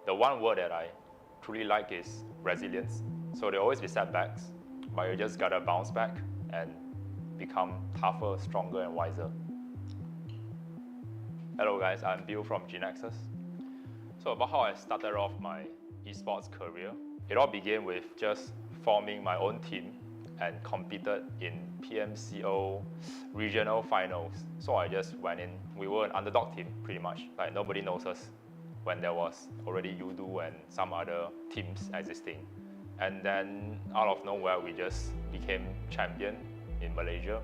The one word that I truly like is resilience. So there always be setbacks, but you just gotta bounce back and become tougher, stronger, and wiser. Hello guys, I'm Bill from GENEXUS. So about how I started off my esports career, it all began with just forming my own team and competed in PMCO regional finals. So I just went in. We were an underdog team pretty much, like nobody knows us when there was already Yoodo and some other teams existing. And then out of nowhere we just became champion in Malaysia.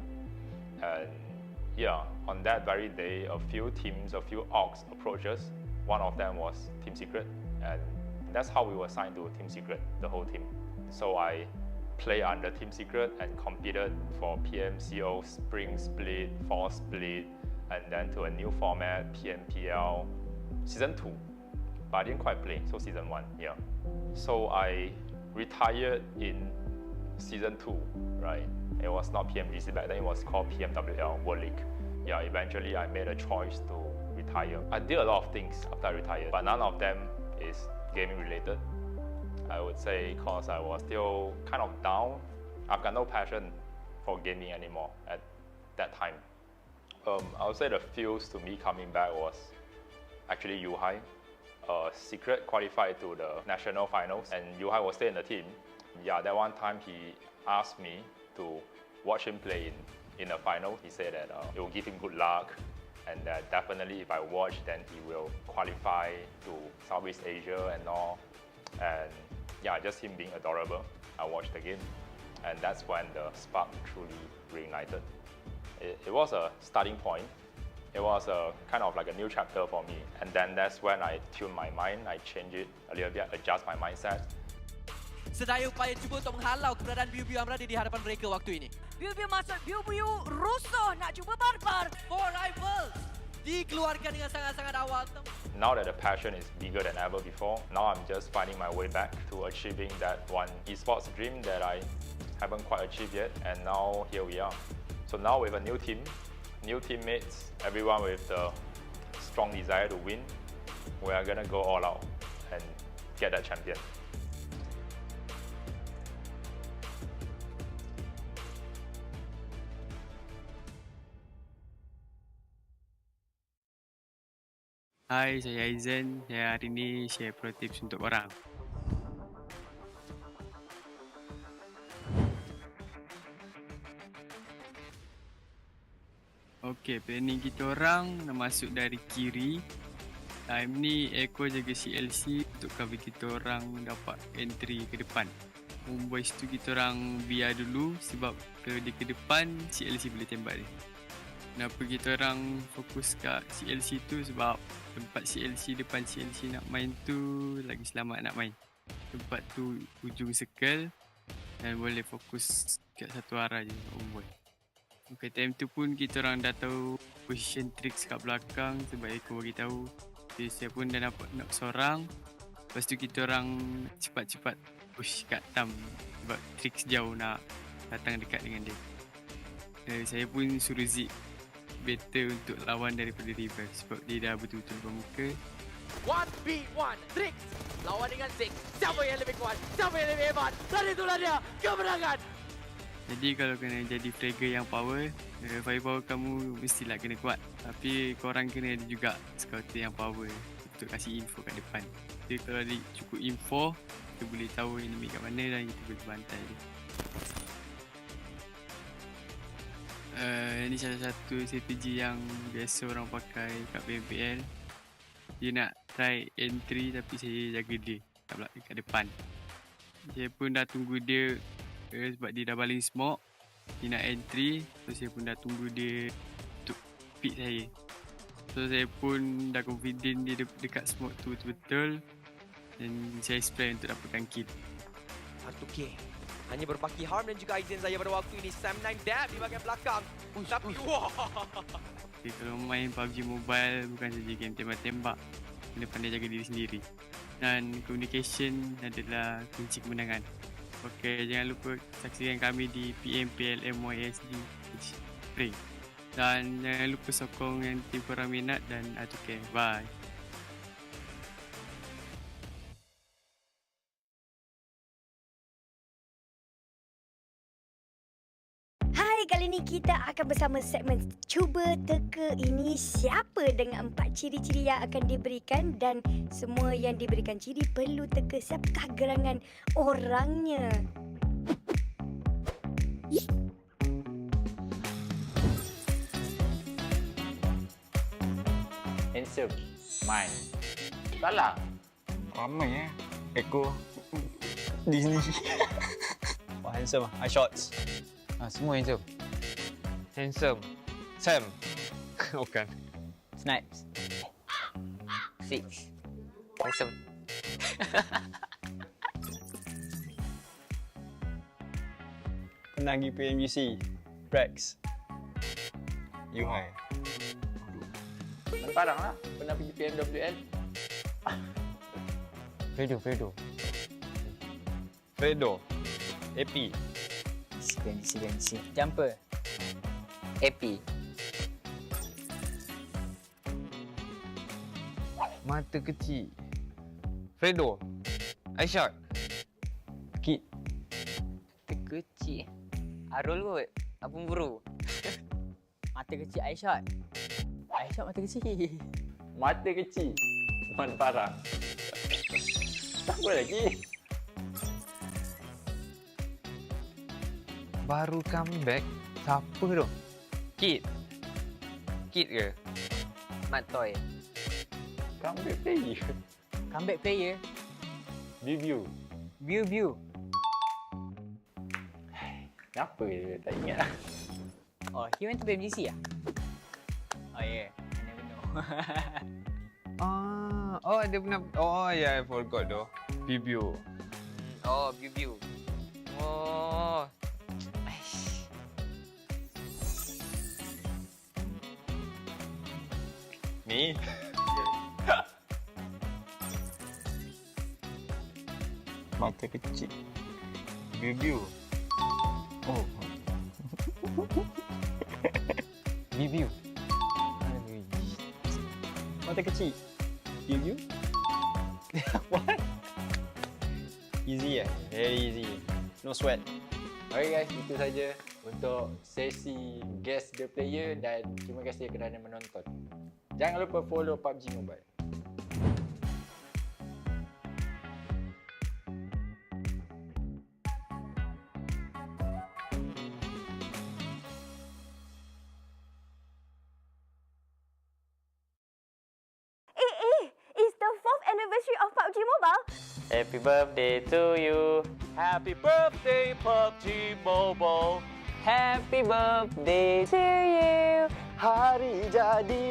And yeah, on that very day, a few teams, a few orgs approached us. One of them was Team Secret, and that's how we were signed to Team Secret, the whole team. So I played under Team Secret and competed for PMCO Spring Split, Fall Split, and then to a new format, PMPL Season 2. But I didn't quite play, so Season 1, yeah. So I retired in Season 2, right? It was not PMGC back then, it was called PMWL World League. Yeah, eventually I made a choice to retire. I did a lot of things after I retired, but none of them is gaming related. I would say because I was still kind of down. I've got no passion for gaming anymore at that time. I would say the fuse to me coming back was actually Yuhai. Secret qualified to the national finals and Yuhai was still in the team. Yeah, that one time he asked me to watch him play in a final. He said that it will give him good luck and that definitely if I watch then he will qualify to Southeast Asia and all. And yeah, just him being adorable. I watched the game and that's when the spark truly reignited. It was a starting point. It was a kind of like a new chapter for me. And then that's when I tuned my mind, I changed it a little bit, adjust my mindset. Sedaya upaya cuba untuk menghalau keberadaan Biu-Biu Amradi di hadapan mereka waktu ini. Biu-Biu masuk, Biu-Biu rusuh nak cuba barbar. Four rivals dikeluarkan dengan sangat-sangat awal. Now that the passion is bigger than ever before, now I'm just finding my way back to achieving that one esports dream that I haven't quite achieved yet. And now here we are. So now with a new team, new teammates, everyone with the strong desire to win, we are gonna go all out and get that champion. Hai, saya Aizen. Saya hari ini share pro tips untuk korang. Okey, planning kita orang nak masuk dari kiri. Time ni Eko jaga CLC untuk cover kita orang dapat entry ke depan. Homebois tu kita orang biar dulu sebab kalau dia ke depan CLC boleh tembak dia. Kenapa kita orang fokus kat CLC tu sebab tempat CLC depan CLC nak main tu lagi selamat nak main. Tempat tu ujung circle dan boleh fokus kat satu arah je Homebois. Okay, time tu pun kita orang dah tahu position tricks kat belakang sebab Eko bagi tahu. Okay, saya pun dah nampak nak seorang. Lepas tu kita orang cepat-cepat push kat tam sebab tricks jauh nak datang dekat dengan dia. Saya pun suruh Zik better untuk lawan daripada Rival sebab dia dah betul-betul bermuka. 1v1 tricks lawan dengan Zik. Siapa yang lebih kuat? Siapa yang lebih hebat? Dan itulah dia kemenangan. Jadi kalau kena jadi fragger yang power, firepower kamu mestilah kena kuat. Tapi korang kena ada juga scouter yang power untuk kasih info kat depan. Jadi kalau ada cukup info, kita boleh tahu enemy kat mana dan kita boleh bantai dia. Ini salah satu strategi yang biasa orang pakai kat PMPL. Dia nak try entry tapi saya jaga dia kat depan. Saya pun dah tunggu dia sebab dia dah baling smoke. Dia nak entry, so saya pun dah tunggu dia untuk pick saya. So saya pun dah confident dia dekat smoke tu betul-betul. Dan saya spray untuk dapatkan kill. 1K hanya berpaki harm dan juga Aizen saya pada waktu ini. Sam 9 dab di bahagian belakang. Tapi wah. Okay, kalau main PUBG Mobile bukan saja game tembak-tembak, kena pandai jaga diri sendiri. Dan communication adalah kunci kemenangan. Okay, jangan lupa saksikan kami di PMPL MYSGPH Spring. Dan jangan lupa sokong yang tim korang minat dan 1K. Bye. akan bersama segmen Cuba Teka Ini Siapa dengan 4 ciri-ciri yang akan diberikan dan semua yang diberikan ciri perlu teka siapakah gerangan orangnya. Handsome. Man. Salah. Ramai Eko Disney. Wah, handsome. Eye shots. Semua handsome. Handsome. Sam. Bukan. Snipes. Six. Handsome. Pernah pergi PMGC. Rex. Yuhai. Farang lah. Pernah pergi PMWL. Fredo. Fredo. AP. Disi. Jumper. AP. Mata kecil. Fredo. Aisyah. Kid. Mata kecil. Arul kot. Apa buru? Mata kecil Aisyah. Aisyah mata kecil. Mata kecil. Man Farang. Tak apa lagi. Baru comeback. Siapa tu? Kid. Kid ke? Mat Toy. Comeback player. Comeback player. View. View. Kenapa dia tak ingat? Oh, he went to PMGC ah? Oh yeah, I never know. Dia pernah. Oh yeah, I forgot though. View. Oh, view. Oh. Me? Mata kecil. View. Oh. View. Mata kecil. You? What? Easy Very easy. No sweat. Okay guys, itu saja untuk sesi guess the player dan terima kasih kerana menonton. Jangan lupa follow PUBG Mobile. It's the 4th anniversary of PUBG Mobile. Happy birthday to you. Happy birthday, PUBG Mobile. Happy birthday to you. Hari jadi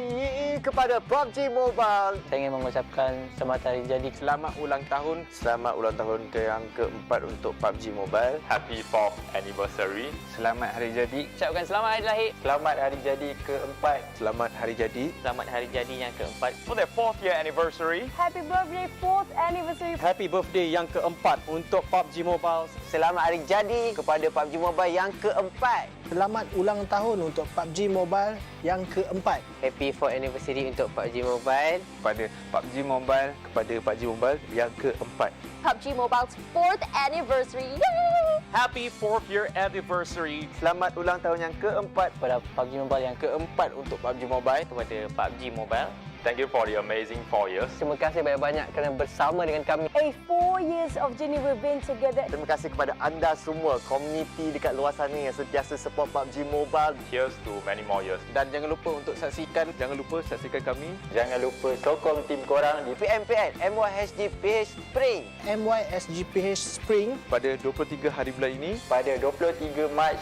kepada PUBG Mobile. Saya ingin mengucapkan selamat hari jadi. Selamat ulang tahun. Selamat ulang tahun ke yang keempat untuk PUBG Mobile. Happy 4th anniversary. Selamat hari jadi. Ucapkan selamat hari lahir. Selamat hari jadi keempat. Selamat hari jadi. Selamat hari jadi yang keempat. For their 4th year anniversary. Happy birthday 4th anniversary. Happy birthday yang keempat untuk PUBG Mobile. Selamat hari jadi kepada PUBG Mobile yang keempat. Selamat ulang tahun untuk PUBG Mobile yang keempat. Happy 4th anniversary untuk PUBG Mobile. Kepada PUBG Mobile. Kepada PUBG Mobile yang keempat. PUBG Mobile's 4th anniversary. Yay! Happy 4th year anniversary. Selamat ulang tahun yang keempat. Kepada PUBG Mobile yang Keempat untuk PUBG Mobile. kepada PUBG Mobile. Thank you for the amazing 4 years. Terima kasih banyak-banyak kerana bersama dengan kami. 4 years of journey we've been together. Terima kasih kepada anda semua, komuniti dekat luar sana yang sentiasa support PUBG Mobile. Here's to many more years. Dan jangan lupa saksikan kami. Jangan lupa sokong tim korang di PMPL MYSGPH Spring MYSGPH Spring Pada 23 hari bulan ini, pada 23 Mac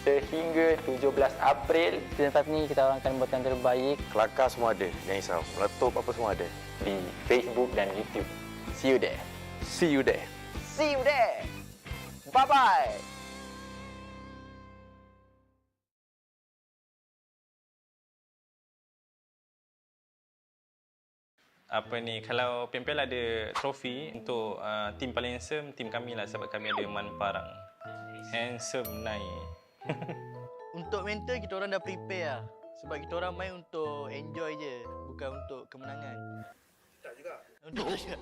sehingga 17 April. Tempat ni kita orang akan buat yang terbaik kelakar semua ada. Jangan risau, meletup apa semua ada. di Facebook dan YouTube. See you there. See you there. See you there. Bye-bye. Kalau PMPL ada trofi untuk tim paling handsome, tim kami lah sebab kami ada Man Farang. Handsome naik. Untuk mental kita orang dah prepare lah. Sebab kita orang main untuk enjoy je, bukan untuk kemenangan. Tak juga. Untuk tak juga.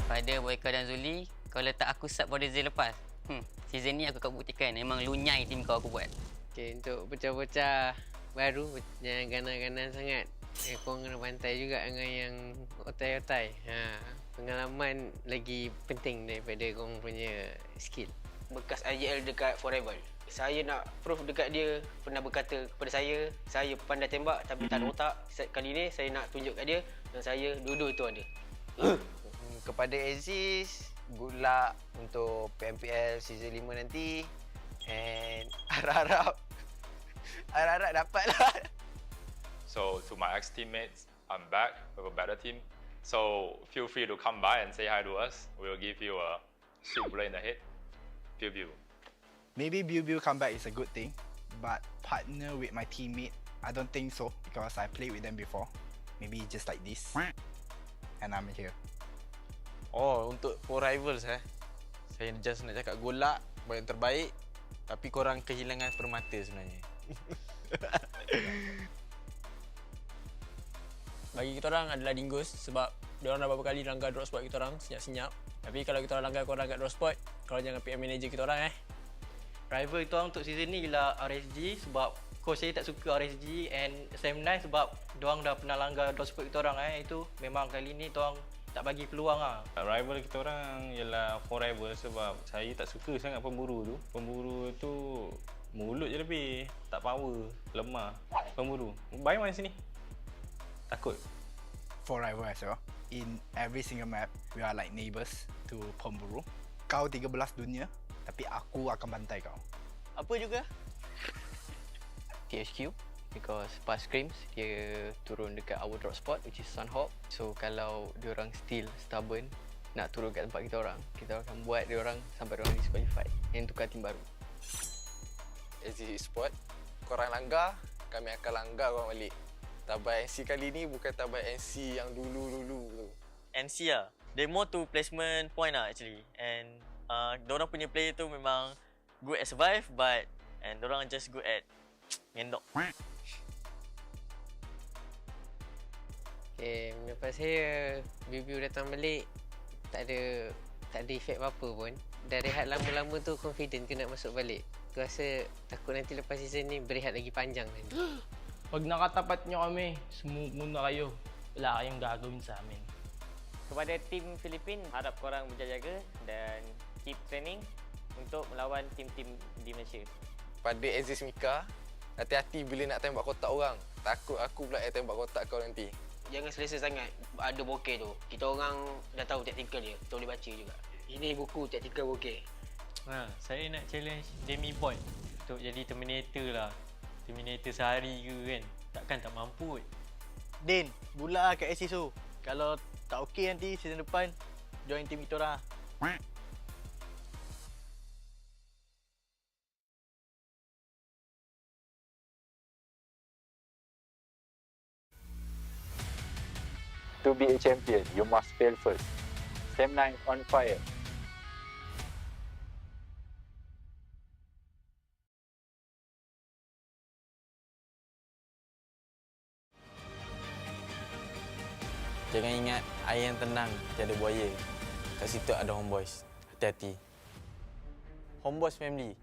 Pada Boyka dan Zuli, kau letak aku sub pada season lepas. Season ni aku akan buktikan memang lunyai tim kau aku buat. Okay, untuk bocah-bocah baru jangan ganas-ganas sangat. Kau kena bantai juga dengan yang otai-otai. Pengalaman lagi penting daripada kau punya skill. Bekas IGL dekat Forever. Saya nak proof dekat dia, pernah berkata kepada saya pandai tembak tapi tak ada otak. Kali ni saya nak tunjuk kat dia dan saya dua-dua tu ada. Kepada Aziz, good luck untuk PMPL season 5 nanti. And harap-harap dapatlah. So to my ex-teammates, I'm back with a better team. So feel free to come by and say hi to us. We'll give you a sweet bullet in the head. Pew. Maybe come back is a good thing, but partner with my teammate, I don't think so because I played with them before. Maybe just like this, and I'm here. Oh, untuk for rivals saya just nak cakap good luck, buat yang terbaik. Tapi korang kehilangan permata sebenarnya. Bagi kita orang adalah Dingoz sebab diorang dah beberapa kali langgar drop spot kita orang senyap-senyap. Tapi kalau kita orang langgar korang kat drop spot, korang jangan PM manager kita orang Rival kita orang untuk season ni ialah RSG sebab coach saya tak suka RSG and SM9 sebab diorang dah pernah langgar drop spot kita orang Itu memang kali ni diorang tak bagi peluang Rival kita orang ialah for rival sebab saya tak suka sangat pemburu tu. Pemburu tu mulut je lebih, tak power, lemah. Pemburu. Baik main sini. Takut. For rival as well. In every single map, we are like neighbours to pemburu. Kau 13 dunia, tapi aku akan bantai kau. Apa juga? THQ because pas scrims dia turun dekat our drop spot which is Sunhawk. So kalau diorang still stubborn nak turun kat tempat kita akan buat diorang sampai diorang disqualified yang tukar tim baru. Esports, korang langgar, kami akan langgar korang balik. TABAH NC kali ni bukan TABAH NC yang dulu-dulu tu. NSEA they more to placement point actually. And diorang punya player tu memang good at survive but and diorang just good at ngendok. Okay, lepas saya review datang balik tak ada efek apa-apa pun. Dah rehat lama-lama tu confident ke nak masuk balik. Aku rasa takut nanti lepas season ni berehat lagi panjang nanti. Pag nakatapat nyo kami, smoke muna kayo. Wala kayong gagawin sa amin. Kepada tim Filipin, harap korang berjaga-jaga dan keep training untuk melawan tim-tim di Malaysia. Pada Aziz Mika, hati-hati bila nak tembak kotak orang. Takut aku pula yang tembak kotak kau nanti. Jangan selesa sangat ada bokeh tu. Kita orang dah tahu taktikal dia. Kita boleh baca juga. Ini buku taktikal bokeh. Saya nak challenge Jamie Boy untuk jadi Terminator lah. Terminator sehari ke kan. Takkan tak mampu kot. Din, bulat lah kat SSO. Kalau tak okey nanti season depan join tim kita orang. To be a champion, you must fail first. SM9 on fire. Jangan ingat air yang tenang tiada buaya. Kat situ ada Homebois. Hati-hati. Homebois family.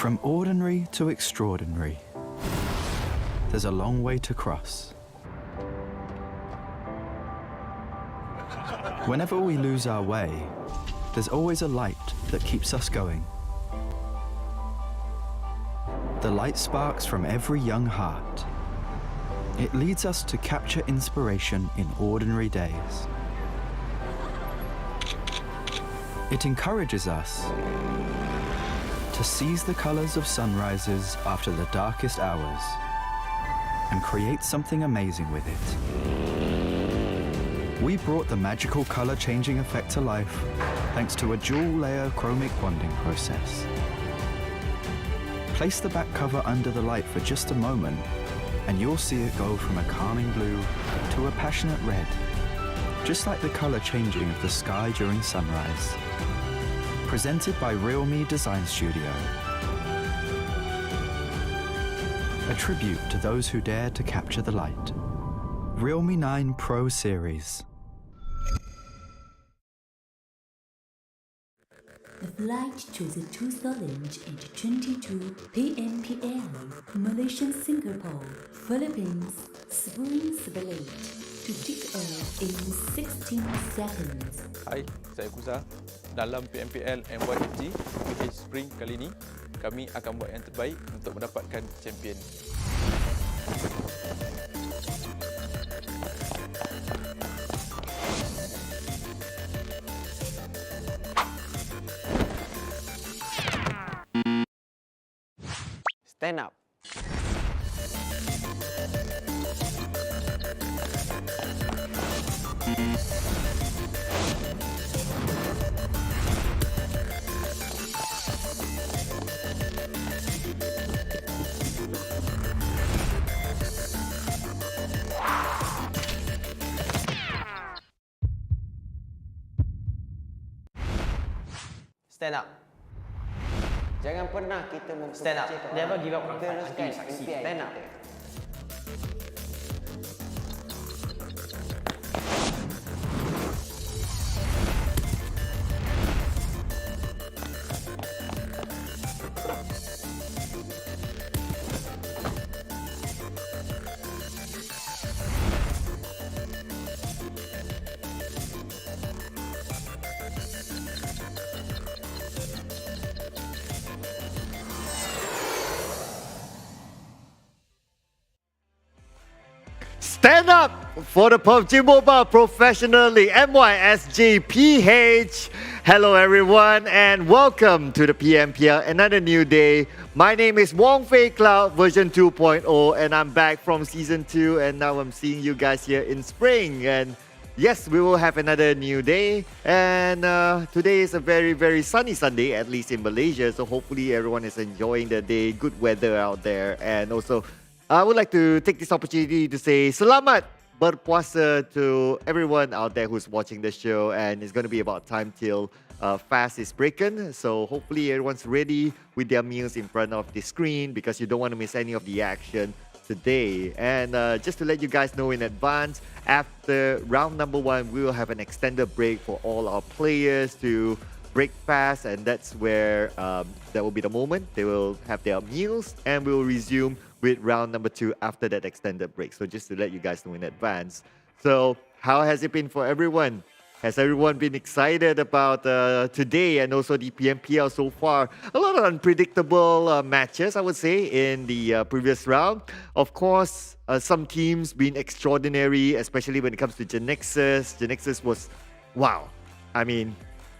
From ordinary to extraordinary, there's a long way to cross. Whenever we lose our way, there's always a light that keeps us going. The light sparks from every young heart. It leads us to capture inspiration in ordinary days. It encourages us to seize the colors of sunrises after the darkest hours and create something amazing with it. We brought the magical color-changing effect to life thanks to a dual-layer chromic bonding process. Place the back cover under the light for just a moment and you'll see it go from a calming blue to a passionate red, just like the color changing of the sky during sunrise. Presented by RealMe Design Studio. A tribute to those who dared to capture the light. RealMe 9 Pro Series. The flight to the 2022 PMPL Malaysia Singapore Philippines Spring Split to TO in 16 seconds. Hai, saya Kuza. Dalam PMPL MYSGPH Spring kali ini, kami akan buat yang terbaik untuk mendapatkan champion. Stand up. Stand up. Jangan pernah kita Stand up. Never give up on fight until you succeed. Stand up. Stand up for the PUBG Mobile Professional League MYSGPH. Hello everyone and welcome to the PMPL, another new day. My name is Wong Fei Cloud version 2.0 and I'm back from season 2 and now I'm seeing you guys here in spring. And yes, we will have another new day, and today is a very sunny Sunday, at least in Malaysia, so hopefully everyone is enjoying the day, good weather out there. And also I would like to take this opportunity to say Selamat Berpuasa to everyone out there who's watching the show, and it's going to be about time till fast is breaking. So hopefully everyone's ready with their meals in front of the screen because you don't want to miss any of the action today. And just to let you guys know in advance, after round number 1, we will have an extended break for all our players to break fast, and that's where that will be the moment they will have their meals, and we will resume with round number 2 after that extended break. So just to let you guys know in advance. So how has it been for everyone? Has everyone been excited about today and also the PMPL so far? A lot of unpredictable matches, I would say, in the previous round. Of course, some teams been extraordinary, especially when it comes to GENEXUS. GENEXUS was, wow. I mean,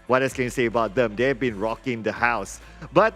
what else can you say about them? They've been rocking the house. But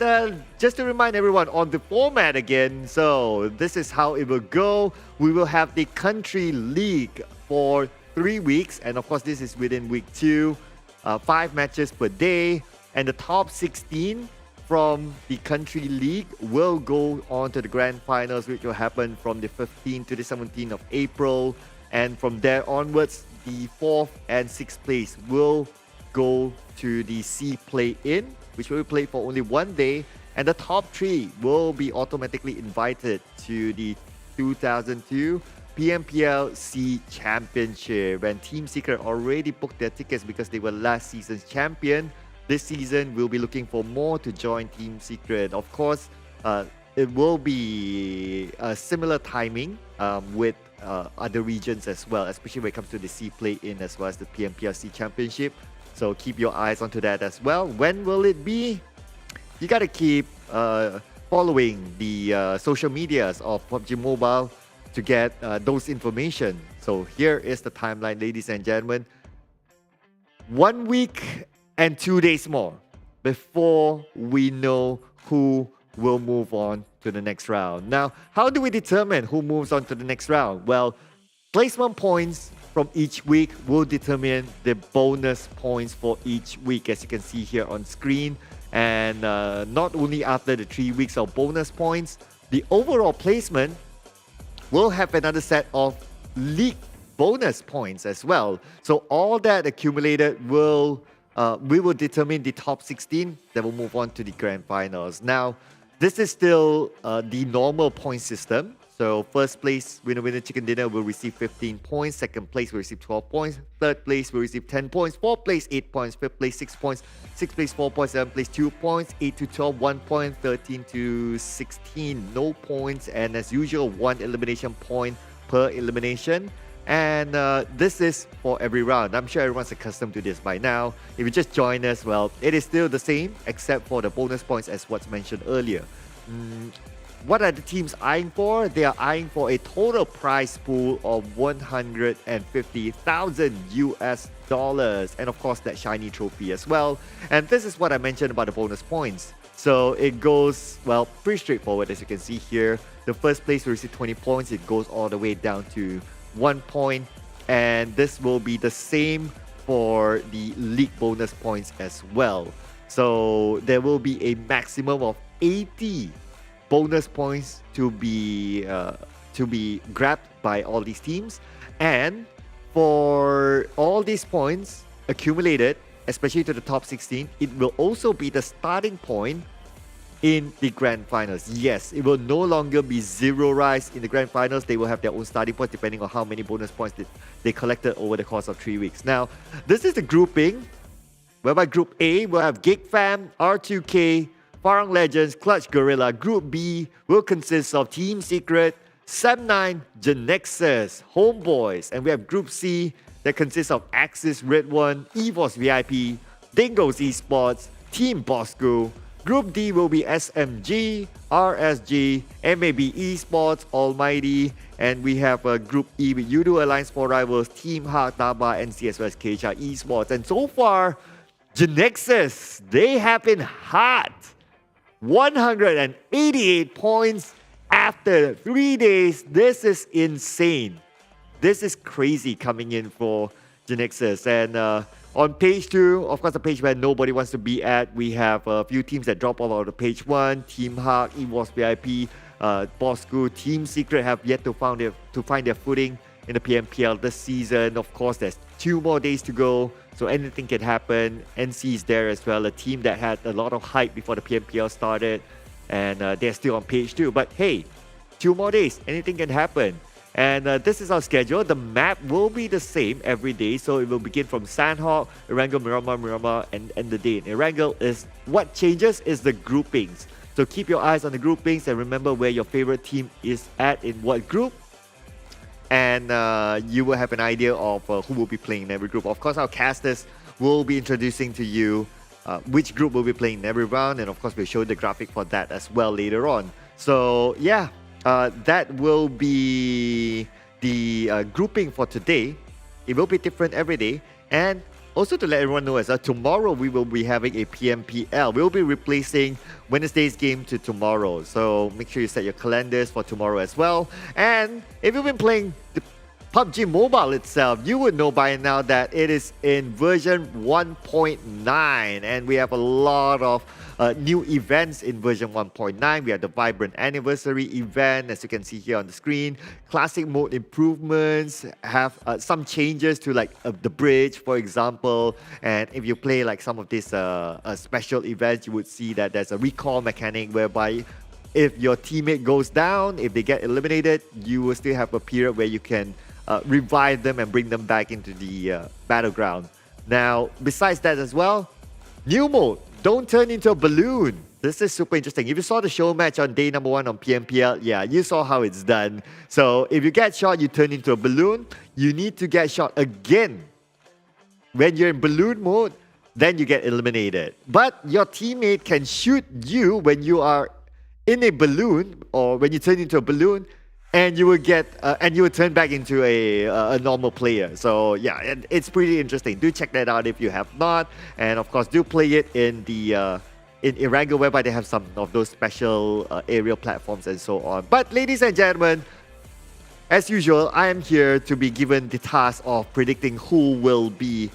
just to remind everyone on the format again, so this is how it will go. We will have the country league for 3 weeks, and of course this is within week 2, 5 matches per day, and the top 16 from the country league will go on to the grand finals, which will happen from the 15th to the 17th of April, and from there onwards the 4th and 6th place will go to the C play-in, which will be played for only 1 day, and the top 3 will be automatically invited to the 2002 PMPL C Championship. And Team Secret already booked their tickets because they were last season's champion. This season, we'll be looking for more to join Team Secret. Of course, it will be a similar timing with other regions as well, especially when it comes to the C play-in as well as the PMPL C Championship. So keep your eyes onto that as well. When will it be? You gotta keep following the social medias of PUBG Mobile to get those information. So here is the timeline, ladies and gentlemen. 1 week and 2 days more before we know who will move on to the next round. Now, how do we determine who moves on to the next round? Well, placement points from each week will determine the bonus points for each week, as you can see here on screen. And not only after the 3 weeks of bonus points, the overall placement will have another set of league bonus points as well. So all that accumulated will we will determine the top 16 that will move on to the grand finals. Now, this is still the normal point system. So first place winner chicken dinner will receive 15 points. Second place will receive 12 points. Third place will receive 10 points. Fourth place 8 points. Fifth place 6 points. Sixth place 4 points. Seventh place 2 points. 8 to 12 1 point. 13 to 16 no points. And as usual, 1 elimination point per elimination. And this is for every round. I'm sure everyone's accustomed to this by now. If you just join us, well, it is still the same except for the bonus points as what's mentioned earlier. What are the teams eyeing for? They are eyeing for a total prize pool of 150,000 US dollars, and of course that shiny trophy as well. And this is what I mentioned about the bonus points. So it goes, well, pretty straightforward as you can see here. The first place will receive 20 points. It goes all the way down to 1 point, and this will be the same for the league bonus points as well. So there will be a maximum of 80 bonus points to be grabbed by all these teams, and for all these points accumulated, especially to the top 16, it will also be the starting point in the grand finals. Yes, it will no longer be zero rise in the grand finals. They will have their own starting points depending on how many bonus points they collected over the course of 3 weeks. Now, this is the grouping, whereby Group A will have Geek Fam, R2K, Farang Legends, Clutch Guerilla. Group B will consist of Team Secret, Sam9, GENEXUS, Homebois. And we have Group C that consists of Axis, redONE, EVOS VIP, Dingoz Esports, Team Bosskur. Group D will be SMG, RSG, MAB Esports, ALMGHTY, and we have Group E with Yoodo Alliance for Rivals, Team TABAH, NSEA as well as KHR Esports. And so far, GENEXUS, they have been hot. 188 points after 3 days. This is insane. This is crazy coming in for GENEXUS. And on page 2, of course, the page where nobody wants to be at, we have a few teams that drop off out of page 1. Team Hawk, EVOS VIP, Bosskur, Team Secret have yet to find their footing in the PMPL this season. Of course, there's 2 more days to go, so anything can happen. NC is there as well, a team that had a lot of hype before the PMPL started, and they're still on page 2. But hey, 2 more days, anything can happen. And this is our schedule. The map will be the same every day. So it will begin from Sandhawk, Erangel, Miramar, and end the day in Erangel. What changes is the groupings. So keep your eyes on the groupings and remember where your favorite team is at in what group. And you will have an idea of who will be playing in every group. Of course, our casters will be introducing to you which group will be playing in every round. And of course, we'll show the graphic for that as well later on. So yeah. That will be the grouping for today. It will be different every day. And also to let everyone know as well, tomorrow we will be having a PMPL. We'll be replacing Wednesday's game to tomorrow. So make sure you set your calendars for tomorrow as well. And if you've been playing the PUBG Mobile itself, you would know by now that it is in version 1.9. And we have a lot of new events in version 1.9. We have the Vibrant Anniversary event, as you can see here on the screen. Classic mode improvements, have some changes to like the bridge, for example. And if you play like some of these special events, you would see that there's a recall mechanic whereby if your teammate goes down, if they get eliminated, you will still have a period where you can revive them and bring them back into the battleground. Now, besides that as well, new mode, don't turn into a balloon. This is super interesting. If you saw the show match on day number 1 on PMPL, yeah, you saw how it's done. So if you get shot, you turn into a balloon. You need to get shot again. When you're in balloon mode, then you get eliminated. But your teammate can shoot you when you are in a balloon, or when you turn into a balloon, and you will get and you will turn back into a normal player. So yeah, it's pretty interesting. Do check that out if you have not, and of course do play it in the in Erangel, whereby they have some of those special aerial platforms and so on. But ladies and gentlemen, as usual, I am here to be given the task of predicting who will be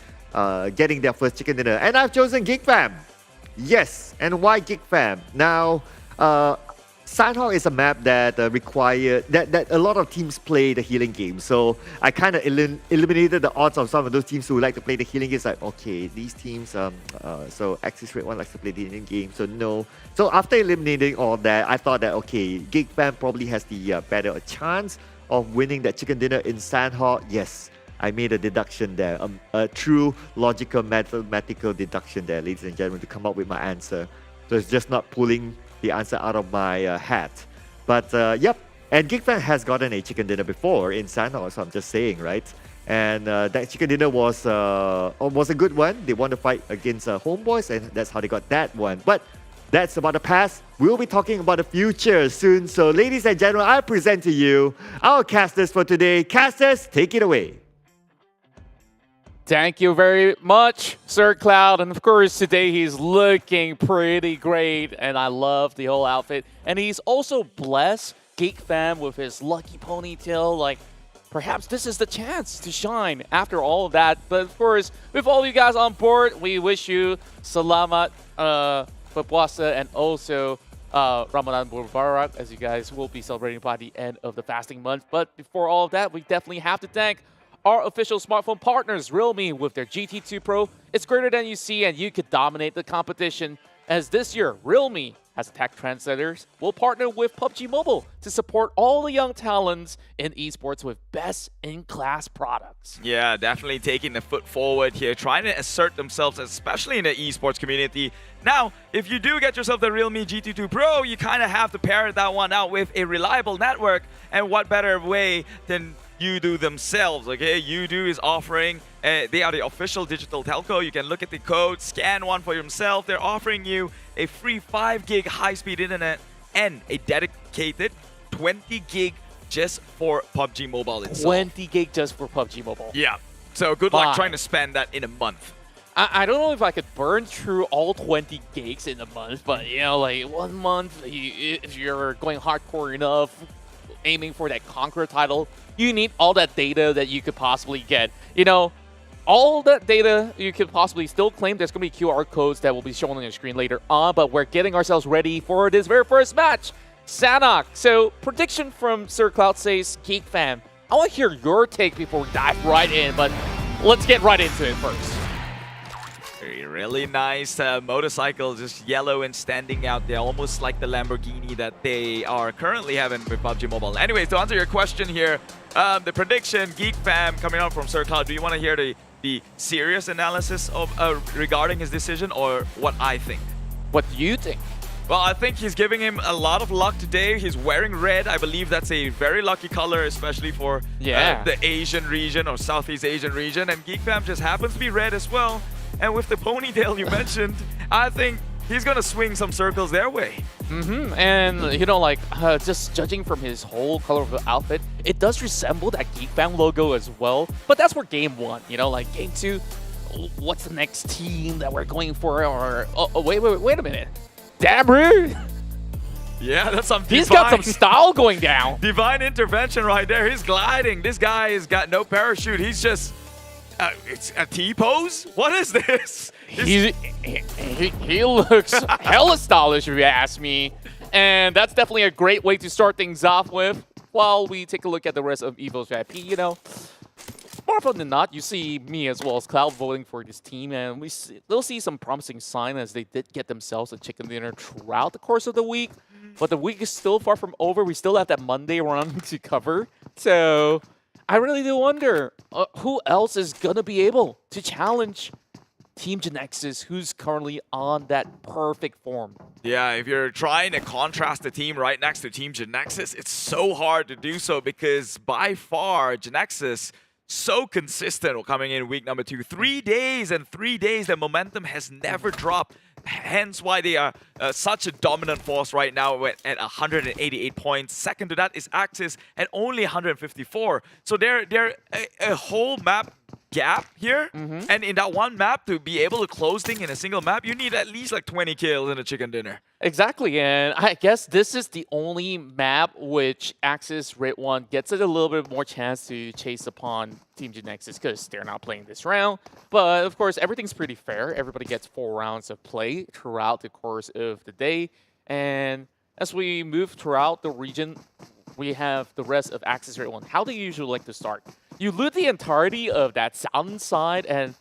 getting their first chicken dinner, and I've chosen Geek Fam. Yes, and why Geek Fam? Now, Sandhawk is a map that require that a lot of teams play the healing game. So I kind of eliminated the odds of some of those teams who like to play the healing game. It's like, okay, these teams, so Axis redONE likes to play the healing game, so no. So after eliminating all that, I thought that, okay, Geek Fam probably has the better chance of winning that chicken dinner in Sandhawk. Yes, I made a deduction there, a true logical mathematical deduction there, ladies and gentlemen, to come up with my answer. So it's just not pulling the answer out of my hat. But yep, And Geek Fan has gotten a chicken dinner before in Sanhok, so I'm just saying, right? And that chicken dinner was a good one. They won the fight against Homebois, and that's how they got that one. But that's about the past. We'll be talking about the future soon. So ladies and gentlemen, I present to you our casters for today. Casters, take it away. Thank you very much, Sir Cloud. And of course, today he's looking pretty great, and I love the whole outfit. And he's also blessed Geek Fam with his lucky ponytail. Like, perhaps this is the chance to shine after all of that. But of course, with all you guys on board, we wish you Salamat Berpuasa and also Ramadan Mubarak, as you guys will be celebrating by the end of the fasting month. But before all of that, we definitely have to thank our official smartphone partners, Realme, with their GT2 Pro. It's greater than you see, and you could dominate the competition. As this year, Realme, as tech trendsetters, will partner with PUBG Mobile to support all the young talents in esports with best-in-class products. Yeah, definitely taking a foot forward here, trying to assert themselves, especially in the esports community. Now, if you do get yourself the Realme GT2 Pro, you kind of have to pair that one out with a reliable network, and what better way than Yoodo themselves, okay? Yoodo is offering, they are the official digital telco. You can look at the code, scan one for yourself. They're offering you a free 5 gig high-speed internet and a dedicated 20 gig just for PUBG Mobile itself. 20 gig just for PUBG Mobile. Yeah. So good luck trying to spend that in a month. I don't know if I could burn through all 20 gigs in a month, but you know, like 1 month, if you're going hardcore enough, aiming for that Conqueror title, you need all that data that you could possibly get. You know, all that data you could possibly still claim. There's going to be QR codes that will be shown on your screen later on, but we're getting ourselves ready for this very first match, Sanhok. So, prediction from Sir Cloud says Geek Fam. I want to hear your take before we dive right in, but let's get right into it first. Really nice motorcycle, just yellow and standing out there, almost like the Lamborghini that they are currently having with PUBG Mobile. Anyways, to answer your question here, the prediction, Geek Fam, coming out from Sir Cloud, do you want to hear the serious analysis of regarding his decision, or what I think? What do you think? Well, I think he's giving him a lot of luck today. He's wearing red. I believe that's a very lucky color, especially for the Asian region or Southeast Asian region. And Geek Fam just happens to be red as well. And with the ponytail you mentioned, I think he's going to swing some circles their way. And, you know, like, just judging from his whole color of the outfit, it does resemble that Geek Fam logo as well. But that's for Game 1, you know, like Game 2, what's the next team that we're going for? Or, wait a minute. Damn rude! Yeah, that's some He's got some style going down. Divine intervention right there. He's gliding. This guy has got no parachute. He's just... it's a T-pose? What is this? He looks hella stylish, if you ask me. And that's definitely a great way to start things off with. While we take a look at the rest of EVOS VIP, you know, more often than not, you see me as well as Cloud voting for this team, and we'll see some promising sign as they did get themselves a chicken dinner throughout the course of the week. But the week is still far from over. We still have that Monday run to cover. So I really do wonder who else is going to be able to challenge Team GENEXUS, who's currently on that perfect form. Yeah, if you're trying to contrast the team right next to Team GENEXUS, it's so hard to do so because by far GENEXUS so consistent coming in week number 2. 3 days and 3 days, the momentum has never dropped. Hence why they are such a dominant force right now at 188 points. Second to that is Axis at only 154. So they're a whole map gap here. And in that one map, to be able to close things in a single map, you need at least like 20 kills in a chicken dinner. Exactly, and I guess this is the only map which Axis redONE gets a little bit more chance to chase upon Team GENEXUS because they're not playing this round. But of course, everything's pretty fair. Everybody gets 4 rounds of play throughout the course of the day. And as we move throughout the region, we have the rest of Axis redONE. How do you usually like to start? You loot the entirety of that southern side, and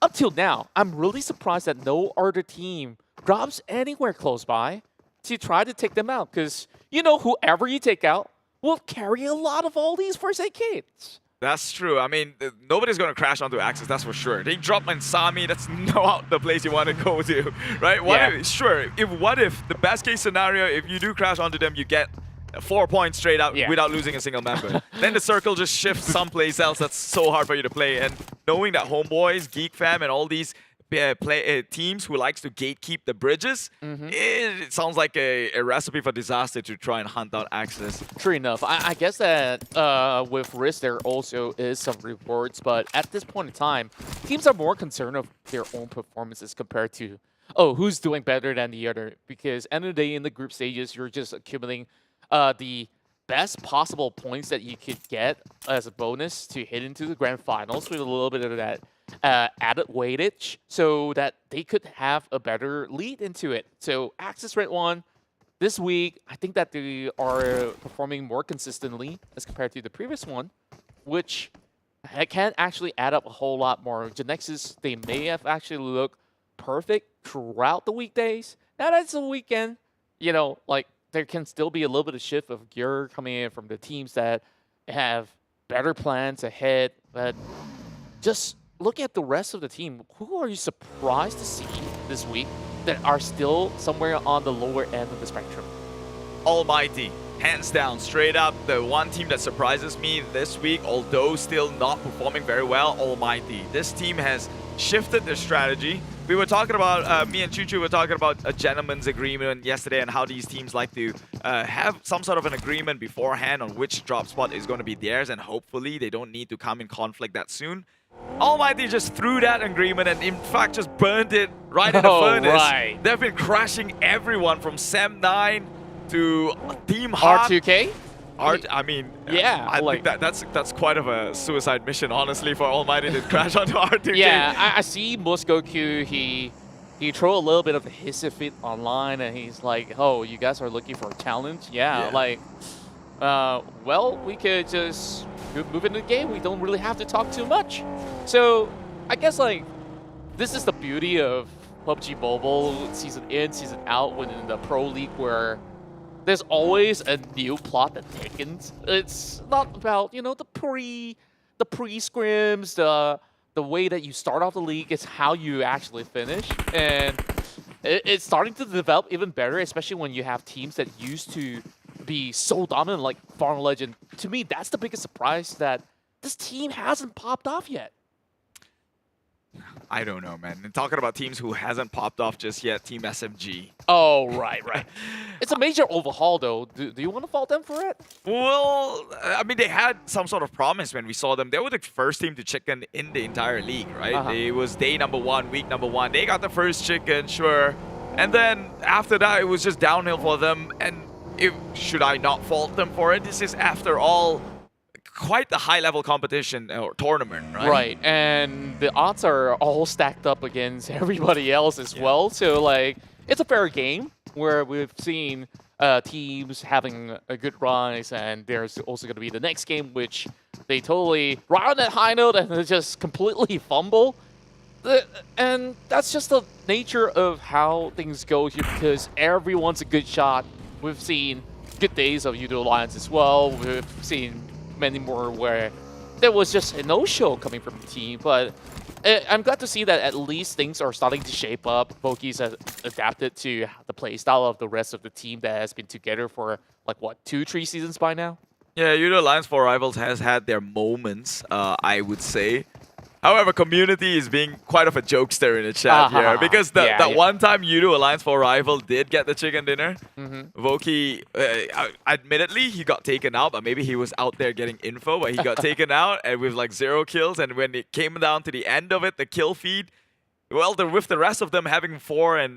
up till now, I'm really surprised that no other team drops anywhere close by to try to take them out, because you know whoever you take out will carry a lot of all these first aid kits. That's true. I mean, nobody's going to crash onto Axis, that's for sure. They drop Mansami, that's not the place you want to go to, right? What if the best case scenario, if you do crash onto them, you get 4 points straight out without losing a single member. Then the circle just shifts someplace else. That's so hard for you to play. And knowing that Homebois, Geek Fam, and all these teams who likes to gatekeep the bridges, it sounds like a recipe for disaster to try and hunt out access. True enough. I guess that with Risk there also is some rewards, but at this point in time, teams are more concerned of their own performances compared to, oh, who's doing better than the other? Because end of the day in the group stages, you're just accumulating the best possible points that you could get as a bonus to hit into the grand finals with a little bit of that added weightage so that they could have a better lead into it. So Axis Red One this week, I think that they are performing more consistently as compared to the previous one, which can actually add up a whole lot more. GENEXUS, they may have actually looked perfect throughout the weekdays. Now that it's a weekend, you know, like there can still be a little bit of shift of gear coming in from the teams that have better plans ahead, but just look at the rest of the team. Who are you surprised to see this week that are still somewhere on the lower end of the spectrum? ALMGHTY, hands down, straight up, the one team that surprises me this week, although still not performing very well, ALMGHTY. This team has shifted their strategy. We were talking about, me and Chuchu were talking about a gentleman's agreement yesterday and how these teams like to have some sort of an agreement beforehand on which drop spot is going to be theirs, and hopefully they don't need to come in conflict that soon. ALMGHTY just threw that agreement and in fact just burned it right in the furnace. Right. They've been crashing everyone from Sem9 to Team Hart. R2K? I mean, yeah, I think that's quite of a suicide mission, honestly, for ALMGHTY to crash onto R2K. Yeah, I see Muskoku, he throw a little bit of a hissy fit online, and he's like, oh, you guys are looking for a challenge? Yeah. Like, well, we could just move into the game. We don't really have to talk too much. So, I guess, like, this is the beauty of PUBG Mobile, season in, season out, within the Pro League, where there's always a new plot that thickens. It's not about, you know, the pre-scrims, the way that you start off the league. It's how you actually finish. And it's starting to develop even better, especially when you have teams that used to be so dominant like Farang Lejund. To me, that's the biggest surprise, that this team hasn't popped off yet. I don't know, man. And talking about teams who hasn't popped off just yet, Team SMG. Oh, right. It's a major overhaul, though. Do you want to fault them for it? Well, I mean, they had some sort of promise when we saw them. They were the first team to chicken in the entire league, right? It was day number 1, week number 1. They got the first chicken, sure. And then after that, it was just downhill for them. And should I not fault them for it? This is, after all, quite the high-level competition or tournament, right? Right, and the odds are all stacked up against everybody else as well. So, like, it's a fair game where we've seen teams having a good rise, and there's also going to be the next game, which they totally ride on that high note and they just completely fumble. And that's just the nature of how things go here, because everyone's a good shot. We've seen good days of Yoodo Alliance as well. We've seen many more where there was just a no-show coming from the team, but I'm glad to see that at least things are starting to shape up. Voki's has adapted to the playstyle of the rest of the team that has been together for, like, what, 2-3 seasons by now? Yeah, Yoodo Alliance for Rivals has had their moments, I would say. However, community is being quite of a jokester in the chat here, because that one time Yoodo Alliance for Rival did get the chicken dinner. Voki, admittedly, he got taken out, but maybe he was out there getting info, but he got taken out and with like 0 kills. And when it came down to the end of it, the kill feed, well, with the rest of them having 4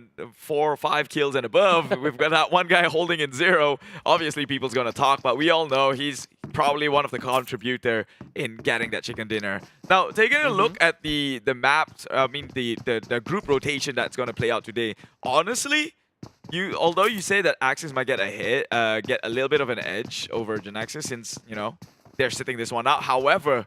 or 5 kills and above, we've got that one guy holding in 0. Obviously, people's going to talk, but we all know he's probably one of the contributor in getting that chicken dinner. Now, taking a look at the maps, I mean, the group rotation that's going to play out today, honestly, although you say that Axis might get a little bit of an edge over GENEXUS since, you know, they're sitting this one out. However,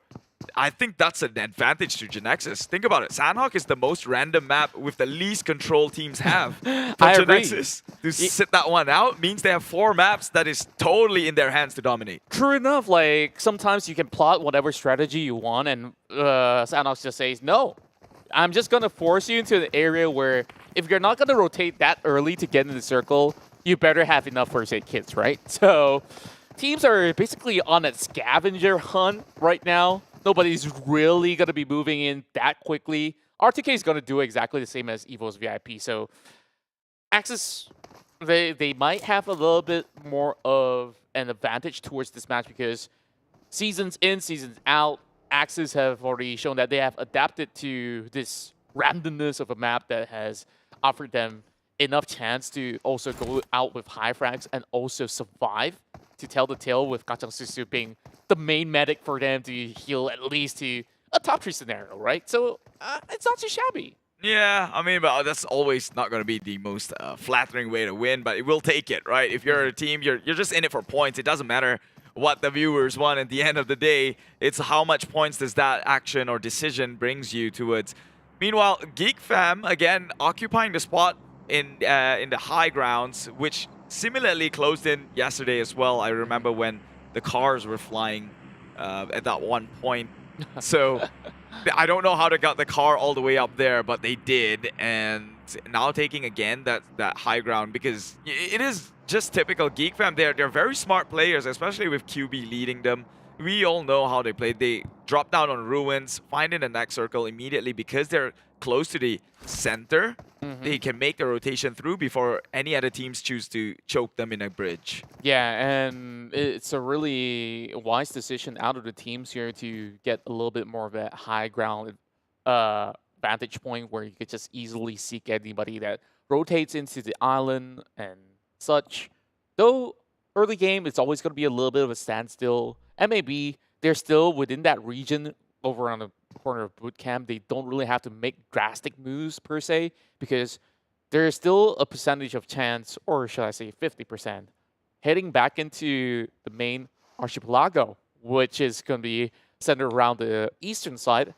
I think that's an advantage to GENEXUS. Think about it. Sandhawk is the most random map with the least control teams have. For GENEXUS to sit that one out means they have 4 maps that is totally in their hands to dominate. True enough, like, sometimes you can plot whatever strategy you want, and Sandhawk just says, no, I'm just going to force you into the area where if you're not going to rotate that early to get in the circle, you better have enough first aid kits, right? So teams are basically on a scavenger hunt right now. Nobody's really going to be moving in that quickly. RTK is going to do exactly the same as EVOS VIP. So Axis, they might have a little bit more of an advantage towards this match because seasons in, seasons out, Axis have already shown that they have adapted to this randomness of a map that has offered them enough chance to also go out with high frags and also survive to tell the tale, with Kacang Susu being the main medic for them to heal at least to a top 3 scenario, right? So it's not too shabby. Yeah, I mean, but that's always not going to be the most flattering way to win, but it will take it, right? If you're a team, you're just in it for points. It doesn't matter what the viewers want at the end of the day. It's how much points does that action or decision brings you towards. Meanwhile, Geek fam, again, occupying the spot in the high grounds, which similarly closed in yesterday as well. I remember when the cars were flying at that one point. So I don't know how they got the car all the way up there, but they did. And now taking again that high ground, because it is just typical Geek fam. They're very smart players, especially with QB leading them. We all know how they play. They drop down on ruins, find in the next circle immediately because they're close to the center. They can make a rotation through before any other teams choose to choke them in a bridge. Yeah, and it's a really wise decision out of the teams here to get a little bit more of a high ground vantage point where you could just easily seek anybody that rotates into the island and such. Though early game, it's always going to be a little bit of a standstill. MAB, they're still within that region over on the corner of boot camp. They don't really have to make drastic moves per se because there is still a percentage of chance, or should I say 50%, heading back into the main archipelago, which is going to be centered around the eastern side.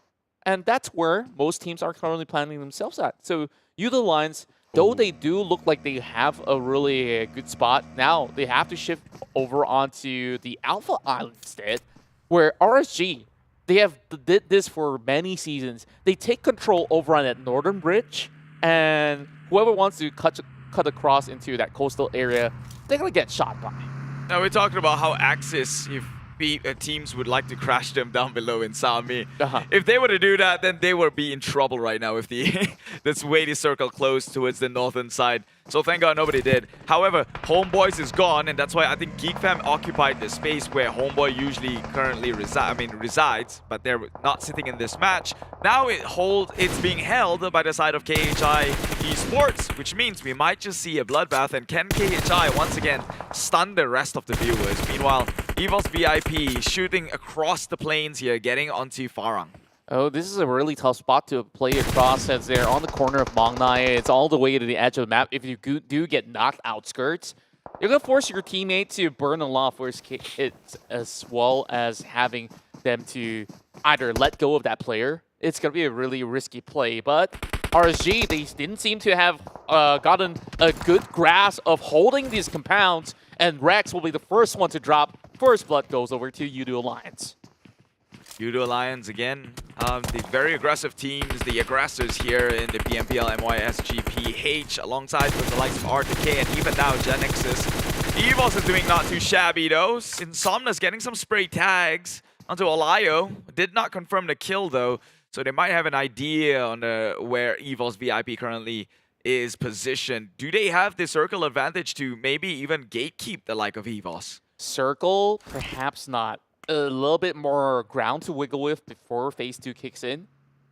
And that's where most teams are currently planning themselves at. So Yoodo Lions, though they do look like they have a really good spot, now they have to shift over onto the Alpha Island instead, where RSG, they have did this for many seasons. They take control over on that northern bridge, and whoever wants to cut across into that coastal area, they're going to get shot by. Now we're talking about how Axis, if teams would like to crash them down below in Sami. If they were to do that, then they would be in trouble right now if this weighty circle closed towards the northern side. So thank God nobody did. However, Homebois is gone, and that's why I think Geek fam occupied the space where Homeboy usually currently resides, but they're not sitting in this match. Now it's being held by the side of KHI Esports, which means we might just see a bloodbath, and can KHI once again stun the rest of the viewers. Meanwhile, EVOS VIP shooting across the plains here, getting onto Farang. Oh, this is a really tough spot to play across as they're on the corner of Mongnai. It's all the way to the edge of the map. If you do get knocked outskirts, you're going to force your teammate to burn a lot of first hits, as well as having them to either let go of that player. It's going to be a really risky play, but RSG, they didn't seem to have gotten a good grasp of holding these compounds, and Rex will be the first one to drop. First blood goes over to Yoodo Alliance. Yoodo Alliance again, the very aggressive teams, the aggressors here in the PMPL MYSGPH, alongside with the likes of RTK and even now GENEXUS. EVOS is doing not too shabby though. Insomnia's getting some spray tags onto Olayo. Did not confirm the kill though, so they might have an idea on where EVOS VIP currently is positioned. Do they have the circle advantage to maybe even gatekeep the like of EVOS? Circle, perhaps not. A little bit more ground to wiggle with before phase 2 kicks in.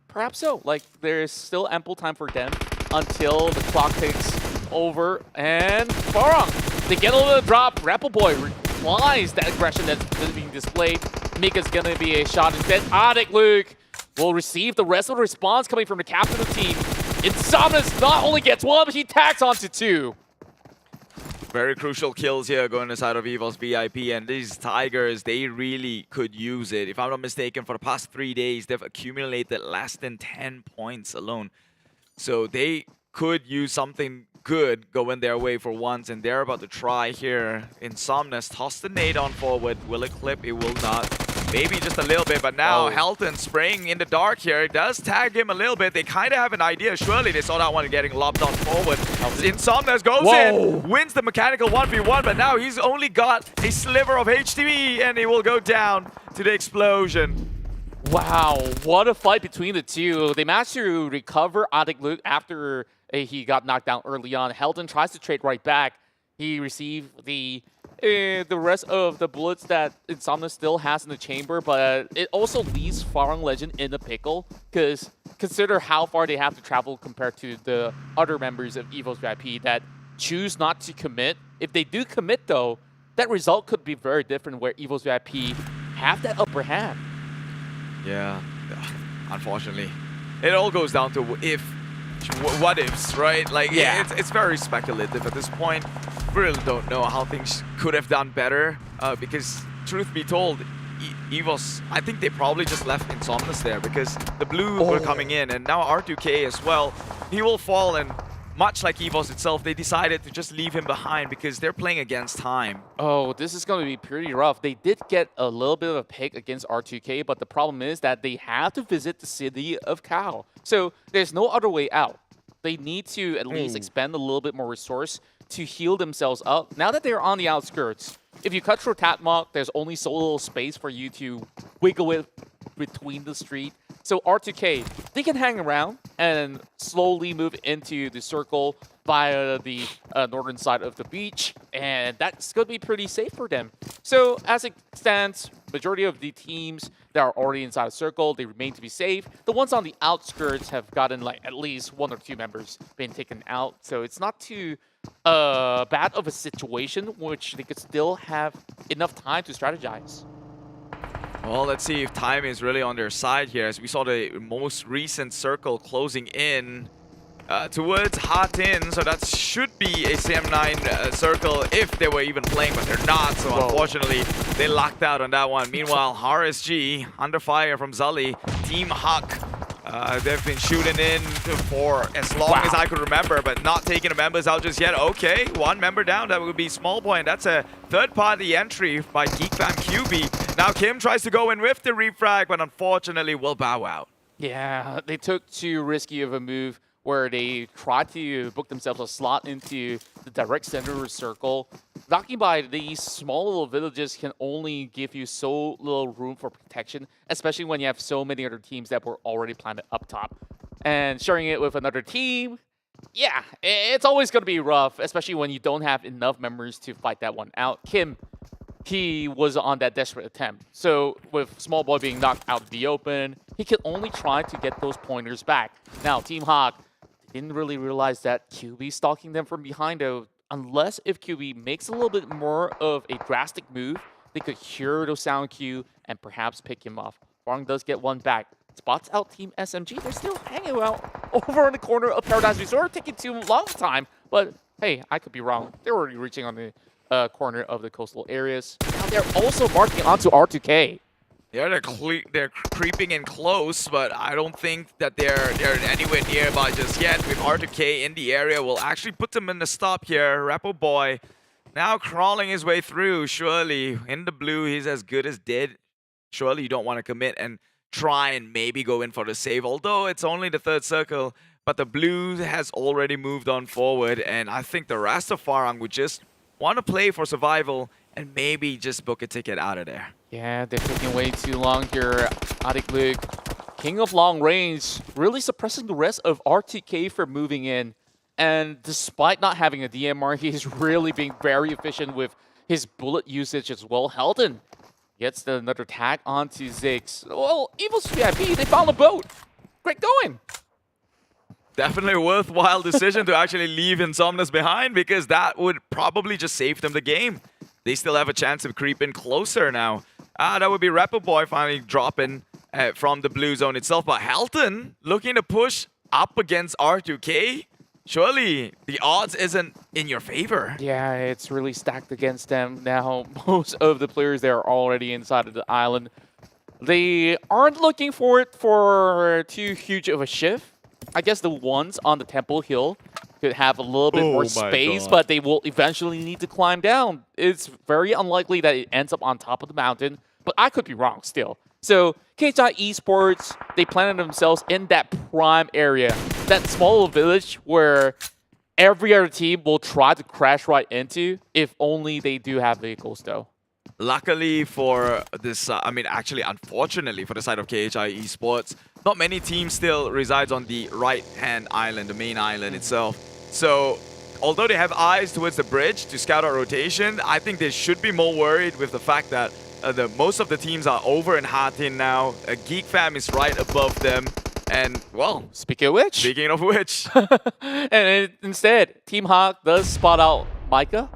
Perhaps so. Like, there's still ample time for them until the clock takes over. And Farang, they get a little drop. Rapple Boy replies that aggression that's being displayed. Mika's gonna be a shot instead. Adik Luke will receive the rest of the response coming from the captain of the team. Insomnius not only gets one, but he tacks onto two. Very crucial kills here going inside of EVOS VIP, and these Tigers, they really could use it. If I'm not mistaken, for the past 3 days, they've accumulated less than 10 points alone. So they could use something good going their way for once, and they're about to try here. Insomnius toss the nade on forward. Will it clip? It will not. maybe just a little bit, but now Helton spraying in the dark here. It does tag him a little bit. They kind of have an idea. Surely they saw that one getting lobbed on forward. Insomnes goes in, wins the mechanical 1v1, but now he's only got a sliver of HTV, and he will go down to the explosion. Wow, what a fight between the two. They managed to recover Adik Luke after he got knocked down early on. Helton tries to trade right back. He received the rest of the bullets that Insomnia still has in the chamber, but it also leaves Farang Lejund in a pickle, because consider how far they have to travel compared to the other members of EVOS VIP that choose not to commit. If they do commit, though, that result could be very different, where EVOS VIP have that upper hand. Yeah, unfortunately. It all goes down to what ifs, right? Like, it's very speculative at this point. We really don't know how things could have done better, because truth be told, EVOS, I think they probably just left Insomnus there because the blue were coming in, and now R2K as well. He will fall, and much like EVOS itself, they decided to just leave him behind because they're playing against time. Oh, this is going to be pretty rough. They did get a little bit of a pick against R2K, but the problem is that they have to visit the city of Kao. So there's no other way out. They need to at least expend a little bit more resource to heal themselves up. Now that they're on the outskirts, if you cut through Tatmok, there's only so little space for you to wiggle it between the street. So R2K, they can hang around and slowly move into the circle via the northern side of the beach, and that's going to be pretty safe for them. So as it stands, majority of the teams that are already inside a circle, they remain to be safe. The ones on the outskirts have gotten like at least 1 or 2 members being taken out, so it's not too bad of a situation, which they could still have enough time to strategize. Well, let's see if time is really on their side here, as we saw the most recent circle closing in towards Hatin, so that should be a CM9 circle if they were even playing, but they're not, so unfortunately they locked out on that one. Meanwhile, RSG under fire from Zully, Team Huck, they've been shooting in for as long as I could remember, but not taking the members out just yet. Okay, 1 member down, that would be Small Boy, and that's a third-party entry by Geek Fam QB. Now Kim tries to go in with the refrag, but unfortunately will bow out. Yeah, they took too risky of a move where they tried to book themselves a slot into the direct center circle. Knocking by these small little villages can only give you so little room for protection, especially when you have so many other teams that were already planted up top. And sharing it with another team, yeah, it's always going to be rough, especially when you don't have enough members to fight that one out. Kim, he was on that desperate attempt. So with Small Boy being knocked out of the open, he could only try to get those pointers back. Now, Team Hawk didn't really realize that QB stalking them from behind, though. Unless if QB makes a little bit more of a drastic move, they could hear those sound cue and perhaps pick him off. Farang does get one back. Spots out Team SMG. They're still hanging out over in the corner of Paradise Resort, taking too long time. But hey, I could be wrong. They're already reaching on the corner of the coastal areas. Now they're also marking onto R2K. Yeah, they're creeping in close, but I don't think that they're anywhere nearby just yet. With R2K in the area, we'll actually put them in the stop here. Rappo Boy now crawling his way through. Surely in the blue, he's as good as dead. Surely you don't want to commit and try and maybe go in for the save, although it's only the 3rd circle. But the blue has already moved on forward, and I think the rest of Farang would just want to play for survival and maybe just book a ticket out of there. Yeah, they're taking way too long here. Adik Luke, king of long range, really suppressing the rest of R2K from moving in. And despite not having a DMR, he's really being very efficient with his bullet usage as well. Helton gets another tag onto Ziggs. Well, EVOS VIP, they found a boat. Great going. Definitely a worthwhile decision to actually leave Insomnus behind, because that would probably just save them the game. They still have a chance to creep in closer now. That would be Rapper Boy finally dropping from the blue zone itself. But Helton looking to push up against R2K. Surely the odds isn't in your favor. Yeah, it's really stacked against them now. Most of the players there are already inside of the island. They aren't looking for it for too huge of a shift. I guess the ones on the Temple Hill could have a little bit more space, but they will eventually need to climb down. It's very unlikely that it ends up on top of the mountain. but I could be wrong still. So KHI Esports, they planted themselves in that prime area, that small village where every other team will try to crash right into if only they do have vehicles though. Luckily for this, actually, unfortunately for the side of KHI Esports, not many teams still resides on the right-hand island, the main island itself. So, although they have eyes towards the bridge to scout out rotation, I think they should be more worried with the fact that most of the teams are over in Hatin now. Geek Fam is right above them. And, well... Speaking of which... And instead, Team Hawk does spot out Micah.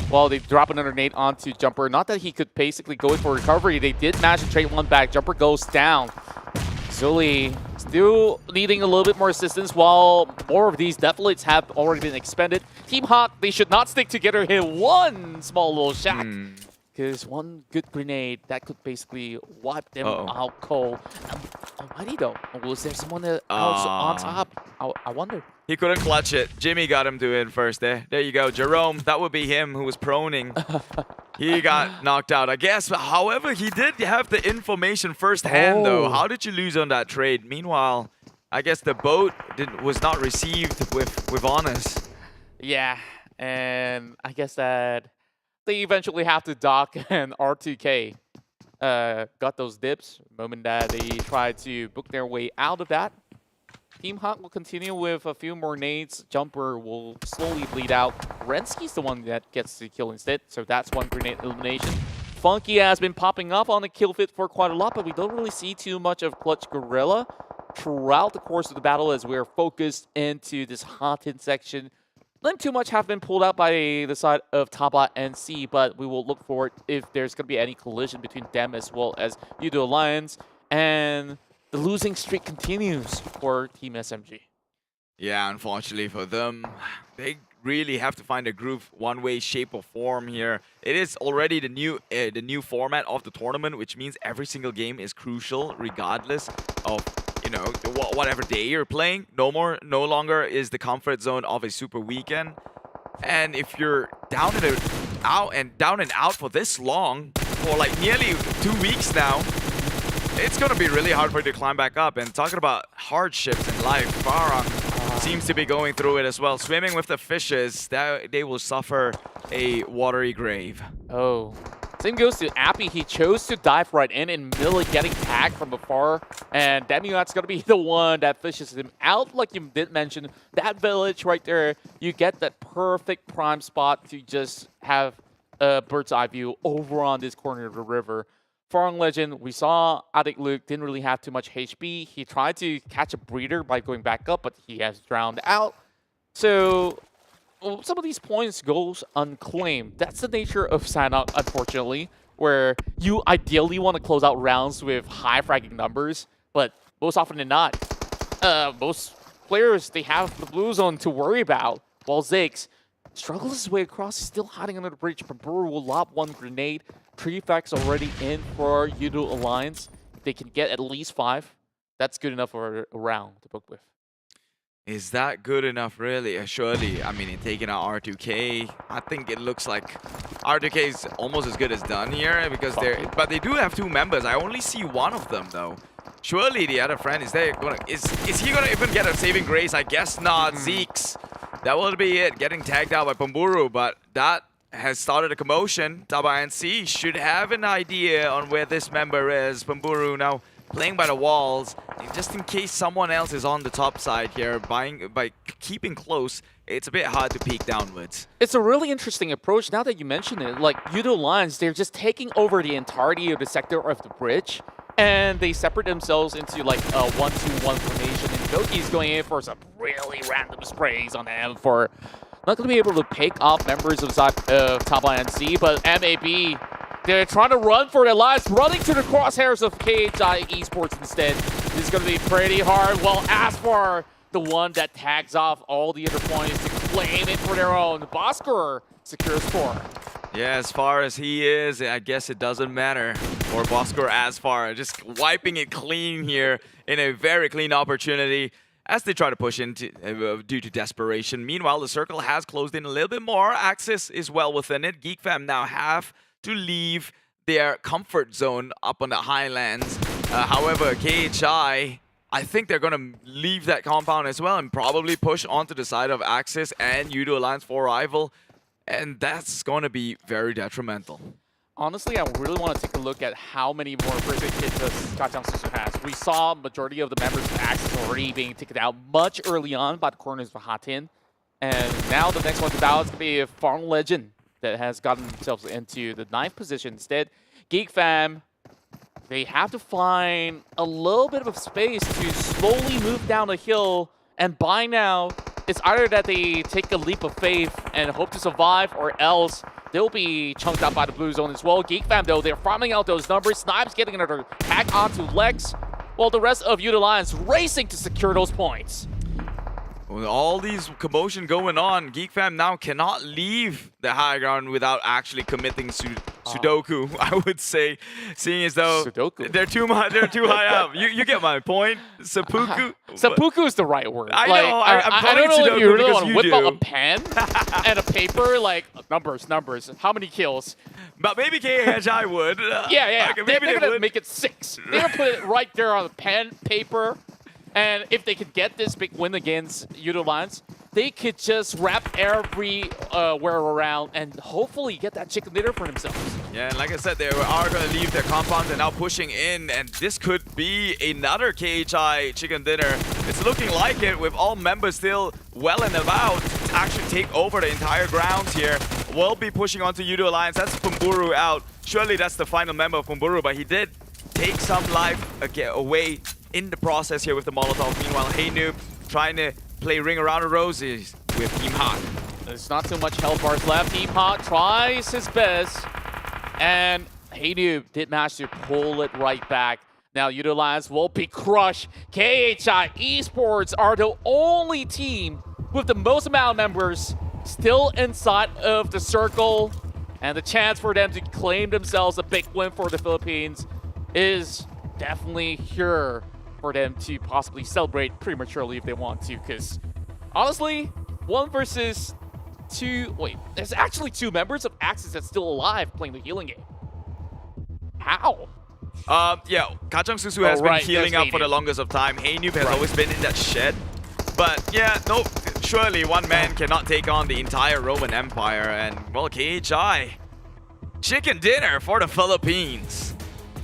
Well, they drop another nade onto Jumper. Not that he could basically go in for recovery. They did manage to trade one back. Jumper goes down. Zully still needing a little bit more assistance, while more of these deflates have already been expended. Team Hawk, they should not stick together in one small little shack. Because one good grenade, that could basically wipe them out cold. Almighty though, was there someone else on top? I wonder. He couldn't clutch it. Jimmy got him to it first there. There you go. Jerome, that would be him who was proning. He got knocked out, I guess. However, he did have the information firsthand, though. How did you lose on that trade? Meanwhile, I guess the boat was not received with honors. Yeah, and I guess that they eventually have to dock, and R2K got those dips the moment that they tried to book their way out of that. Team Hawk will continue with a few more nades. Jumper will slowly bleed out. Rensky's the one that gets the kill instead, so that's one grenade elimination. Funky has been popping up on the kill fit for quite a lot, but we don't really see too much of Clutch Guerilla throughout the course of the battle as we're focused into this Hatin section. Not too much have been pulled out by the side of TABAH and NSEA, but we will look for it if there's going to be any collision between them as well as Yoodo Alliance. And the losing streak continues for Team SMG. Yeah, unfortunately for them, they really have to find a groove one way, shape, or form here. It is already the new format of the tournament, which means every single game is crucial regardless of, you know, whatever day you're playing. No longer is the comfort zone of a super weekend. And if you're down and out for this long, for like nearly 2 weeks now, it's going to be really hard for you to climb back up. And talking about hardships in life, Farang seems to be going through it as well. Swimming with the fishes, they will suffer a watery grave. Oh. Same goes to Appy. He chose to dive right in and Millie getting tagged from afar. And Demigod's going to be the one that fishes him out. Like you did mention, that village right there, you get that perfect prime spot to just have a bird's eye view over on this corner of the river. Farang Legend, we saw Adik Luke didn't really have too much HP. He tried to catch a breeder by going back up, but he has drowned out. So some of these points goes unclaimed. That's the nature of Sanhok, unfortunately, where you ideally want to close out rounds with high fragging numbers, but most often than not, most players, they have the blue zone to worry about, while Ziggs struggles his way across. He's still hiding under the bridge. Pamburu will lob one grenade. Prefects already in for Yoodo Alliance. If they can get at least 5, that's good enough for a round to book with. Is that good enough, really? Surely, I mean, in taking out R2K, I think it looks like R2K is almost as good as done here because but they do have 2 members. I only see one of them, though. Surely the other friend, is he gonna even get a saving grace? I guess not. Zeeks, that will be it. Getting tagged out by Pamburu, but that has started a commotion. TABAH and NSEA should have an idea on where this member is. Pamburu now playing by the walls, just in case someone else is on the top side here. By keeping close, it's a bit hard to peek downwards. It's a really interesting approach now that you mention it. Like, Yoodo Alliance, they're just taking over the entirety of the sector of the bridge, and they separate themselves into like a 1-2-1 formation, and Doki's going in for some really random sprays on the M4. Not going to be able to pick off members of the side of TABAH and NSEA, but MAB, they're trying to run for their lives, running to the crosshairs of KHI Esports instead. This is going to be pretty hard. Well, as for the one that tags off all the other points to claim it for their own, Bosskur secures 4. Yeah, as far as he is, I guess it doesn't matter for Bosskur as far. Just wiping it clean here in a very clean opportunity as they try to push into due to desperation. Meanwhile, the circle has closed in a little bit more. Axis is well within it. Geek Fam now have to leave their comfort zone up on the highlands. However, KHI, I think they're going to leave that compound as well and probably push onto the side of Axis and Yoodo Alliance for Rival. And that's going to be very detrimental. Honestly, I really want to take a look at how many more first aid kits GENEXUS has. We saw majority of the members of Axis already being taken out much early on by the corners of Hatin. And now the next one to battle is going to be Farang Lejund that has gotten themselves into the 9th position. Instead, Geek Fam, they have to find a little bit of space to slowly move down the hill. And by now, it's either that they take a leap of faith and hope to survive, or else they'll be chunked out by the blue zone as well. Geek Fam, though, they're farming out those numbers. Snipes getting another attack onto Lex, while the rest of Yoodo Alliance racing to secure those points. With all these commotion going on, Geek Fam now cannot leave the high ground without actually committing Sudoku, I would say, seeing as though they're too high up. You get my point. Seppuku. Seppuku is the right word. I know. I don't know if you really want to whip out a pen and a paper, like numbers. How many kills? But maybe KHI would. Yeah. Okay, they're going to make it 6. They're going to put it right there on the pen, paper. And if they could get this big win against Yoodo Alliance, they could just wrap everywhere around and hopefully get that chicken dinner for themselves. Yeah, and like I said, they are going to leave their compound and now pushing in, and this could be another KHI chicken dinner. It's looking like it, with all members still well and about to actually take over the entire grounds here. We'll be pushing onto Yoodo Alliance. That's Pumburu out. Surely that's the final member of Pumburu, but he did take some life away in the process here with the Molotov. Meanwhile, Hey Noob trying to play Ring Around the Roses with Team Hawk. There's not too much health bars left. Team Hawk tries his best, and Hey Noob did manage to pull it right back. Now Yoodo Alliance will be crushed. KHI Esports are the only team with the most amount of members still inside of the circle, and the chance for them to claim themselves a big win for the Philippines is definitely here for them to possibly celebrate prematurely if they want to, because honestly, 1 versus 2, wait, there's actually 2 members of Axis that's still alive playing the healing game. How? Yeah, Kachang Susu has been healing up for the longest of time. Hey Noob has always been in that shed. But yeah, no, surely one man cannot take on the entire Roman Empire, and well, KHI, chicken dinner for the Philippines.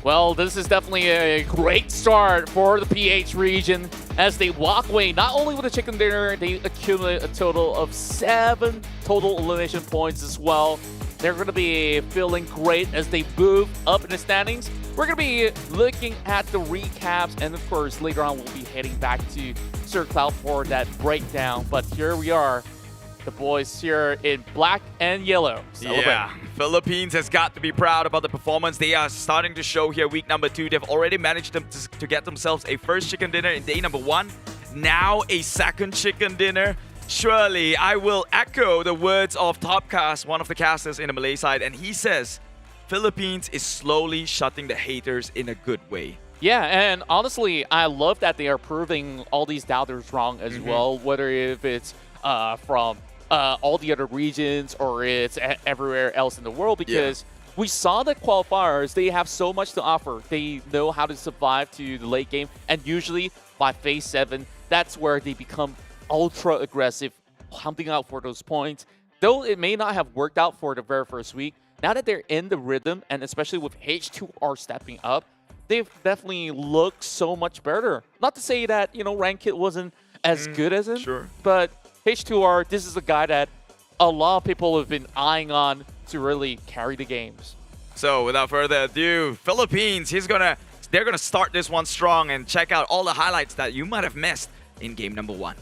Well, this is definitely a great start for the PH region as they walk away not only with a chicken dinner, they accumulate a total of 7 total elimination points as well. They're going to be feeling great as they move up in the standings. We're going to be looking at the recaps, and of course, later on, we'll be heading back to Sir Cloud for that breakdown. But here we are, the boys here in black and yellow. Yeah, Philippines has got to be proud about the performance they are starting to show here week number 2. They've already managed to get themselves a first chicken dinner in day number 1. Now a second chicken dinner. Surely I will echo the words of Topcast, one of the casters in the Malay side, and he says Philippines is slowly shutting the haters in a good way. Yeah, and honestly, I love that they are proving all these doubters wrong as well, whether if it's from all the other regions or it's everywhere else in the world, because we saw the qualifiers, they have so much to offer. They know how to survive to the late game, and usually by phase 7, that's where they become ultra aggressive, hunting out for those points. Though it may not have worked out for the very first week, now that they're in the rhythm, and especially with H2R stepping up, they've definitely looked so much better. Not to say that, you know, Rank Kit wasn't as good as him, but H2R, this is a guy that a lot of people have been eyeing on to really carry the games. So without further ado, Philippines, they're gonna start this one strong, and check out all the highlights that you might have missed in game number 1.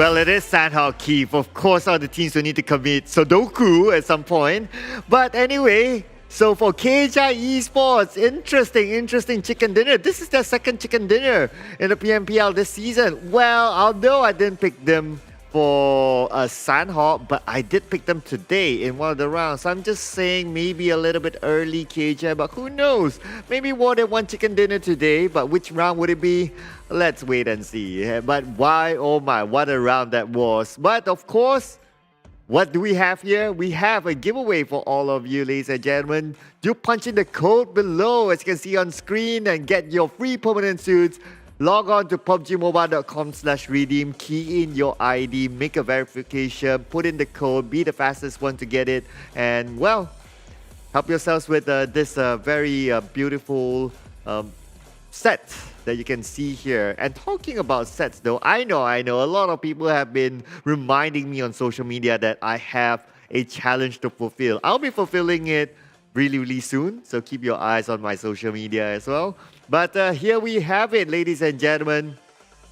Well, it is Sandhawk Keith. Of course, all the teams will need to commit Sudoku at some point. But anyway, so for KHI Esports, interesting chicken dinner. This is their second chicken dinner in the PMPL this season. Well, although I didn't pick them for Sandhawk, but I did pick them today in one of the rounds. So I'm just saying maybe a little bit early KHI, but who knows? Maybe more than one chicken dinner today, but which round would it be? Let's wait and see. But why, oh my, what a round that was. But of course, what do we have here? We have a giveaway for all of you, ladies and gentlemen. You punch in the code below, as you can see on screen, and get your free permanent suits. Log on to PUBGMobile.com/redeem, key in your ID, make a verification, put in the code, be the fastest one to get it, and well, help yourselves with this very beautiful set that you can see here. And talking about sets though, I know a lot of people have been reminding me on social media that I have a challenge to fulfill. I'll be fulfilling it really soon, so keep your eyes on my social media as well. But here we have it, ladies and gentlemen.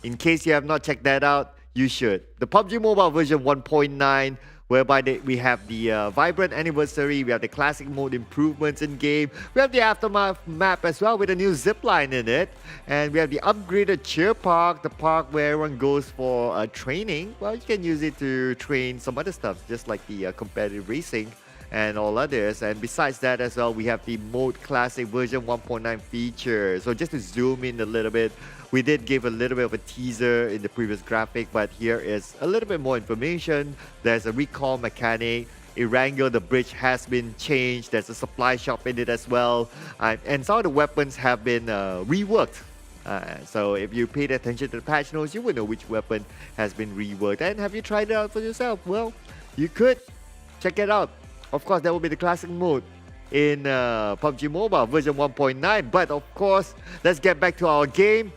In case you have not checked that out, you should. The PUBG Mobile version 1.9, whereby we have the Vibrant Anniversary, we have the Classic Mode improvements in game, we have the Aftermath map as well with a new zipline in it, and we have the upgraded Cheer Park, the park where everyone goes for training. Well, you can use it to train some other stuff, just like the competitive racing and all others. And besides that as well, we have the Mode Classic version 1.9 feature. So just to zoom in a little bit, we did give a little bit of a teaser in the previous graphic, but here is a little bit more information. There's a recall mechanic. Erangel, the bridge has been changed. There's a supply shop in it as well. And some of the weapons have been reworked. So if you paid attention to the patch notes, you will know which weapon has been reworked. And have you tried it out for yourself? Well, you could check it out. Of course, that will be the classic mode in PUBG Mobile version 1.9. But of course, let's get back to our game.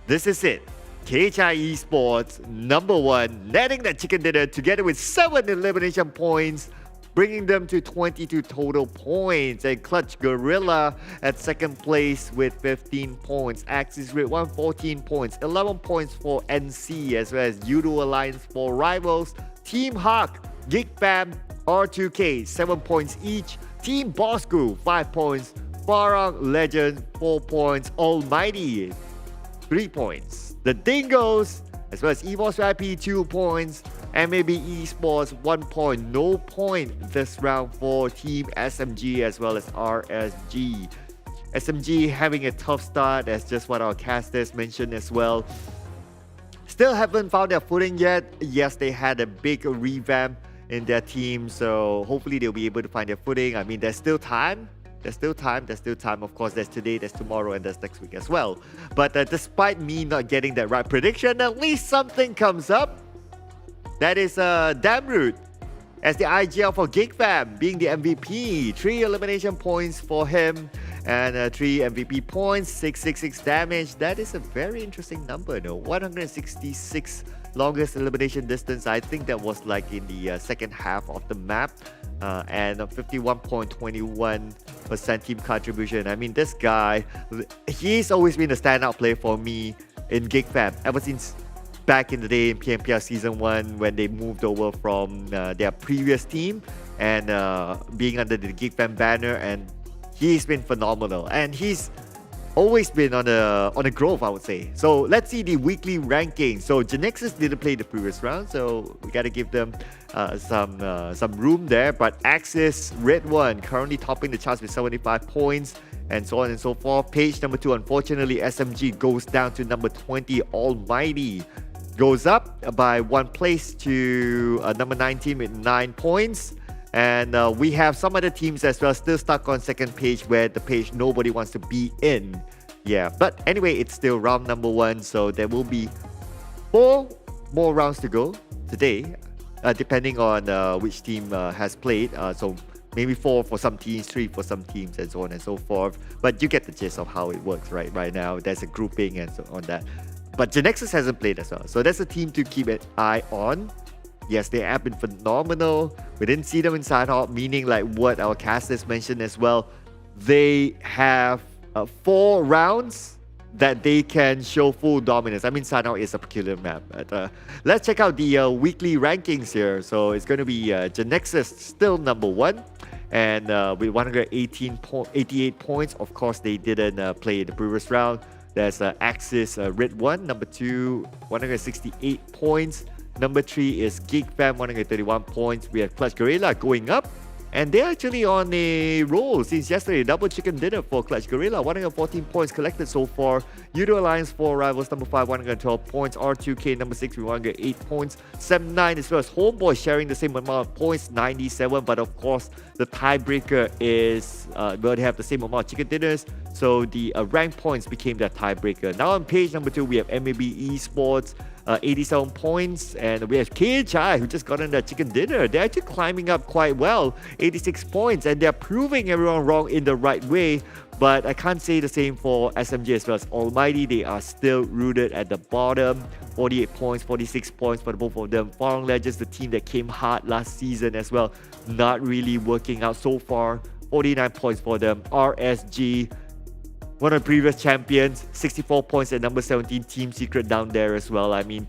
This is it. KHI Esports, #1, netting that chicken dinner together with 7 elimination points, bringing them to 22 total points. And Clutch Guerilla at second place with 15 points. Axis Red 1, 14 points. 11 points for NC, as well as Yoodo Alliance for Rivals. Team Hawk, Geek Fam, R2K, 7 points each. Team Bosskur, 5 points. Farang, Lejund, 4 points. ALMGHTY, 3 points. The Dingoz, as well as EVOS VIP, 2 points. MAB Esports, 1 point. No point this round for Team SMG as well as RSG. SMG having a tough start, as just what our casters mentioned as well. Still haven't found their footing yet. Yes, they had a big revamp in their team, so hopefully they'll be able to find their footing. I mean, there's still time. There's still time. Of course, there's today, there's tomorrow, and there's next week as well. But despite me not getting that right prediction, at least something comes up. That is Damroot as the IGL for Geek Fam, being the MVP. 3 elimination points for him and 3 MVP points, 666 damage. That is a very interesting number, no? 166 longest elimination distance. I think that was like in the second half of the map. And 51.21% team contribution. I mean, this guy, he's always been a standout player for me in Geek Fam ever since back in the day in PMPL Season 1 when they moved over from their previous team and being under the Geek Fam banner, and he's been phenomenal. And he's always been on a growth, I would say. So let's see the weekly ranking. So GENEXUS didn't play the previous round, so we gotta give them some room there. But Axis Red 1 currently topping the charts with 75 points, and so on and so forth. Page #2, unfortunately, SMG goes down to number 20. ALMGHTY goes up by 1 place to number 19 with 9 points. And we have some other teams as well still stuck on second page, where the page nobody wants to be in. Yeah, but anyway, it's still round #1, so there will be 4 more rounds to go today, depending on which team has played. So maybe 4 for some teams, 3 for some teams, and so on and so forth. But you get the gist of how it works right now. There's a grouping and so on that. But GENEXUS hasn't played as well, so that's a team to keep an eye on. Yes, they have been phenomenal. We didn't see them in Sandhawk, meaning like what our casters mentioned as well. They have 4 rounds that they can show full dominance. I mean, Sanhao is a peculiar map. But, let's check out the weekly rankings here. So it's going to be GENEXUS still number 1. And with 188 points, of course, they didn't play in the previous round. There's Axis redONE, number 2, 168 points. Number 3 is Geek Fam, 131 points. We have Clutch Guerilla going up. And they're actually on a roll since yesterday. Double chicken dinner for Clutch Guerilla. 114 points collected so far. Yoodo Alliance 4 Rivals number 5, 112 points. R2K number 6 with 108 points. 79 as well as Homebois sharing the same amount of points, 97. But of course, the tiebreaker is, well, they have the same amount of chicken dinners. So the rank points became their tiebreaker. Now on page number 2, we have MAB Esports. 87 points, and we have KHI who just got on their chicken dinner. They're actually climbing up quite well, 86 points, and they're proving everyone wrong in the right way. But I can't say the same for SMG as well as ALMGHTY. They are still rooted at the bottom, 48 points, 46 points for both of them. Farang Legends, the team that came hard last season as well, not really working out so far, 49 points for them. RSG, one of the previous champions, 64 points at number 17, Team Secret down there as well. I mean,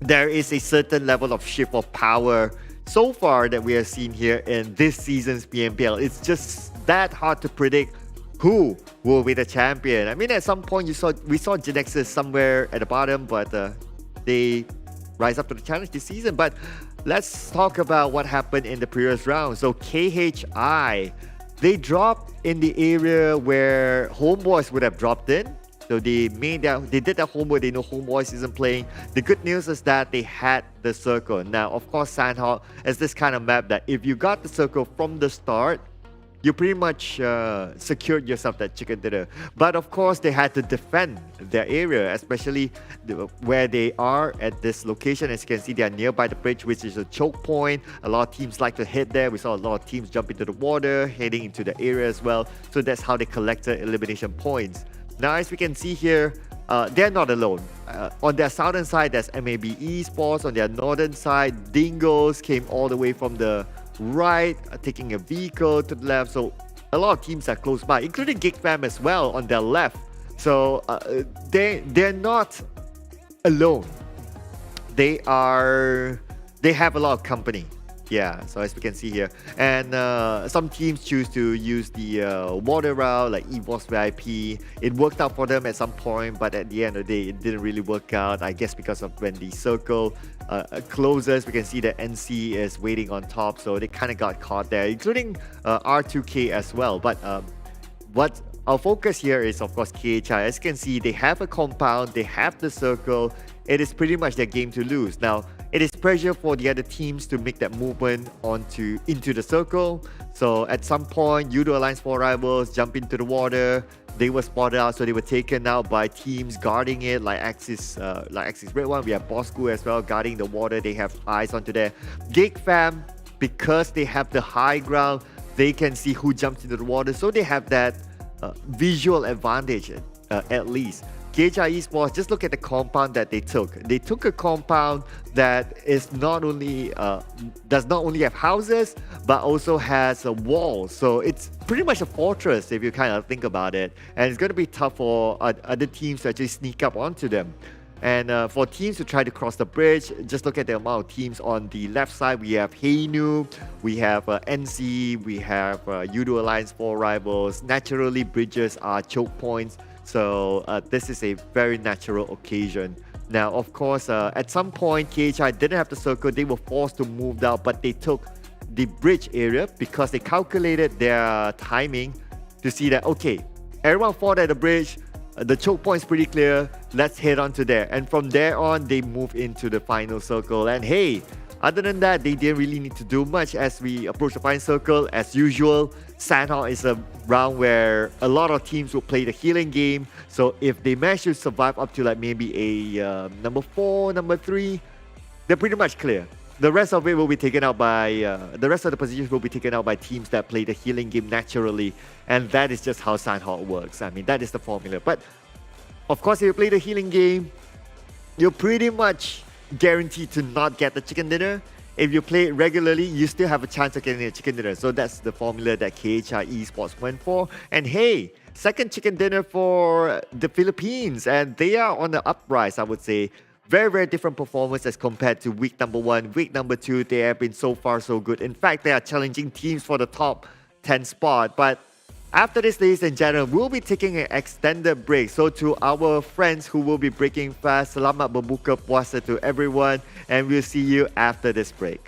there is a certain level of shift of power so far that we have seen here in this season's PMPL. It's just that hard to predict who will be the champion. I mean, at some point we saw GENEXUS somewhere at the bottom, but they rise up to the challenge this season. But let's talk about what happened in the previous round. So KHI, they dropped in the area where Homebois would have dropped in. So they did that homework. They know Homebois isn't playing. The good news is that they had the circle. Now, of course, Sandhawk is this kind of map that if you got the circle from the start, you pretty much secured yourself that chicken dinner. But of course, they had to defend their area, especially where they are at this location. As you can see, they are nearby the bridge, which is a choke point. A lot of teams like to hit there. We saw a lot of teams jump into the water, heading into the area as well. So that's how they collected elimination points. Now, as we can see here, they're not alone. On their southern side, there's MAB Esports. On their northern side, Dingoz came all the way from the right, taking a vehicle to the left. So a lot of teams are close by, including Geek Fam as well on their left. So they're not alone. They have a lot of company. Yeah, so as we can see here. And some teams choose to use the water route, like EVOS VIP. It worked out for them at some point, but at the end of the day, it didn't really work out. I guess because of when the circle closes, we can see that NSEA is waiting on top, so they kind of got caught there, including R2K as well. But what our focus here is, of course, KHI. As you can see, they have a compound, they have the circle. It is pretty much their game to lose. Now, it is pressure for the other teams to make that movement into the circle. So at some point, Yoodo Alliance 4 Rivals jump into the water. They were spotted out, so they were taken out by teams guarding it, like Axis redONE. We have Bosskur as well guarding the water. They have eyes onto there. Geek Fam, because they have the high ground, they can see who jumps into the water, so they have that visual advantage at least. KHI Esports, just look at the compound that they took. They took a compound that is not only does not only have houses, but also has a wall. So it's pretty much a fortress if you kind of think about it. And it's going to be tough for other teams to actually sneak up onto them. And for teams to try to cross the bridge, just look at the amount of teams on the left side. We have Heinu, we have NSEA, we have Yoodo Alliance 4 Rivals. Naturally, bridges are choke points. So this is a very natural occasion. Now, of course, at some point, KHI didn't have the circle. They were forced to move down, but they took the bridge area because they calculated their timing to see that, okay, everyone fought at the bridge. The choke point is pretty clear. Let's head on to there. And from there on, they move into the final circle. And hey, other than that, they didn't really need to do much as we approach the final circle. As usual, Sandhawk is a round where a lot of teams will play the healing game. So if they manage to survive up to like maybe a number 4, number 3, they're pretty much clear. The rest of it will be taken out by, the rest of the positions will be taken out by teams that play the healing game naturally. And that is just how Sandhawk works. I mean, that is the formula. But of course, if you play the healing game, you're pretty much guaranteed to not get the chicken dinner. if you play it regularly, you still have a chance of getting a chicken dinner. So that's the formula that KHR Esports went for. And hey, second chicken dinner for the Philippines, and they are on the uprise, I would say. Very, very different performance as compared to week number 1. Week number 2, they have been so far so good. In fact, they are challenging teams for the top 10 spot. But after this, ladies and gentlemen, we'll be taking an extended break. So to our friends who will be breaking fast, selamat berbuka puasa to everyone. And we'll see you after this break.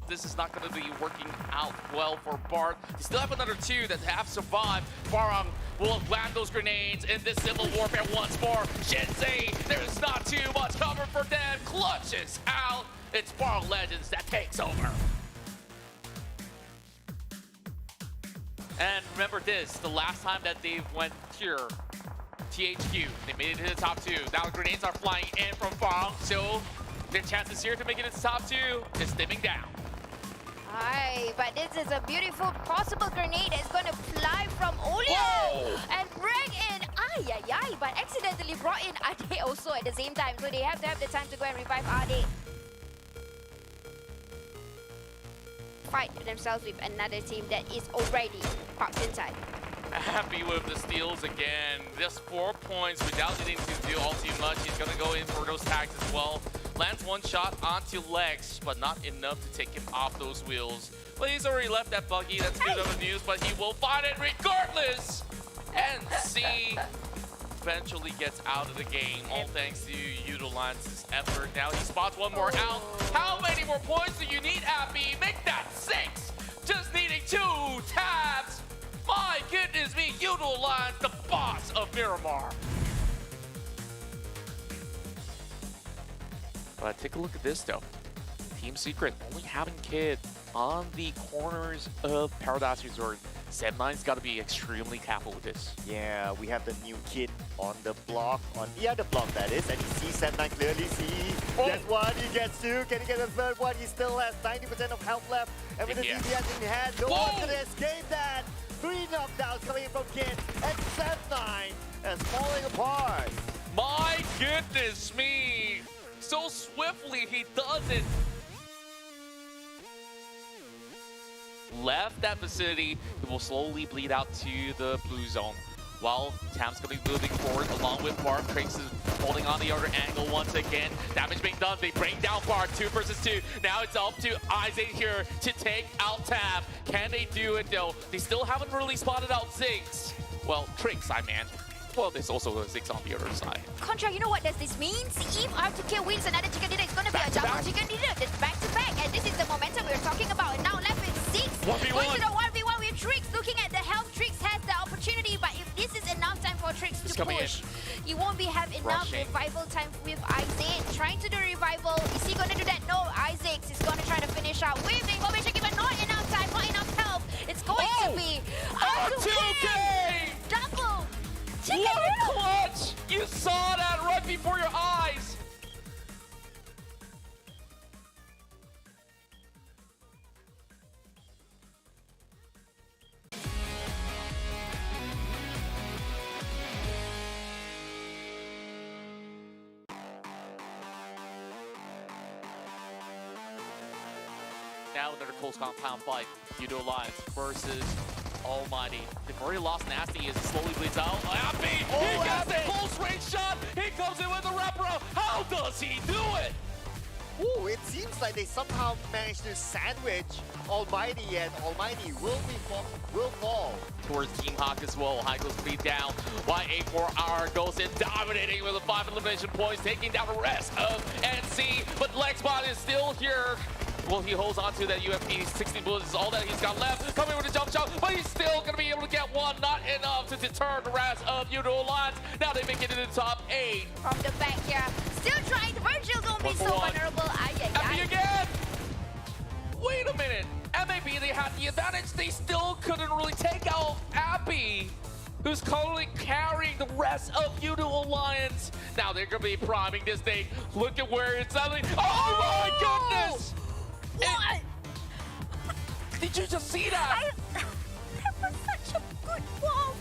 This is not going to be working out well for Bart. They still have another two that have survived. Farang will land those grenades in this civil warfare once more. Shinsei, there's not too much cover for them. Clutches out. It's Farang Legends that takes over. And remember this, the last time that they went here, THQ, they made it to the top two. Now the grenades are flying in from Farang, so their chances here to make it to the top two is dimming down. Aye, but this is a beautiful possible grenade that's going to fly from Olian and bring in Ay, but accidentally brought in Ade also at the same time, so they have to have the time to go and revive Ade. Fight themselves with another team that is already parked inside. Happy with the steals again. Just 4 points without needing to do all too much. He's gonna go in for those tags as well. Lands one shot onto legs, but not enough to take him off those wheels. But he's already left that buggy. That's good of the news, but he will find it regardless. NSEA eventually gets out of the game, all thanks to Yoodo Lance's effort. Now he spots one more out. How many more points do you need, Happy? Make that 6. Just needing 2 tabs. My goodness me, Yoodo Lance, the boss of Miramar. But take a look at this though. Team Secret only having Kid on the corners of Paradise Resort. 7-9's got to be extremely careful with this. Yeah, we have the new Kid on the block, on the other block that is, and you see 7-9 clearly. That's one, he gets 2. Can he get a third one? He still has 90% of health left. And with the DPS in hand, no one's going to escape that. 3 knockdowns coming in from Kid, and 7-9 is falling apart. My goodness me! So swiftly he does it. Left that vicinity, it will slowly bleed out to the blue zone. Well, Tam's going to be moving forward along with Bart. Trix is holding on the other angle once again. Damage being done. They bring down Bart 2 versus 2. Now it's up to Isaac here to take out Tab. Can they do it though? They still haven't really spotted out Ziggs. Well, Trix, I meant. Well, there's also a Ziggs on the other side. Contra, you know what does this mean? If R2K wins another chicken dinner, it's going to be a double chicken dinner. That's back to back. And this is the momentum we were talking about. And now left with Ziggs. 1v1. Going to the 1v1 with Trix. Looking at the health, Trix has the opportunity. But if this is enough time for Trix to push, he won't have enough revival time with Isaac. Trying to do revival. Is he going to do that? No, Isaac is going to try to finish out with the information given. Not enough time, not enough health. It's going to be R2K! Double! Chicken what a clutch! You saw that right before your eyes! Now another close compound fight. Yoodo Alliance versus Almighty. They've already lost Nasty as it slowly bleeds out. Appy! He gets the close range shot! He comes in with the wraparound! How does he do it? Ooh, it seems like they somehow managed to sandwich Almighty, and Almighty will fall. Towards Team Hawk as well. High goes speed down. Y84R goes in dominating with the 5 elimination points, taking down the rest of NC. But Lexbot is still here. Well, he holds on to that UMP. 16 bullets is all that he's got left. Coming with a jump shot, but he's still going to be able to get one. Not enough to deter the rest of Yoodo Alliance. Now they make it into the top 8. From the back here. Still trying. Virgil don't be so vulnerable. Appy again! Wait a minute. MAB, they had the advantage. They still couldn't really take out Appy, who's currently carrying the rest of Yoodo Alliance. Now they're going to be priming this thing. Look at where it's at. Oh my goodness! What? Did you just see that? That was such a good wall.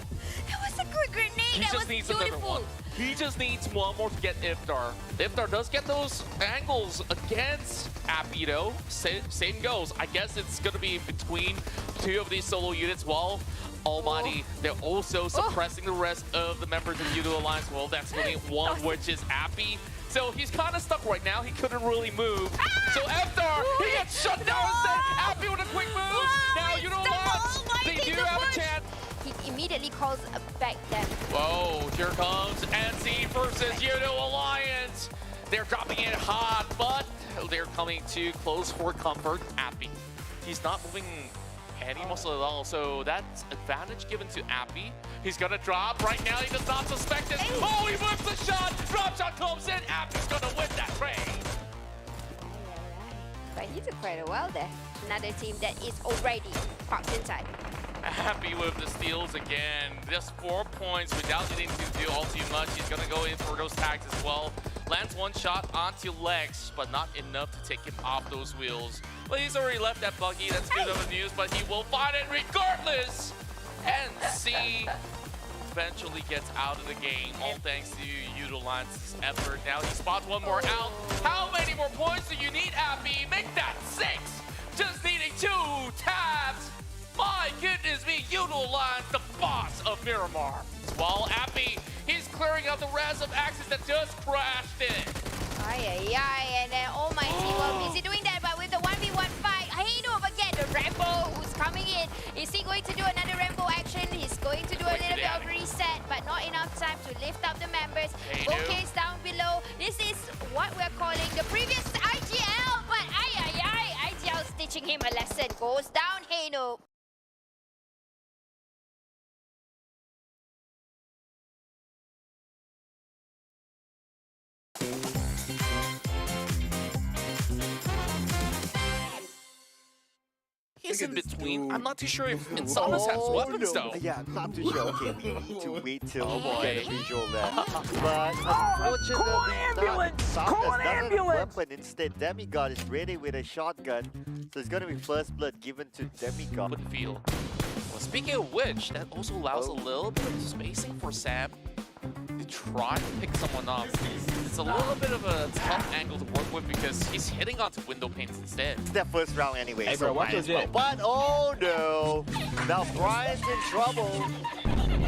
That was a good grenade. He that just was needs beautiful. another one. He just needs one more to get Iftar. Iftar does get those angles against Appy though. Same goes. I guess it's going to be between 2 of these solo units. While Almighty, they're also suppressing the rest of the members of Yoodo Alliance. Well, that's really one, which is Appy. So he's kind of stuck right now. He couldn't really move. So Iftar, he gets shut down instead. Appy with a quick move. Now Yoodo Alliance, they do have a chance. He immediately calls back them. Whoa, here comes NC versus Yoodo Alliance. They're dropping it hot, but they're coming too close for comfort. Appy, he's not moving any muscle at all, so that's advantage given to Appy. He's gonna drop right now. He does not suspect it. Oh, he moves the shot. Drop shot comes in. Appy's gonna win that trade. But he took quite a while there. Another team that is already popped inside. Happy with the steals again. Just 4 points without needing to do all too much. He's gonna go in for those tags as well. Lands one shot onto Lex, but not enough to take him off those wheels. Well, he's already left that buggy. That's good of the news, but he will find it regardless. NC eventually gets out of the game, all thanks to Yoodo Alliance's effort. Now he spots one more out. How many more points do you need, Appy? Make that 6. Just needing 2 tabs. My goodness me, Yoodo Alliance, the boss of Miramar. While Appy, he's clearing out the rest of Axis that just crashed in. And then Almighty was busy doing that, but with the 1v1 fight, Heno again, the Rambo who's coming in. Is he going to do another Rambo action? He's going to do a little bit of reset, but not enough time to lift up the members. OK's down below. This is what we're calling the previous IGL, but IGL teaching him a lesson. Goes down, Heno. He's in between. I'm not too sure if Insanus has weapons though. Yeah, I'm not too sure. Okay, we need to wait till we get a visual there. But unfortunately, Insanus doesn't have a weapon. Instead, Demigod is ready with a shotgun. So it's going to be first blood given to Demigod. Open field. Well, speaking of which, that also allows a little bit of spacing for Sam to try to pick someone up. It's a little bit of a tough angle to work with because he's hitting onto window panes instead. It's their first round anyway. Hey, so bro, what was it? But oh no! Now Brian's in trouble.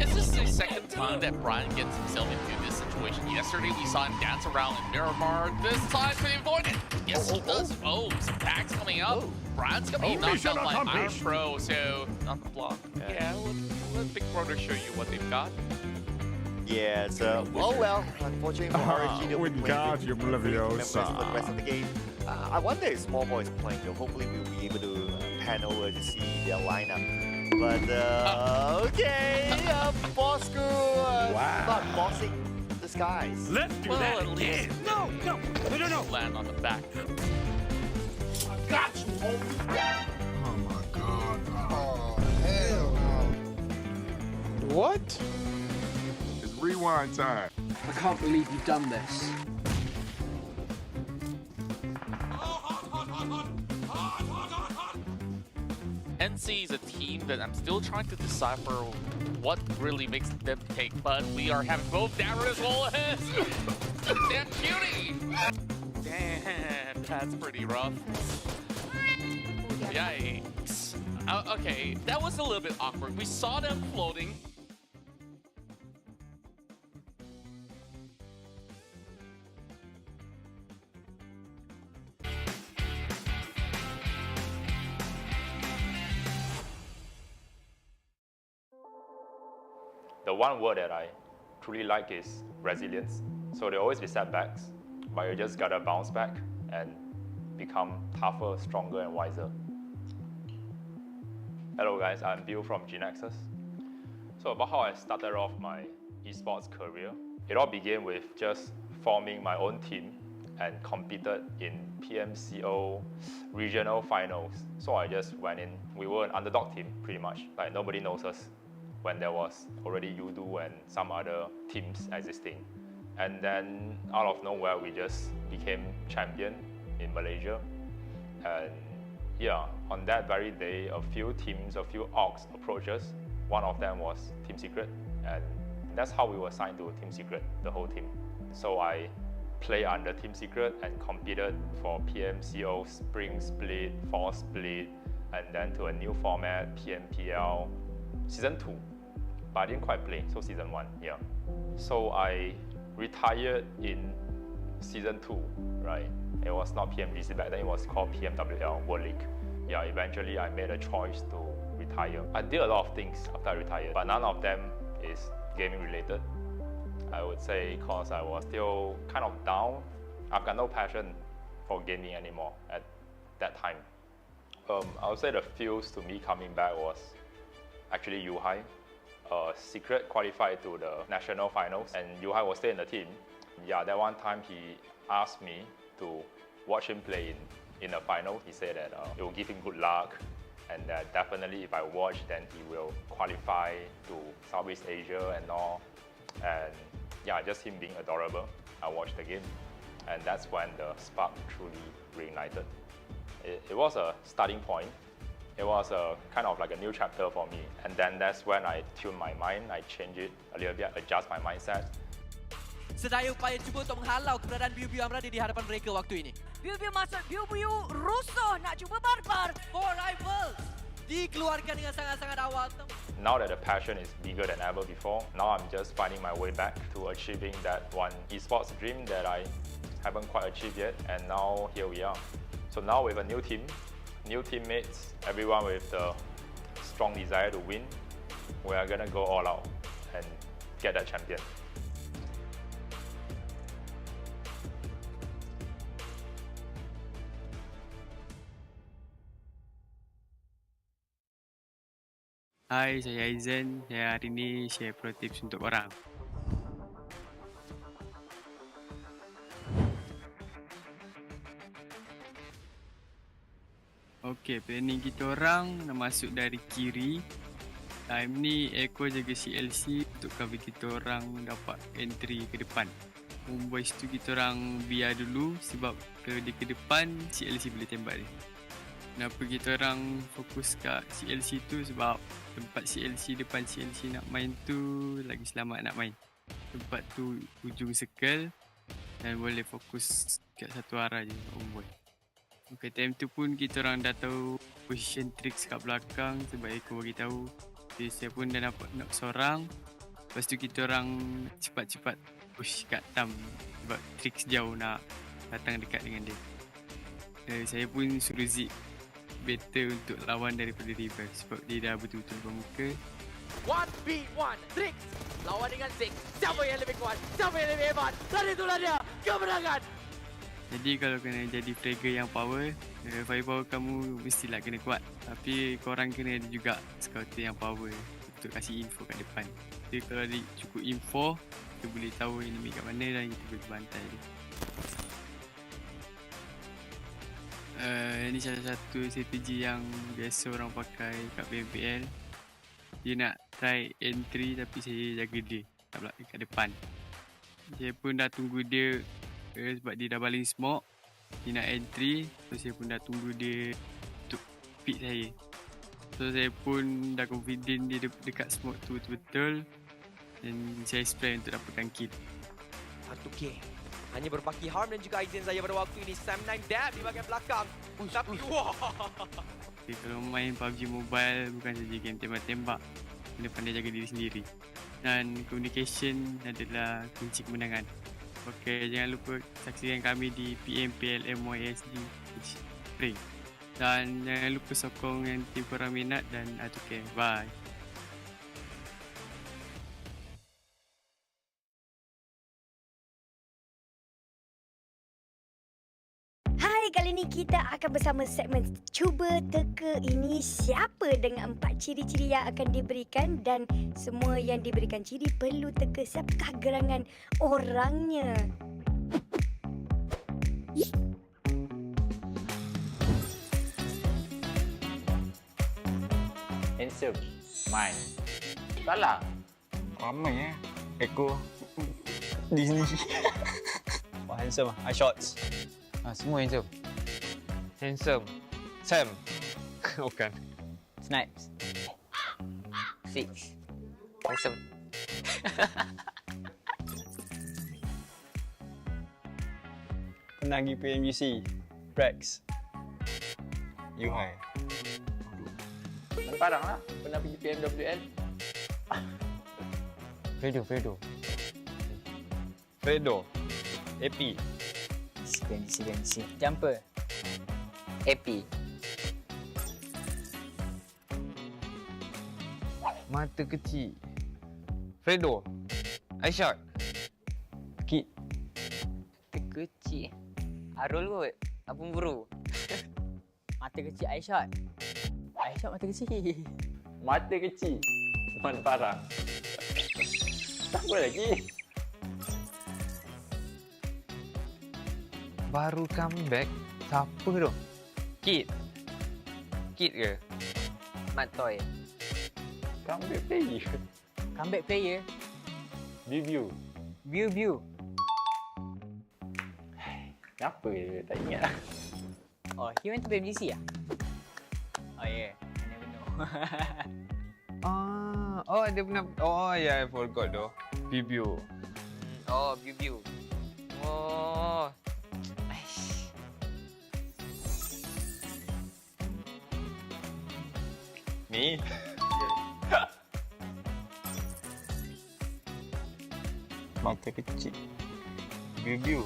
This is the second time that Brian gets himself into this situation. Yesterday we saw him dance around in Miramar. This time he avoided. Yes, he does. Oh, some packs coming up. Brian's gonna be knocked out by Iron Pro, so not the block. Yeah, let Big Brother show you what they've got. Yeah, so, oh well, unfortunately for RNG, they'll be playing with members for the rest of the game. I wonder if Small Boy is playing though. Hopefully we'll be able to pan over to see their lineup. But, okay, Bosskur not bossing the skies. Let's do that at least. No. Land on the back. I got you, homie. Oh my god. Oh, hell no. What? It's rewind time. I can't believe you've done this. NSEA is a team that I'm still trying to decipher what really makes them take, but we are having both Darren as well as Damn Cutie! Damn, that's pretty rough. Yikes. Okay, that was a little bit awkward. We saw them floating. The one word that I truly like is resilience. So there always be setbacks, but you just gotta bounce back and become tougher, stronger, and wiser. Hello guys, I'm Bill from GENEXUS. So about how I started off my esports career, it all began with just forming my own team and competed in PMCO regional finals. So I just went in. We were an underdog team pretty much, like nobody knows us, when there was already Yoodo and some other teams existing. And then out of nowhere, we just became champion in Malaysia. And yeah, on that very day, a few teams, a few orgs approached us. One of them was Team Secret, and that's how we were assigned to Team Secret, the whole team. So I played under Team Secret and competed for PMCO Spring Split, Fall Split, and then to a new format, PMPL Season 2. But I didn't quite play, so Season 1, yeah. So I retired in Season 2, right? It was not PMGC back then, it was called PMWL World League. Yeah, eventually I made a choice to retire. I did a lot of things after I retired, but none of them is gaming related. I would say because I was still kind of down. I've got no passion for gaming anymore at that time. I would say the fuse to me coming back was actually Yuhai. Secret qualified to the national finals, and Yuhai was still in the team. Yeah, that one time he asked me to watch him play in the final. He said that it will give him good luck, and that definitely if I watch, then he will qualify to Southeast Asia and all. And yeah, just him being adorable. I watched the game, and that's when the spark truly reignited. It was a starting point. It was a kind of like a new chapter for me. And then that's when I tuned my mind, I changed it a little bit, adjust my mindset. Sedaya upaya cuba untuk menghalau keberadaan Biu-Biu yang berada di hadapan mereka waktu ini. Biu-Biu masuk, Biu-Biu rusuh nak cuba barbar. For rivals dikeluarkan dengan sangat-sangat awal. Now that the passion is bigger than ever before, now I'm just finding my way back to achieving that one esports dream that I haven't quite achieved yet. And now here we are. So now with a new team, new teammates, everyone with the strong desire to win, we are gonna go all out and get that champion. Hai, saya Aizen. Saya hari ini share pro tips untuk korang. Okey, planning kita orang nak masuk dari kiri. Time ni Eko jaga CLC untuk cover kita orang dapat entry ke depan. Homebois tu kita orang biar dulu sebab kalau dia ke depan CLC boleh tembak dia. Kenapa kita orang fokus kat CLC tu sebab tempat CLC depan CLC nak main tu lagi selamat nak main. Tempat tu ujung circle dan boleh fokus kat satu arah je Homebois. Okay, time tu pun kita orang dah tahu position tricks kat belakang sebab Eko bagi tahu. Jadi saya pun dah dapat knock seorang. Lepas tu kita orang cepat-cepat push kat Tam sebab trik sejauh nak datang dekat dengan dia. Saya pun suruh Zik better untuk lawan daripada Rival sebab dia dah betul-betul bermuka. 1v1 Trix lawan dengan Zik. Siapa yang lebih kuat? Siapa yang lebih hebat? Dan itulah dia kemenangan. Jadi kalau kena jadi fragger yang power, firepower kamu mestilah kena kuat. Tapi korang kena ada juga scouter yang power untuk kasih info kat depan. Jadi kalau ada cukup info, kita boleh tahu enemy kat mana dan kita boleh bantai dia. Ini salah satu strategi yang biasa orang pakai kat PMPL. Dia nak try entry tapi saya jaga dia kat depan. Saya pun dah tunggu dia sebab dia dah baling smoke. Dia nak entry, so saya pun dah tunggu dia untuk pick saya. So saya pun dah confident dia dekat smoke tu betul-betul. Dan saya spray untuk dapatkan kill. 1K hanya berbaki harm dan juga Aizen saya pada waktu ini. Sam 9 dab di bahagian belakang. Tapi wah. Okay, kalau main PUBG Mobile bukan saja game tembak-tembak, kena pandai jaga diri sendiri. Dan communication adalah kunci kemenangan. Okay, jangan lupa saksikan kami di PMPL MYSGPH Spring. Dan jangan lupa sokong yang tim korang minat dan okay, bye. Kali ni kita akan bersama segmen Cuba Teka Ini Siapa dengan 4 ciri-ciri yang akan diberikan dan semua yang diberikan ciri perlu teka siapakah gerangan orangnya. Handsome. Mine. Salah. Ramai Eko. Disney. Oh, handsome. Eye shots. Semua handsome. Handsome. Sam. Bukan. Snipes. Six. Handsome. Pernah pergi PMUC. Rex. Yuhai. Dan Farang lah. Pernah pergi PMWL. Fredo. AP. Disi. Jumper. AP. Mata kecil. Fredo. Aisyah. Geek. Kecil. Arul kot. Apa buru? Mata kecil Aisyah. Aisyah mata kecil. Mata kecil. Man Farang. Siapa lagi? Baru comeback. Siapa tu? Kid ke? Mat Toy. Comeback player. Comeback player. View. Apa je? Tak ingat lah. Oh, he went to PMGC lah? Oh yeah, I never know. Dia pernah. I forgot though. View. View. Ni. Mata kecil. View.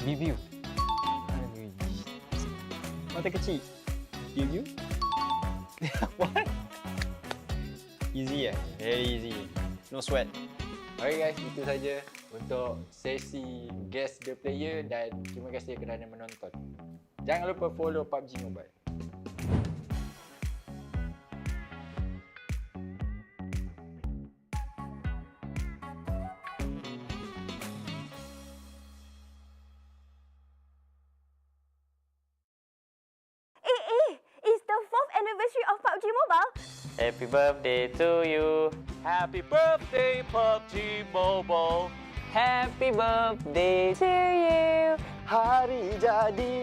View. Mata kecil. View. What? Easy very easy. No sweat. Okay guys, itu saja untuk sesi guess the player dan terima kasih kerana menonton. Jangan lupa follow PUBG Mobile. It's the 4th anniversary of PUBG Mobile. Happy birthday to you. Happy birthday PUBG Mobile. Happy birthday to you. hari jadi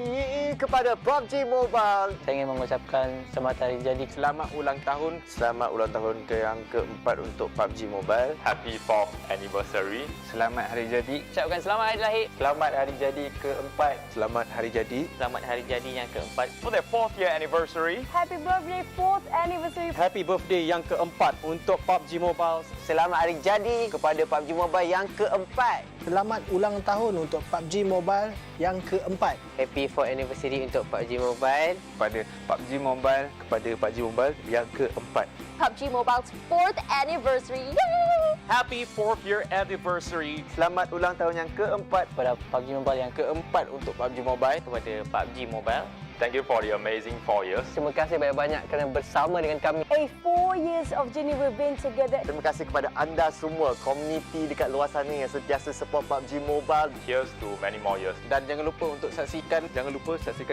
kepada PUBG Mobile. Saya ingin mengucapkan selamat hari jadi. Selamat ulang tahun. Selamat ulang tahun yang keempat untuk PUBG Mobile. Happy 4th anniversary. Selamat hari jadi. Ucapkan selamat hari lahir. Selamat hari jadi keempat. Selamat hari jadi. Selamat hari jadi yang keempat. For their 4th year anniversary. Happy birthday 4th anniversary. Happy birthday yang keempat untuk PUBG Mobile. Selamat hari jadi kepada PUBG Mobile yang keempat. Selamat ulang tahun untuk PUBG Mobile yang keempat. Happy 4th anniversary untuk PUBG Mobile. Kepada PUBG Mobile. Kepada PUBG Mobile yang keempat. PUBG Mobile's 4th anniversary. Yay! Happy 4th year anniversary. Selamat ulang tahun yang keempat Kepada PUBG Mobile yang keempat untuk PUBG Mobile. Kepada PUBG Mobile. Thank you for the amazing 4 years. Terima kasih banyak-banyak kerana bersama dengan kami. 4 years of journey we've been together. Terima kasih kepada anda semua, komuniti dekat luar sana yang sentiasa support PUBG Mobile. Here's to many more years. Dan jangan lupa saksikan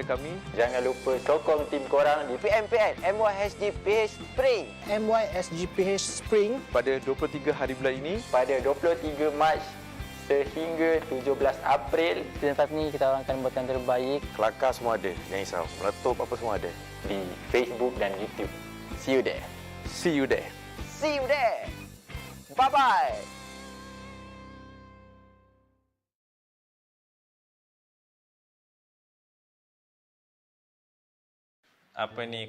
kami. Jangan lupa sokong tim korang di PMPL MYSGPH Spring. MYSGPH Spring Pada 23 hari bulan ini. Pada 23 Mac sehingga 17 April. Season 5 ni kita orang akan buat yang terbaik. Kelakar semua ada, jangan risau. Meletup apa semua ada. Di Facebook dan YouTube. See you there. See you there. See you there. Bye-bye.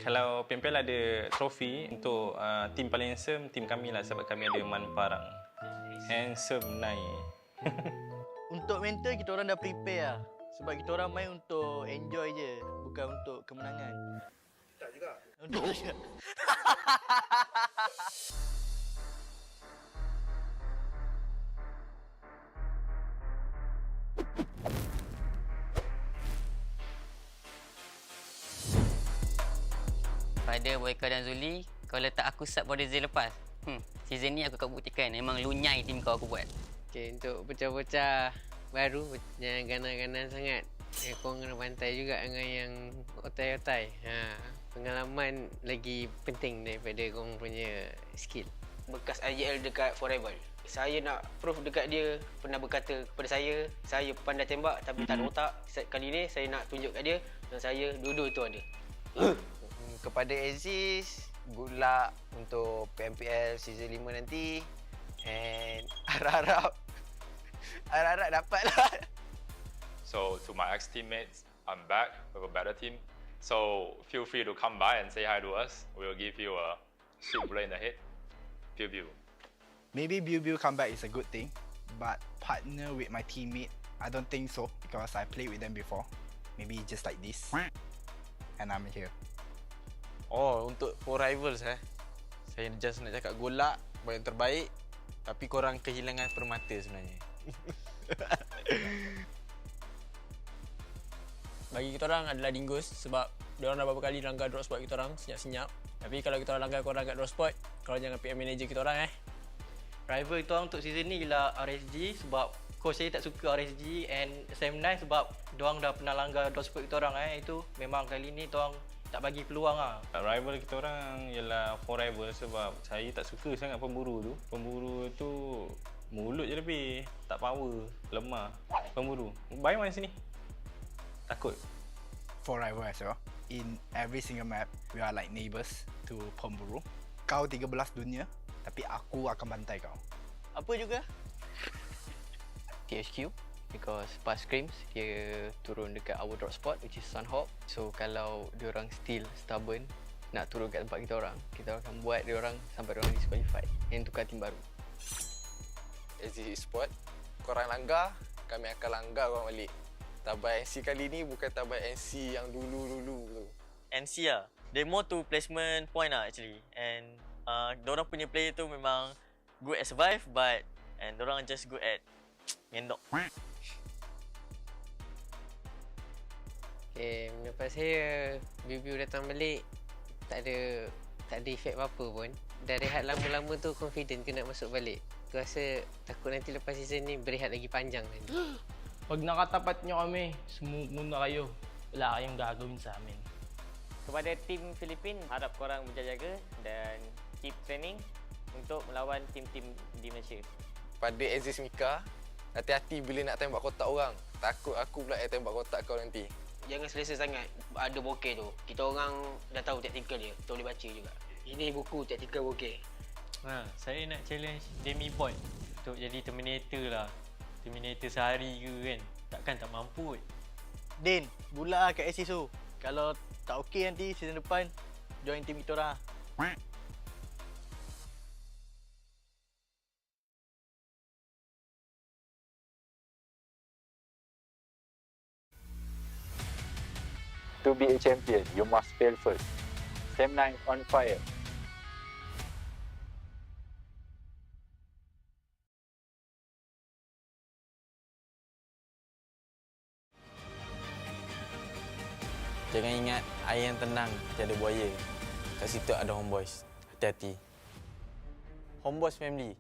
Kalau PMPL ada trofi untuk tim paling handsome, tim kami lah sebab kami ada Man Farang. Handsome naik. Untuk mental kita orang dah prepare lah. Sebab kita orang main untuk enjoy je, bukan untuk kemenangan. Tak juga. Untuk juga. Pada Boyka dan Zuli, kau letak aku sub pada season lepas. Season ni aku akan buktikan memang lunyai tim kau aku buat. Okay, untuk bocah-bocah baru, jangan ganas-ganas sangat. Kau kena pantai juga dengan yang otai-otai. Pengalaman lagi penting daripada kau punya skill. Bekas IJL dekat Forever. Saya nak proof dekat dia, pernah berkata kepada saya pandai tembak tapi tak ada otak. Kali ni saya nak tunjuk kat dia dan saya dua-dua tu ada. Kepada Aziz, good luck untuk PMPL season 5 nanti. And harap-harap dapatlah. So to my ex-teammates, I'm back with a better team. So feel free to come by and say hi to us. We'll give you a sweet bullet in the head. Pew. Maybe Biu come back is a good thing, but partner with my teammate, I don't think so because I played with them before. Maybe just like this, and I'm here. Oh, untuk 4 rivals saya just nak cakap good luck, buat yang terbaik. Tapi korang kehilangan permata sebenarnya. Bagi kita orang adalah Dingoz sebab diorang dah beberapa kali langgar drop spot kita orang senyap-senyap. Tapi kalau kita orang langgar korang kat drop spot, korang jangan PM manager kita orang Rival kita orang untuk season ni ialah RSG sebab coach saya tak suka RSG and SM9 sebab diorang dah pernah langgar drop spot kita orang Itu memang kali ni diorang tak bagi peluang Rival kita orang ialah Forever sebab saya tak suka sangat pemburu tu. Pemburu tu mulut je lebih, tak power, lemah. Pemburu. Baik mana sini? Takut. Forever as well. In every single map, we are like neighbours to Pemburu. Kau 13 dunia, tapi aku akan bantai kau. Apa juga? THQ. Because pas scrims, dia turun dekat our drop spot which is Sunhawk. So kalau diorang still stubborn nak turun kat tempat kita orang akan buat diorang sampai diorang disqualified and tukar tim baru. Esports, korang langgar, kami akan langgar korang balik. TABAH NC kali ni bukan TABAH NC yang dulu-dulu tu. NSEA, they more to placement point actually. And diorang punya player tu memang good at survive but and diorang just good at ngendok. Okay, lepas saya Biu datang balik tak ada efek apa-apa pun. Dah rehat lama-lama tu confident ke nak masuk balik. Aku rasa takut nanti lepas season ni berehat lagi panjang nanti. Pag nakatapat nyo kami, smooth muna kayo. Wala kayong gagawin sa amin. Kepada tim Filipin, harap korang berjaga-jaga dan keep training untuk melawan tim-tim di Malaysia. Pada Aziz Mika, hati-hati bila nak tembak kotak orang. Takut aku pula tembak kotak kau nanti. Jangan selesa sangat ada bokeh tu. Kita orang dah tahu taktikal dia. Kita boleh baca juga. Ini buku taktikal bokeh. Saya nak challenge Demi Boy untuk jadi Terminator lah. Terminator sehari ke kan. Takkan tak mampu kot. Din, bulat lah kat ACIS tu. Kalau tak okey nanti season depan, join team kita orang. To be a champion, you must fail first. Sam9 on fire. Jangan ingat air yang tenang tiada buaya. Kat situ ada Homebois. Hati-hati. Homebois family.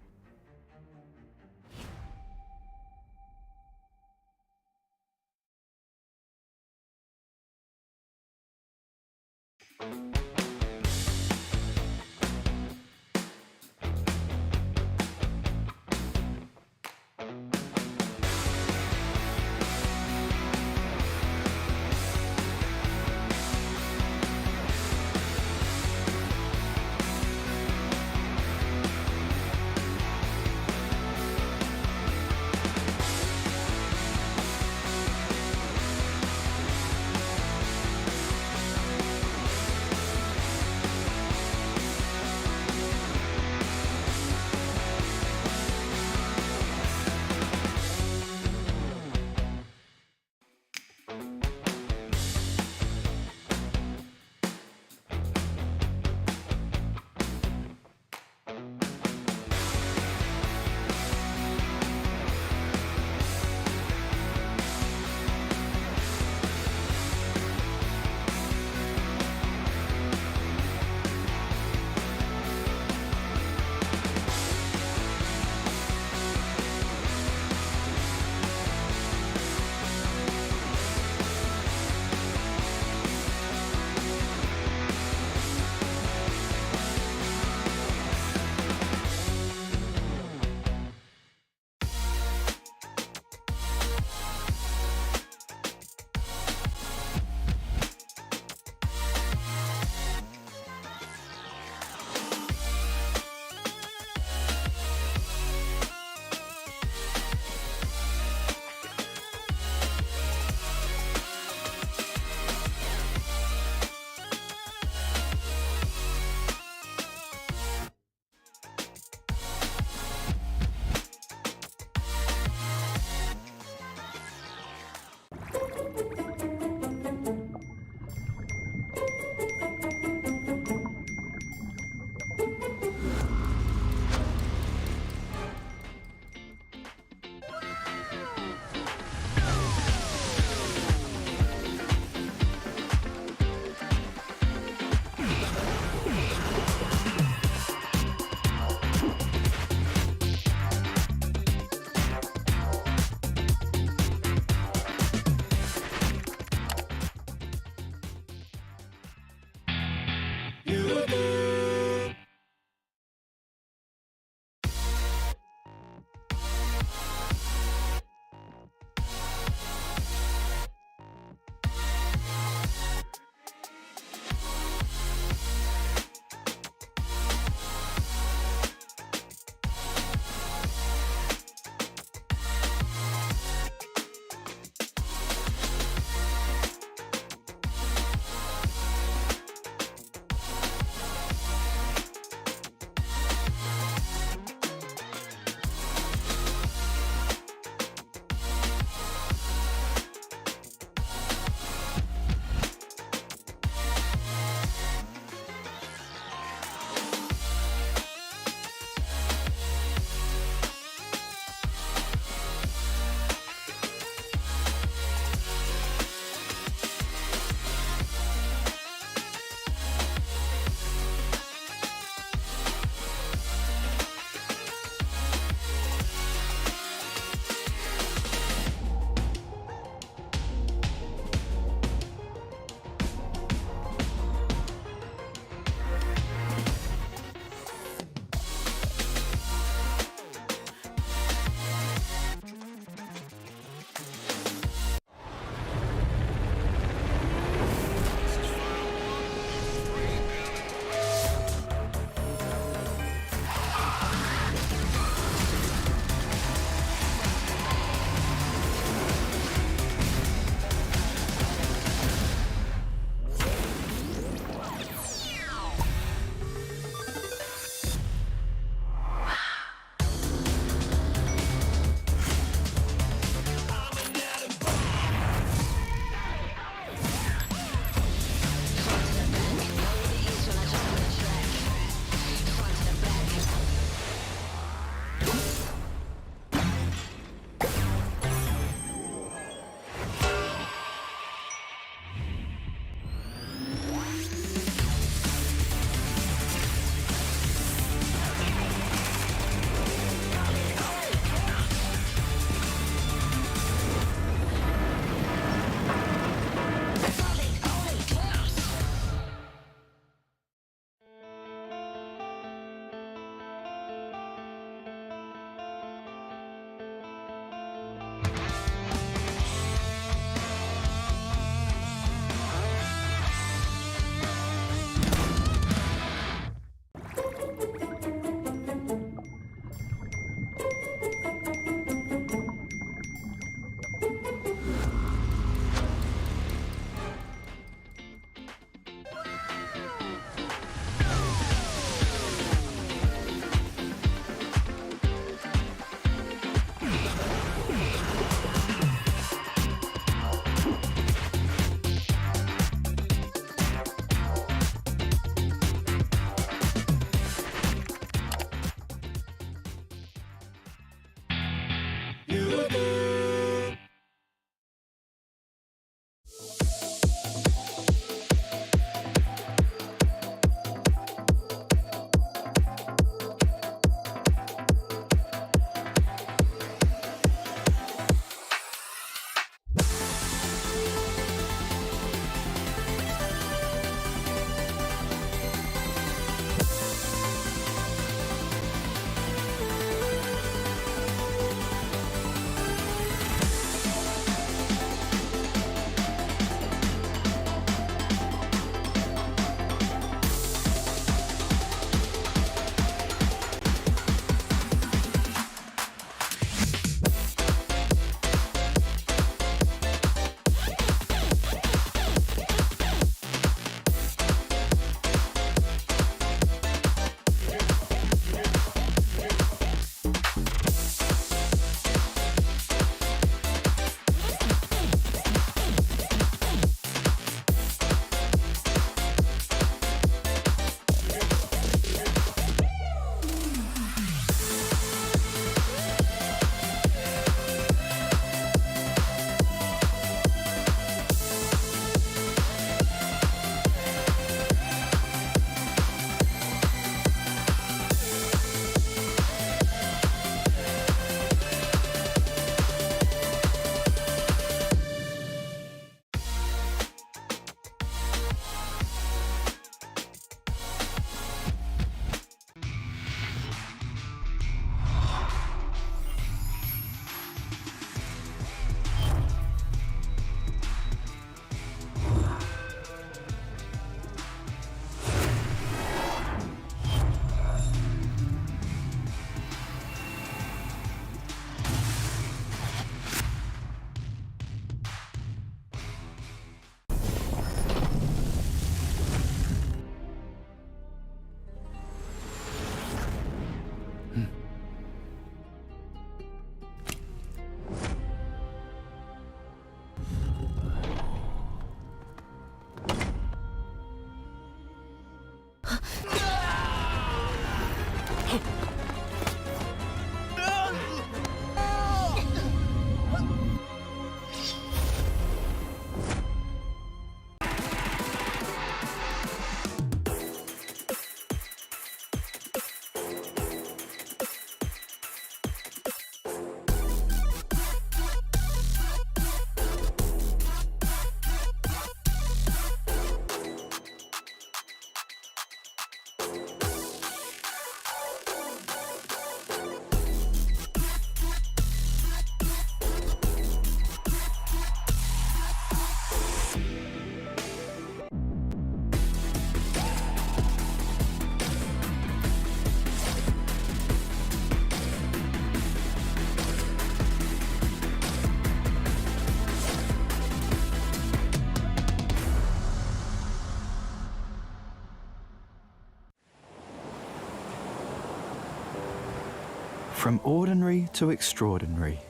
From ordinary to extraordinary,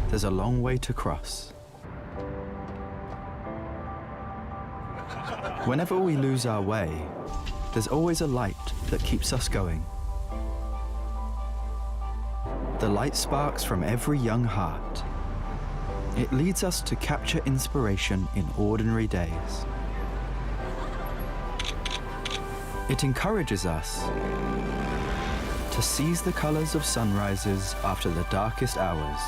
there's a long way to cross. Whenever we lose our way, there's always a light that keeps us going. The light sparks from every young heart. It leads us to capture inspiration in ordinary days. It encourages us to seize the colors of sunrises after the darkest hours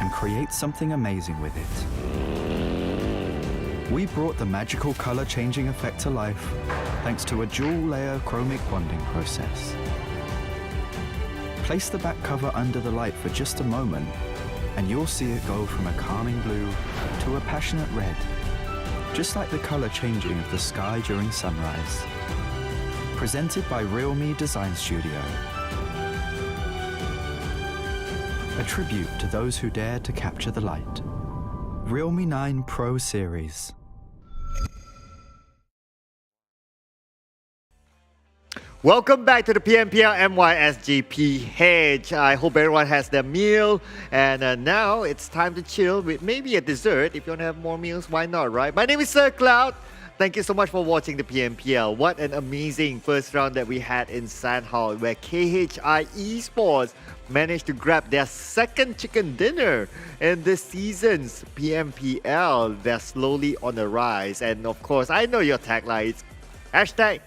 and create something amazing with it. We brought the magical color-changing effect to life thanks to a dual-layer chromic bonding process. Place the back cover under the light for just a moment and you'll see it go from a calming blue to a passionate red, just like the color changing of the sky during sunrise. Presented by RealMe Design Studio. A tribute to those who dared to capture the light. RealMe 9 Pro Series. Welcome back to the PMPL MYSGPH. I hope everyone has their meal, and now it's time to chill with maybe a dessert. If you want to have more meals, why not, right? My name is Sir Cloud. Thank you so much for watching the PMPL. What an amazing first round that we had in Sandhall, where KHI Esports managed to grab their second chicken dinner in this season's PMPL. They're slowly on the rise. And of course, I know your tagline is hashtag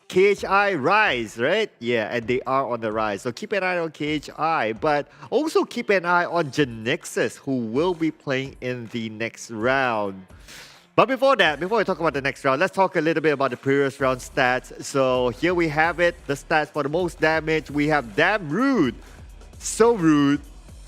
KHI Rise, right? Yeah, and they are on the rise. So keep an eye on KHI, but also keep an eye on GENEXUS, who will be playing in the next round. But before that, before we talk about the next round, let's talk a little bit about the previous round stats. So here we have it, the stats for the most damage. We have Damn Rude. So rude.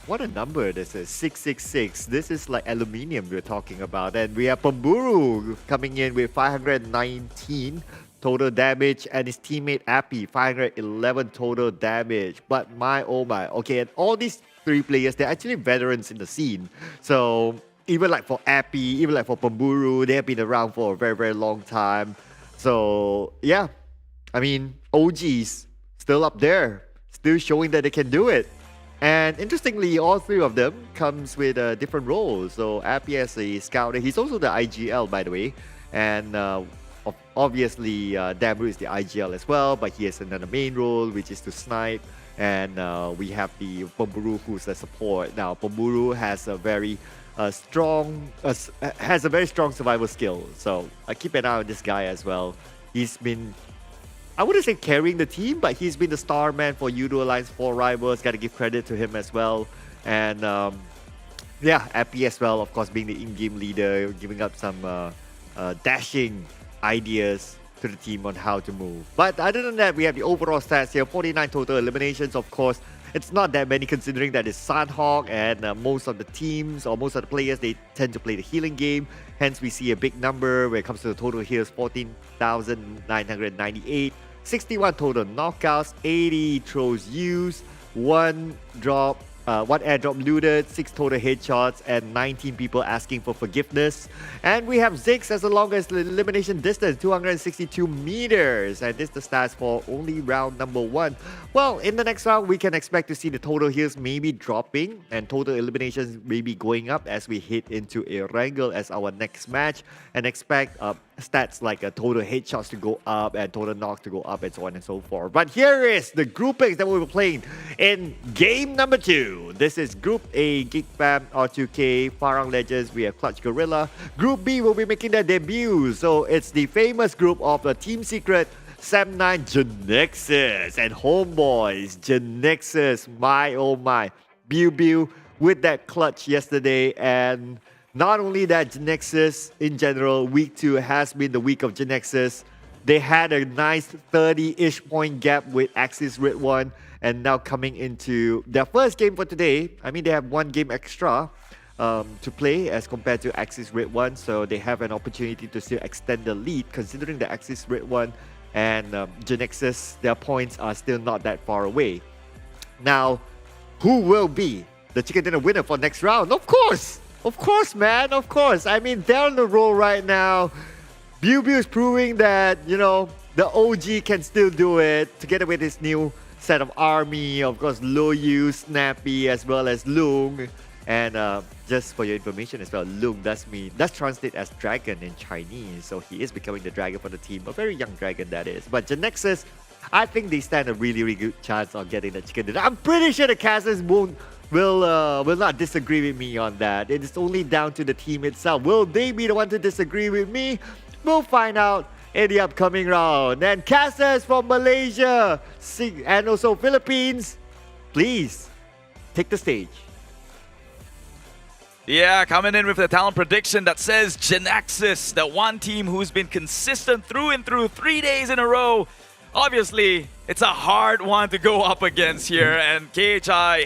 What a number this is, 666. This is like aluminium we're talking about. And we have Pamburu coming in with 519 total damage, and his teammate Appy, 511 total damage. But my, oh my. Okay, and all these three players, they're actually veterans in the scene. So even like for Appy, even like for Pamburu, they have been around for a very, very long time. So yeah, I mean, OGs still up there, still showing that they can do it. And interestingly, all three of them comes with different roles. So Appy as a scouter, he's also the IGL, by the way. And obviously, Damru is the IGL as well, but he has another main role, which is to snipe. And we have the Pamburu, who's a support. Now, Pamburu has a very strong survival skill. So keep an eye on this guy as well. He's been, I wouldn't say carrying the team, but he's been the star man for Yoodo Alliance 4 Rivals. Got to give credit to him as well. And yeah, Appy as well, of course, being the in-game leader, giving up some dashing ideas to the team on how to move. But other than that, we have the overall stats here. 49 total eliminations, of course. It's not that many considering that it's Sandhawk, and most of the teams or most of the players, they tend to play the healing game. Hence, we see a big number when it comes to the total heals, 14,998. 61 total knockouts, 80 throws used, 1 drop, 1 airdrop looted, 6 total headshots, and 19 people asking for forgiveness. And we have Ziggs as the longest elimination distance, 262 meters. And this is the stats for only round number 1. Well, in the next round, we can expect to see the total heals maybe dropping and total eliminations maybe going up as we hit into Erangel as our next match. And expect stats like total headshots to go up and total knocks to go up and so on and so forth. But here is the groupings that we were playing in game number 2. This is Group A, Geek Fam, R2K, Farang Legends, we have Clutch Guerilla. Group B will be making their debut, so it's the famous group of the Team Secret, Sam9, GENEXUS, and Homebois, GENEXUS, my oh my. Biu with that clutch yesterday, and not only that, GENEXUS in general, week 2 has been the week of GENEXUS. They had a nice 30-ish point gap with Axis redONE, and now coming into their first game for today. I mean, they have one game extra to play as compared to Axis redONE, so they have an opportunity to still extend the lead, considering the Axis redONE and GENEXUS, their points are still not that far away. Now, who will be the chicken dinner winner for next round? Of course, man, of course. I mean, they're on the roll right now. Biu is proving that, you know, the OG can still do it together with his new set of army. Of course, Loyu, Snappy, as well as Lung. And just for your information as well, Lung does translate as dragon in Chinese. So he is becoming the dragon for the team. A very young dragon, that is. But GENEXUS, I think they stand a really, really good chance on getting the chicken dinner. I'm pretty sure the casters will not disagree with me on that. It is only down to the team itself. Will they be the one to disagree with me? We'll find out in the upcoming round. And casters from Malaysia and also Philippines, please take the stage. Yeah, coming in with the talent prediction that says GENEXUS, the one team who's been consistent through and through 3 days in a row. Obviously, it's a hard one to go up against here, and KHI,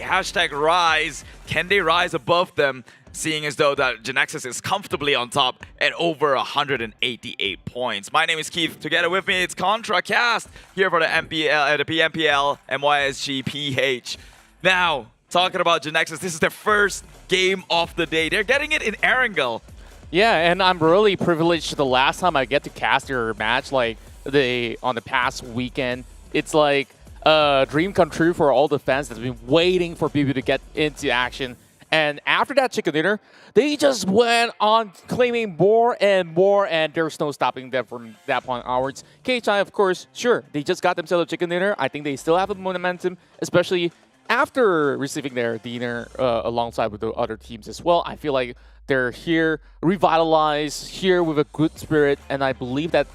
#rise, can they rise above them, seeing as though that GENEXUS is comfortably on top at over 188 points. My name is Keith, together with me it's ContraCast, here for the PMPL MYSGPH. Now, talking about GENEXUS, this is their first game of the day. They're getting it in Erangel. Yeah, and I'm really privileged the last time I get to cast your match, like, on the past weekend. It's like a dream come true for all the fans that's been waiting for people to get into action. And after that chicken dinner, they just went on claiming more, and there's no stopping them from that point onwards. KHI, of course, sure, they just got themselves a chicken dinner. I think they still have a momentum, especially after receiving their dinner alongside with the other teams as well. I feel like they're here, revitalized, here with a good spirit, and I believe that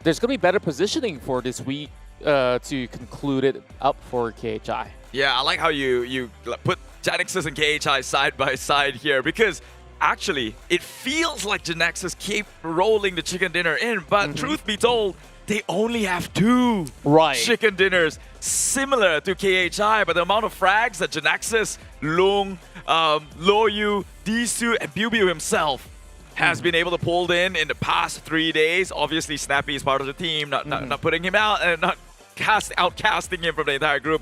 there's going to be better positioning for this week to conclude it up for KHI. Yeah, I like how you put GENEXUS and KHI side by side here, because actually it feels like GENEXUS keep rolling the chicken dinner in, but truth be told, they only have 2 chicken dinners, similar to KHI, but the amount of frags that GENEXUS, Lung, Loyu, Disu, and Biu himself has been able to pull in the past 3 days. Obviously, Snappy is part of the team, not putting him out and not outcasting him from the entire group.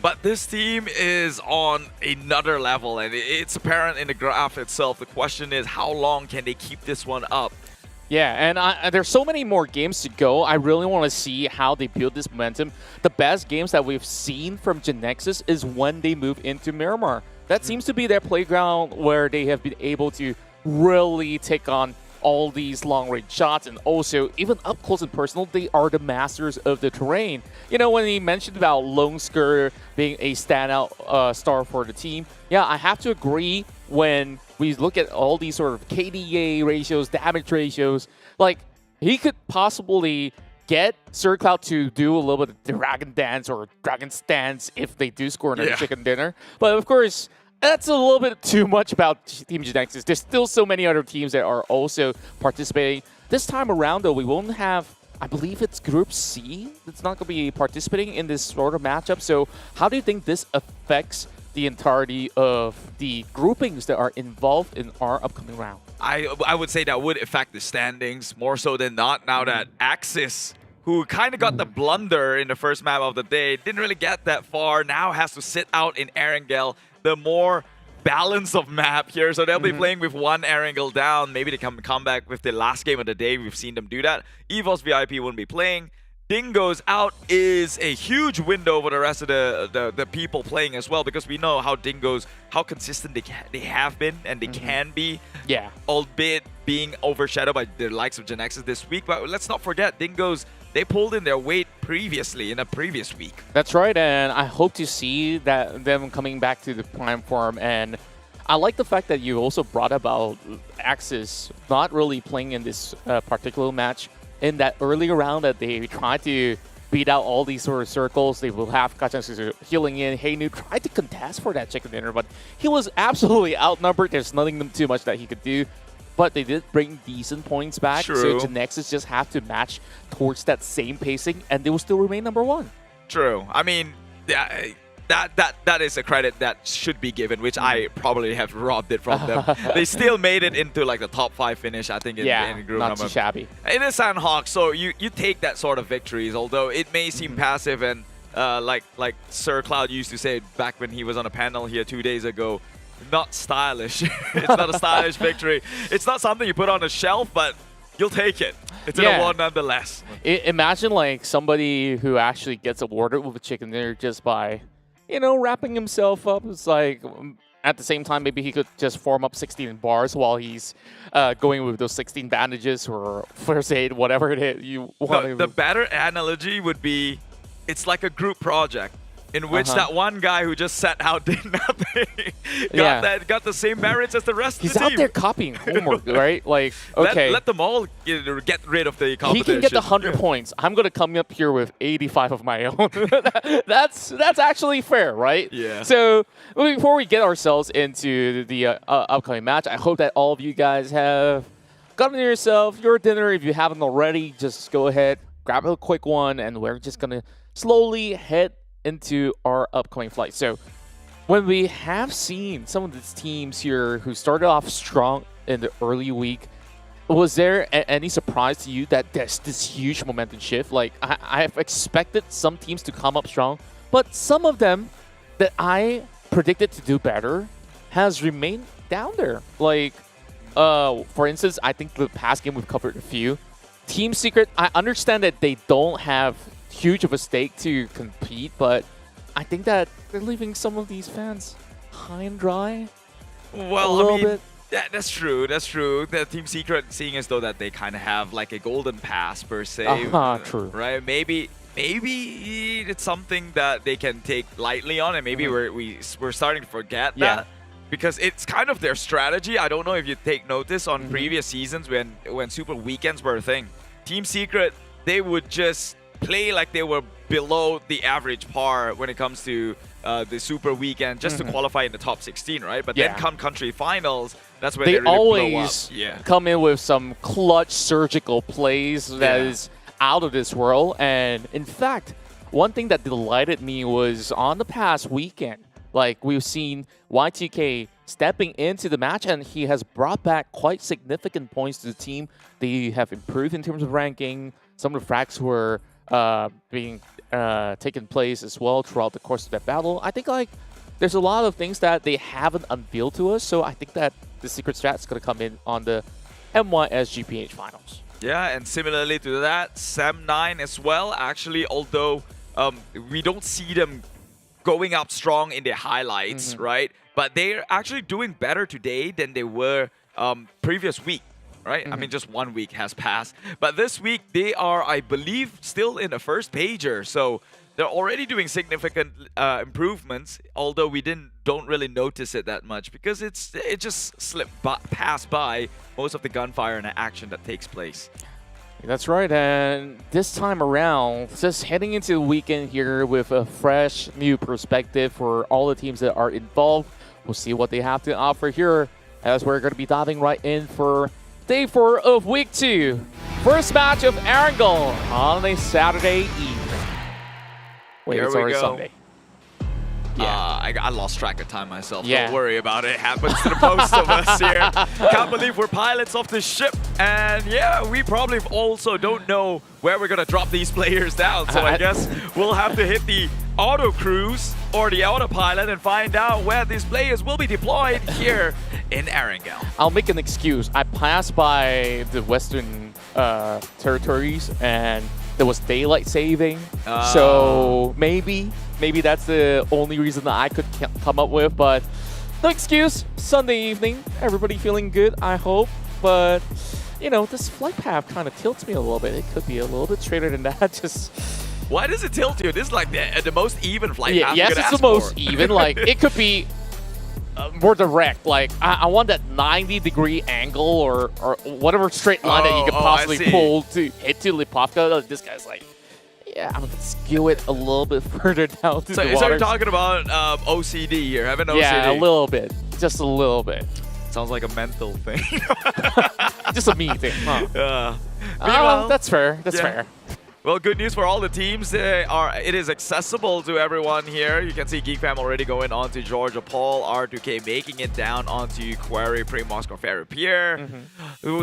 But this team is on another level, and it's apparent in the graph itself. The question is, how long can they keep this one up? Yeah, and there's so many more games to go. I really want to see how they build this momentum. The best games that we've seen from GENEXUS is when they move into Miramar. That seems to be their playground where they have been able to really take on all these long-range shots, and also even up close and personal, they are the masters of the terrain. You know, when he mentioned about Bosskur being a standout star for the team, yeah, I have to agree. When we look at all these sort of KDA ratios, damage ratios, like, he could possibly get SirCloud to do a little bit of dragon dance or dragon stance if they do score another chicken dinner. But of course, that's a little bit too much about Team GENEXUS. There's still so many other teams that are also participating. This time around, though, we won't have, I believe it's Group C that's not going to be participating in this sort of matchup. So how do you think this affects the entirety of the groupings that are involved in our upcoming round? I would say that would affect the standings more so than not, now that Axis, who kind of got the blunder in the first map of the day, didn't really get that far, now has to sit out in Erangel, the more balance of map here. So they'll be playing with one Erangel down. Maybe they can come back with the last game of the day. We've seen them do that. EVOS VIP wouldn't be playing. Dingoz out is a huge window for the rest of the people playing as well, because we know how Dingoz, how consistent they have been and they can be. Yeah. Albeit being overshadowed by the likes of GENEXUS this week. But let's not forget, Dingoz, they pulled in their weight previously in a previous week. That's right, and I hope to see that them coming back to the prime form. And I like the fact that you also brought about Axis not really playing in this particular match. In that earlier round that they tried to beat out all these sort of circles, they will have GENEXUS healing in. Heinu tried to contest for that chicken dinner, but he was absolutely outnumbered. There's nothing too much that he could do. But they did bring decent points back, True. so GENEXUS just have to match towards that same pacing, and they will still remain #1. True. I mean, that is a credit that should be given, which I probably have robbed it from them. They still made it into like the top 5 finish, I think, in the group not number. too shabby. It is Sandhawk, so you take that sort of victories, although it may seem passive and like Sir Cloud used to say back when he was on a panel here 2 days ago, not stylish. It's not a stylish victory. It's not something you put on a shelf, but you'll take it. It's an award nonetheless. Imagine like somebody who actually gets awarded with a chicken dinner just by, you know, wrapping himself up. It's like, at the same time, maybe he could just form up 16 bars while he's going with those 16 bandages or first aid, whatever it is you want. The better analogy would be, it's like a group project in which that one guy who just sat out did nothing got the same merits as the rest He's of the team. out there copying homework, right? Like, okay. Let them all get rid of the competition. He can get the 100 points. I'm going to come up here with 85 of my own. that's actually fair, right? Yeah. So before we get ourselves into the upcoming match, I hope that all of you guys have gotten yourself your dinner. If you haven't already, just go ahead, grab a quick one, and we're just going to slowly head into our upcoming flight. So when we have seen some of these teams here who started off strong in the early week, was there any surprise to you that there's this huge momentum shift? Like, I have expected some teams to come up strong, but some of them that I predicted to do better has remained down there. Like, for instance, I think the past game we've covered a few. Team Secret, I understand that they don't have huge of a stake to compete, but I think that they're leaving some of these fans high and dry. Well, I mean, yeah, that's true. That's true. The Team Secret, seeing as though that they kind of have like a golden pass per se, true. Right? Maybe it's something that they can take lightly on, and maybe we're starting to forget that. Because it's kind of their strategy. I don't know if you take notice on previous seasons when Super Weekends were a thing. Team Secret, they would just play like they were below the average par when it comes to the Super Weekend just to qualify in the top 16, right? But then come country finals, that's where they really always blow up. come in with some clutch surgical plays that is out of this world. And in fact, one thing that delighted me was on the past weekend, like we've seen Y2K stepping into the match, and he has brought back quite significant points to the team. They have improved in terms of ranking. Some of the frags were being taken place as well throughout the course of that battle. I think like there's a lot of things that they haven't unveiled to us, so I think that the secret strat is going to come in on the MYSGPH finals. Yeah, and similarly to that, Sam9 as well, actually, although we don't see them going up strong in their highlights, right? But they're actually doing better today than they were previous week. Right? I mean, just 1 week has passed. But this week, they are, I believe, still in the first pager. So they're already doing significant improvements, although we don't really notice it that much because it just passed by most of the gunfire and the action that takes place. That's right, and this time around, just heading into the weekend here with a fresh new perspective for all the teams that are involved. We'll see what they have to offer here as we're going to be diving right in for Day 4 of Week 2. First match of Erangel on a Saturday evening. Wait, it's already Sunday. I lost track of time myself. Don't worry about it. It happens to the most of us here. Can't believe we're pilots of the ship. And yeah, we probably also don't know where we're going to drop these players down. So I guess we'll have to hit the auto cruise or the autopilot and find out where these players will be deployed here in Erangel. I'll make an excuse. I passed by the Western territories and there was daylight saving. So maybe that's the only reason that I could come up with. But no excuse. Sunday evening, everybody feeling good, I hope. But you know, this flight path kind of tilts me a little bit. It could be a little bit straighter than that. Just why does it tilt you? This is like the most even flight path yes, you could it's ask the most for. even. Like it could be more direct. Like I want that 90-degree angle or whatever straight line that you could possibly pull to hit to Lipovka. This guy's like, yeah, I'm gonna skew it a little bit further down to the water. So you're talking about OCD here, having OCD? Yeah, a little bit, just a little bit. Sounds like a mental thing. Just a me thing, huh? That's fair. That's fair. Well, good news for all the teams. It is accessible to everyone here. You can see Geek Fam already going on to Georgia Paul, R2K making it down onto Quarry, Primoz, Corferro, Pierre.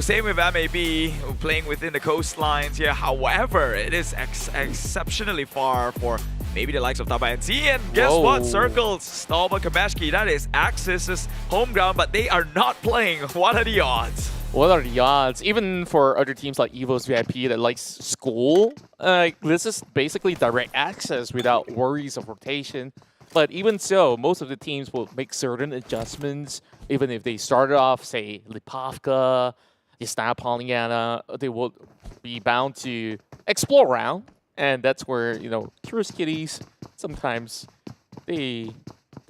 Same with MAB, playing within the coastlines here. However, it is exceptionally far for maybe the likes of TABAH NC. And guess what? Circles, Stalba, Kameshki, that is Axis's home ground, but they are not playing. What are the odds? What are the odds? Even for other teams like EVOS VIP that likes school, this is basically direct access without worries of rotation. But even so, most of the teams will make certain adjustments. Even if they started off, say, Lipovka, Istana Polyana, they will be bound to explore around. And that's where, you know, curious kitties, sometimes they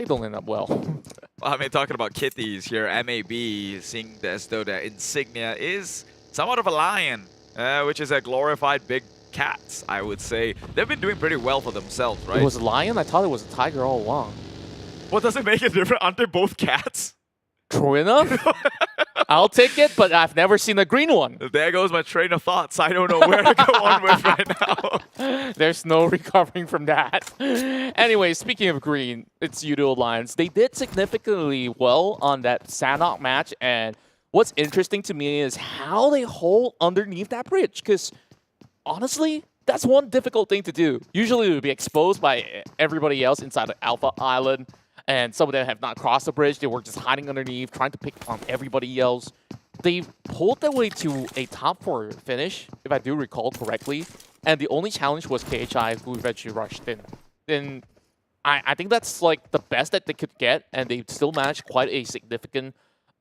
don't end up well. I mean, talking about kitties here, MAB seeing as though their insignia is somewhat of a lion, which is a glorified big cat, I would say. They've been doing pretty well for themselves, right? It was a lion? I thought it was a tiger all along. What does it make it different? Aren't they both cats? True enough. I'll take it, but I've never seen a green one. There goes my train of thoughts. I don't know where to go on with right now. There's no recovering from that. Anyway, speaking of green, it's Yoodo Alliance. They did significantly well on that Sanhok match, and what's interesting to me is how they hold underneath that bridge, because honestly, that's one difficult thing to do. Usually it would be exposed by everybody else inside the Alpha Island, and some of them have not crossed the bridge. They were just hiding underneath, trying to pick on everybody else. They pulled their way to a top 4 finish, if I do recall correctly. And the only challenge was KHI, who eventually rushed in. Then I think that's like the best that they could get, and they still managed quite a significant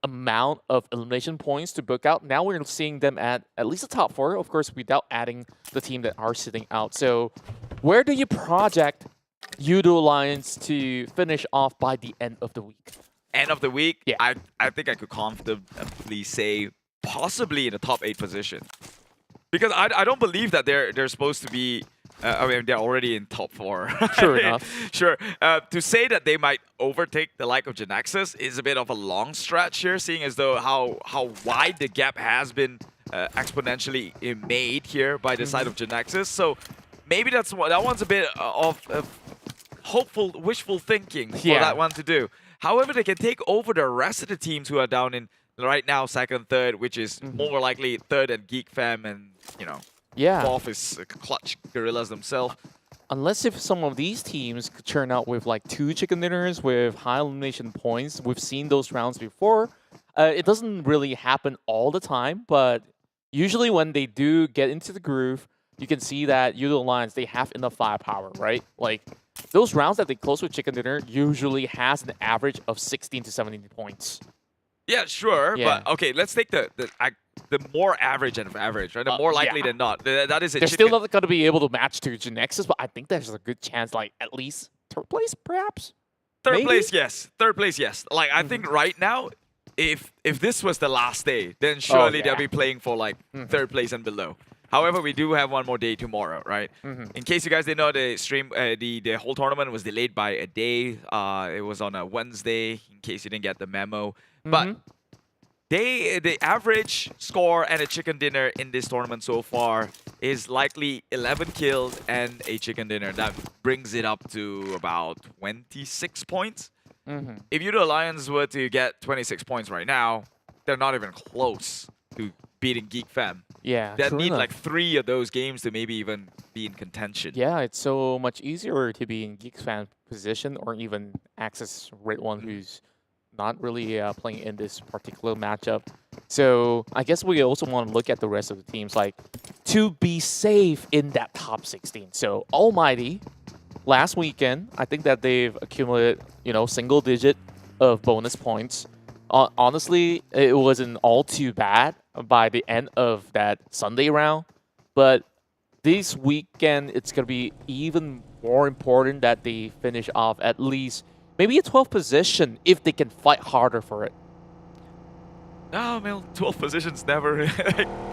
amount of elimination points to book out. Now we're seeing them at least the top 4, of course, without adding the team that are sitting out. So where do you project Yoodo Alliance to finish off by the end of the week? End of the week? Yeah. I think I could confidently say possibly in the top 8 position. Because I don't believe that they're supposed to be... I mean, they're already in top 4. Sure enough. Sure. To say that they might overtake the like of GENEXUS is a bit of a long stretch here, seeing as though how wide the gap has been exponentially made here by the side of GENEXUS. So maybe that one's a bit of hopeful, wishful thinking for that one to do. However, they can take over the rest of the teams who are down in right now 2nd, 3rd, which is more likely 3rd and Geek Fam, and you know, 4th is clutch Guerillas themselves. Unless if some of these teams could turn out with like 2 chicken dinners with high elimination points, we've seen those rounds before. It doesn't really happen all the time, but usually when they do get into the groove, you can see that Yoodo Alliance, they have enough firepower, right? Like, those rounds that they close with Chicken Dinner usually has an average of 16 to 17 points. Yeah, sure. Yeah. But, okay, let's take the more average end of average, right? The more likely than not. That is a They're still not going to be able to match to GENEXUS, but I think there's a good chance, like, at least 3rd place, perhaps? 3rd place, yes. 3rd place, yes. Like, I think right now, if this was the last day, then surely they'll be playing for, like, 3rd place and below. However, we do have one more day tomorrow, right? In case you guys didn't know, the stream, the whole tournament was delayed by a day. It was on a Wednesday, in case you didn't get the memo. But the average score and a chicken dinner in this tournament so far is likely 11 kills and a chicken dinner. That brings it up to about 26 points. If Yoodo Alliance were to get 26 points right now, they're not even close to beating Geek Fam. Yeah, That true need enough. like 3 of those games to maybe even be in contention. Yeah, it's so much easier to be in Geek's fan position or even access redONE, who's not really playing in this particular matchup. So I guess we also want to look at the rest of the teams, like to be safe in that top 16. So ALMGHTY, last weekend, I think that they've accumulated, single digit of bonus points. Honestly, it wasn't all too bad by the end of that Sunday round, but this weekend it's gonna be even more important that they finish off at least maybe a 12th position if they can fight harder for it. No, man, 12 positions never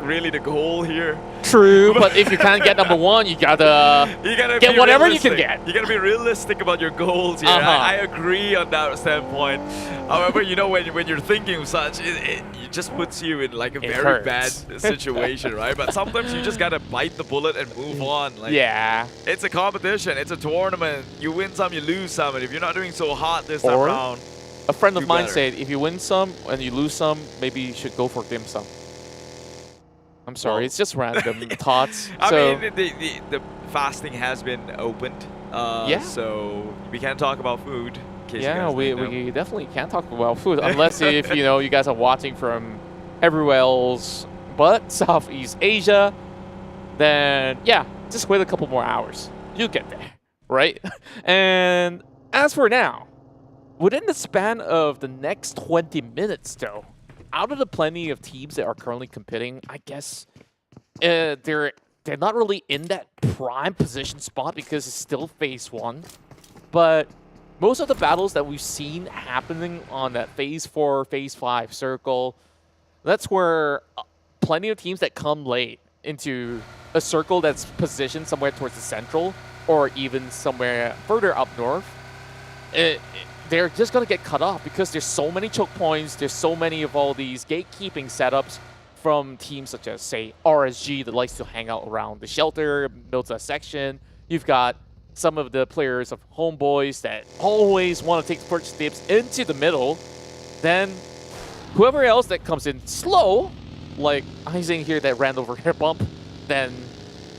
really the goal here. True, but if you can't get number one, you gotta get whatever realistic. You can get. You gotta be realistic about your goals here. I agree on that standpoint. However, when you're thinking of such, it just puts you in like a very bad situation, right? But sometimes you just gotta bite the bullet and move on. Like, yeah. It's a competition. It's a tournament. You win some, you lose some. And if you're not doing so hot this time around, a friend of mine said, if you win some and you lose some, maybe you should go for dim sum. I'm sorry, it's just random thoughts. I mean, the fasting has been opened. So we can't talk about food. In case Yeah, you guys we definitely can't talk about food unless if you guys are watching from everywhere else but Southeast Asia. Then yeah, just wait a couple more hours. You'll get there, right? And as for now, within the span of the next 20 minutes, though, out of the plenty of teams that are currently competing, I guess they're not really in that prime position spot because it's still phase 1. But most of the battles that we've seen happening on that phase 4, phase 5 circle, that's where plenty of teams that come late into a circle that's positioned somewhere towards the central or even somewhere further up north, they're just going to get cut off because there's so many choke points, there's so many of all these gatekeeping setups from teams such as, say, RSG that likes to hang out around the shelter, builds a section. You've got some of the players of Homebois that always want to take first dibs into the middle. Then whoever else that comes in slow, like Ising here that ran over hair bump, then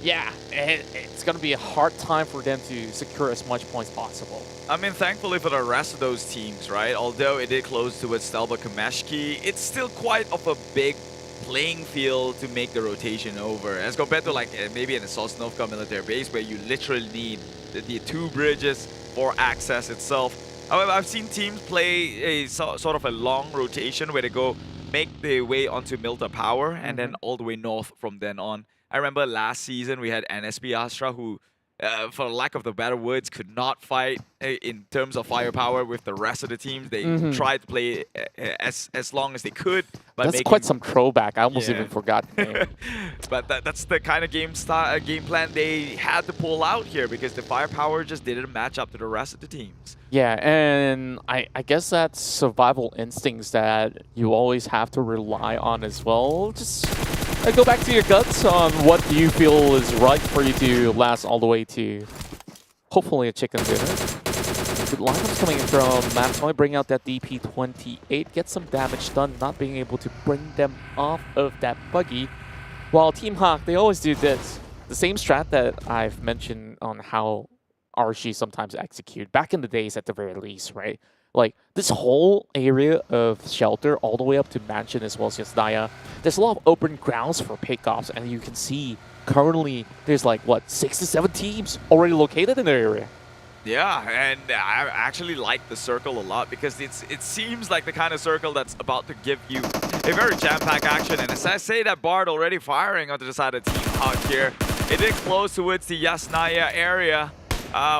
yeah, it's going to be a hard time for them to secure as much points possible. I mean, thankfully for the rest of those teams, right? Although it did close towards Stelba Kameshki, it's still quite of a big playing field to make the rotation over. As compared to like maybe in a Sosnovka military base where you literally need the 2 bridges for access itself. However, I've seen teams play a sort of a long rotation where they go make their way onto Milta Power and then all the way north from then on. I remember last season we had NSP Astra who, for lack of the better words, could not fight in terms of firepower with the rest of the teams. They tried to play as long as they could. That's quite some throwback. I almost even forgot the name. But that's the kind of game plan they had to pull out here because the firepower just didn't match up to the rest of the teams. Yeah, and I guess that's survival instincts that you always have to rely on as well. Just go back to your guts on what you feel is right for you to last all the way to hopefully a chicken dinner. Good lineups coming in from Maptoy, bring out that DP28, get some damage done, not being able to bring them off of that buggy. While Team Hawk, they always do this. The same strat that I've mentioned on how RG sometimes execute back in the days at the very least, right? Like, this whole area of shelter all the way up to Mansion as well as Yasnaya, there's a lot of open grounds for pickoffs, and you can see currently there's like, what, 6 to 7 teams already located in the area. Yeah, and I actually like the circle a lot because it seems like the kind of circle that's about to give you a very jam-packed action. And as I say that Bard already firing onto the side of Team Hawk here, it is close towards the Yasnaya area.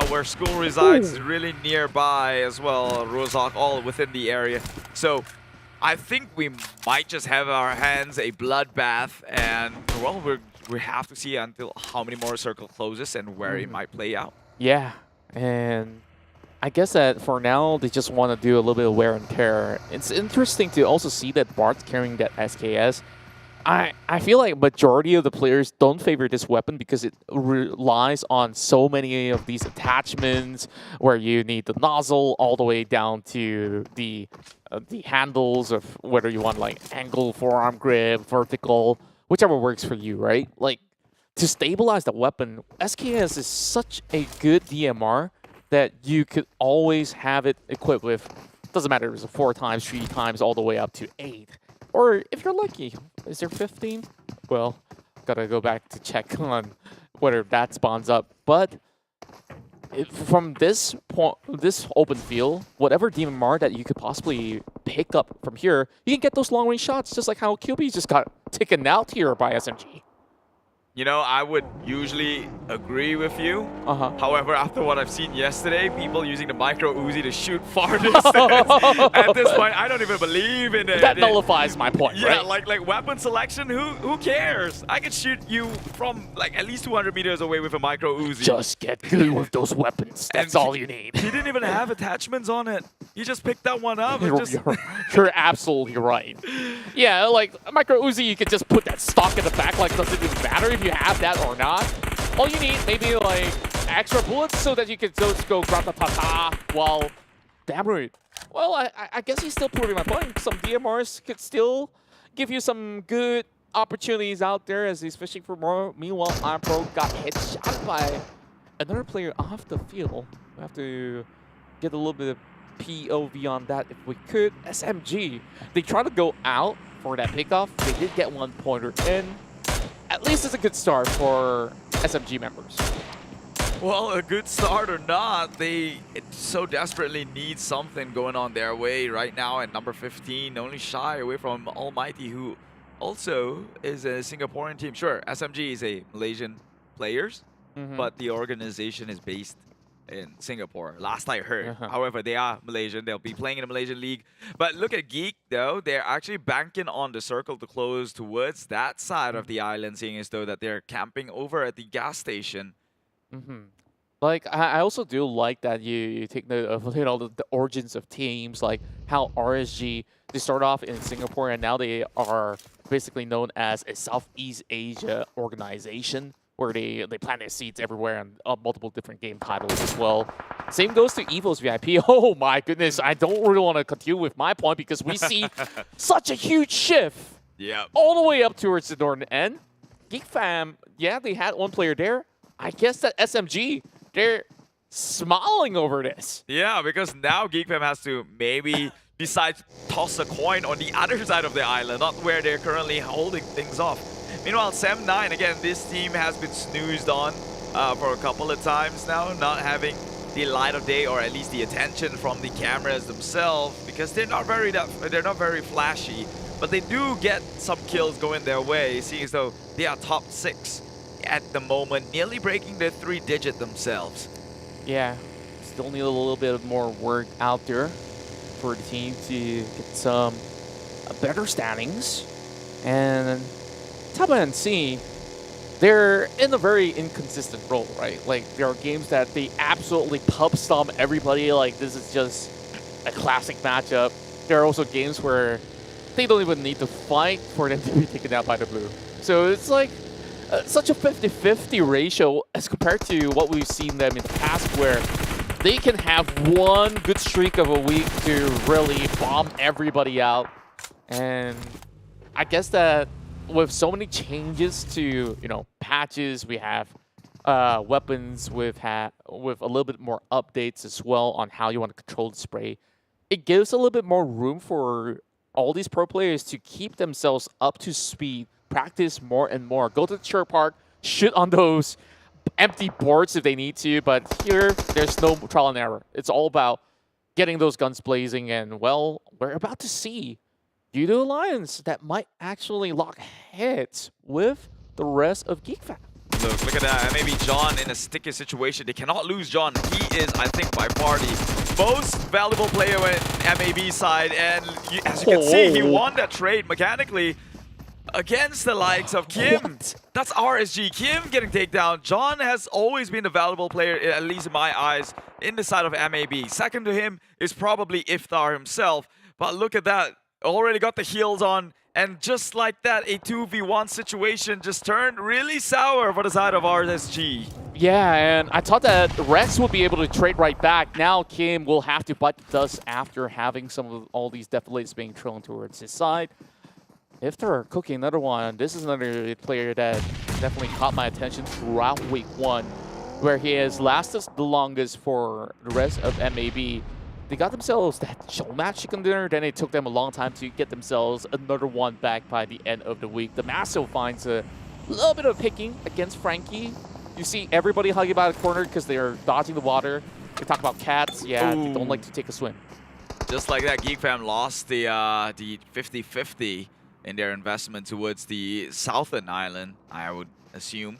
Where school resides is really nearby as well, Rozak all within the area. So I think we might just have our hands a bloodbath, and well, we have to see until how many more circle closes and where it might play out. Yeah, and I guess that for now they just want to do a little bit of wear and tear. It's interesting to also see that Bart's carrying that SKS. I feel like majority of the players don't favor this weapon because it relies on so many of these attachments where you need the nozzle all the way down to the handles of whether you want like angle, forearm grip, vertical, whichever works for you, right? Like, to stabilize the weapon, SKS is such a good DMR that you could always have it equipped with Doesn't matter if it's 4 times, 3 times, all the way up to 8. Or if you're lucky, is there 15? Well, gotta go back to check on whether that spawns up. But from this point, this open field, whatever DMR that you could possibly pick up from here, you can get those long-range shots, just like how QB just got taken out here by SMG. You know, I would usually agree with you. However, after what I've seen yesterday, people using the micro Uzi to shoot far distance. At this point, I don't even believe in it. That nullifies my point, yeah, right? like weapon selection, who cares? I can shoot you from like at least 200 meters away with a micro Uzi. Just get good with those weapons. That's all you need. He didn't even have attachments on it. He just picked that one up. And just... You're absolutely right. Yeah, like a micro Uzi, you could just put that stock in the back. Like, doesn't even matter if you have that or not. All you need, maybe like extra bullets so that you can just go grab the Tata while damn. Well, I guess he's still proving my point. Some DMRs could still give you some good opportunities out there as he's fishing for more. Meanwhile, Armpro got headshot by another player off the field. We have to get a little bit of POV on that if we could. SMG, they try to go out for that pickoff. They did get 1 pointer in. At least it's a good start for SMG members. Well, a good start or not, they so desperately need something going on their way right now at number 15, only shy away from ALMGHTY, who also is a Singaporean team. Sure, SMG is a Malaysian players, but the organization is based in Singapore, last I heard. However, they are Malaysian. They'll be playing in the Malaysian league. But look at Geek, though. They're actually banking on the circle to close towards that side of the island, seeing as though that they're camping over at the gas station. Like, I also do like that you take note of the origins of teams, like how RSG, they start off in Singapore and now they are basically known as a Southeast Asia organization, where they plant their seeds everywhere and multiple different game titles as well. Same goes to EVOS VIP. Oh my goodness, I don't really want to continue with my point because we see such a huge shift all the way up towards the northern end. Geek fam, yeah, they had 1 player there. I guess that SMG, they're smiling over this. Yeah, because now Geek fam has to maybe decide to toss a coin on the other side of the island, not where they're currently holding things off. Meanwhile, Sam9, again, this team has been snoozed on for a couple of times now, not having the light of day or at least the attention from the cameras themselves, because they're not very flashy, but they do get some kills going their way, seeing as though they are top 6 at the moment, nearly breaking their 3-digit themselves. Yeah, still need a little bit of more work out there for the team to get some better standings. And TABAH and NSEA, they're in a very inconsistent role, right? Like, there are games that they absolutely pub stomp everybody, like this is just a classic matchup. There are also games where they don't even need to fight for them to be taken out by the blue. So it's like such a 50-50 ratio as compared to what we've seen them in the past, where they can have 1 good streak of a week to really bomb everybody out. And I guess that with so many changes to, patches, we have weapons with a little bit more updates as well on how you want to control the spray. It gives a little bit more room for all these pro players to keep themselves up to speed, practice more and more, go to the Church Park, shoot on those empty boards if they need to, but here, there's no trial and error. It's all about getting those guns blazing, and, well, we're about to see Yoodo Alliance that might actually lock heads with the rest of Geek fam. Look at that. Maybe John in a sticky situation. They cannot lose John. He is, I think, by far the most valuable player in MAB side. And as you can see, he won that trade mechanically against the likes of Kim. That's RSG. Kim getting taken down. John has always been the valuable player, at least in my eyes, in the side of MAB. Second to him is probably Iftar himself. But look at that. Already got the heals on, and just like that, a 2v1 situation just turned really sour for the side of RSG. Yeah, and I thought that Rex would be able to trade right back. Now Kim will have to bite the dust after having some of all these deflates being thrown towards his side. If they're cooking another one, this is another player that definitely caught my attention throughout week 1, where he has lasted the longest for the rest of MAB. they got themselves that showmatch chicken dinner. Then it took them a long time to get themselves another one back by the end of the week. The Masso finds a little bit of picking against Frankie. You see everybody hugging by the corner because they're dodging the water. They talk about cats. Yeah, they don't like to take a swim. Just like that, Geek fam lost the 50-50 in their investment towards the southern island, I would assume.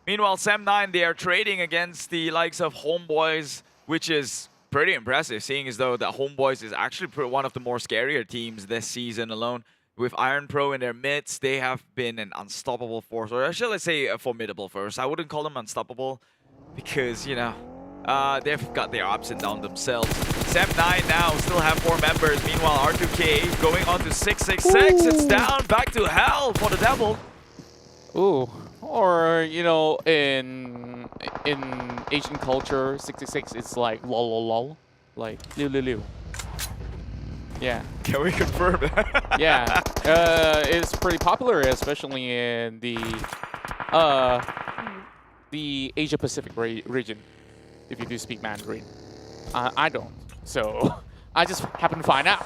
Meanwhile, Sem9, they are trading against the likes of Homebois, which is pretty impressive, seeing as though that Homebois is actually one of the more scarier teams this season alone. With Iron Pro in their midst, they have been an unstoppable force, or shall I say a formidable force. I wouldn't call them unstoppable because, you know, they've got their ups and downs themselves. Sem9 now still have 4 members. Meanwhile, R2K going on to 666. It's down back to hell for the Devil. Ooh. Or, you know, in Asian culture, 666 is like lol lol lol. Like liu liu liu. Yeah. Can we confirm that? Yeah. It's pretty popular, especially in the Asia Pacific region, if you do speak Mandarin. I don't. So I just happen to find out.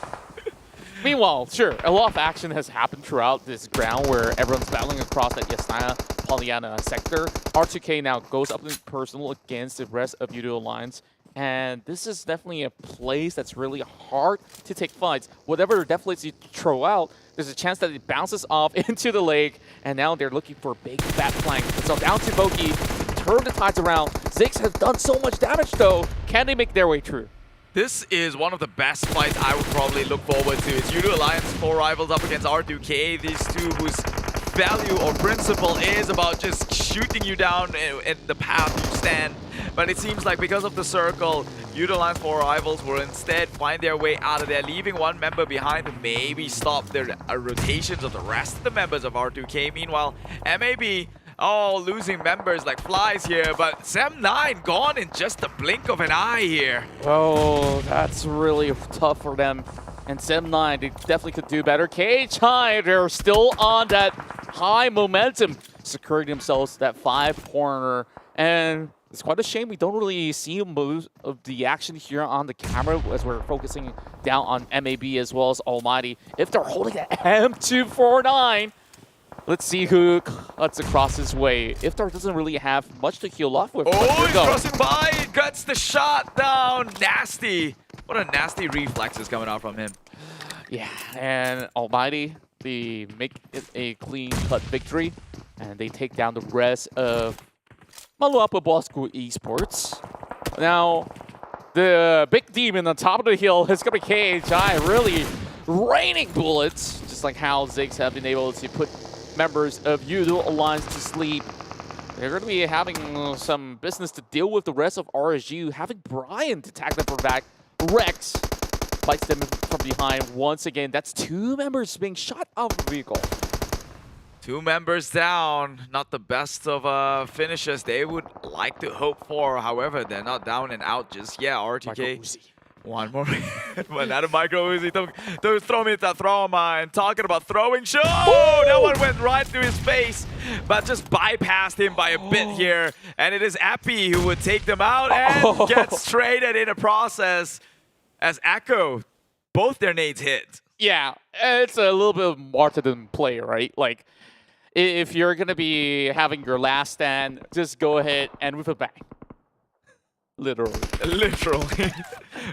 Meanwhile, sure, a lot of action has happened throughout this ground where everyone's battling across that Yasnaya Pollyanna sector. R2K now goes up in personal against the rest of Yoodo Alliance. And this is definitely a place that's really hard to take fights. Whatever deflates you throw out, there's a chance that it bounces off into the lake. And now they're looking for a big fat flank. So down to Boki, turn the tides around. Ziggs has done so much damage though. Can they make their way through? This is one of the best fights I would probably look forward to. It's Yoodo Alliance 4 rivals up against R2K. These two whose value or principle is about just shooting you down in the path you stand. But it seems like because of the circle, Yoodo Alliance 4 rivals will instead find their way out of there, leaving one member behind to maybe stop the rotations of the rest of the members of R2K. Meanwhile, MAB losing members like flies here, but Sem9 gone in just the blink of an eye here. Oh, that's really tough for them. And Sem9, they definitely could do better. KHI, they're still on that high momentum, securing themselves that 5-corner. And it's quite a shame we don't really see most of the action here on the camera as we're focusing down on MAB as well as Almighty. If they're holding that M249, let's see who cuts across his way. Iftar doesn't really have much to heal off with. Oh, he's crossing by, gets the shot down. Nasty. What a nasty reflexes coming out from him. Yeah, and Almighty, they make it a clean-cut victory, and they take down the rest of Maluapa Bosskur Esports. Now, the big demon on top of the hill is going to be KHI, really raining bullets, just like how Ziggs have been able to put members of Yoodo Alliance to sleep. They're going to be having some business to deal with the rest of RSG, having Brian to tag them from back. Rex bites them from behind once again. That's 2 members being shot out of the vehicle. 2 members down. Not the best of finishes they would like to hope for. However, they're not down and out just yet. RTK. One more. Another micro Uzi. Don't throw me that throw mine. Talking about throwing show. Oh, that one went right through his face, but just bypassed him by a bit here. And it is Appy who would take them out and gets traded in a process as Echo, both their nades hit. Yeah, it's a little bit more to the play, right? Like, if you're going to be having your last stand, just go ahead and with a bang. Literally. Literally.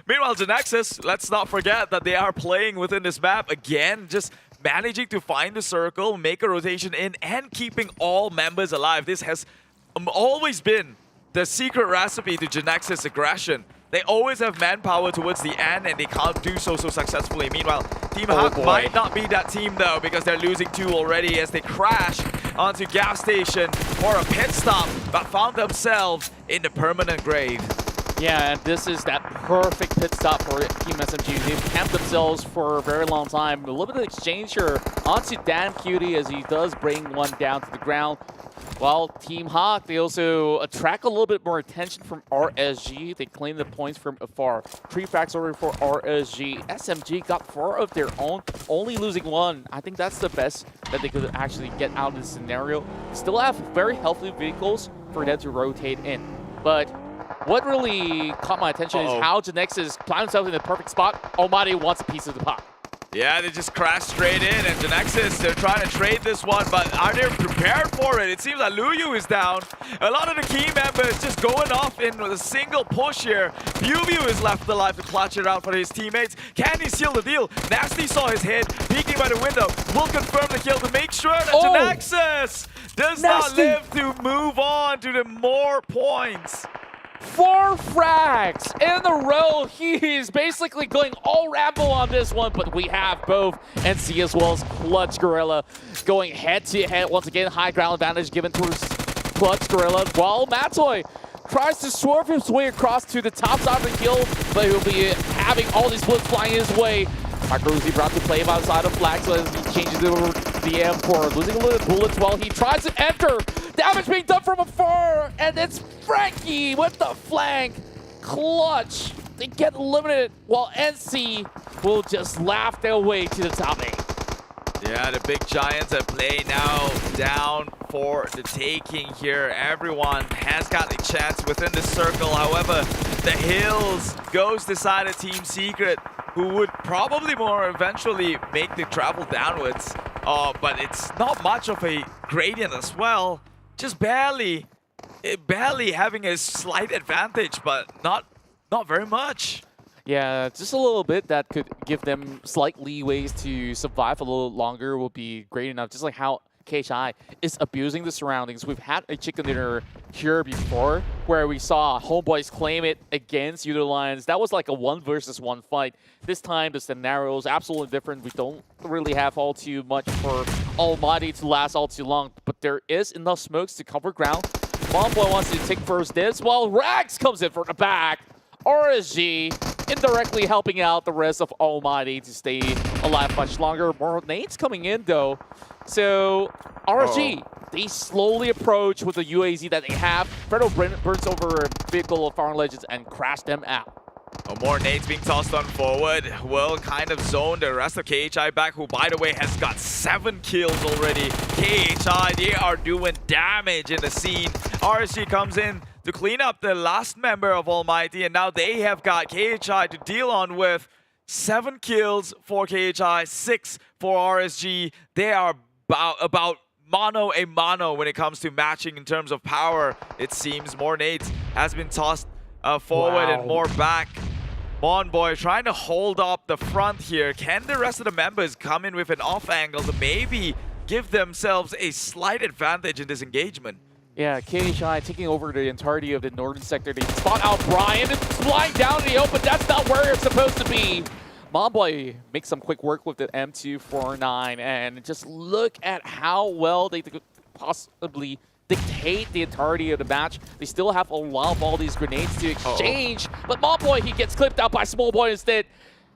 Meanwhile, GENEXUS, let's not forget that they are playing within this map again, just managing to find the circle, make a rotation in, and keeping all members alive. This has always been the secret recipe to GENEXUS aggression. They always have manpower towards the end, and they can't do so successfully. Meanwhile, Team Hawk might not be that team, though, because they're losing 2 already as they crash onto gas station for a pit stop, but found themselves in the permanent grave. Yeah, and this is that perfect pit stop for Team SMG. They've camped themselves for a very long time. A little bit of exchange here onto Dan Cutie as he does bring one down to the ground. While Team Hawk, they also attract a little bit more attention from RSG. They claim the points from afar. 3 frags over for RSG. SMG got 4 of their own, only losing 1. I think that's the best that they could actually get out of this scenario. Still have very healthy vehicles for them to rotate in. But what really caught my attention is how GENEXUS planned himself in the perfect spot. Almighty wants a piece of the pie. Yeah, they just crashed straight in, and GENEXUS, they're trying to trade this one, but are they prepared for it? It seems like Luyu is down. A lot of the key members just going off in with a single push here. PUBG is left alive to clutch it out for his teammates. Can he seal the deal? Nasty saw his hit, peeking by the window. Will confirm the kill to make sure that GENEXUS does not live to move on to the more points. 4 frags in a row. He's basically going all Rambo on this one, but we have both NSEA as well as Clutch Guerilla going head-to-head. Once again, high ground advantage given towards Clutch Guerilla, while MYSGPH tries to swerve his way across to the top side of the hill, but he'll be having all these bullets flying his way. Microzy brought to play him outside of flag, so as he changes over the M4, losing a little bullets while he tries to enter. Damage being done from afar, and it's Frankie with the flank. Clutch, they get eliminated, while NC will just laugh their way to the top 8. Yeah, the big giants at play now, down for the taking here. Everyone has got a chance within the circle. However, the hills goes decided Team Secret, who would probably more eventually make the travel downwards. But it's not much of a gradient as well. Just barely having a slight advantage, but not very much. Yeah, just a little bit that could give them slight leeways to survive a little longer will be great enough. Just like how KHI is abusing the surroundings. We've had a chicken dinner here before where we saw Homebois claim it against Yoodo Lions. That was like a 1 versus 1 fight. This time the scenario is absolutely different. We don't really have all too much for Almighty to last all too long, but there is enough smokes to cover ground. Homebois wants to take first dibs while Rags comes in from the back. RSG indirectly helping out the rest of Almighty to stay alive much longer. More nades coming in though. So RSG, they slowly approach with the UAZ that they have. Fredo burns over a vehicle of Farang Legends and crash them out. More nades being tossed on forward. Will kind of zone the rest of KHI back, who by the way has got 7 kills already. KHI, they are doing damage in the scene. RSG comes in to clean up the last member of Almighty, and now they have got KHI to deal on with. 7 kills for KHI, 6 for RSG. They are about mano a mano when it comes to matching in terms of power. It seems more nades has been tossed forward and more back. Homebois trying to hold up the front here. Can the rest of the members come in with an off angle to maybe give themselves a slight advantage in this engagement? Yeah, KHI taking over the entirety of the northern sector. They spot out Brian. It's flying down in the open. That's not where it's supposed to be. Homebois makes some quick work with the M249, and just look at how well they could possibly dictate the entirety of the match. They still have a lot of all these grenades to exchange, but Homebois, he gets clipped out by Smallboy instead.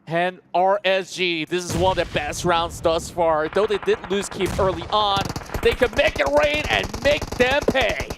And RSG, this is one of the best rounds thus far. Though they did lose keep early on, they can make it rain and make them pay.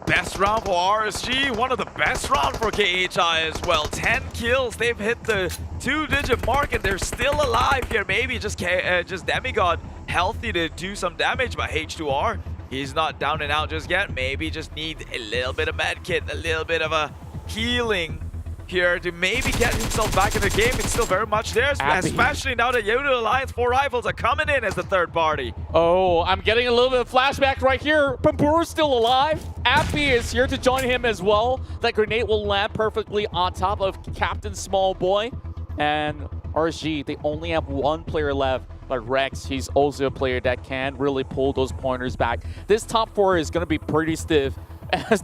Best round for RSG, one of the best rounds for KHI as well. 10 kills, they've hit the 2-digit mark and they're still alive here. Maybe just Demigod healthy to do some damage, but H2R, he's not down and out just yet. Maybe just need a little bit of med kit, a little bit of a healing here to maybe get himself back in the game. It's still very much there, especially now that Yoodo Alliance 4 rivals are coming in as the third party. Oh, I'm getting a little bit of flashback right here. Pamburu's still alive. Appy is here to join him as well. That grenade will land perfectly on top of Captain Smallboy. And RSG, they only have 1 player left. But Rex, he's also a player that can really pull those pointers back. This top 4 is going to be pretty stiff as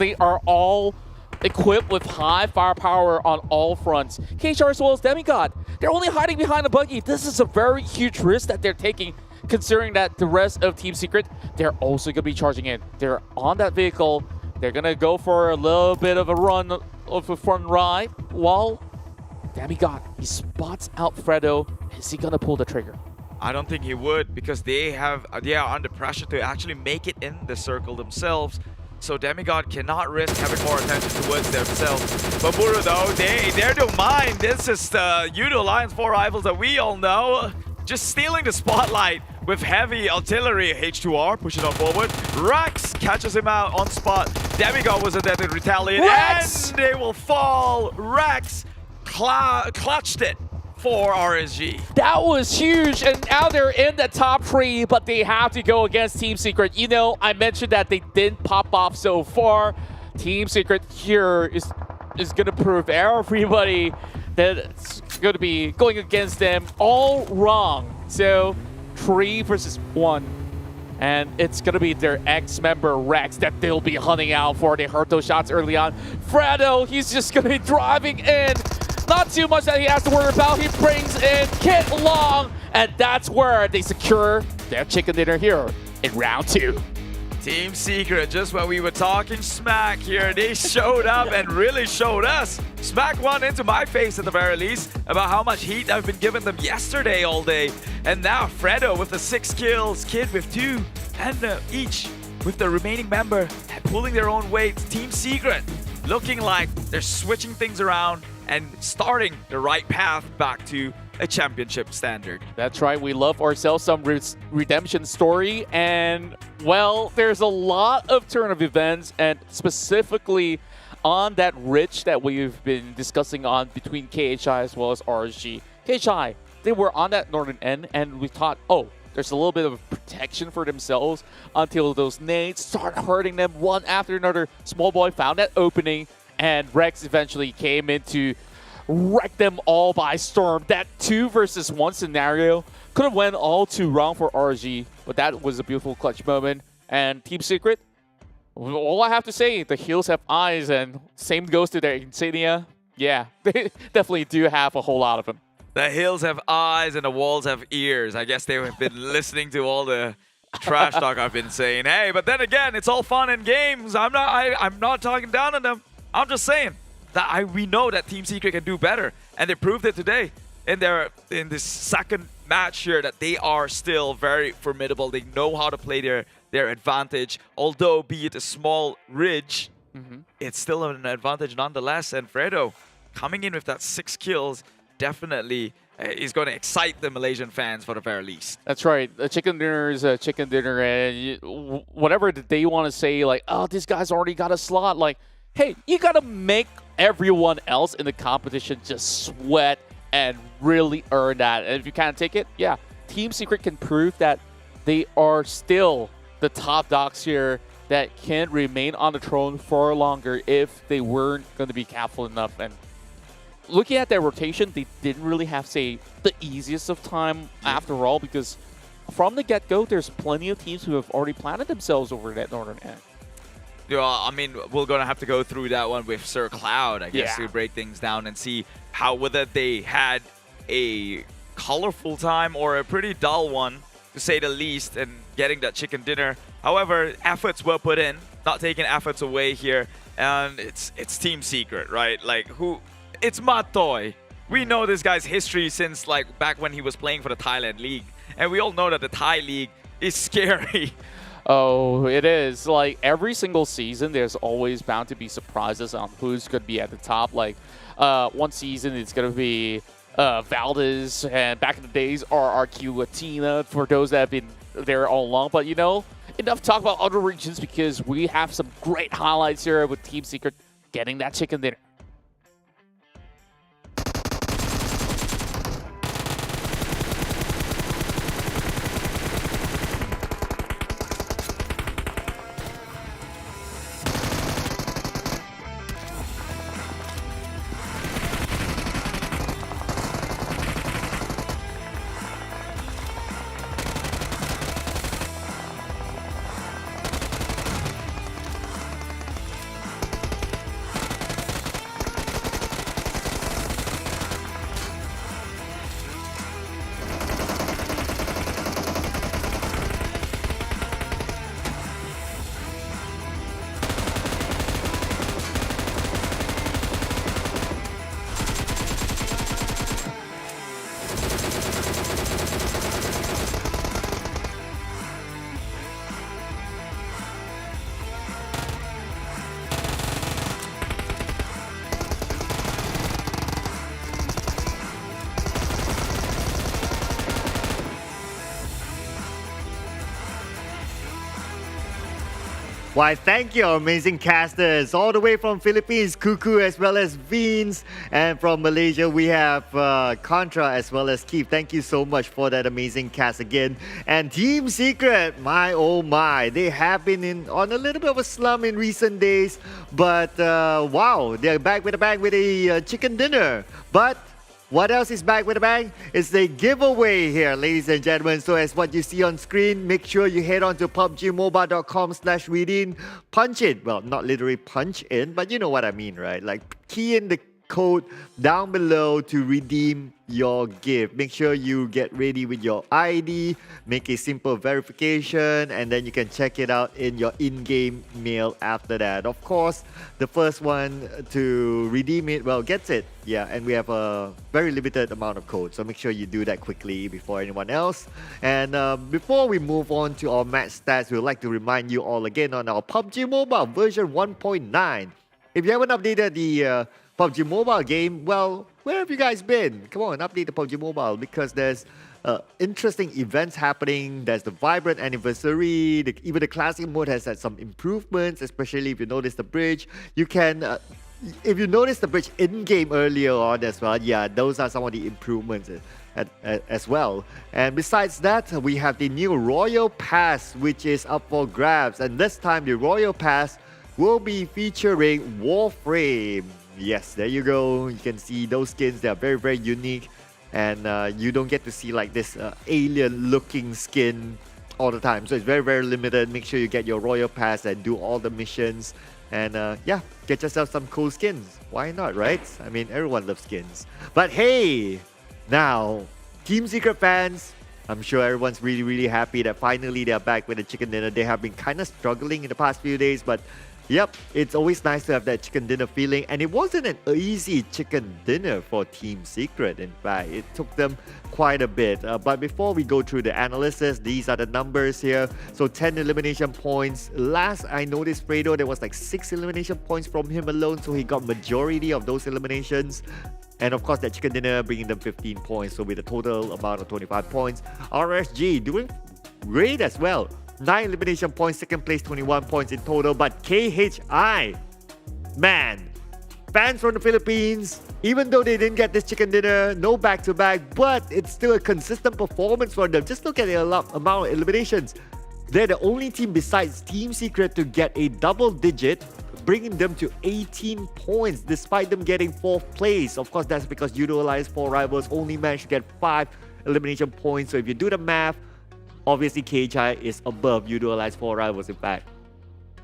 they are all equipped with high firepower on all fronts. KHR as well as Demigod, they're only hiding behind a buggy. This is a very huge risk that they're taking, considering that the rest of Team Secret, they're also going to be charging in. They're on that vehicle. They're going to go for a little bit of a run of a front ride, while Demigod, he spots out Fredo. Is he going to pull the trigger? I don't think he would, because they are under pressure to actually make it in the circle themselves. So Demigod cannot risk having more attention towards themselves. But Buru though, they don't mind. This is the Yoodo Alliance 4 rivals that we all know. Just stealing the spotlight with heavy artillery. H2R pushing on forward. Rex catches him out on spot. Demigod wasn't there to retaliate. Rex! And they will fall. Rex clutched it for RSG. That was huge, and now they're in the top 3, but they have to go against Team Secret. You know, I mentioned that they didn't pop off so far. Team Secret here is going to prove everybody that it's going to be going against them all wrong. So 3 versus 1. And it's going to be their ex-member Rex that they'll be hunting out for. They heard those shots early on. Fredo, he's just going to be driving in. Not too much that he has to worry about. He brings in Kit Long, and that's where they secure their chicken dinner here in round 2. Team Secret, just when we were talking smack here, they showed up and really showed us. Smack one into my face at the very least about how much heat I've been giving them yesterday all day. And now Fredo with the 6 kills, Kid with 2, and each with the remaining member pulling their own weight. Team Secret looking like they're switching things around and starting the right path back to a championship standard. That's right, we love ourselves some redemption story, and well, there's a lot of turn of events, and specifically on that ridge that we've been discussing on between KHI as well as RSG. KHI, they were on that northern end, and we thought, oh, there's a little bit of protection for themselves until those nades start hurting them one after another. Small Boy found that opening, and Rex eventually came in to wreck them all by storm. That 2 versus 1 scenario could have went all too wrong for RSG, but that was a beautiful clutch moment. And Team Secret, all I have to say, the heels have eyes, and same goes to their NSEA. Yeah, they definitely do have a whole lot of them. The hills have eyes and the walls have ears. I guess they have been listening to all the trash talk I've been saying. Hey, but then again, it's all fun and games. I'm not talking down on them. I'm just saying that we know that Team Secret can do better, and they proved it today in this second match here that they are still very formidable. They know how to play their advantage. Although be it a small ridge, it's still an advantage nonetheless. And Fredo coming in with that 6 kills definitely is going to excite the Malaysian fans for the very least. That's right. A chicken dinner is a chicken dinner, and whatever they want to say, like, oh, this guy's already got a slot, like, hey, you got to make everyone else in the competition just sweat and really earn that. And if you can't take it, yeah, Team Secret can prove that they are still the top dogs here that can remain on the throne for longer if they weren't going to be careful enough. And looking at their rotation, they didn't really have, say, the easiest of time after all, because from the get-go, there's plenty of teams who have already planted themselves over that northern end. Yeah, I mean, we're going to have to go through that one with Sir Cloud, I guess, to break things down and see whether they had a colorful time or a pretty dull one, to say the least, in getting that chicken dinner. However, efforts were put in, not taking efforts away here, and it's Team Secret, right? Like, it's Matoy. We know this guy's history since, like, back when he was playing for the Thailand League, and we all know that the Thai League is scary. Oh, it is. Like, every single season, there's always bound to be surprises on who's going to be at the top. Like, one season, it's going to be Valdez, and back in the days, RRQ Latina, for those that have been there all along. But, you know, enough talk about other regions, because we have some great highlights here with Team Secret getting that chicken dinner. Why, thank you, amazing casters. All the way from Philippines, Kuku as well as Beans. And from Malaysia, we have Contra as well as Keith. Thank you so much for that amazing cast again. And Team Secret, my oh my. They have been on a little bit of a slump in recent days. But wow, they're back with a bang with a chicken dinner. But what else is back with a bang? It's the giveaway here, ladies and gentlemen. So as what you see on screen, make sure you head on to pubgmobile.com/redeem. Punch it. Well, not literally punch in, but you know what I mean, right? Like key in the code down below to redeem your gift. Make sure you get ready with your ID, make a simple verification, and then you can check it out in your in-game mail after that. Of course, the first one to redeem it, well, gets it. Yeah, and we have a very limited amount of code, so make sure you do that quickly before anyone else. And before we move on to our match stats, we'd like to remind you all again on our PUBG Mobile version 1.9. If you haven't updated the PUBG Mobile game, well, where have you guys been? Come on, update the PUBG Mobile because there's interesting events happening. There's the Vibrant Anniversary. Even the Classic mode has had some improvements, especially if you notice the bridge. You can, if you notice the bridge in-game earlier on as well, yeah, those are some of the improvements as well. And besides that, we have the new Royal Pass, which is up for grabs. And this time, the Royal Pass will be featuring Warframe. Yes, there you go. You can see those skins. They are very, very unique. And you don't get to see like this alien-looking skin all the time. So it's very, very limited. Make sure you get your Royal Pass and do all the missions. And yeah, get yourself some cool skins. Why not, right? I mean, everyone loves skins. But hey, now, Team Secret fans, I'm sure everyone's really, really happy that finally they're back with the chicken dinner. They have been kind of struggling in the past few days, but yep, it's always nice to have that chicken dinner feeling. And it wasn't an easy chicken dinner for Team Secret. In fact, it took them quite a bit. But before we go through the analysis, these are the numbers here. So 10 elimination points. Last I noticed Fredo, there was like 6 elimination points from him alone. So he got majority of those eliminations. And of course, that chicken dinner bringing them 15 points. So with a total amount of 25 points. RSG doing great as well. 9 elimination points, second place, 21 points in total. But KHI, man, fans from the Philippines, even though they didn't get this chicken dinner, no back-to-back, but it's still a consistent performance for them. Just look at the amount of eliminations. They're the only team besides Team Secret to get a double digit, bringing them to 18 points despite them getting 4th place. Of course, that's because Yoodo Alliance 4 Rivals only managed to get 5 elimination points. So if you do the math, obviously KHI is above Yoodo Alliance 4 Rivals, in fact.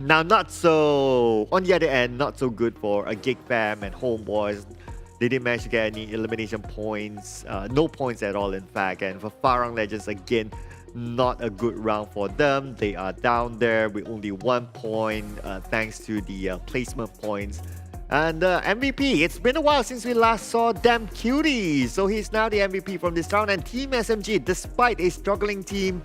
Now, not so, on the other end, not so good for a Geek fam and Homebois. They didn't manage to get any elimination points, no points at all, in fact. And for Farang Legends, again, not a good round for them. They are down there with only 1 point, thanks to the placement points. And MVP, it's been a while since we last saw Damn Cutie. So he's now the MVP from this round. And Team SMG, despite a struggling team,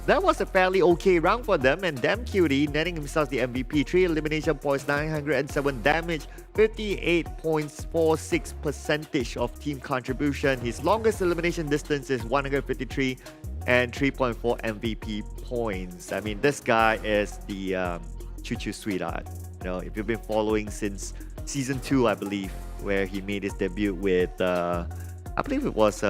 that was a fairly okay round for them. And Damn Cutie netting himself the MVP. 3 elimination points, 907 damage, 58.46% of team contribution. His longest elimination distance is 153 and 3.4 MVP points. I mean, this guy is the choo-choo sweetheart. You know, if you've been following since Season 2, I believe, where he made his debut with, I believe it was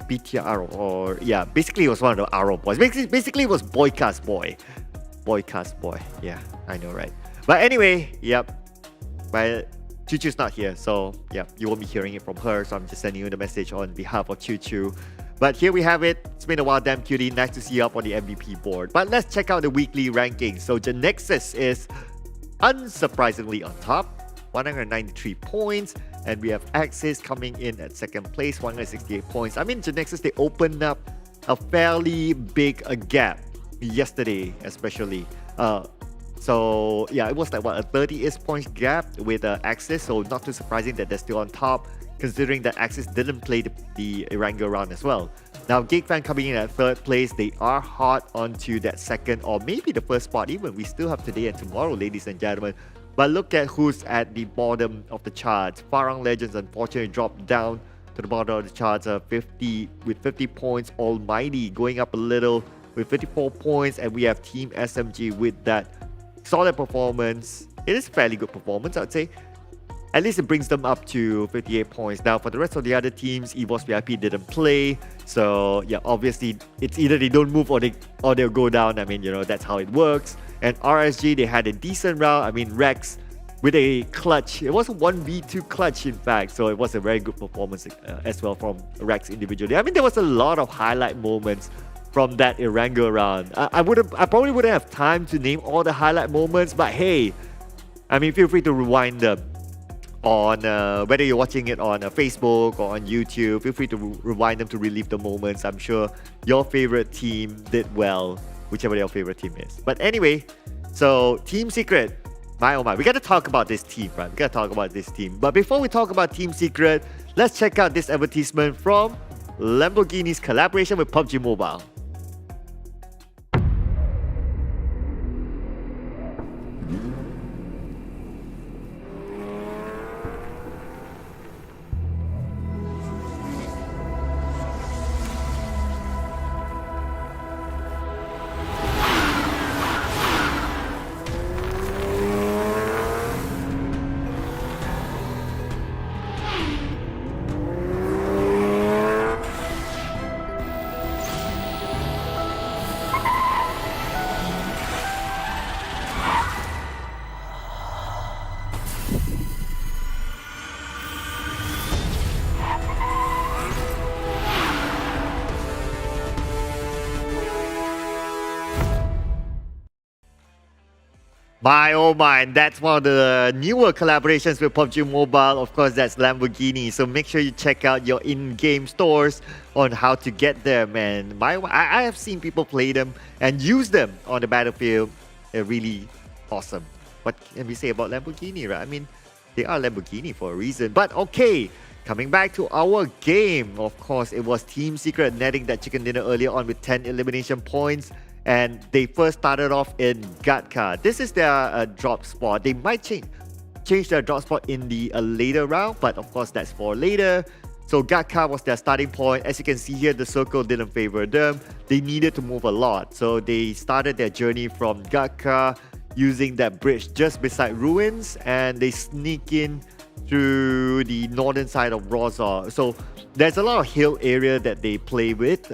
BTR, or yeah, basically it was one of the RO boys. Basically it was Boycast Boy. Boycast Boy. Yeah, I know, right? But anyway, yep. But Choo Choo's not here, so yeah, you won't be hearing it from her. So I'm just sending you the message on behalf of Choo Choo. But here we have it. It's been a while, Damn Cutie. Nice to see you up on the MVP board. But let's check out the weekly rankings. So GENEXUS is unsurprisingly on top, 193 points. And we have Axis coming in at second place, 168 points. I mean, GENEXUS, they opened up a fairly big gap yesterday, especially. So yeah, it was like what, a 30-ish points gap with Axis. So not too surprising that they're still on top, considering that Axis didn't play the Erangel round as well. Now, Geek Fan coming in at third place. They are hot onto that second or maybe the first spot. Even we still have today and tomorrow, ladies and gentlemen. But look at who's at the bottom of the charts. Farang Legends unfortunately dropped down to the bottom of the charts with 50 points. Almighty going up a little with 54 points. And we have Team SMG with that solid performance. It is fairly good performance, I'd say. At least it brings them up to 58 points. Now, for the rest of the other teams, EVOS VIP didn't play. So, yeah, obviously, it's either they don't move or they'll go down. I mean, you know, that's how it works. And RSG, they had a decent round. I mean, Rex with a clutch. It was a 1v2 clutch, in fact. So, it was a very good performance as well from Rex individually. I mean, there was a lot of highlight moments from that Erangel round. I probably wouldn't have time to name all the highlight moments. But, hey, I mean, feel free to rewind them. On whether you're watching it on Facebook or on YouTube, feel free to rewind them to relive the moments. I'm sure your favorite team did well, whichever your favorite team is. But anyway, so Team Secret, my oh my, we got to talk about this team, right? We got to talk about this team. But before we talk about Team Secret, let's check out this advertisement from Lamborghini's collaboration with PUBG Mobile. My oh my, that's one of the newer collaborations with PUBG Mobile. Of course, that's Lamborghini. So make sure you check out your in-game stores on how to get them. And I have seen people play them and use them on the battlefield. They're really awesome. What can we say about Lamborghini, right? I mean, they are Lamborghini for a reason. But okay, coming back to our game. Of course, it was Team Secret netting that chicken dinner earlier on with 10 elimination points. And they first started off in Gatka. This is their drop spot. They might change their drop spot in the later round, but of course that's for later. So Gatka was their starting point. As you can see here, the circle didn't favor them. They needed to move a lot. So they started their journey from Gatka using that bridge just beside ruins, and they sneak in through the northern side of Rozor. So there's a lot of hill area that they play with.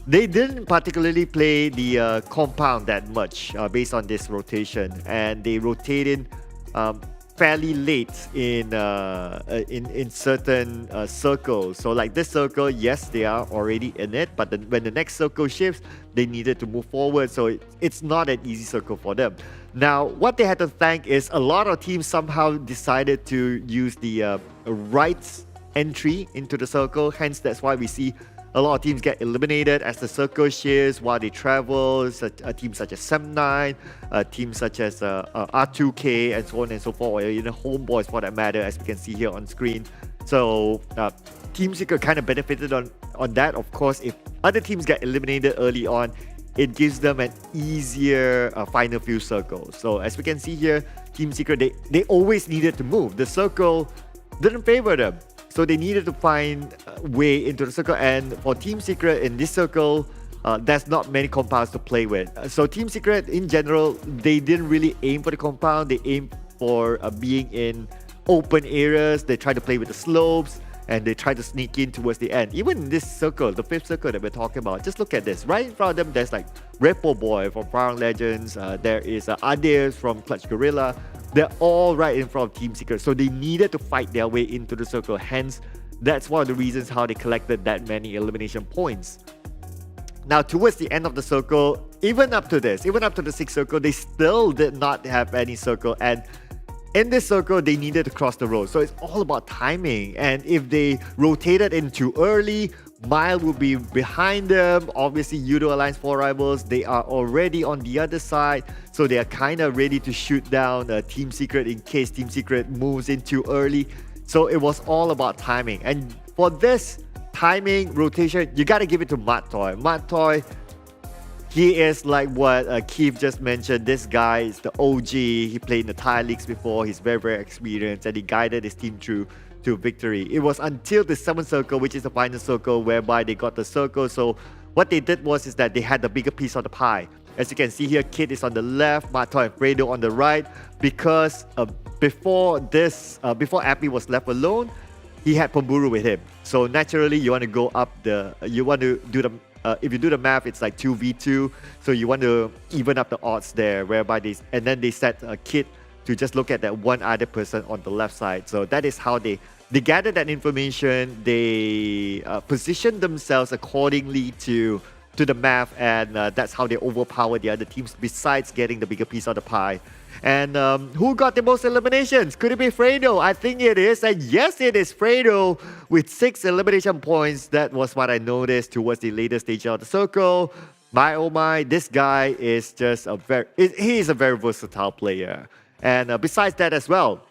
They didn't particularly play the compound that much based on this rotation, and they rotated fairly late in certain circles. So like this circle, yes, they are already in it, but when the next circle shifts, they needed to move forward. So it's not an easy circle for them. Now, what they had to thank is a lot of teams somehow decided to use the right entry into the circle. Hence, that's why we see a lot of teams get eliminated as the circle shifts while they travel. A team such as Sem9, a team such as R2K, and so on and so forth, or even Homebois for that matter, as we can see here on screen. So Team Secret kind of benefited on that. Of course, if other teams get eliminated early on, it gives them an easier final few circles. So as we can see here, Team Secret, they always needed to move. The circle didn't favor them. So they needed to find a way into the circle, and for Team Secret in this circle, there's not many compounds to play with. So Team Secret in general, they didn't really aim for the compound. They aimed for being in open areas. They tried to play with the slopes, and they tried to sneak in towards the end. Even in this circle, the fifth circle that we're talking about, just look at this. Right in front of them, there's like Repo Boy from Farang Legends. There is Adirs from Clutch Guerilla. They're all right in front of Team Secret. So they needed to fight their way into the circle. Hence, that's one of the reasons how they collected that many elimination points. Now, towards the end of the circle, even up to the sixth circle, they still did not have any circle. And in this circle, they needed to cross the road. So it's all about timing. And if they rotated in too early, Mile will be behind them. Obviously, Yoodo Alliance 4 rivals, they are already on the other side. So they are kind of ready to shoot down Team Secret in case Team Secret moves in too early. So it was all about timing. And for this timing rotation, you got to give it to Mattoy. Mattoy, he is like what Keith just mentioned. This guy is the OG. He played in the Thai leagues before. He's very, very experienced, and he guided his team through to victory. It was until the 7th circle, which is the final circle, whereby they got the circle. So what they did is that they had the bigger piece of the pie. As you can see here, Kid is on the left, Mato and Fredo on the right, because before Appy was left alone, he had Pemburu with him. So naturally, you want to go up you want to do the, if you do the math, it's like 2v2. So you want to even up the odds there, whereby then they set a Kid to just look at that one other person on the left side. So that is how they gathered that information. They positioned themselves accordingly to the map, and that's how they overpower the other teams, besides getting the bigger piece of the pie. And who got the most eliminations? Could it be Fredo? I think it is. And yes, it is Fredo with 6 elimination points. That was what I noticed towards the later stage of the circle. My oh my, this guy is just he is a very versatile player. And besides that as well,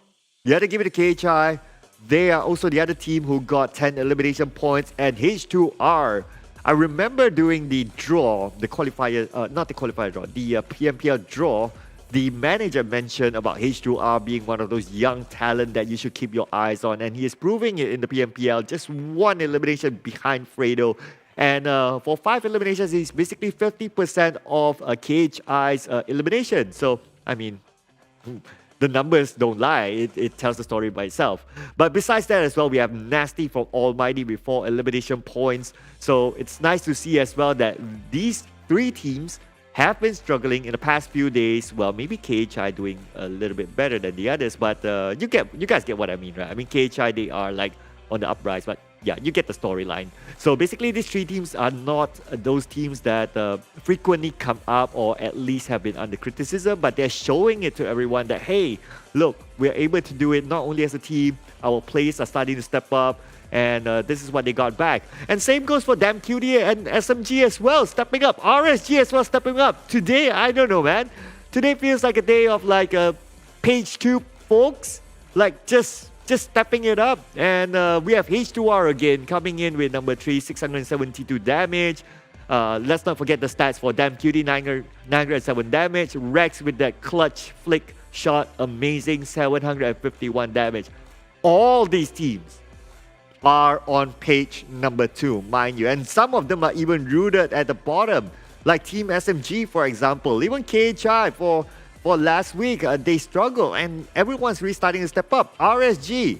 you have to give it to KHI. They are also the other team who got 10 elimination points, and H2R. I remember during the draw, the qualifier, not the qualifier draw, the PMPL draw, the manager mentioned about H2R being one of those young talent that you should keep your eyes on, and he is proving it in the PMPL, just 1 elimination behind Fredo. And for 5 eliminations, he's basically 50% of KHI's elimination. So, I mean, the numbers don't lie. It tells the story by itself. But besides that as well, we have Nasty from Almighty with 4 elimination points. So it's nice to see as well that these 3 teams have been struggling in the past few days. Well, maybe KHI doing a little bit better than the others, but you guys get what I mean, right? I mean, KHI, they are like on the uprise, but yeah, you get the storyline. So basically, these 3 teams are not those teams that frequently come up or at least have been under criticism, but they're showing it to everyone that, hey, look, we're able to do it not only as a team, our players are starting to step up, and this is what they got back. And same goes for Damn Cutie and SMG as well, stepping up. RSG as well, stepping up. Today, I don't know, man. Today feels like a day of like page 2 folks, like just stepping it up. And we have H2R again coming in with number 3, 672 damage. Let's not forget the stats for Damn Cutie, 907 damage. Rex with that clutch flick shot, amazing, 751 damage. All these teams are on page number 2, mind you. And some of them are even rooted at the bottom, like Team SMG, for example. Even KHI for last week, they struggle, and everyone's really starting to step up. RSG,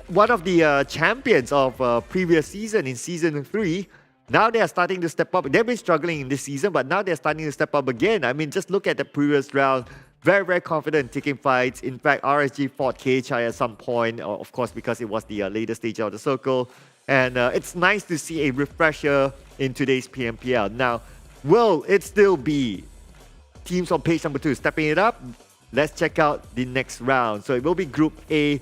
one of the champions of previous season in Season 3, now they are starting to step up. They've been struggling in this season, but now they're starting to step up again. I mean, just look at the previous round. Very, very confident taking fights. In fact, RSG fought KHI at some point, of course, because it was the later stage of the circle. And it's nice to see a refresher in today's PMPL. Now, will it still be teams on page number 2 stepping it up? Let's check out the next round. So it will be Group A,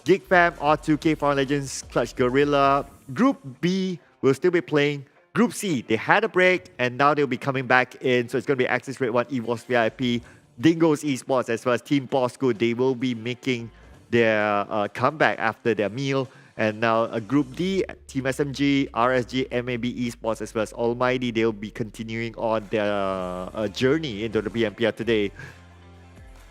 Geek Fam, R2K, Farang Legends, Clutch Guerilla. Group B will still be playing. Group C, they had a break, and now they'll be coming back in. So it's going to be Access Rate 1, EVOS VIP, Dingoz Esports, as well as Team Bosskur. They will be making their comeback after their meal. And now Group D, Team SMG, RSG, MAB Esports, as well as Almighty, they'll be continuing on their journey into the PMPL today.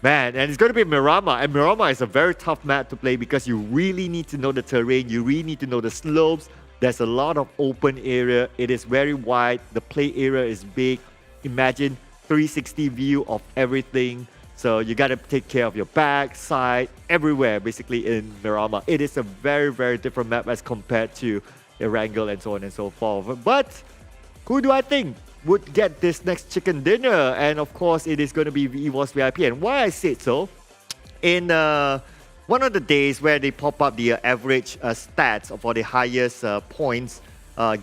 Man, and it's going to be Miramar. And Miramar is a very tough map to play because you really need to know the terrain. You really need to know the slopes. There's a lot of open area. It is very wide. The play area is big. Imagine 360 view of everything. So you got to take care of your back, side, everywhere basically in Miramar. It is a very, very different map as compared to Erangel and so on and so forth. But who do I think would get this next chicken dinner? And of course, it is going to be EVOS VIP. And why I said so, in one of the days where they pop up the average stats for the highest points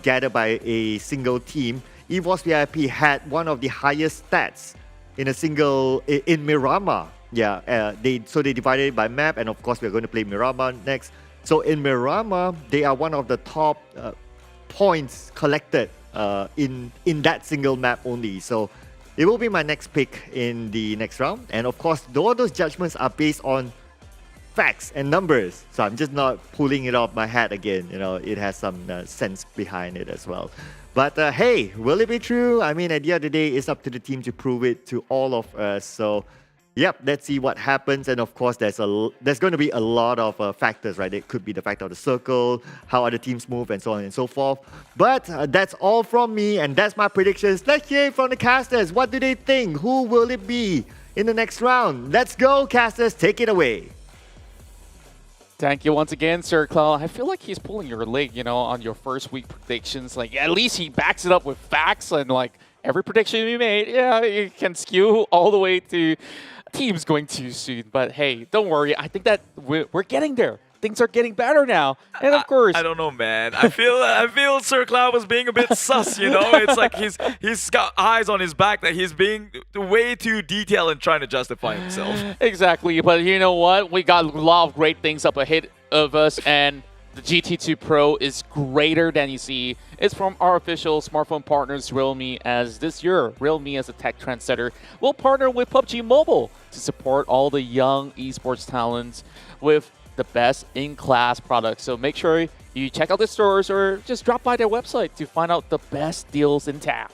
gathered by a single team, EVOS VIP had one of the highest stats in a single in Miramar. Yeah, they divided it by map, and of course we're going to play Miramar next. So in Miramar, they are one of the top points collected in that single map only. So it will be my next pick in the next round. And of course, all those judgments are based on facts and numbers. So I'm just not pulling it off my hat again. You know, it has some sense behind it as well. But hey, will it be true? I mean, at the end of the day, it's up to the team to prove it to all of us. So Yep, let's see what happens. And of course, there's going to be a lot of factors, right? It could be the fact of the circle, how other teams move, and so on and so forth. But that's all from me, and that's my predictions. Let's hear from the casters. What do they think? Who will it be in the next round? Let's go, casters. Take it away. Thank you once again, Sir Cloud. I feel like he's pulling your leg, you know, on your first week predictions. Like, at least he backs it up with facts, and like every prediction we made, yeah, it can skew all the way to teams going too soon. But hey, don't worry. I think that we're getting there. Things are getting better now. And of course, I don't know, man. I feel Sir Cloud was being a bit sus, you know? It's like he's got eyes on his back that he's being way too detailed and trying to justify himself. Exactly. But you know what? We got a lot of great things up ahead of us, and the GT2 Pro is greater than you see. It's from our official smartphone partners, Realme, as this year, Realme as a tech trendsetter will partner with PUBG Mobile to support all the young esports talents with the best in-class products. So make sure you check out the stores or just drop by their website to find out the best deals in town.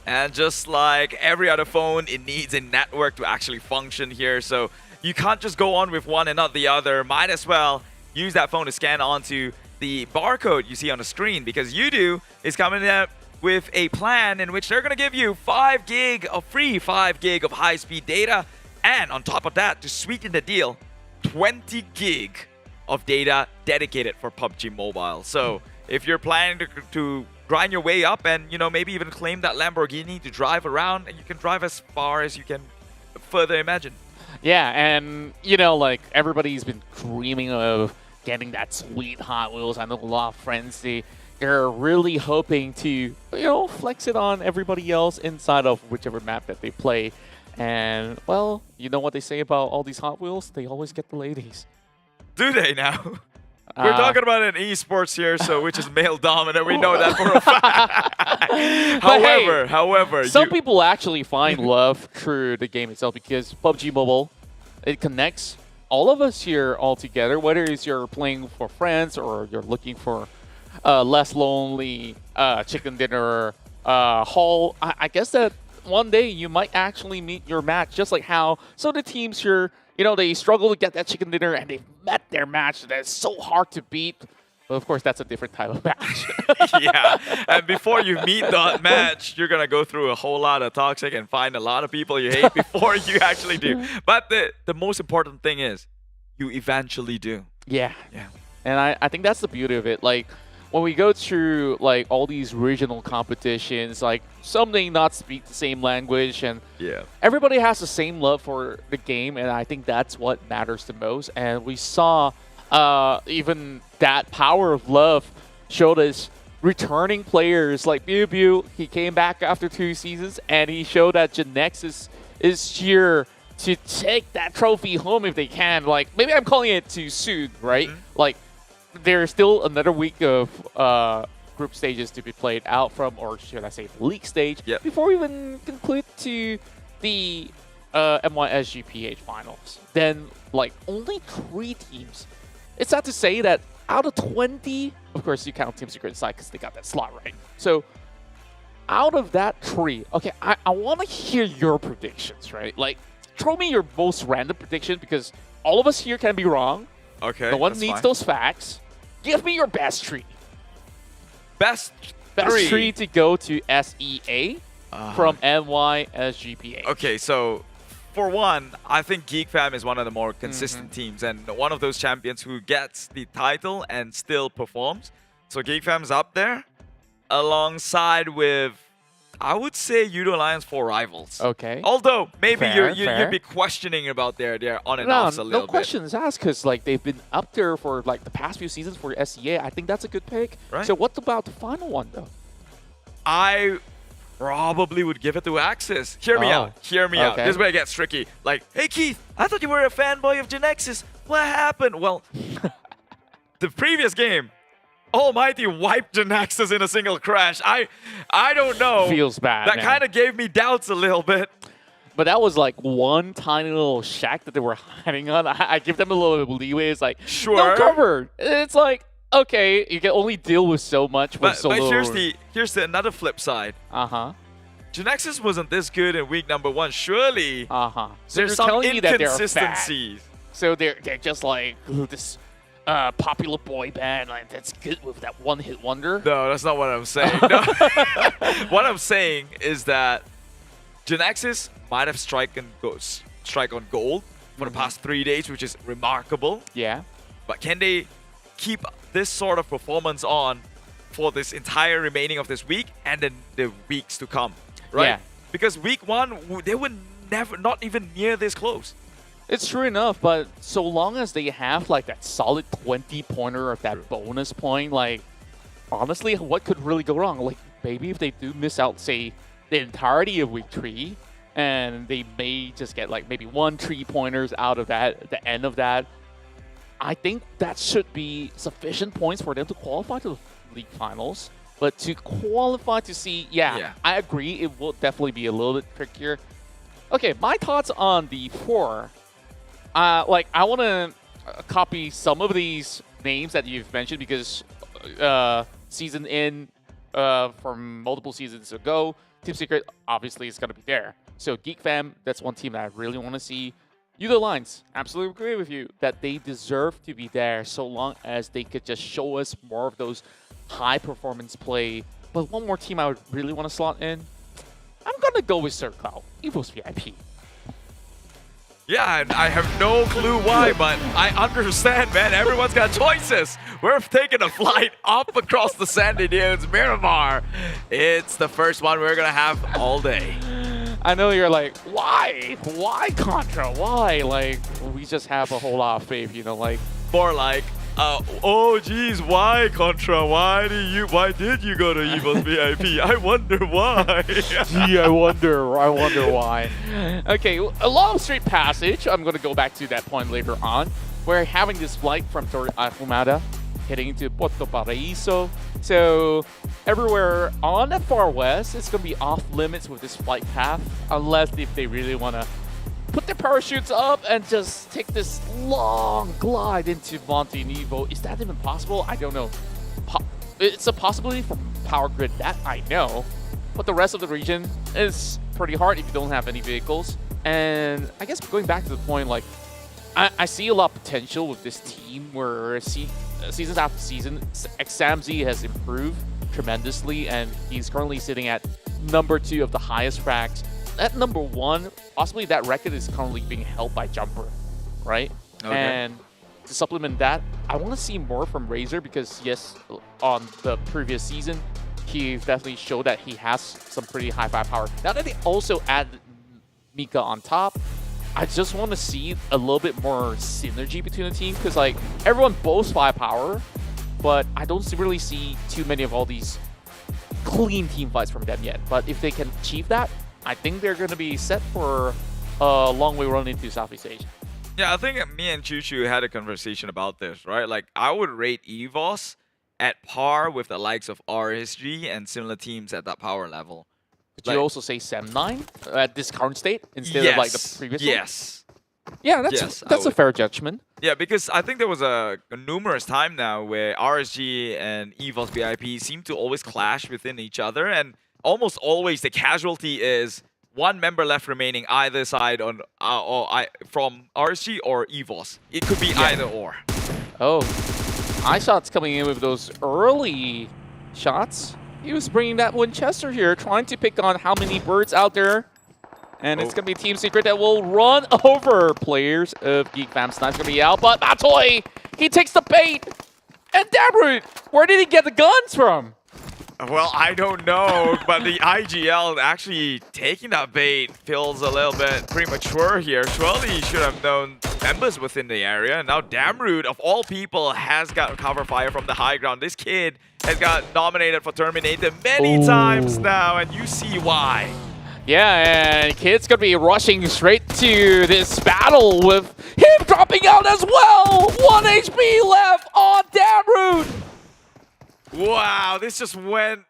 And just like every other phone, it needs a network to actually function here. So you can't just go on with one and not the other. Might as well use that phone to scan onto the barcode you see on the screen, because Yoodo is coming up with a plan in which they're going to give you 5 gig of free 5 gig of high-speed data, and on top of that, to sweeten the deal, 20 gig of data dedicated for PUBG Mobile. So if you're planning to grind your way up and, you know, maybe even claim that Lamborghini to drive around, and you can drive as far as you can further imagine. Yeah, and, you know, like, everybody's been dreaming of getting that sweet Hot Wheels. I know a lot of friends, they're really hoping to, you know, flex it on everybody else inside of whichever map that they play. And, well, you know what they say about all these Hot Wheels? They always get the ladies. Do they now? We're talking about an esports here, so which is male dominant. We know that for a fact. However, some people actually find love through the game itself, because PUBG Mobile, it connects all of us here all together, whether it's you're playing for friends or you're looking for less lonely chicken dinner haul. I guess that one day you might actually meet your match, just like how some of the teams here, you know, they struggle to get that chicken dinner and they've met their match that's so hard to beat. But of course, that's a different type of match. Yeah, and before you meet that match, you're going to go through a whole lot of toxic and find a lot of people you hate before you actually do. But the most important thing is you eventually do. Yeah. And I think that's the beauty of it. Like, when we go through like all these regional competitions, like some may not speak the same language, and everybody has the same love for the game, and I think that's what matters the most. And we saw even that power of love showed us returning players like Biu. He came back after 2 seasons, and he showed that GENEXUS is here to take that trophy home if they can. Like, maybe I'm calling it too soon, right? Like, there's still another week of group stages to be played out from, or should I say the league stage, before we even conclude to the MYSGPH finals. Then, like, only 3 teams. It's sad to say that out of 20, of course you count Team Secret side because they got that slot, right? So, out of that 3, okay, I want to hear your predictions, right? Like, throw me your most random prediction, because all of us here can be wrong. Okay, no one needs those facts. Give me your best 3. Best 3 to go to SEA from MYSGPH. Okay, so for one, I think Geek Fam is one of the more consistent teams, and one of those champions who gets the title and still performs. So Geek Fam's up there, alongside with, I would say, Yoodo Alliance 4 Rivals. Okay. Although maybe Fair. you'd be questioning about their on and offs a little bit. No questions asked, because like they've been up there for like the past few seasons for SEA. I think that's a good pick. Right. So what about the final one though? I probably would give it to Axis. Hear me out. Hear me out. This is where it gets tricky. Like, hey Keith, I thought you were a fanboy of GENEXUS. What happened? Well, the previous game, Almighty wiped GENEXUS in a single crash. I don't know. Feels bad. That kind of gave me doubts a little bit. But that was like one tiny little shack that they were hiding on. I give them a little bit of leeway. It's like, no cover. It's like, okay, you can only deal with so much with so little. But here's the another flip side. GENEXUS wasn't this good in week number 1. Surely So there's you're some telling me that they're fat. inconsistencies. So they're just like this popular boy band like that's good with that one-hit wonder. No, that's not what I'm saying. No. What I'm saying is that GENEXUS might have strike on gold for the past 3 days, which is remarkable. Yeah. But can they keep this sort of performance on for this entire remaining of this week and then the weeks to come, right? Yeah. Because week 1, they were not even near this close. It's true enough, but so long as they have like that solid 20-pointer of that bonus point, like honestly, what could really go wrong? Like maybe if they do miss out, say, the entirety of week 3, and they may just get like maybe 1 3-pointers out of that, the end of that, I think that should be sufficient points for them to qualify to the league finals. But to qualify to see, yeah, I agree, it will definitely be a little bit trickier. Okay, my thoughts on the 4. Like, I want to copy some of these names that you've mentioned because season in from multiple seasons ago, Team Secret obviously is going to be there. So Geek Fam, that's one team that I really want to see. Yoodo Lines, absolutely agree with you that they deserve to be there so long as they could just show us more of those high performance play. But one more team I would really want to slot in, I'm going to go with CloudCloud, EVOS VIP. Yeah, and I have no clue why, but I understand, man. Everyone's got choices. We're taking a flight up across the sandy dunes, Miramar. It's the first one we're going to have all day. I know you're like, why? Why Contra? Why? Like, we just have a whole lot of faith, you know, like. More like, oh geez, why Contra? Why did you go to EVOS VIP? I wonder why. Gee, I wonder why. Okay, a long straight passage. I'm gonna go back to that point later on. We're having this flight from Torre Ahumada heading into Puerto Paraíso. So everywhere on the far west, it's gonna be off limits with this flight path, unless if they really wanna put their parachutes up and just take this long glide into Montenegro. Is that even possible? I don't know. It's a possibility for Power Grid, that I know. But the rest of the region is pretty hard if you don't have any vehicles. And I guess going back to the point, like, I see a lot of potential with this team where seasons after season, XamZ has improved tremendously, and he's currently sitting at number 2 of the highest frags. At number 1, possibly that record is currently being held by Jumper, right? Okay. And to supplement that, I want to see more from Razor because, yes, on the previous season, he definitely showed that he has some pretty high firepower. Now that they also add Mika on top, I just want to see a little bit more synergy between the team because, like, everyone boasts firepower, but I don't really see too many of all these clean team fights from them yet. But if they can achieve that, I think they're going to be set for a long way run into Southeast Asia. Yeah, I think me and Choo had a conversation about this, right? Like, I would rate EVOS at par with the likes of RSG and similar teams at that power level. Could you also say Sem9 at this current state instead of like the previous one? Yes. Yeah, that's a fair judgment. Yeah, because I think there was a numerous time now where RSG and EVOS VIP seem to always clash within each other, and almost always the casualty is one member left remaining either side on from RSG or EVOS. It could be either or. Oh, iShot's coming in with those early shots. He was bringing that Winchester here, trying to pick on how many birds out there. And it's going to be Team Secret that will run over players of Geek Fam. Snipe's going to be out, but Matoy, he takes the bait. And Damroot, where did he get the guns from? Well, I don't know, but the IGL actually taking that bait feels a little bit premature here. Surely he should have known members within the area. And now Damroot, of all people, has got cover fire from the high ground. This kid has got nominated for Terminator many times now, and you see why. Yeah, and Kid's going to be rushing straight to this battle with him dropping out as well. 1 HP left on Damroot. Wow, this just went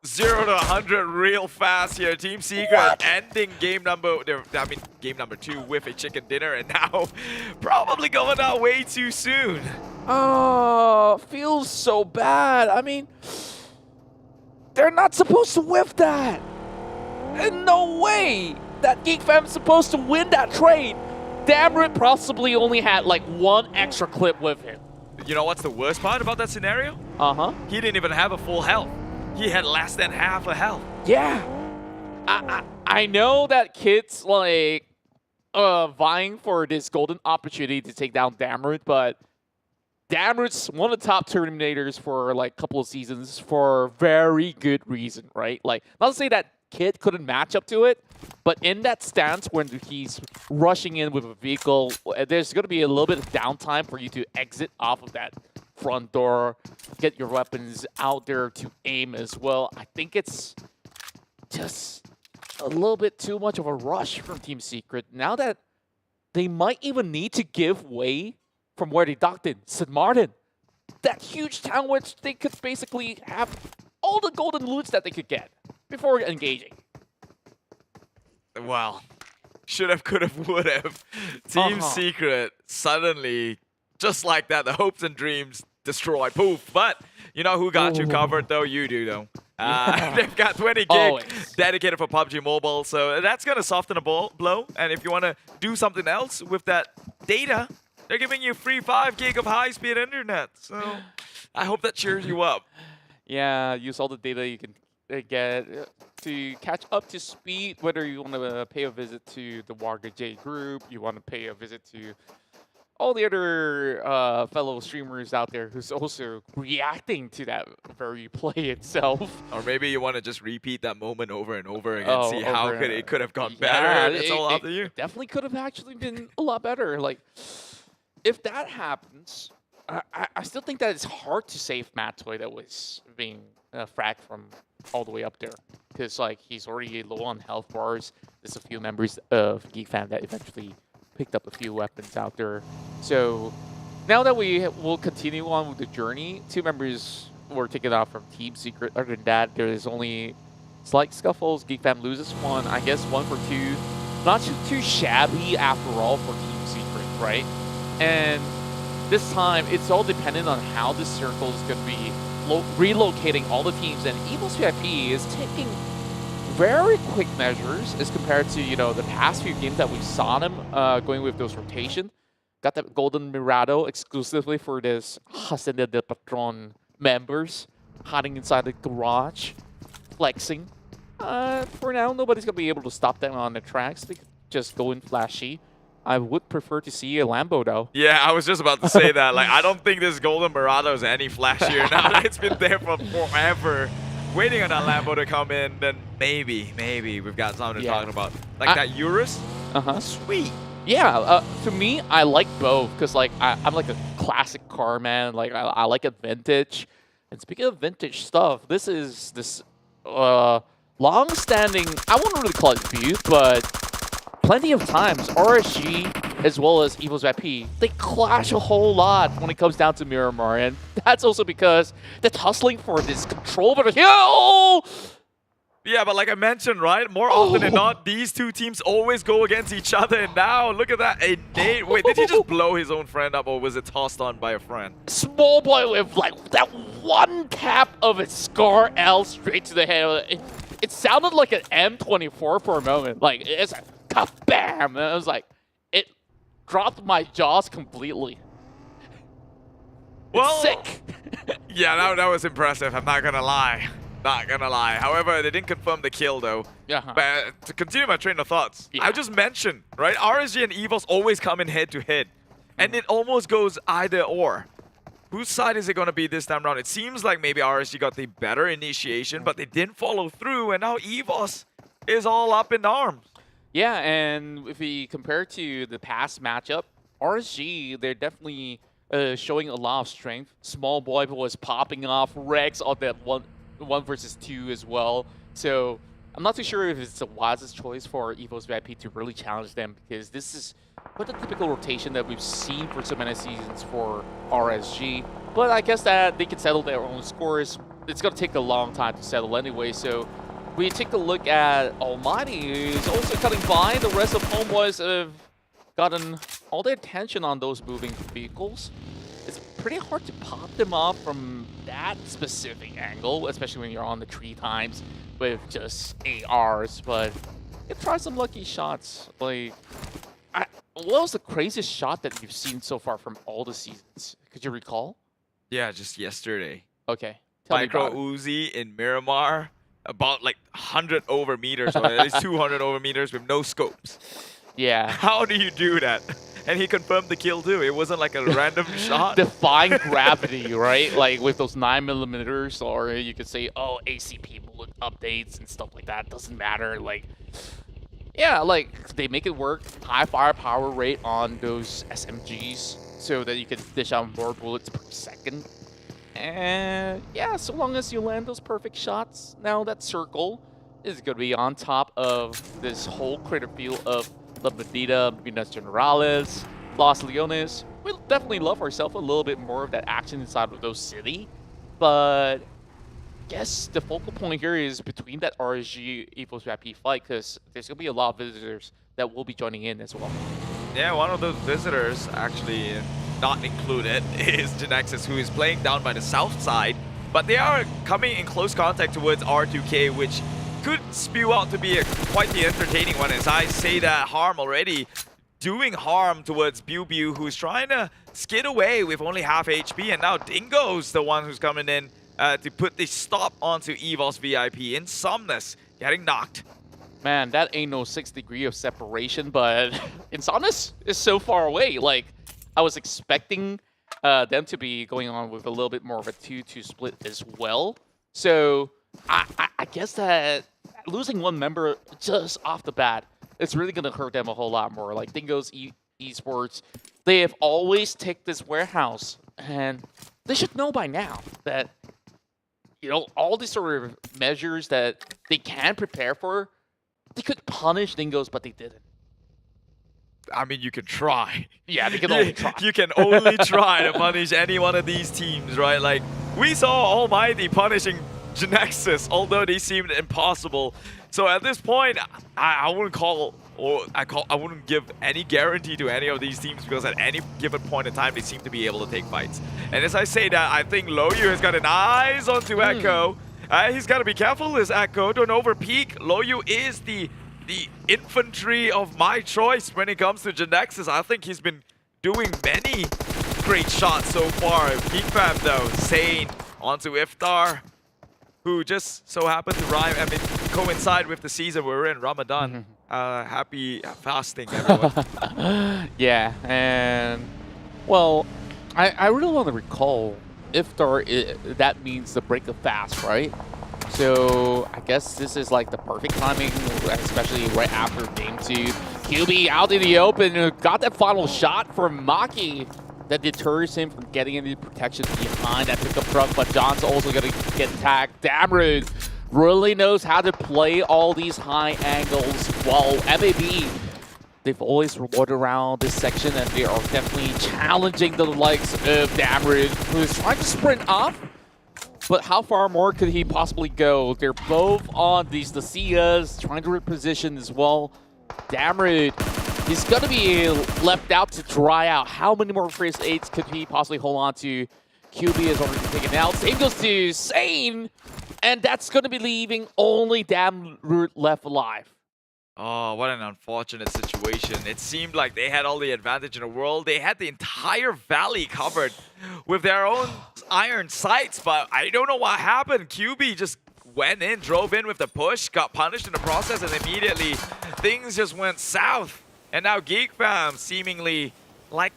0 to 100 real fast here. Team Secret ending game number 2 with a chicken dinner, and now probably going out way too soon. Oh, feels so bad. I mean, they're not supposed to whiff that. And no way that Geek Fam's supposed to win that trade. Damrit possibly only had like one extra clip with him. You know what's the worst part about that scenario? Uh-huh. He didn't even have a full health. He had less than half a health. Yeah. I know that Kid's like vying for this golden opportunity to take down Damrit, but Damrit's one of the top Terminators for like a couple of seasons for very good reason, right? Like, not to say that Kid couldn't match up to it, but in that stance when he's rushing in with a vehicle, there's going to be a little bit of downtime for you to exit off of that front door, get your weapons out there to aim as well. I think it's just a little bit too much of a rush from Team Secret. Now that they might even need to give way from where they docked in St. Martin, that huge town which they could basically have all the golden loots that they could get before engaging. Well, should have, could have, would have. Team Secret suddenly, just like that, the hopes and dreams destroyed. Poof. But you know who got you covered though? You do though. They've got 20 gig dedicated for PUBG Mobile, so that's going to soften a blow. And if you want to do something else with that data, they're giving you free 5 gig of high-speed internet. So I hope that cheers you up. Yeah, use all the data you can get to catch up to speed, whether you want to pay a visit to the Warga J group, you want to pay a visit to all the other fellow streamers out there who's also reacting to that very play itself. Or maybe you want to just repeat that moment over and over again, see how it could have gone better. Yeah, it's all up to you. Definitely could have actually been a lot better. Like, if that happens, I still think that it's hard to save Matoy that was being fragged from all the way up there. Because, like, he's already low on health bars. There's a few members of Geek Fam that eventually picked up a few weapons out there. So now that we will continue on with the journey, 2 members were taken out from Team Secret. Other than that, there is only slight scuffles. Geek Fam loses 1, I guess 1 for 2. Not too shabby after all for Team Secret, right? And this time, it's all dependent on how this circle is going to be relocating all the teams. And EVOS VIP is taking very quick measures as compared to, you know, the past few games that we saw them going with those rotation. Got that Golden Mirado exclusively for this Hacienda del Patron members, hiding inside the garage, flexing. For now, nobody's going to be able to stop them on the tracks. They could just go in flashy. I would prefer to see a Lambo, though. Yeah, I was just about to say that. Like, I don't think this Golden Mirado is any flashier now that it's been there for forever. Waiting on that Lambo to come in, then maybe we've got something to talk about. Like that Urus? Sweet. Yeah, to me, I like both because, like, I'm like a classic car man. Like, I like a vintage. And speaking of vintage stuff, this is this long-standing, I wouldn't really call it feud, but plenty of times, RSG as well as EVOS VIP, they clash a whole lot when it comes down to Miramar, and that's also because they're tussling for this control over the hill! Yeah, but like I mentioned, right, more often than not, these 2 teams always go against each other, and now, look at that, a nade. Wait, did he just blow his own friend up, or was it tossed on by a friend? Small boy with, like, that one tap of its Scar L straight to the head. It sounded like an M24 for a moment. Like, it's like, kabam! And I was like, it dropped my jaws completely. Well, it's sick. Yeah, that was impressive. I'm not gonna lie. Not gonna lie. However, they didn't confirm the kill though. But to continue my train of thoughts, I just mentioned, right? RSG and EVOS always come in head to head, and it almost goes either or. Whose side is it gonna be this time around? It seems like maybe RSG got the better initiation, but they didn't follow through, and now EVOS is all up in arms. Yeah, and if we compare to the past matchup, RSG, they're definitely showing a lot of strength. Small boy was popping off, Rex on that one versus 2 as well. So I'm not too sure if it's the wisest choice for EVOS VIP to really challenge them, because this is quite the typical rotation that we've seen for so many seasons for RSG. But I guess that they can settle their own scores. It's going to take a long time to settle anyway, so we take a look at ALMGHTY, who's also cutting by. The rest of Homebois have gotten all their attention on those moving vehicles. It's pretty hard to pop them off from that specific angle, especially when you're on the 3 times with just ARs. But you try some lucky shots. Like, what was the craziest shot that you've seen so far from all the seasons? Could you recall? Yeah, just yesterday. Okay. Micro Uzi in Miramar, about like 100 over meters, or at least 200 over meters with no scopes. Yeah. How do you do that? And he confirmed the kill too. It wasn't like a random shot. Defying gravity, right? Like with those 9mm, or you could say, oh, ACP bullet updates and stuff like that. Doesn't matter. Like, yeah, like they make it work. High firepower rate on those SMGs so that you can dish out more bullets per second. And yeah, so long as you land those perfect shots, now that circle is going to be on top of this whole crater field of La Medina, Minas Generales, Los Leones. We'll definitely love ourselves a little bit more of that action inside of those city. But I guess the focal point here is between that RSG EVOS VIP fight, because there's going to be a lot of visitors that will be joining in as well. Yeah, one of those visitors actually not included is GENEXUS, who is playing down by the south side, but they are coming in close contact towards R2K, which could spew out to be quite the entertaining one, as I say that Harm already doing harm towards Biu, who's trying to skid away with only half HP, and now Dingoz, the one who's coming in to put the stop onto EVOS VIP. Insomnus getting knocked. Man, that ain't no 6 degree of separation, but Insomnus is so far away. Like, I was expecting them to be going on with a little bit more of a 2-2 split as well. So I guess that losing one member just off the bat, it's really going to hurt them a whole lot more. Like Dingoz Esports, they have always taken this warehouse, and they should know by now that, you know, all these sort of measures that they can prepare for, they could punish Dingoz, but they didn't. I mean, you can try. Yeah, they can only try. You can only try to punish any one of these teams, right? Like, we saw Almighty punishing GENEXUS, although they seemed impossible. So at this point, I wouldn't call, or I wouldn't give any guarantee to any of these teams, because at any given point in time, they seem to be able to take fights. And as I say that, I think Loyu has got an eyes onto Echo. He's got to be careful, this Echo. Don't overpeak. Loyu is the infantry of my choice when it comes to GENEXUS. I think he's been doing many great shots so far. Geek Fam though, Sane onto Iftar, who just so happened to coincide with the season we're in, Ramadan. Happy fasting, everyone. Yeah, and well, I really want to recall Iftar, that means the break of fast, right? So I guess this is like the perfect timing, especially right after game 2. QB out in the open, got that final shot from Maki that deters him from getting any protection behind that pickup truck, but John's also going to get tagged. Damrude really knows how to play all these high angles, while MAB, they've always rolled around this section, and they are definitely challenging the likes of Damrude, who's trying to sprint off. But how far more could he possibly go? They're both on these NSEAs, trying to reposition as well. Damrude, he's going to be left out to dry out. How many more first 8s could he possibly hold on to? QB is already taken out. Same goes to Sane, and that's going to be leaving only Damrude left alive. Oh, what an unfortunate situation. It seemed like they had all the advantage in the world. They had the entire valley covered with their own iron sights, but I don't know what happened. QB just went in, drove in with the push, got punished in the process, and immediately things just went south. And now Geek Fam seemingly like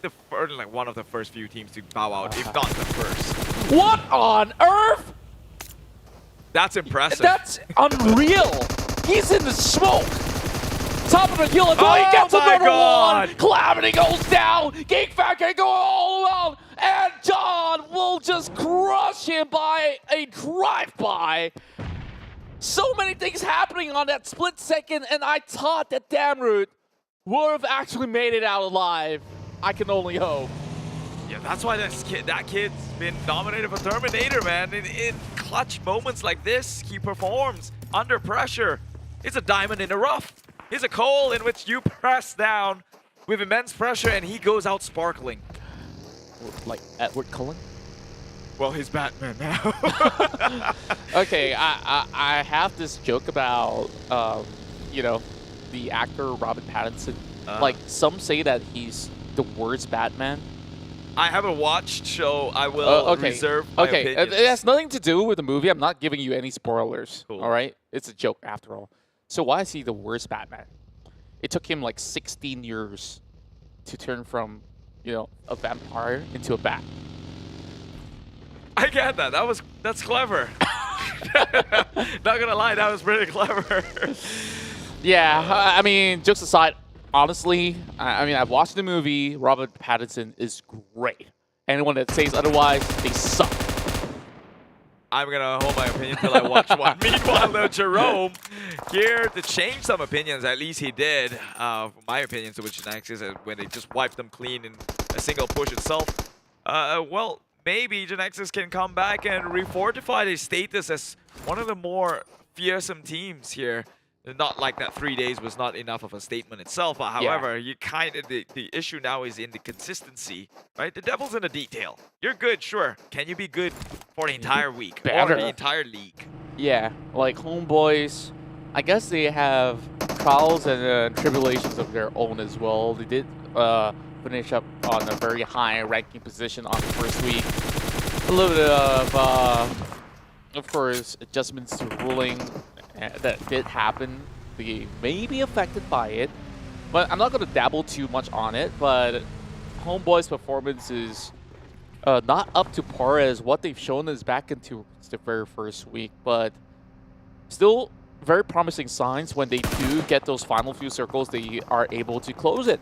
one of the first few teams to bow out, if not the first. What on earth? That's impressive. That's unreal. He's in the smoke. Top of the hill, and he gets another one! Calamity goes down! Geek Fam can go all alone! And John will just crush him by a drive-by! So many things happening on that split second, and I thought that Damrude would have actually made it out alive. I can only hope. Yeah, that's why that kid's been nominated for Terminator, man. In clutch moments like this, he performs under pressure. It's a diamond in the rough. Here's a coal in which you press down with immense pressure, and he goes out sparkling. like Edward Cullen? Well, he's Batman now. Okay, I have this joke about, you know, the actor Robert Pattinson. Like, some say that he's the worst Batman. I haven't watched, so I will reserve my opinions. It has nothing to do with the movie. I'm not giving you any spoilers. Cool. All right? It's a joke after all. So why is he the worst Batman? It took him like 16 years to turn from, you know, a vampire into a bat. I get that. That's clever. Not gonna lie, that was pretty clever. Yeah, I mean, jokes aside, honestly, I mean, I've watched the movie. Robert Pattinson is great. Anyone that says otherwise, they suck. I'm gonna hold my opinion until I watch one. Meanwhile, though, Jerome here to change some opinions. At least he did. My opinions to which GENEXUS when they just wiped them clean in a single push itself. Well, maybe GENEXUS can come back and refortify their status as one of the more fearsome teams here. Not like that 3 days was not enough of a statement itself, but however, you kind of the issue now is in the consistency, right? The devil's in the detail. You're good, sure. Can you be good for the entire week or the entire league? Yeah, like Homebois, I guess they have trials and tribulations of their own as well. They did finish up on a very high ranking position on the first week. A little bit of course, adjustments to ruling that did happen. They may be affected by it, but I'm not going to dabble too much on it. But Homebois' performance is not up to par as what they've shown us back into the very first week, but still very promising signs. When they do get those final few circles, they are able to close it.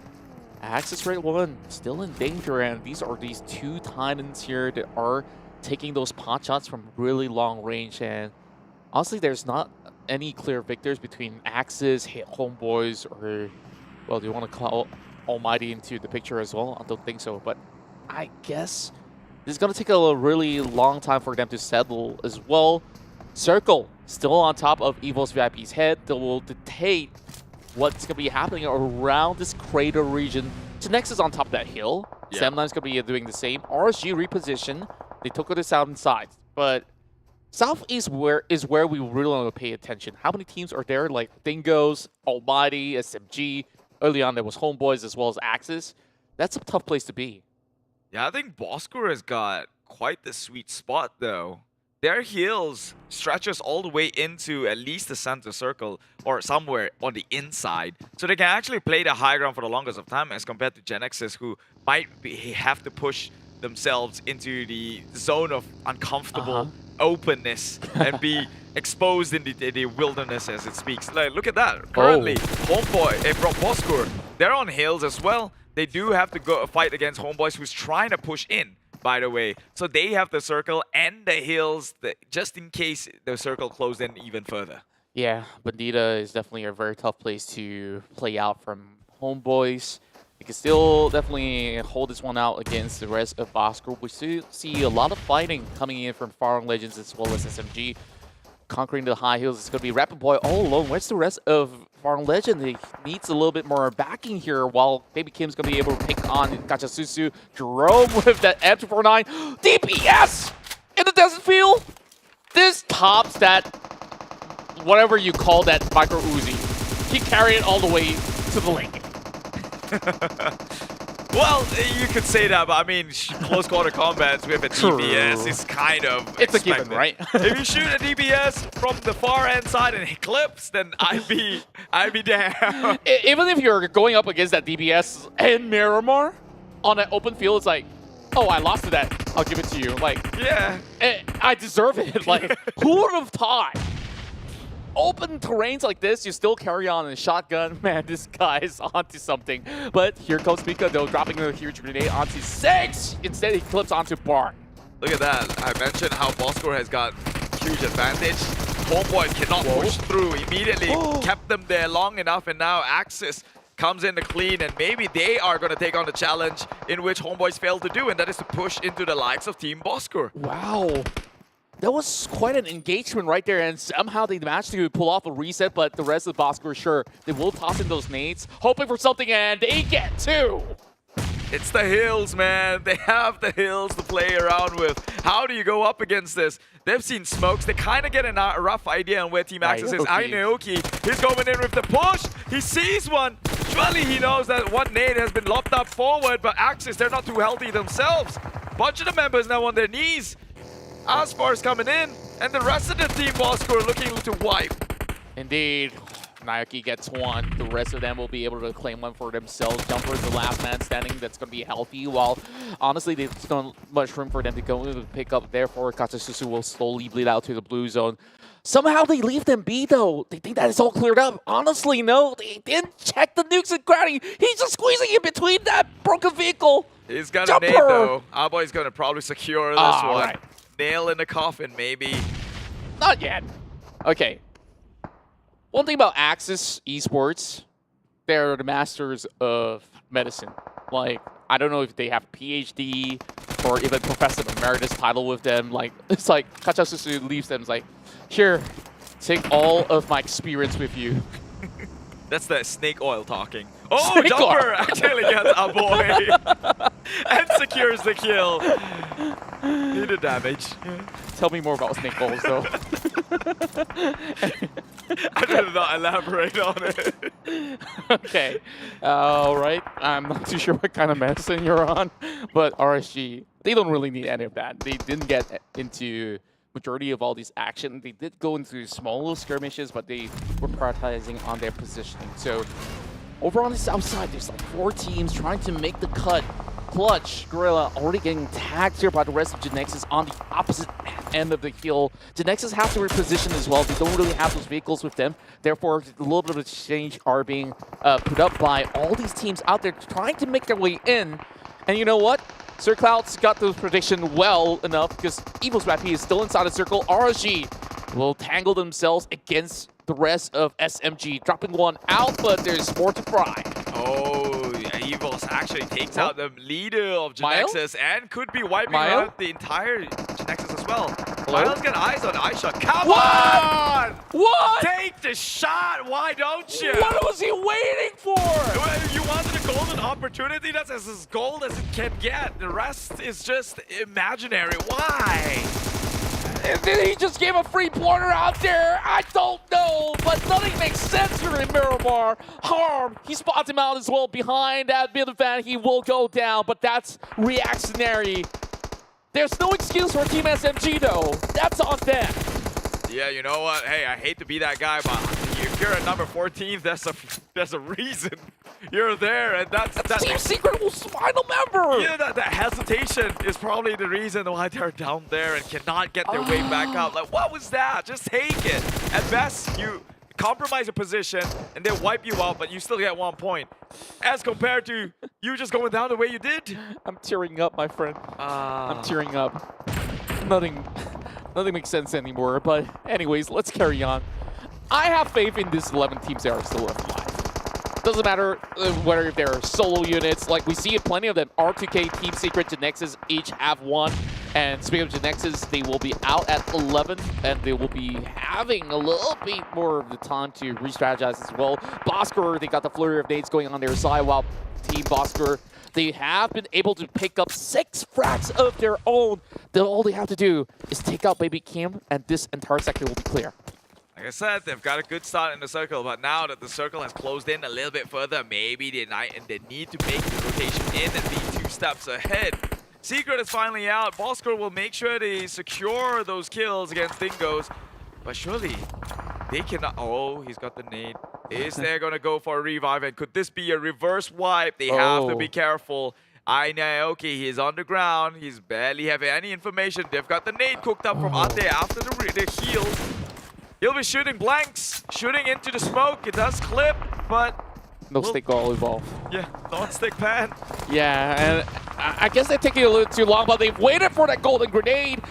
Axis Red 1 still in danger, and these are these two Titans here that are taking those pot shots from really long range. And honestly, there's not any clear victors between Axis, Homebois, or, well, do you want to call Almighty into the picture as well? I don't think so, but I guess this is going to take a really long time for them to settle as well. Circle still on top of EVOS VIP's head. That will dictate what's going to be happening around this crater region. GENEXUS on top of that hill. Yeah. Samline's going to be doing the same. RSG reposition. They took this out inside, but Southeast is where we really want to pay attention. How many teams are there? Like Dingoz, Almighty, SMG. Early on, there was Homebois as well as Axis. That's a tough place to be. Yeah, I think Bosskur has got quite the sweet spot, though. Their heals stretches all the way into at least the center circle or somewhere on the inside. So they can actually play the high ground for the longest of time as compared to GENEXUS, who might have to push themselves into the zone of uncomfortable openness and be exposed in the wilderness as it speaks. Like, look at that. Currently, Bosskur, they're on hills as well. They do have to go fight against Homebois, who's trying to push in, by the way. So they have the circle and the hills just in case the circle closed in even further. Yeah, Bandita is definitely a very tough place to play out from Homebois. They can still definitely hold this one out against the rest of Bosskur. We still see a lot of fighting coming in from Farang Legends as well as SMG. Conquering the high hills, it's going to be Rapid Boy all alone. Where's the rest of Farang Legend? He needs a little bit more backing here, while Baby Kim's going to be able to pick on Gachasusu. Jerome with that M249. DPS in the desert field. This tops that, whatever you call that micro Uzi. He carried it all the way to the lane. Well, you could say that, but I mean, close quarter combats with a DPS is kind of it's expected. a given, right? If you shoot a DPS from the far end side and it clips, then I'd be down. Even if you're going up against that DPS and Miramar on an open field, it's like, oh, I lost to that. I'll give it to you. Like, yeah, I deserve it. Like, who would have thought? Open terrains like this, you still carry on in a shotgun. Man, this guy is onto something. But here comes Mika, though, dropping a huge grenade onto 6. Instead, he clips onto Bar. Look at that. I mentioned how Bosskur has got huge advantage. Homebois cannot push through immediately. Kept them there long enough, and now Axis comes in to clean, and maybe they are going to take on the challenge in which Homebois failed to do, and that is to push into the likes of Team Bosskur. Wow. That was quite an engagement right there, and somehow they managed to pull off a reset, but the rest of Bosskur, sure, they will toss in those nades, hoping for something, and they get 2. It's the hills, man. They have the hills to play around with. How do you go up against this? They've seen smokes. They kind of get a rough idea on where Team Axis is. ALMGHTY, he's going in with the push. He sees one. Surely he knows that one nade has been lobbed up forward, but Axis, they're not too healthy themselves. Bunch of the members now on their knees. Aspar's coming in, and the rest of the team Bosskur looking to wipe. Indeed. Naoki gets one. The rest of them will be able to claim one for themselves. Jumper is the last man standing that's going to be healthy, while honestly there's not much room for them to go in to pick up. Therefore, Katsususu will slowly bleed out to the blue zone. Somehow they leave them be, though. They think that it's all cleared up. Honestly, no. They didn't check the nukes and crowding. He's just squeezing in between that broken vehicle. He's got Jumper. a nade, though. Aboy's going to probably secure this one. Right. Nail in the coffin, maybe. Not yet. Okay. One thing about Axis Esports, they're the masters of medicine. Like, I don't know if they have a PhD or even Professor Emeritus title with them. Like, it's like Katsususu leaves them. It's like, here, take all of my experience with you. That's that snake oil talking. Oh, Snake Jumper oil. actually gets Aboy and secures the kill. Needed damage. Tell me more about snake oils, though. I did not elaborate on it. Okay. All right. I'm not too sure what kind of medicine you're on, but RSG, they don't really need any of that. They didn't get into majority of all these action. They did go into small little skirmishes, but they were prioritizing on their positioning. So over on the south side, there's like 4 teams trying to make the cut. Clutch, Guerilla already getting tagged here by the rest of GENEXUS on the opposite end of the hill. GENEXUS have to reposition as well. They don't really have those vehicles with them. Therefore, a little bit of exchange are being put up by all these teams out there trying to make their way in. And you know what? Sir Cloud's got the prediction well enough because EVOS YP is still inside the circle. RSG will tangle themselves against the rest of SMG, dropping one out, but there's more to fry. Oh, EVOS actually takes out the leader of GENEXUS and could be wiping out the entire GENEXUS as well. Miles got eyes on iShot. Come on! What? Take the shot! Why don't you? What was he waiting for? You wanted a golden opportunity? That's as gold as it can get. The rest is just imaginary. Why? And then he just gave a free pointer out there. I don't know, but nothing makes sense here in Miramar. Harm, he spots him out as well behind that bit of van. He will go down, but that's reactionary. There's no excuse for Team SMG though. That's on them. Yeah, you know what? Hey, I hate to be that guy, but if you're at number 14, there's a reason you're there, and that's Team Secret was final member. Yeah, that hesitation is probably the reason why they're down there and cannot get their way back up. Like, what was that? Just take it. At best, you compromise your position and they wipe you out, but you still get 1 point. As compared to you just going down the way you did. I'm tearing up, my friend. I'm tearing up. Nothing makes sense anymore. But anyways, let's carry on. I have faith in these 11 teams that are still alive. Doesn't matter whether they're solo units, like we see plenty of them. R2K, Team Secret, GENEXUS each have one. And speaking of GENEXUS, they will be out at 11, and they will be having a little bit more of the time to re-strategize as well. Bosskur, they got the flurry of nades going on their side, while Team Bosskur, they have been able to pick up 6 frags of their own. All they have to do is take out Baby Kim, and this entire sector will be clear. Like I said, they've got a good start in the circle, but now that the circle has closed in a little bit further, maybe they need to make the rotation in and be 2 steps ahead. Secret is finally out. Bosskur will make sure they secure those kills against Dingoz, but surely they cannot. Oh, he's got the nade. Is they going to go for a revive? And could this be a reverse wipe? They have to be careful. ALMGHTY, he's on the ground. He's barely having any information. They've got the nade cooked up from Ate after the heals. He'll be shooting blanks, shooting into the smoke. It does clip, but no stick all evolve. Yeah, non-stick pan. Yeah, and I guess they're taking a little too long, but they've waited for that golden grenade.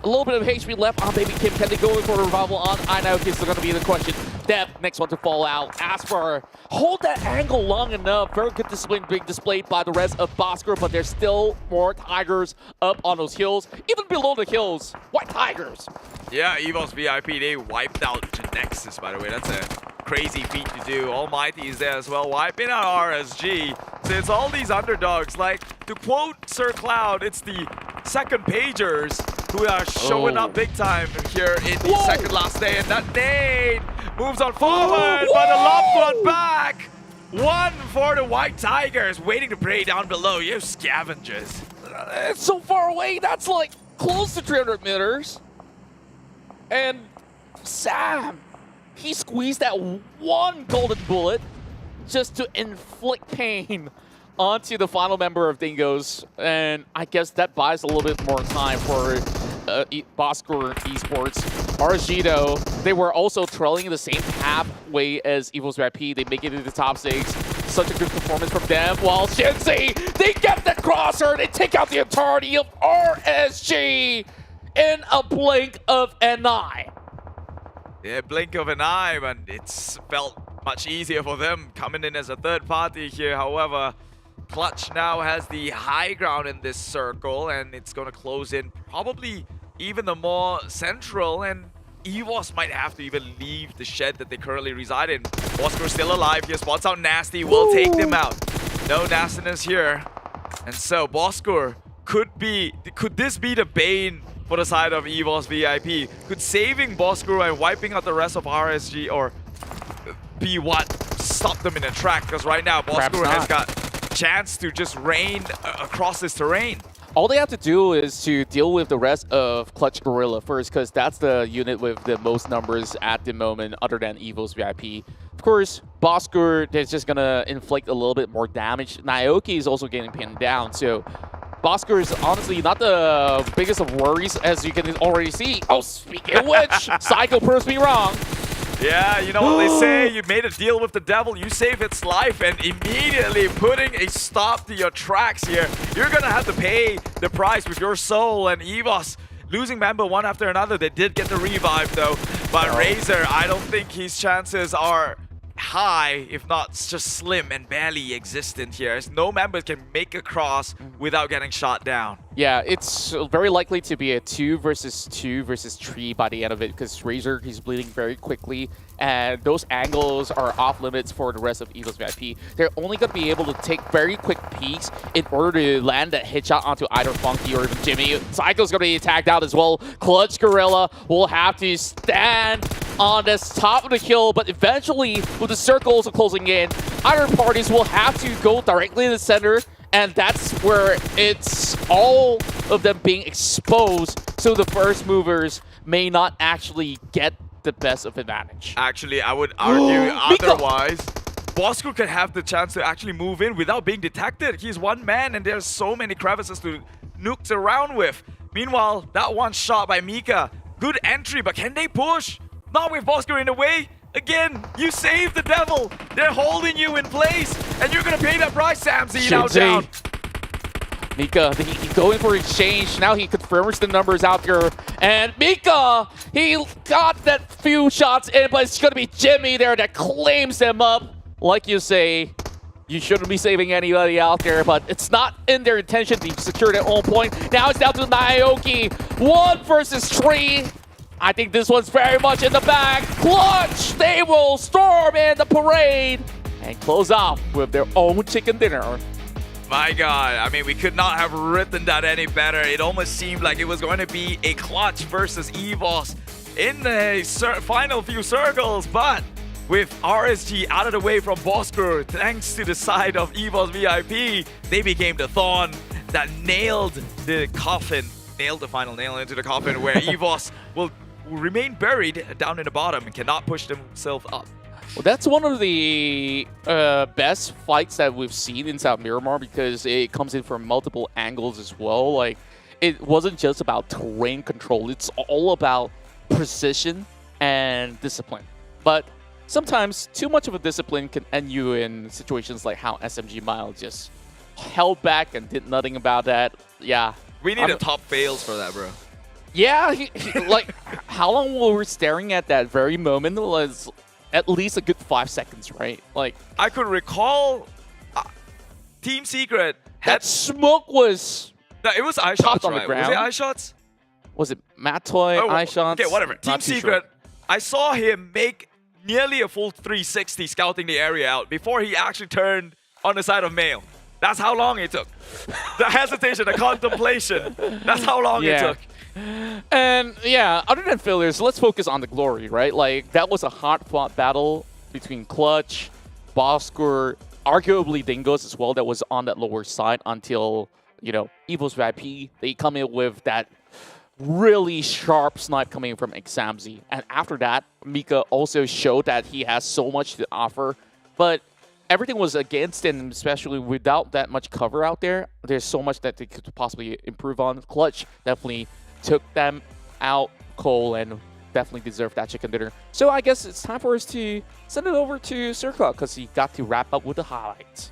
A little bit of HP left on Baby Kim. Can they go in for a revival on ALMGHTY? Is going to be the question. Depth, next one to fall out. Aspar, hold that angle long enough. Very good discipline being displayed by the rest of Bosskur, but there's still more Tigers up on those hills. Even below the hills, White Tigers. Yeah, EVOS VIP, they wiped out GENEXUS, by the way. That's a crazy feat to do. Almighty is there as well, wiping out RSG. So it's all these underdogs. Like, to quote Sir Cloud, it's the second pagers who are showing up big time here in the second last day. And that nade moves on forward, but the lob one back. One for the White Tigers, waiting to prey down below. You scavengers. It's so far away. That's like close to 300 meters. And Sam, he squeezed that one golden bullet just to inflict pain onto the final member of Dingoz. And I guess that buys a little bit more time for Bosskur Esports. RSG, though, they were also trailing the same halfway as EVOS VIP. They make it into the top 6. Such a good performance from them. While Shinzi, they get the crosser. They take out the entirety of RSG in a blink of an eye. Yeah, blink of an eye, but it's felt much easier for them coming in as a third party here. However, Clutch now has the high ground in this circle, and it's going to close in probably even the more central, and EVOS might have to even leave the shed that they currently reside in. Bosskur still alive here, spots out Nasty, will take them out. No nastiness here. And so Bosskur could this be the bane for the side of EVOS VIP? Could saving Bosskur and wiping out the rest of RSG or be what stop them in a track? Because right now Bosskur has got chance to just rain across this terrain. All they have to do is to deal with the rest of Clutch Guerilla first, because that's the unit with the most numbers at the moment other than EVOS VIP. Of course, Bosskur is just going to inflict a little bit more damage. Naoki is also getting pinned down, so Bosskur is honestly not the biggest of worries, as you can already see. Oh, speaking of which, Psycho proves me wrong. Yeah, you know what they say, you made a deal with the devil, you save its life, and immediately putting a stop to your tracks here. You're gonna have to pay the price with your soul, and EVOS losing member one after another. They did get the revive though, but Razor, I don't think his chances are high, if not just slim and barely existent here, as no member can make a cross without getting shot down. Yeah, it's very likely to be a 2 versus 2 versus 3 by the end of it, because Razor, he's bleeding very quickly, and those angles are off limits for the rest of EVOS VIP. They're only going to be able to take very quick peeks in order to land that headshot onto either Funky or even Jimmy. Psycho's going to be tagged out as well. Clutch Guerilla will have to stand on the top of the hill, but eventually, with the circle also closing in, either parties will have to go directly to the center, and that's where it's all of them being exposed, so the first movers may not actually get the best of advantage. Actually, I would argue otherwise. Bosskur could have the chance to actually move in without being detected. He's one man, and there's so many crevices to nuke around with. Meanwhile, that one shot by Mika, good entry, but can they push? Not with Bosskur in the way. Again, you saved the devil. They're holding you in place, and you're gonna pay that price, Samsy. Now down. Mika, he's going for exchange. Now he confirms the numbers out there. And Mika, he got that few shots in, but it's gonna be Jimmy there that claims them up. Like you say, you shouldn't be saving anybody out there, but it's not in their intention to secure their own point. Now it's down to Naoki. 1 versus 3. I think this one's very much in the bag. Clutch, they will storm in the parade and close off with their own chicken dinner. My God, I mean, we could not have written that any better. It almost seemed like it was going to be a Clutch versus EVOS in the final few circles, but with RSG out of the way from Bosskur, thanks to the side of EVOS VIP, they became the thorn that nailed the coffin, nailed the final nail into the coffin, where EVOS will remain buried down in the bottom and cannot push themselves up. Well, that's one of the best fights that we've seen in South Miramar, because it comes in from multiple angles as well. Like, it wasn't just about terrain control. It's all about precision and discipline. But sometimes too much of a discipline can end you in situations like how SMG Mile just held back and did nothing about that. Yeah. We need a top fails for that, bro. Yeah, like, how long were we staring at that very moment? It was at least a good 5 seconds, right? Like, I could recall Team Secret that smoke was it was eye shots, on the right? ground. Was it eye shots? Was it Matt Toy, eye shots? Okay, whatever. Team Secret, I saw him make nearly a full 360 scouting the area out before he actually turned on the side of Mail. That's how long it took. The hesitation, the contemplation. That's how long it took. And yeah, other than failures, let's focus on the glory, right? Like, that was a hard-fought battle between Clutch, Bosskur, arguably Dingoz as well, that was on that lower side until, you know, EVOS VIP. They come in with that really sharp snipe coming from XAMZ. And after that, Mika also showed that he has so much to offer. But everything was against him, especially without that much cover out there. There's so much that they could possibly improve on. Clutch definitely took them out cold and definitely deserved that chicken dinner. So I guess it's time for us to send it over to Circla because he got to wrap up with the highlights.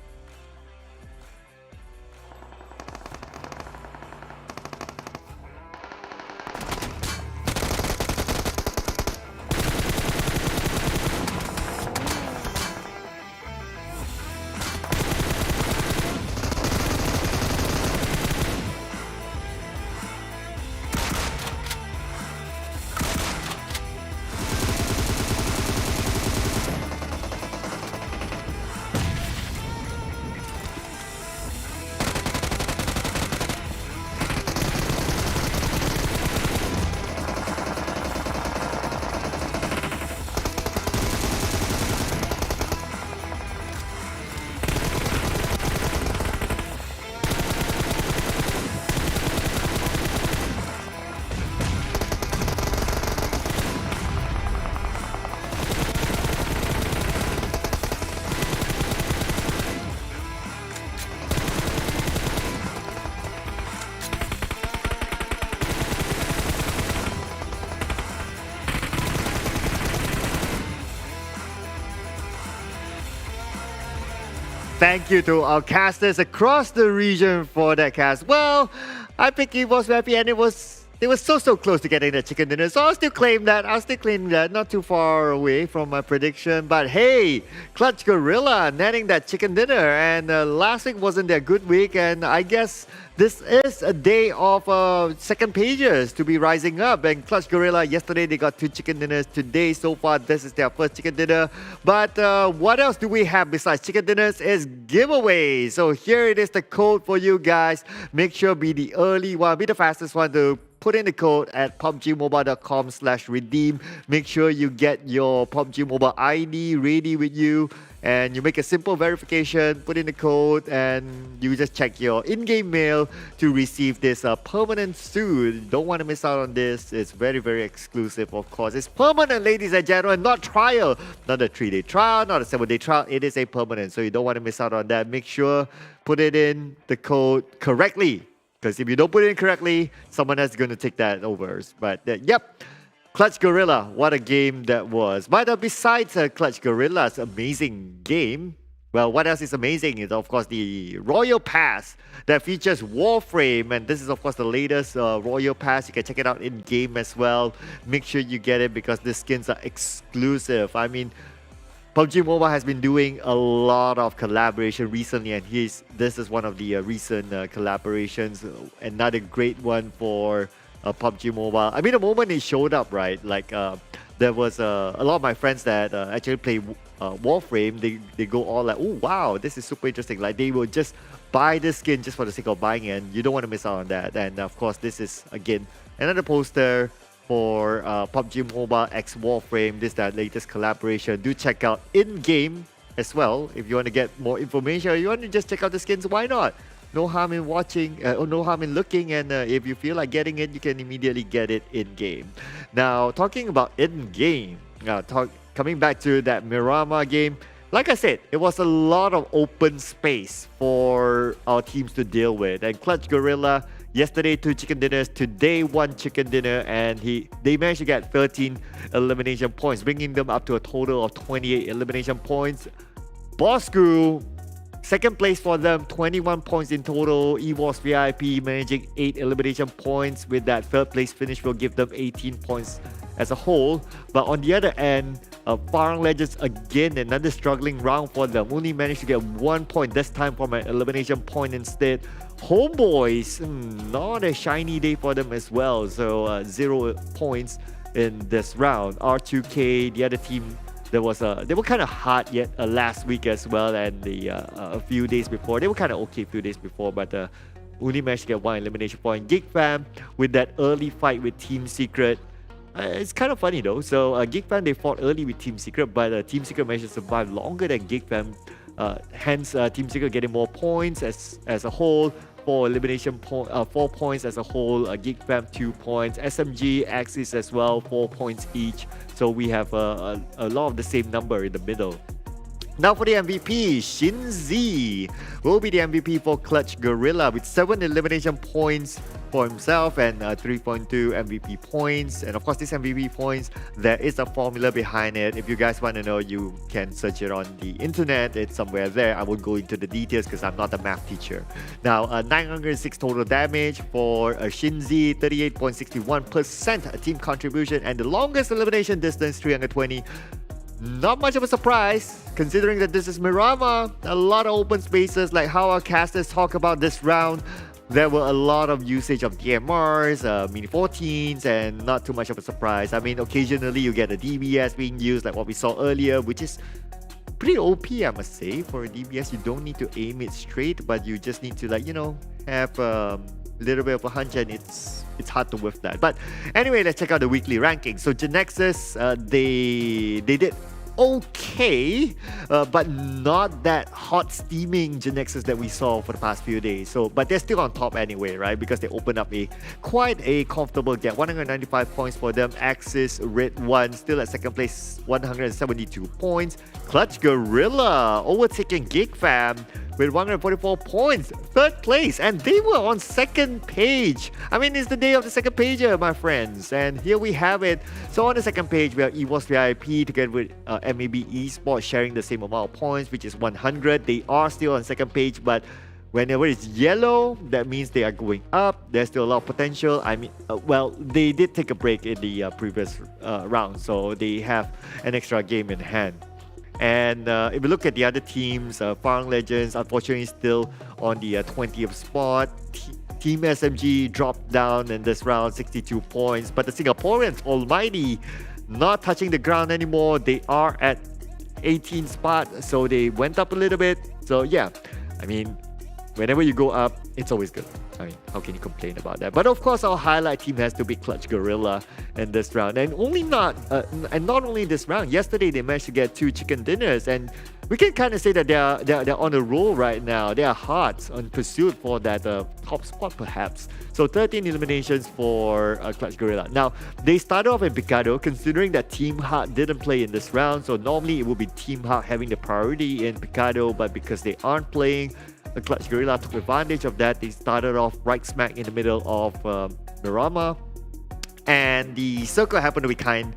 Thank you to our casters across the region for that cast. Well, I picked EVOS VIP and it was so close to getting the chicken dinner. So I'll still claim that. Not too far away from my prediction. But hey, Clutch Guerilla netting that chicken dinner. And last week wasn't their good week. And I guess this is a day of second pages to be rising up. And Clutch Guerilla, yesterday they got 2 chicken dinners. Today, so far, this is their first chicken dinner. But what else do we have besides chicken dinners is giveaways. So here it is, the code for you guys. Make sure be the early one, be the fastest one to put in the code at pubgmobile.com/redeem. Make sure you get your PUBG Mobile ID ready with you. And you make a simple verification, put in the code, and you just check your in-game mail to receive this permanent suit. Don't want to miss out on this. It's very, very exclusive, of course. It's permanent, ladies and gentlemen, not trial. Not a 3-day trial, not a 7-day trial. It is a permanent, so you don't want to miss out on that. Make sure put it in the code correctly. Because if you don't put it in correctly, someone else is going to take that over. But yep. Clutch Guerilla, what a game that was. But besides Clutch Guerilla's amazing game, well, what else is amazing is, of course, the Royal Pass that features Warframe. And this is, of course, the latest Royal Pass. You can check it out in-game as well. Make sure you get it because the skins are exclusive. I mean, PUBG Mobile has been doing a lot of collaboration recently, and this is one of the recent collaborations. Another great one for PUBG Mobile. I mean, the moment it showed up, right? Like, there was a lot of my friends that actually play Warframe. They go all like, oh wow, this is super interesting. Like, they will just buy the skin just for the sake of buying it, and you don't want to miss out on that. And of course, this is again another poster for PUBG Mobile X Warframe. This is the latest collaboration. Do check out in-game as well if you want to get more information, or you want to just check out the skins. Why not? No harm in watching, or no harm in looking, and if you feel like getting it, you can immediately get it in-game. Now, talking about in-game, coming back to that Miramar game, like I said, it was a lot of open space for our teams to deal with. And Clutch Guerilla, yesterday 2 chicken dinners, today 1 chicken dinner, and they managed to get 13 elimination points, bringing them up to a total of 28 elimination points. Bosskur, second place for them, 21 points in total. EVOS VIP managing 8 elimination points. With that third place finish will give them 18 points as a whole. But on the other end, Farang Legends, again, another struggling round for them. Only managed to get 1 point, this time from an elimination point instead. Homebois, not a shiny day for them as well. So 0 points in this round. R2K, the other team they were kind of hard yet last week as well, and a few days before. They were kind of okay a few days before, but only managed to get 1 elimination point. Geek Fam with that early fight with Team Secret. It's kind of funny though. So Geek Fam, they fought early with Team Secret, but Team Secret managed to survive longer than Geek Fam. Hence, Team Secret getting more points as a whole. 4 elimination 4 points as a whole. Geek Fam 2 points. SMG, Axis as well, 4 points each. So we have a lot of the same number in the middle. Now for the MVP, Shinzi will be the MVP for Clutch Guerilla with 7 elimination points for himself and 3.2 MVP points. And of course, this MVP points, there is a formula behind it. If you guys want to know, you can search it on the internet. It's somewhere there. I won't go into the details because I'm not a math teacher. Now, 906 total damage for Shinzi, 38.61% team contribution, and the longest elimination distance, 320. Not much of a surprise, considering that this is Miramar. A lot of open spaces, like how our casters talk about this round. There were a lot of usage of DMRs, Mini 14s, and not too much of a surprise. I mean, occasionally you get a DBS being used, like what we saw earlier, which is pretty OP, I must say. For a DBS, you don't need to aim it straight, but you just need to, like, you know, have a little bit of a hunch, and it's hard to whiff that. But anyway, let's check out the weekly ranking. So GENEXUS, they did okay, but not that hot steaming GENEXUS that we saw for the past few days. So, but they're still on top anyway, right? Because they opened up quite a comfortable gap. 195 points for them. Axis redONE still at second place, 172 points. Clutch Guerilla overtaking Geek Fam with 144 points, third place, and they were on second page. I mean, it's the day of the second pager, my friends, and here we have it. So on the second page, we have EVOS VIP together with MAB Esports sharing the same amount of points, which is 100. They are still on second page, but whenever it's yellow, that means they are going up. There's still a lot of potential. I mean, well, they did take a break in the previous round, so they have an extra game in hand. And if we look at the other teams, Farang Legends, unfortunately, still on the 20th spot. Team SMG dropped down in this round, 62 points. But the Singaporeans, Almighty, not touching the ground anymore. They are at 18th spot, so they went up a little bit. So yeah, I mean, whenever you go up, it's always good. I mean, how can you complain about that? But of course, our highlight team has to be Clutch Guerilla in this round. And not only this round, yesterday they managed to get 2 chicken dinners, and we can kind of say that they're on a roll right now. They are hot on pursuit for that top spot, perhaps. So 13 eliminations for Clutch Guerilla. Now, they started off in Picado, considering that Team Heart didn't play in this round. So normally it would be Team Heart having the priority in Picado, but because they aren't playing, the Clutch Guerilla took advantage of that. They started off right smack in the middle of Miramar, and the circle happened to be kind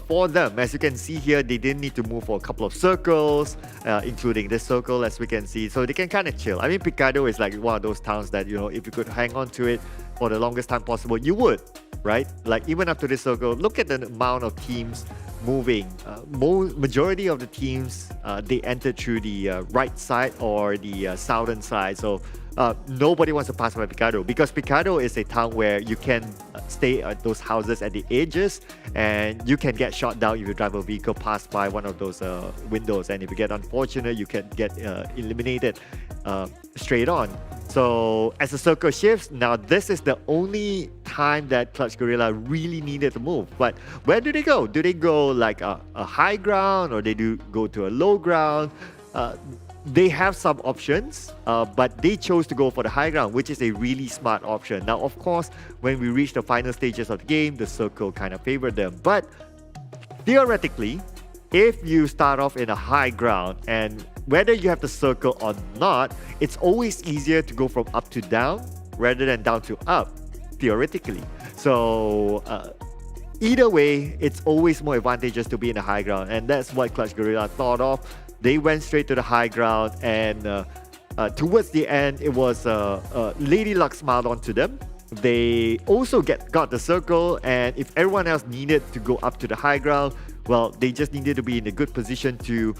for them. As you can see here, they didn't need to move for a couple of circles, including this circle, as we can see, so they can kind of chill. I mean, Picado is like one of those towns that, you know, if you could hang on to it for the longest time possible, you would, right? Like, even after this circle, look at the amount of teams moving. Majority of the teams, they entered through the right side or the southern side. So nobody wants to pass by Picado, because Picado is a town where you can stay at those houses at the edges, and you can get shot down if you drive a vehicle past by one of those windows. And if you get unfortunate, you can get eliminated straight on. So as the circle shifts, now this is the only time that Clutch Guerilla really needed to move. But where do they go? Do they go like a high ground, or they do go to a low ground? They have some options, but they chose to go for the high ground, which is a really smart option. Now, of course, when we reach the final stages of the game, the circle kind of favored them. But theoretically, if you start off in a high ground, and whether you have the circle or not, it's always easier to go from up to down rather than down to up, theoretically. So either way, it's always more advantageous to be in the high ground, and that's what Clutch Guerilla thought of. They went straight to the high ground, and towards the end, it was Lady Luck smiled onto them. They also got the circle, and if everyone else needed to go up to the high ground, well, they just needed to be in a good position to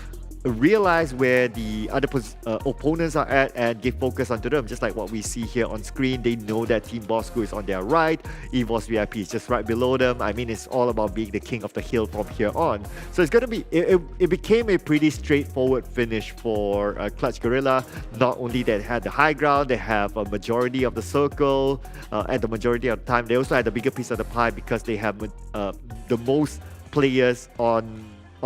realize where the other opponents are at and give focus onto them, just like what we see here on screen. They know that Team Bosskur is on their right, EVOS VIP is just right below them. I mean, it's all about being the king of the hill from here on. So it's going to be, it became a pretty straightforward finish for Clutch Guerilla. Not only they had the high ground, they have a majority of the circle, and the majority of the time they also had the bigger piece of the pie because they have the most players on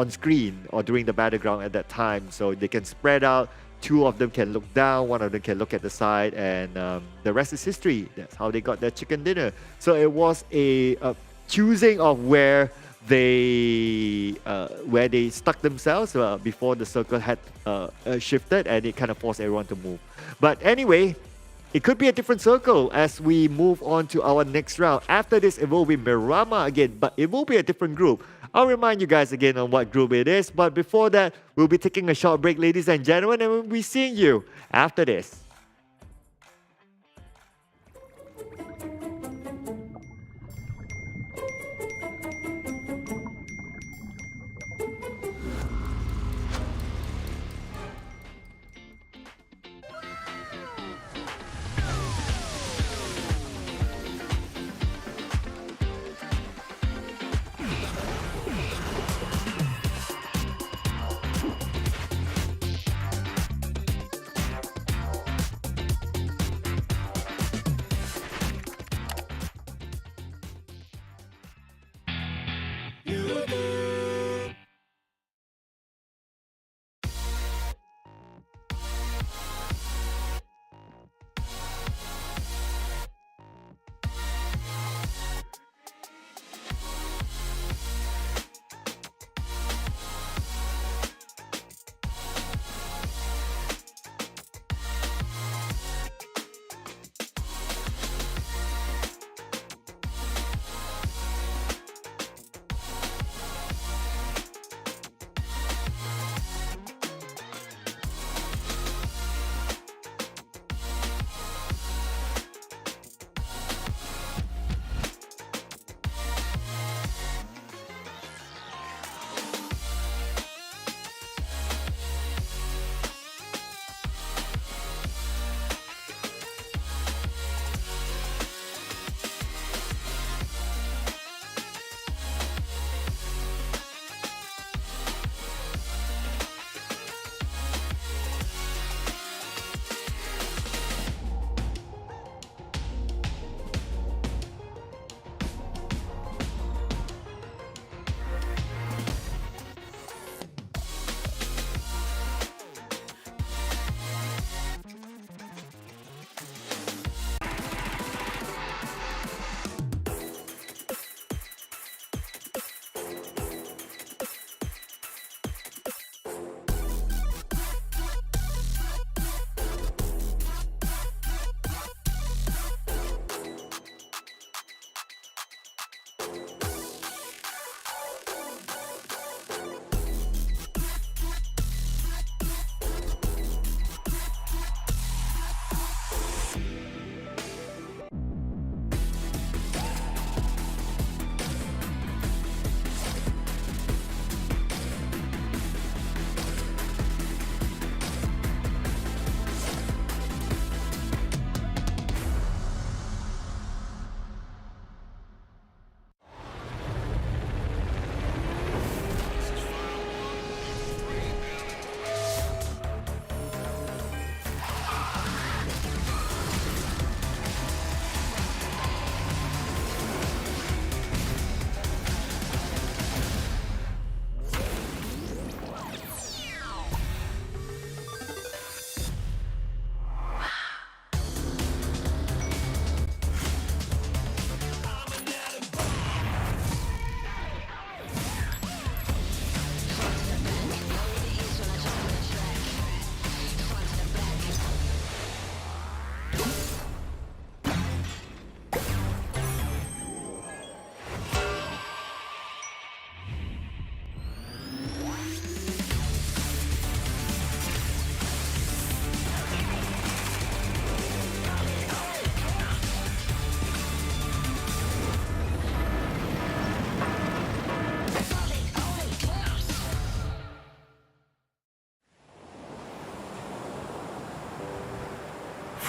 screen or during the battleground at that time, so they can spread out. Two of them can look down, one of them can look at the side, and the rest is history. That's how they got their chicken dinner. So it was a choosing of where they stuck themselves before the circle had shifted, and it kind of forced everyone to move. But anyway, it could be a different circle as we move on to our next round. After this, it will be Miramar again, but it will be a different group. I'll remind you guys again on what group it is, but before that, we'll be taking a short break, ladies and gentlemen, and we'll be seeing you after this.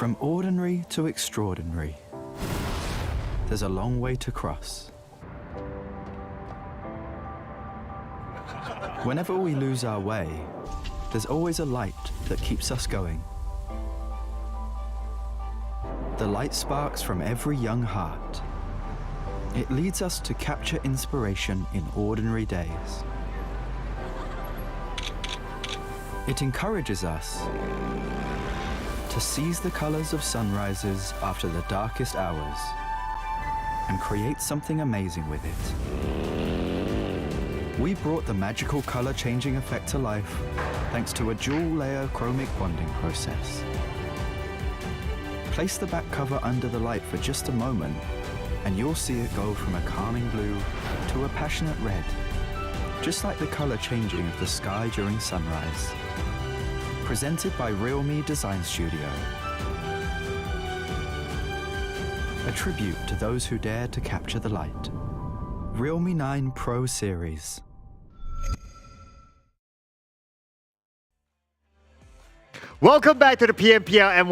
From ordinary to extraordinary, there's a long way to cross. Whenever we lose our way, there's always a light that keeps us going. The light sparks from every young heart. It leads us to capture inspiration in ordinary days. It encourages us to seize the colors of sunrises after the darkest hours and create something amazing with it. We brought the magical color-changing effect to life thanks to a dual-layer chromic bonding process. Place the back cover under the light for just a moment and you'll see it go from a calming blue to a passionate red, just like the color changing of the sky during sunrise. Presented by RealMe Design Studio. A tribute to those who dare to capture the light. Realme 9 Pro Series. Welcome back to the PMPL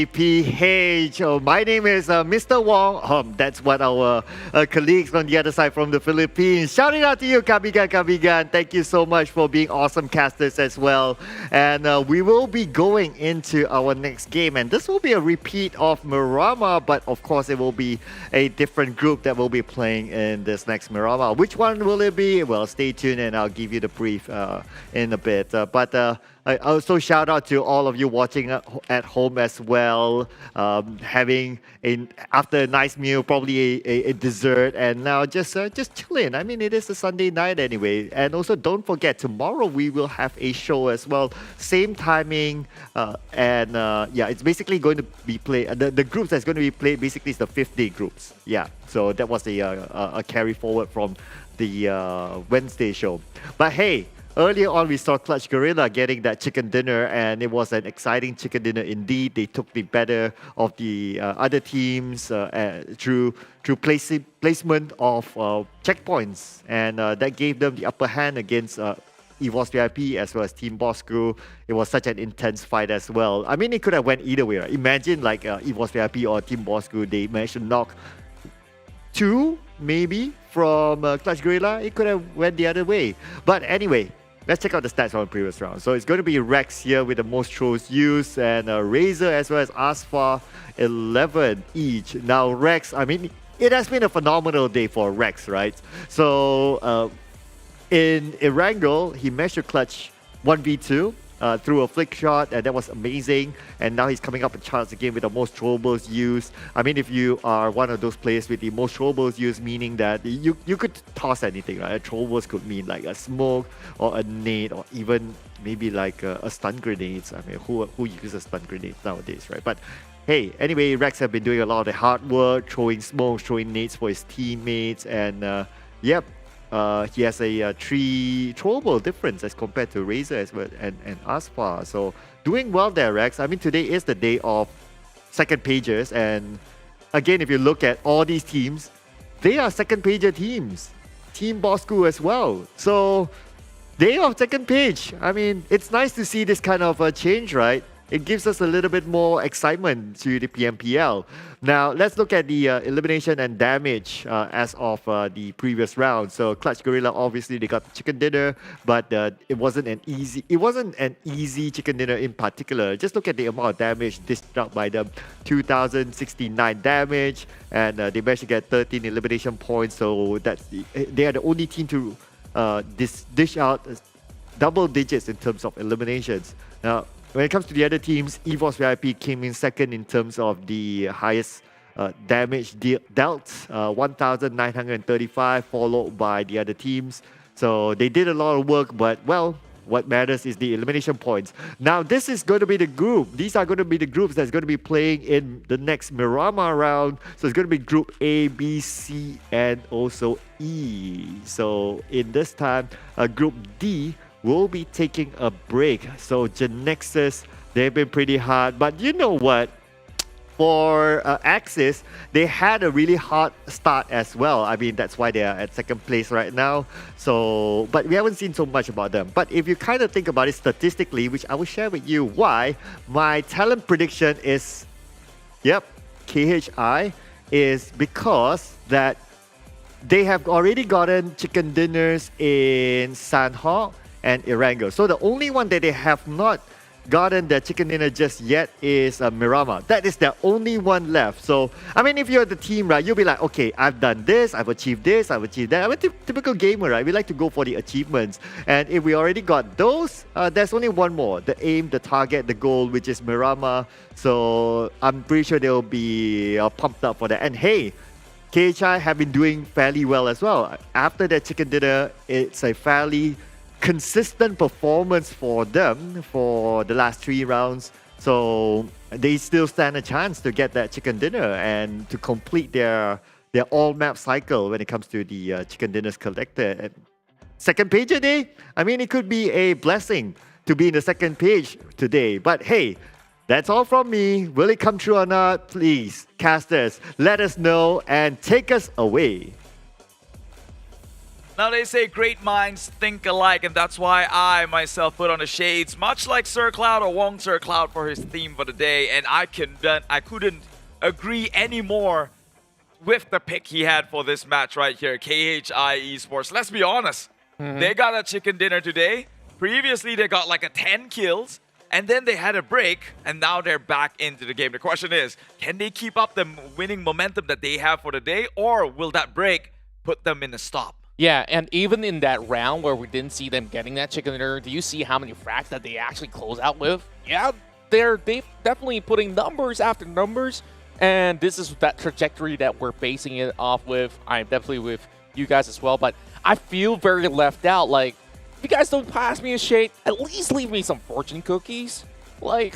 MYSGPH. My name is Mr. Wong. That's what our colleagues on the other side from the Philippines. Shouting out to you, Kabigan. Thank you so much for being awesome casters as well. And we will be going into our next game. And this will be a repeat of Miramar, but of course it will be a different group that will be playing in this next Miramar. Which one will it be? Well, stay tuned and I'll give you the brief in a bit. I also shout out to all of you watching at home as well, having after a nice meal, probably a dessert, and now just chilling. I mean, it is a Sunday night anyway, and also don't forget tomorrow we will have a show as well, same timing, and yeah, it's basically going to be played. The groups that's going to be played basically is the 5th day groups. Yeah, so that was a carry forward from the Wednesday show. But hey. Earlier on, we saw Clutch Guerilla getting that chicken dinner, and it was an exciting chicken dinner indeed. They took the better of the other teams through placement of checkpoints, and that gave them the upper hand against EVOS VIP as well as Team Bosskur. It was such an intense fight as well. I mean, it could have went either way. Right? Imagine like EVOS VIP or Team Bosskur, they managed to knock 2 maybe from Clutch Guerilla. It could have went the other way. But anyway, let's check out the stats from the previous round. So it's going to be Rex here with the most throws used, and Razor as well as Asfar, 11 each. Now Rex, I mean, it has been a phenomenal day for Rex, right? So in Erangel, he managed to clutch 1v2 through a flick shot, and that was amazing. And now he's coming up in charts again with the most throwables used. I mean, if you are one of those players with the most throwables used, meaning that you could toss anything, right? Throwables could mean like a smoke or a nade or even maybe like a stun grenades. I mean, who uses stun grenades nowadays, right? But hey, anyway, Rex have been doing a lot of the hard work, throwing smokes, throwing nades for his teammates, and yep. He has a 3 throwable difference as compared to Razor as well and Asfar. So doing well there, Rex. I mean, today is the day of second pages, and again, if you look at all these teams, they are second pager teams. Team Bosskur as well. So they are second page. I mean, it's nice to see this kind of change, right? It gives us a little bit more excitement to the PMPL. Now, let's look at the elimination and damage as of the previous round. So, Clutch Guerilla, obviously, they got the chicken dinner, but it wasn't an easy chicken dinner in particular. Just look at the amount of damage dished out by them. 2,069 damage, and they managed to get 13 elimination points. So, they are the only team to dish out double digits in terms of eliminations. Now, when it comes to the other teams, EVOS VIP came in second in terms of the highest damage dealt, 1,935, followed by the other teams. So they did a lot of work, but well, what matters is the elimination points. Now, this is going to be the group. These are going to be the groups that's going to be playing in the next Miramar round. So it's going to be Group A, B, C, and also E. So in this time, Group D will be taking a break. So GENEXUS, they've been pretty hard, but you know what? for Axis, they had a really hard start as well. I mean, that's why they are at second place right now. So, but we haven't seen so much about them. But if you kind of think about it statistically, which I will share with you why, my talent prediction is, yep, KHI, is because that they have already gotten chicken dinners in Sanhok and Erangel. So the only one that they have not gotten their chicken dinner just yet is Miramar. That is the only one left. So, I mean, if you're the team, right, you'll be like, okay, I've done this, I've achieved this, I've achieved that. I'm a typical gamer, right? We like to go for the achievements. And if we already got those, there's only one more. The aim, the target, the goal, which is Miramar. So, I'm pretty sure they'll be pumped up for that. And hey, KHI have been doing fairly well as well. After their chicken dinner, it's a fairly consistent performance for them for the last 3 rounds. So they still stand a chance to get that chicken dinner and to complete their all map cycle when it comes to the chicken dinners collected. And second page a day, I mean, it could be a blessing to be in the second page today. But hey, that's all from me. Will it come true or not? Please, casters, let us know and take us away. Now they say great minds think alike, and that's why I myself put on the shades, much like Sir Cloud or Wong Sir Cloud for his theme for the day, and I couldn't agree any more with the pick he had for this match right here, KHI Esports. Let's be honest, they got a chicken dinner today. Previously, they got like 10 kills, and then they had a break, and now they're back into the game. The question is, can they keep up the winning momentum that they have for the day, or will that break put them in a stop? Yeah, and even in that round where we didn't see them getting that chicken dinner, do you see how many frags that they actually close out with? Yeah, they're definitely putting numbers after numbers, and this is that trajectory that we're basing it off with. I'm definitely with you guys as well, but I feel very left out. Like, if you guys don't pass me a shade, at least leave me some fortune cookies. Like,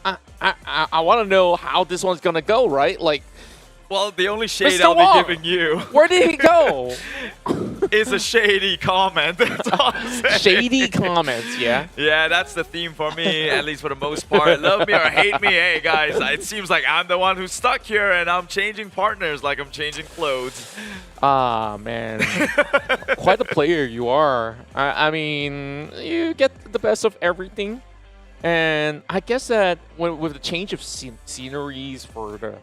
I want to know how this one's gonna go, right? Like, well, the only shade Mr. I'll Wong, be giving you. Where did he go? Is a shady comment. That's all I'm saying. Shady comments, yeah? Yeah, that's the theme for me, at least for the most part. Love me or hate me, hey guys, it seems like I'm the one who's stuck here and I'm changing partners like I'm changing clothes. Ah, man. Quite a player you are. I mean, you get the best of everything. And I guess that with the change of sceneries for the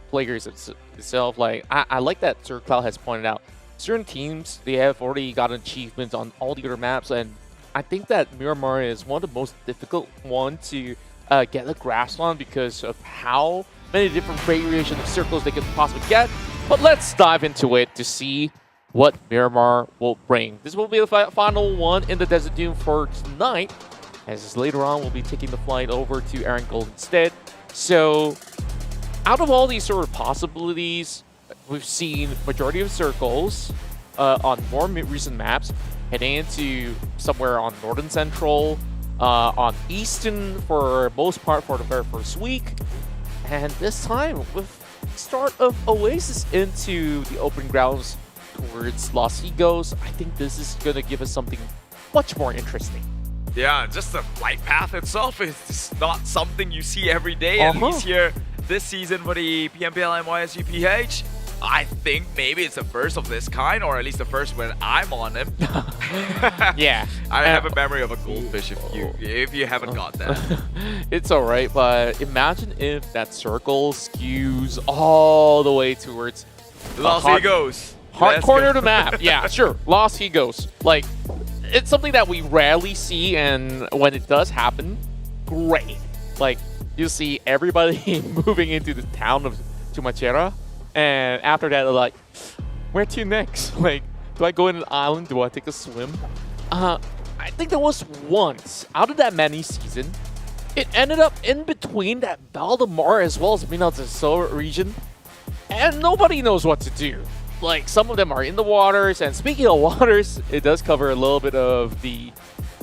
players itself, like I like that Sir Cloud has pointed out, certain teams, they have already gotten achievements on all the other maps, and I think that Miramar is one of the most difficult ones to get a grasp on because of how many different variations of circles they could possibly get. But let's dive into it to see what Miramar will bring. This will be the final one in the Desert Dune for tonight, as later on we'll be taking the flight over to Erangel instead. So out of all these sort of possibilities, we've seen majority of circles on more recent maps, heading into somewhere on Northern Central, on Eastern for most part for the very first week. And this time, with the start of Oasis into the open grounds towards Los Higos, I think this is going to give us something much more interesting. Yeah, just the flight path itself is just not something you see every day, at least here this season for the PMPL MYSGPH. I think maybe it's the first of this kind, or at least the first when I'm on him. Yeah. I have a memory of a goldfish if you haven't got that. It's alright, but imagine if that circle skews all the way towards Los Higos. Hard corner of the map. Yeah, sure. Los Higos. Like, it's something that we rarely see, and when it does happen, great. Like, you see everybody moving into the town of Chumachera, and after that, they're like, where to next? Like, do I go in an island? Do I take a swim? I think there was once, out of that many season, it ended up in between that Valdemar as well as Minas del Sol region, and nobody knows what to do. Like, some of them are in the waters, and speaking of waters, it does cover a little bit of the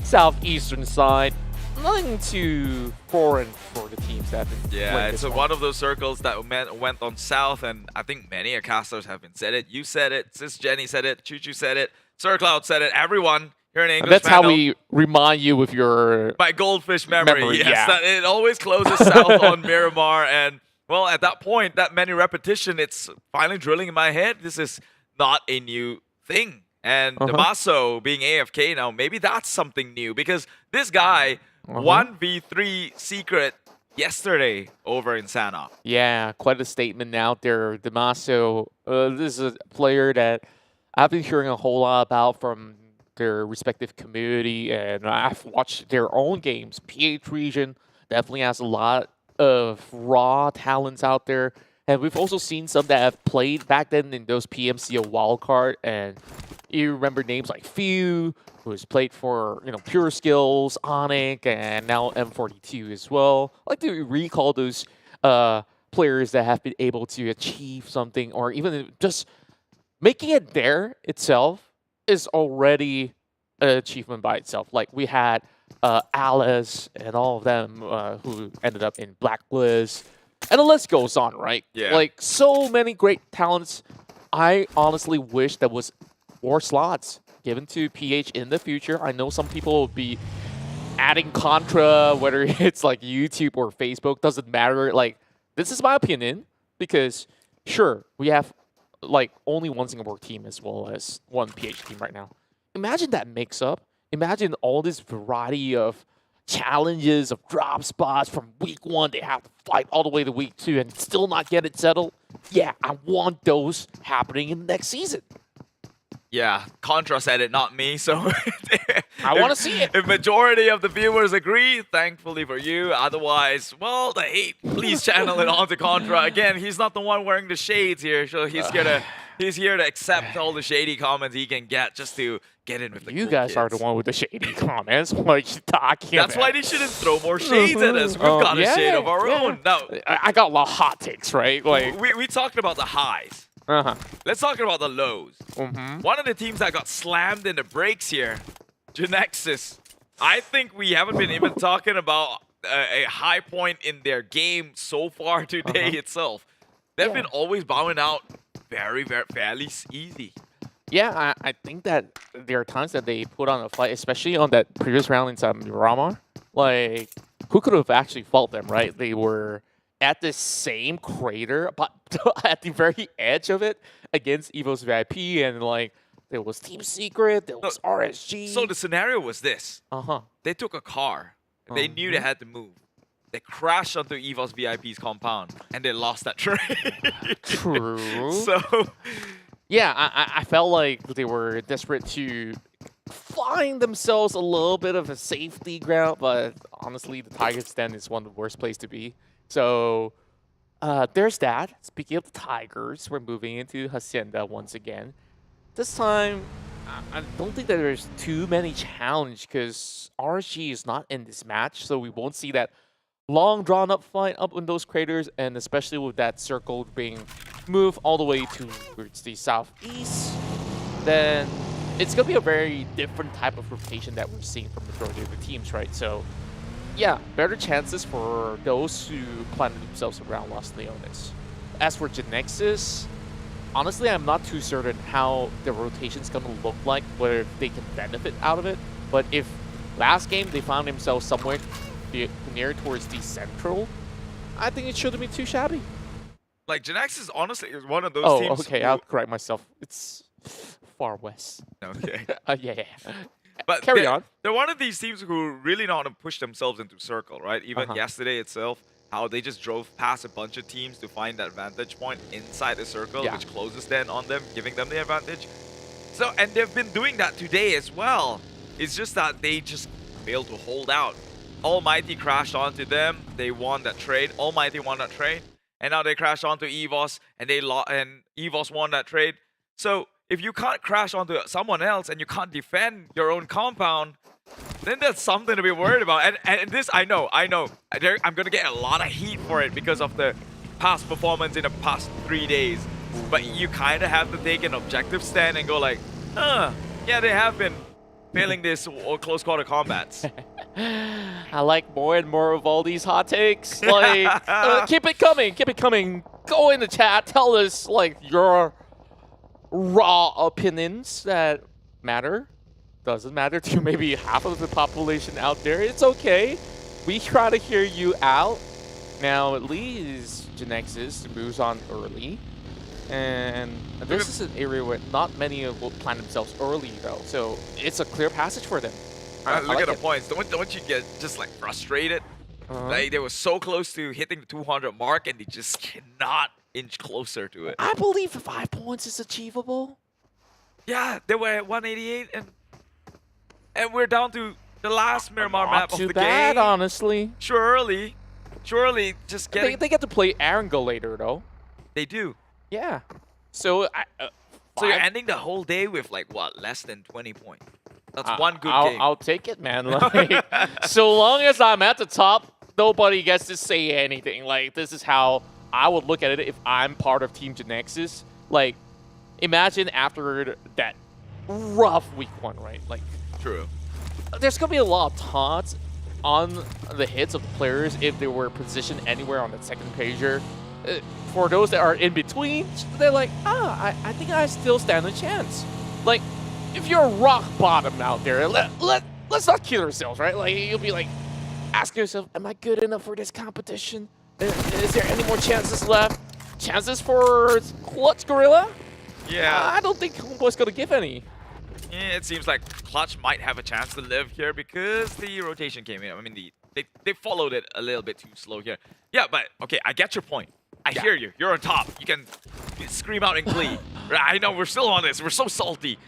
southeastern side. Nothing too foreign for the teams that have been Yeah, it's one of those circles that went on south, and I think many casters have been said it. You said it, Sis Jenny said it, Choo Choo said it, Sir Cloud said it, everyone here in English. That's how we remind you with your my goldfish memory. Yes, yeah. That it always closes south on Miramar, and Well, at that point, that many repetition, it's finally drilling in my head. This is not a new thing. And Damaso being AFK now, maybe that's something new. Because this guy, 1v3 secret yesterday over in Sana. Yeah, quite a statement out there. Damaso, this is a player that I've been hearing a whole lot about from their respective community. And I've watched their own games. PH region definitely has a lot of raw talents out there. And we've also seen some that have played back then in those PMCO wildcard. And you remember names like Few, who's played for, Pure Skills, Onyx, and now M42 as well. I like to recall those players that have been able to achieve something, or even just making it there itself is already an achievement by itself. Like we had Alice and all of them who ended up in Blacklist. And the list goes on, right? Yeah. Like, so many great talents. I honestly wish there was more slots given to PH in the future. I know some people will be adding Contra, whether it's like YouTube or Facebook, doesn't matter. Like, this is my opinion, because sure, we have like only one Singapore team as well as one PH team right now. Imagine that mix-up. Imagine all this variety of challenges, of drop spots from week 1. They have to fight all the way to week 2 and still not get it settled. Yeah, I want those happening in the next season. Yeah, Contra said it, not me. So I want to see it. If majority of the viewers agree, thankfully for you. Otherwise, well, the hate, please channel it on to Contra. Again, he's not the one wearing the shades here, so he's here to accept all the shady comments he can get just to get in with the You cool guys kids. are the one with the shady comments. What are you talking That's about? why they shouldn't throw more shades at us. We've got a shade of our own. Now, I got a lot of hot takes, right? Like, we talked about the highs. Let's talk about the lows. One of the teams that got slammed in the breaks here, GENEXUS. I think we haven't been even talking about a high point in their game so far today itself. They've been always bowing out fairly easy. Yeah, I think that there are times that they put on a fight, especially on that previous round in Miramar. Like, who could have actually fought them, right? They were at the same crater, but at the very edge of it against EVOS VIP, and like there was Team Secret, there was RSG. So the scenario was this. They took a car. They knew they had to move. They crashed onto EVOS VIP's compound, and they lost that train. True. So yeah, I felt like they were desperate to find themselves a little bit of a safety ground, but honestly, the Tigers Den is one of the worst places to be. So there's that. Speaking of the Tigers, we're moving into Hacienda once again. This time, I don't think that there's too many challenges because RSG is not in this match, so we won't see that long drawn-up fight up in those craters, and especially with that circle being moved all the way towards the southeast, then it's going to be a very different type of rotation that we're seeing from the majority of the teams, right? So yeah, better chances for those who planted themselves around Los Leones. As for GENEXUS, honestly, I'm not too certain how the rotation's going to look like, whether they can benefit out of it. But if last game they found themselves somewhere near towards the central, I think it shouldn't be too shabby. like GENEXUS honestly is one of those Oh, teams. okay, I'll correct myself. It's far west. Okay. Yeah. But Carry on. They're one of these teams who really know how to push themselves into circle, right? Even yesterday itself, how they just drove past a bunch of teams to find that vantage point inside the circle, which closes then on them, giving them the advantage. So, and they've been doing that today as well. It's just that they just failed to hold out. Almighty crashed onto them. They won that trade. Almighty won that trade. And now they crashed onto EVOS, and EVOS won that trade. So if you can't crash onto someone else and you can't defend your own compound, then that's something to be worried about. And this, I know. I'm going to get a lot of heat for it because of the past performance in the past 3 days. But you kind of have to take an objective stand and go like, yeah, they have been failing this close quarter combats. I like more and more of all these hot takes. Like, keep it coming. Go in the chat. Tell us like your raw opinions that matter. Doesn't matter to maybe half of the population out there. It's okay. We try to hear you out. Now, Lee is GENEXUS moves on early. And this is an area where not many will plant themselves early, though. So it's a clear passage for them. I Look like at the it. points. Don't you get just like frustrated? Like they were so close to hitting the 200 mark and they just cannot inch closer to it. I believe 5 points is achievable. Yeah, they were at 188 and we're down to the last Miramar map of Too the bad, game. honestly. Surely, just getting. They get to play Erangel later, though. They do. Yeah. So, So you're ending the whole day with like what, less than 20 points? That's one good game. I'll take it, man. Like, so long as I'm at the top, nobody gets to say anything. Like, this is how I would look at it if I'm part of Team GENEXUS. Like, imagine after that rough week 1, right? Like, true. There's gonna be a lot of taunts on the hits of the players if they were positioned anywhere on the second pager. For those that are in between, they're like, I think I still stand a chance. Like, if you're rock bottom out there, let's not kid ourselves, right? Like, you'll be like, asking yourself, am I good enough for this competition? Is there any more chances left? Chances for Clutch Guerilla? Yeah. I don't think Homebois gonna give any. Yeah, it seems like Clutch might have a chance to live here because the rotation came in. I mean, they followed it a little bit too slow here. Yeah, but okay, I get your point. I hear you. You're on top. You can scream out in glee. I know, we're still on this. We're so salty.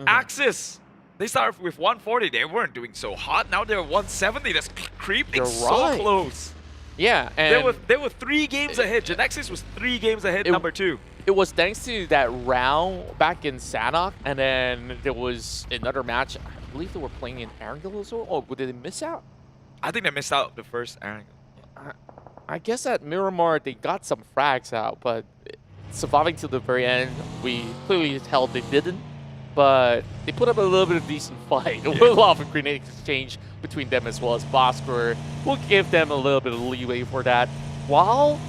Axis, they started with 140. They weren't doing so hot. Now they're 170. That's creeping You're so right. close. Yeah, and They were 3 games ahead. GENEXUS was 3 games ahead, number 2. It was thanks to that round back in Sanok, and then there was another match. I believe they were playing in Erangel as well. Oh, did they miss out? I think they missed out the first Erangel. I guess at Miramar they got some frags out, but surviving to the very end, we clearly tell they didn't. But they put up a little bit of decent fight. A lot of grenade exchange between them as well as Bosskur. We'll give them a little bit of leeway for that. While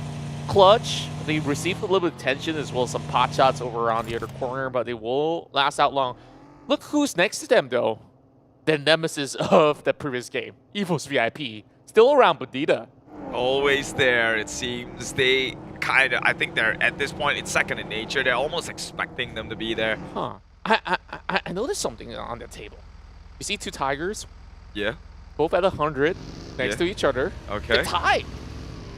Clutch, they received a little bit of tension as well as some pot shots over on the other corner, but they will last out long. Look who's next to them, though. The nemesis of the previous game, EVOS VIP. Still around Bandita. Always there, it seems. They kind of, I think they're, at this point, it's second in nature. They're almost expecting them to be there. Huh. I noticed something on the table. You see 2 tigers? Yeah. Both at 100, next to each other. Okay. They're tied.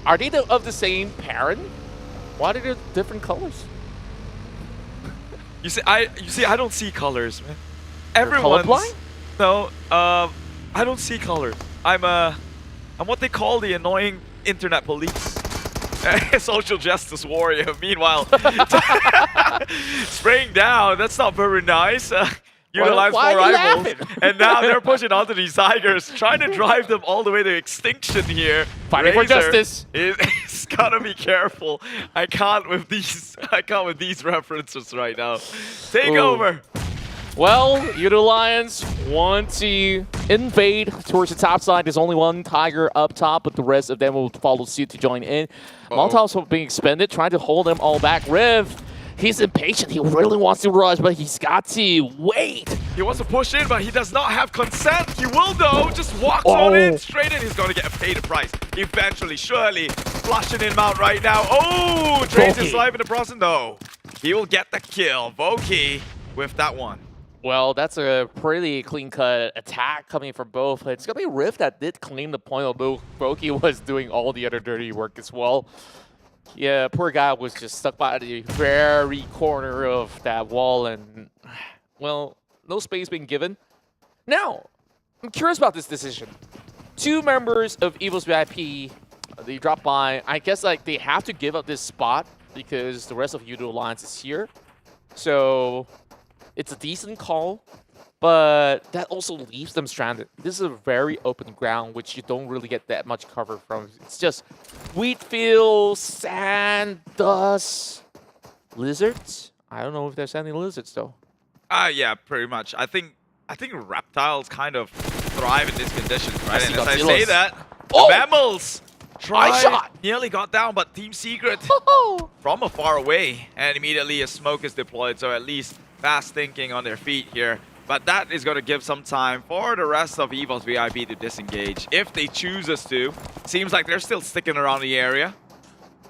Are they of the same parent? Why are they different colors? You see, I don't see colors, man. You're Everyone's colorblind? No, I don't see colors. I'm what they call the annoying internet police. Social justice warrior. Meanwhile, spraying down, that's not very nice. Utilize 4 rivals. And now they're pushing onto these Tigers, trying to drive them all the way to extinction here. Fighting for justice. It's gotta be careful. I can't with these references right now. Take over. Well, Yoodo Lions want to invade towards the top side. There's only 1 Tiger up top, but the rest of them will follow suit to join in. Molotov's being expended, trying to hold them all back. Riv, he's impatient. He really wants to rush, but he's got to wait. He wants to push in, but he does not have consent. He will, though. Just walks on in, straight in. He's going to get paid a price. Eventually, surely. Flushing him out right now. Oh, drains his life in the process. No. He will get the kill. Voki with that one. Well, that's a pretty clean-cut attack coming from both. It's going to be Rift that did claim the point, although Voki was doing all the other dirty work as well. Yeah, poor guy was just stuck by the very corner of that wall, and, well, no space being given. Now, I'm curious about this decision. 2 members of EVOS VIP, they dropped by. I guess like they have to give up this spot because the rest of Yoodo Alliance is here. So it's a decent call, but that also leaves them stranded. This is a very open ground, which you don't really get that much cover from. It's just wheat fields, sand, dust, lizards. I don't know if there's any lizards though. Yeah, pretty much. I think reptiles kind of thrive in these conditions, right? And as I say that, mammals nearly got down, but Team Secret from afar away, and immediately a smoke is deployed, so at least fast thinking on their feet here. But that is going to give some time for the rest of EVOS VIP to disengage if they choose us to. Seems like they're still sticking around the area.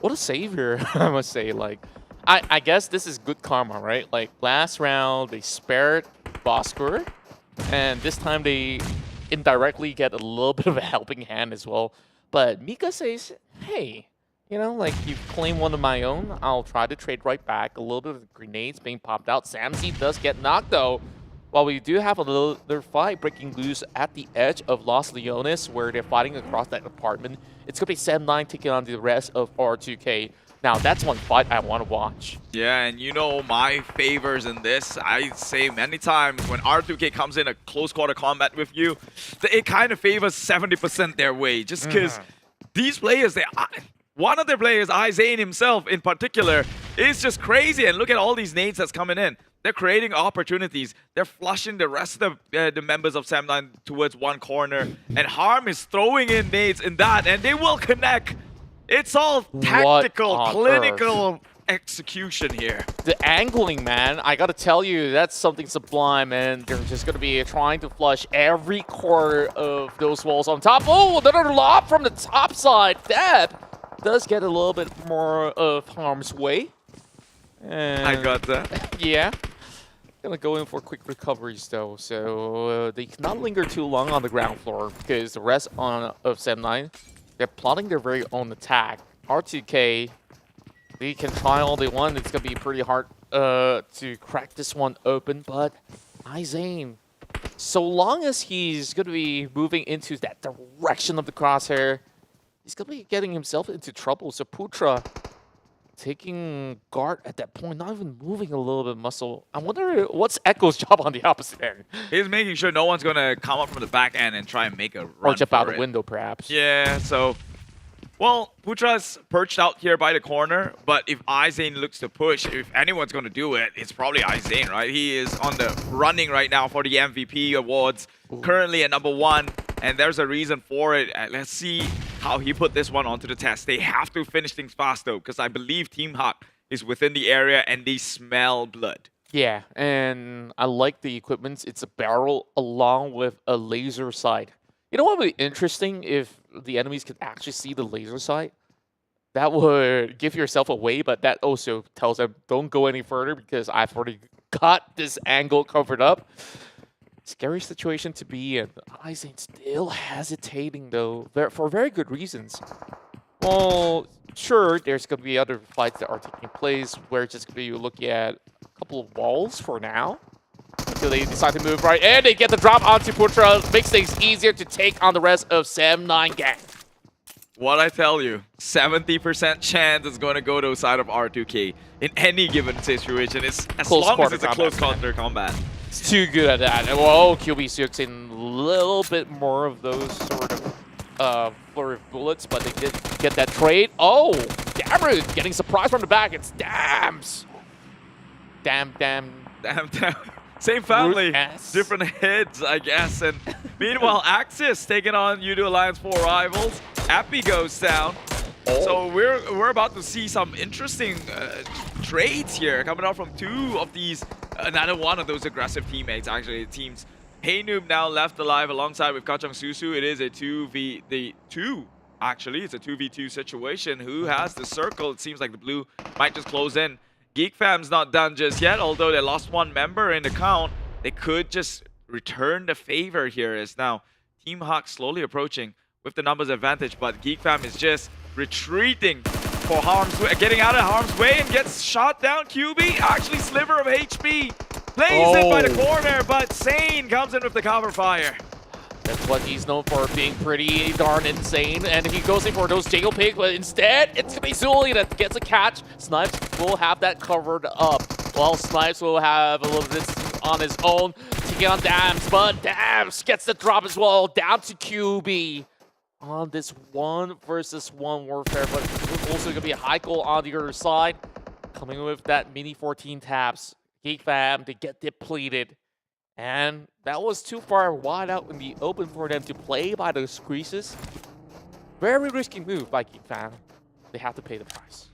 What a savior, I must say. Like, I guess this is good karma, right? Like, last round, they spared Bosskur, and this time they indirectly get a little bit of a helping hand as well. But Mika says, hey, you know, like, you claim one of my own, I'll try to trade right back. A little bit of grenades being popped out. Samzy does get knocked, though. While we do have a little fight breaking loose at the edge of Los Leones, where they're fighting across that apartment, it's going to be Sam9 taking on the rest of R2K. Now, that's one fight I want to watch. Yeah, and you know my favors in this. I say many times when R2K comes in a close quarter combat with you, it kind of favors 70% their way. Just because these players, one of their players, Izane himself in particular, is just crazy. And look at all these nades that's coming in. They're creating opportunities. They're flushing the rest of the members of Sam9 towards one corner. And Harm is throwing in nades in that, and they will connect. It's all tactical, clinical execution here. The angling, man, I gotta tell you, that's something sublime, and they're just gonna be trying to flush every corner of those walls on top. Oh, another lob from the top side. Deb does get a little bit more of harm's way. And I got that. Yeah. Gonna go in for quick recoveries though, so they cannot linger too long on the ground floor because the rest of Sam9, they're plotting their very own attack. R2K, they can try all they want. It's gonna be pretty hard to crack this one open, but Izane, so long as he's gonna be moving into that direction of the crosshair, he's gonna be getting himself into trouble. So Putra taking guard at that point, not even moving a little bit muscle. I wonder what's Echo's job on the opposite end. He's making sure no one's going to come up from the back end and try and make a run or jump out the window, perhaps. Yeah, so... Well, Putra's perched out here by the corner, but if Izane looks to push, if anyone's going to do it, it's probably Izane, right? He is on the running right now for the MVP awards, currently at #1, and there's a reason for it. Let's see how he put this one onto the test. They have to finish things fast, though, because I believe Team Hawk is within the area, and they smell blood. Yeah, and I like the equipment. It's a barrel along with a laser sight. You know what would be interesting if the enemies could actually see the laser sight? That would give yourself away, but that also tells them don't go any further because I've already got this angle covered up. Scary situation to be in. Izane still hesitating though, for very good reasons. Well, sure, there's going to be other fights that are taking place where it's just going to be looking at a couple of walls for now. Until they decide to move right, and they get the drop onto Putra. Makes things easier to take on the rest of Sam9 gang. What I tell you, 70% chance it's going to go to the side of R2K in any given situation. It's as long as it's a close quarter combat. It's too good at that. And whoa, QB6 in a little bit more of those sort of flurry of bullets, but they did get that trade. Oh, Damrud getting surprised from the back. It's Dams. Damn. Same family, different heads, I guess. And meanwhile, Axis taking on Yoodo Alliance 4 rivals. Appy goes down. So we're about to see some interesting trades here coming out from two of these, another one of those aggressive teammates, actually, teams. Hey Noob now left alive alongside with Kachang Susu. It is a 2v2, actually. It's a 2v2 situation. Who has the circle? It seems like the blue might just close in. Geek Fam's not done just yet, although they lost one member in the count. They could just return the favor here as now Team Hawk slowly approaching with the numbers advantage, but Geek Fam is just retreating for harm's way, getting out of harm's way and gets shot down. QB, actually sliver of HP, plays it by the corner, but Sane comes in with the cover fire. That's what he's known for, being pretty darn insane. And he goes in for those Jago Pig, but instead, it's going to be Zuli that gets a catch. Snipes will have that covered up. Well, Snipes will have a little bit on his own to get on Dams, but Dams gets the drop as well, down to QB on this 1-versus-1 warfare. But there's also going to be a high goal on the other side. Coming with that mini 14 taps. Geek Fam, they get depleted. And that was too far wide out in the open for them to play by those creases. Very risky move by Geek Fam. They have to pay the price.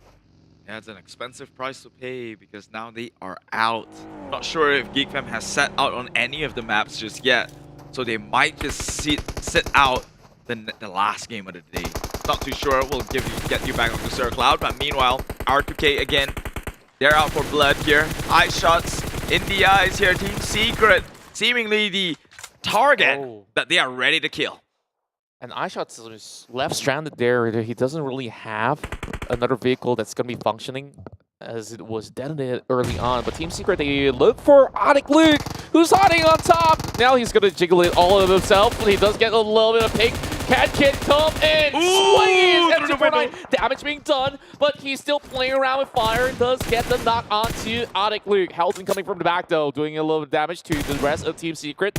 Yeah, it's an expensive price to pay because now they are out. Not sure if Geek Fam has set out on any of the maps just yet. So they might just sit out the last game of the day. not too sure. We'll get you back onto Sir Cloud. But meanwhile, R2K again, they're out for blood here. Eye shots in the eyes here. Team Secret, seemingly the target that they are ready to kill. And iShots is left stranded there. He doesn't really have another vehicle that's going to be functioning, as it was detonated early on. But Team Secret, they look for Luke, who's hiding on top. Now he's going to jiggle it all of himself, but he does get a little bit of pink. Can Kid come in? Swings! M249 damage being done, but he's still playing around with fire. Does get the knock onto Luke. Helton coming from the back, though, doing a little bit of damage to the rest of Team Secret.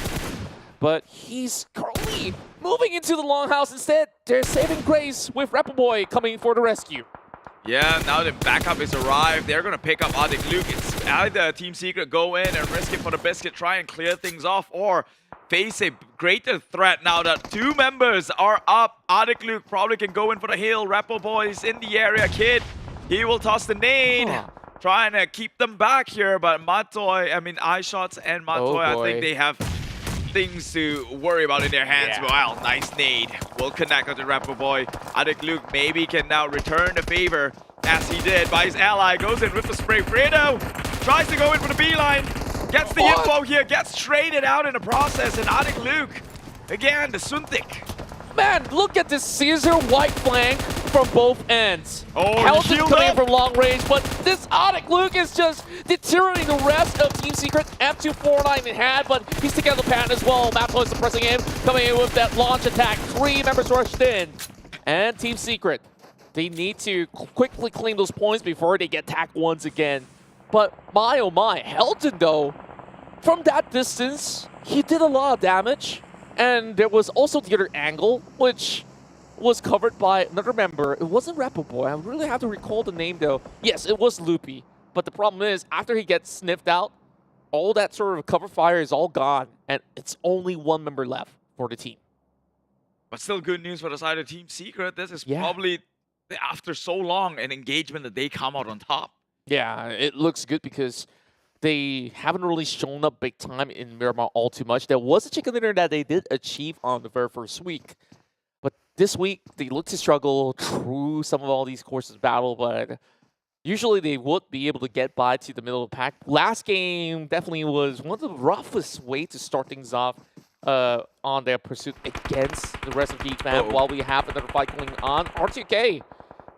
But he's currently moving into the longhouse instead. They're saving grace with Boy coming for the rescue. Yeah, now the backup has arrived. They're going to pick up Luke. It's either Team Secret go in and risk it for the biscuit, try and clear things off, or face a greater threat now that two members are up. Luke probably can go in for the hill. Boy's in the area. Kid, he will toss the nade. Trying to keep them back here, but iShots and Matoy, I think they have things to worry about in their hands. Wow, nice nade. Will connect with the Boy. Luke maybe can now return the favor as he did by his ally. Goes in with the spray. Fredo tries to go in for the beeline. Gets the info here. Gets traded out in the process. And Luke, again, the Suntik. Man, look at this Caesar white flank from both ends. Helton coming in from long range, but this Luke is just deterring the rest of Team Secret. M249 in hand, but he's taking out the pattern as well. Matoy suppressing him, coming in with that launch attack. 3 members rushed in. And Team Secret, they need to quickly claim those points before they get tagged once again. But my oh my, Helton though, from that distance, he did a lot of damage. And there was also the other angle, which was covered by another member. It wasn't Boy. I really have to recall the name, though. Yes, it was Loopy. But the problem is, after he gets sniffed out, all that sort of cover fire is all gone. And it's only one member left for the team. But still good news for the side of Team Secret. This is probably, after so long, an engagement that they come out on top. Yeah, it looks good because they haven't really shown up big time in Miramar all too much. There was a chicken dinner that they did achieve on the very first week. But this week, they look to struggle through some of all these courses of battle, but usually they would be able to get by to the middle of the pack. Last game definitely was one of the roughest way to start things off on their pursuit against the rest of Geek Fam while we have another fight going on. R2K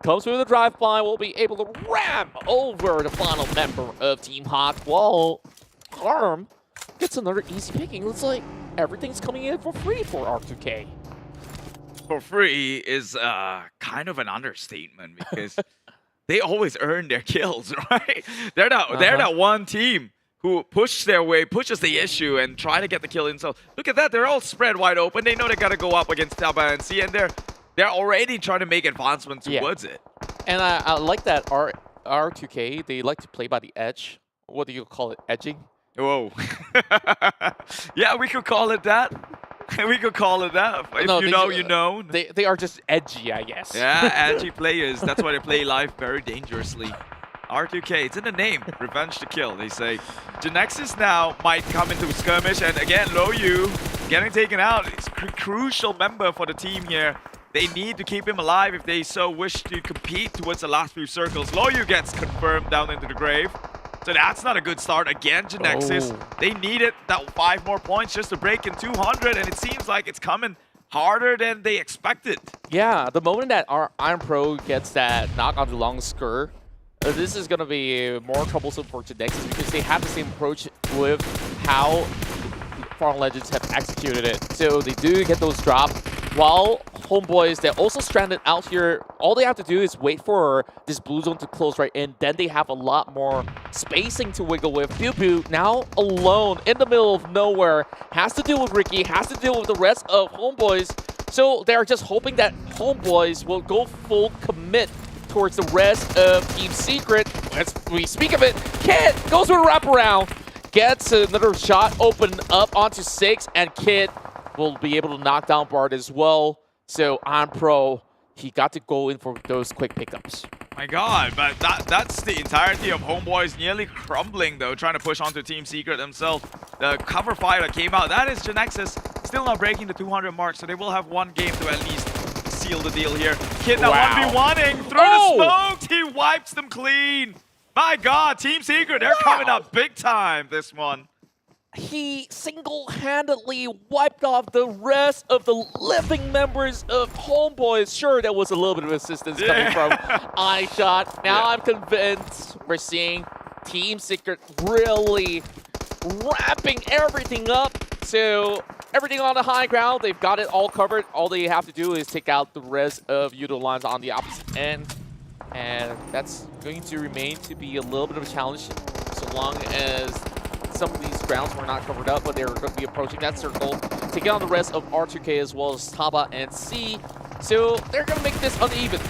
comes through the drive-by, will be able to ram over the final member of Team Hawk, while Harm gets another easy picking. Looks like everything's coming in for free for R2K. For free is kind of an understatement because they always earn their kills, right? They're that one team who pushes the issue and try to get the kill themselves. Look at that, they're all spread wide open. They know they gotta go up against TABAH and NSEA, and they're already trying to make advancements towards it. And I like that R2K, they like to play by the edge. What do you call it? Edging? Whoa. Yeah, we could call it that. We could call it that. If you know, you know. They are just edgy, I guess. Yeah, edgy players. That's why they play life very dangerously. R2K, it's in the name. Revenge to kill, they say. GENEXUS now might come into a skirmish. And again, Loyu getting taken out. It's a crucial member for the team here. They need to keep him alive if they so wish to compete towards the last few circles. Loyu gets confirmed down into the grave. So that's not a good start. Again, GENEXUS, they needed that 5 more points just to break in 200, and it seems like it's coming harder than they expected. Yeah, the moment that our Iron Pro gets that knock on the long Skur, this is going to be more troublesome for GENEXUS because they have the same approach with how Farang Legends have executed it. So they do get those drops. While Homebois, they're also stranded out here. All they have to do is wait for this blue zone to close right in. Then they have a lot more spacing to wiggle with. Boo now alone in the middle of nowhere. Has to deal with Ricky, has to deal with the rest of Homebois. So they're just hoping that Homebois will go full commit towards the rest of Team Secret. As we speak of it, Kid goes for a wraparound. Gets another shot open up onto 6, and Kid will be able to knock down Bard as well. So on Pro, he got to go in for those quick pickups. My God, but that's the entirety of Homebois nearly crumbling though, trying to push onto Team Secret themselves. The cover fire that came out, that is GENEXUS, still not breaking the 200 mark, so they will have one game to at least seal seal the deal here. Kid now Wow. 1v1ing through the smokes. He wipes them clean. My God, Team Secret, they're coming up big time this one. He single-handedly wiped off the rest of the living members of Homebois. Sure, there was a little bit of assistance coming from iShot. Now I'm convinced we're seeing Team Secret really wrapping everything up. So everything on the high ground, they've got it all covered. All they have to do is take out the rest of Yoodo lines on the opposite end. And that's going to remain to be a little bit of a challenge so long as some of these grounds were not covered up, but they're going to be approaching that circle, taking on the rest of R2K as well as TABAH and C. So they're going to make this uneven.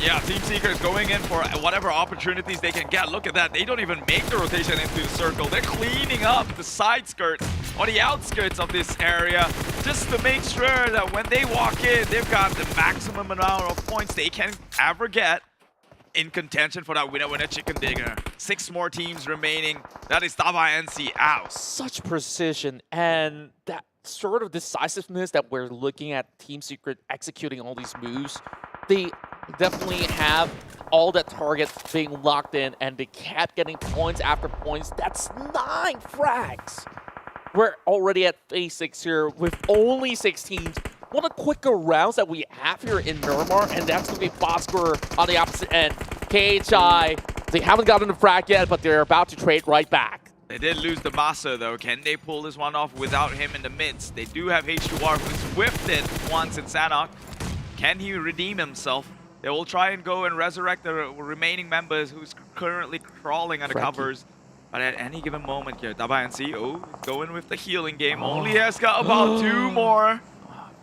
Yeah, Team Secret is going in for whatever opportunities they can get. Look at that. They don't even make the rotation into the circle. They're cleaning up the side skirts or the outskirts of this area just to make sure that when they walk in, they've got the maximum amount of points they can ever get in contention for that winner chicken dinner. 6 more teams remaining. That is TABAH NC out. Such precision and that sort of decisiveness that we're looking at Team Secret executing all these moves. They definitely have all that targets being locked in and they kept getting points after points. That's 9 frags. We're already at phase 6 here with only 6 teams. One of the quicker rounds that we have here in Miramar, and that's going to be Bosskur on the opposite end. KHI, they haven't gotten the frag yet, but they're about to trade right back. They did lose the Masa though. Can they pull this one off without him in the midst? They do have H2R who's whiffed it once in Sanok. Can he redeem himself? They will try and go and resurrect the remaining members who's currently crawling under covers. But at any given moment here, TABAH NC, going with the healing game. Only has got about 2 more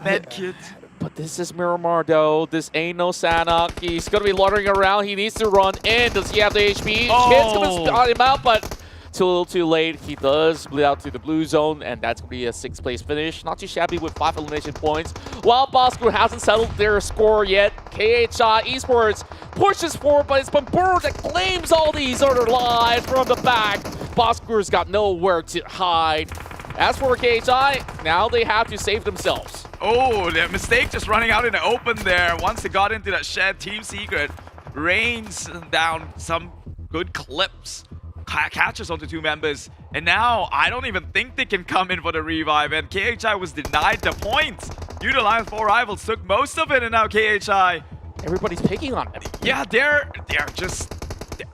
medkits. But this is Miramar though. This ain't no Sanok. He's going to be loitering around. He needs to run in. Does he have the HP? Kid's going to start him out, but it's a little too late. He does bleed out to the blue zone, and that's going to be a 6th place finish. Not too shabby with 5 elimination points. While Bosskur hasn't settled their score yet, KHI Esports pushes forward, but it's Bambur that claims all these other lives from the back. Bosskur's got nowhere to hide. As for KHI, now they have to save themselves. Oh, their mistake just running out in the open there. Once they got into that shed, Team Secret rains down some good clips. Catches onto 2 members, and now I don't even think they can come in for the revive, and KHI was denied the points. Yoodo Lions 4 rivals took most of it, and now KHI. Everybody's picking on them. Yeah, they're just,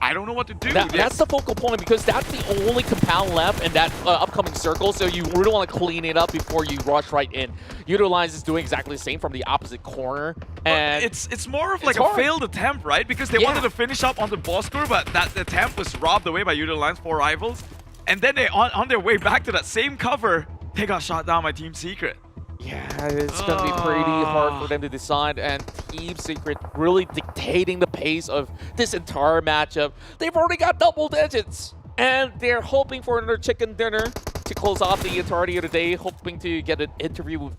I don't know what to do. That's the focal point because that's the only compound left in that upcoming circle, so you really want to clean it up before you rush right in. Yoodo Lions is doing exactly the same from the opposite corner. And it's more of like a failed attempt, right? Because they wanted to finish up on the Bosskur, but that attempt was robbed away by Yoodo Lions 4 rivals. And then they on their way back to that same cover, they got shot down by Team Secret. Yeah, it's going to be pretty hard for them to decide, and Team Secret really dictating the pace of this entire matchup. They've already got double digits, and they're hoping for another chicken dinner to close off the entirety of the day, hoping to get an interview with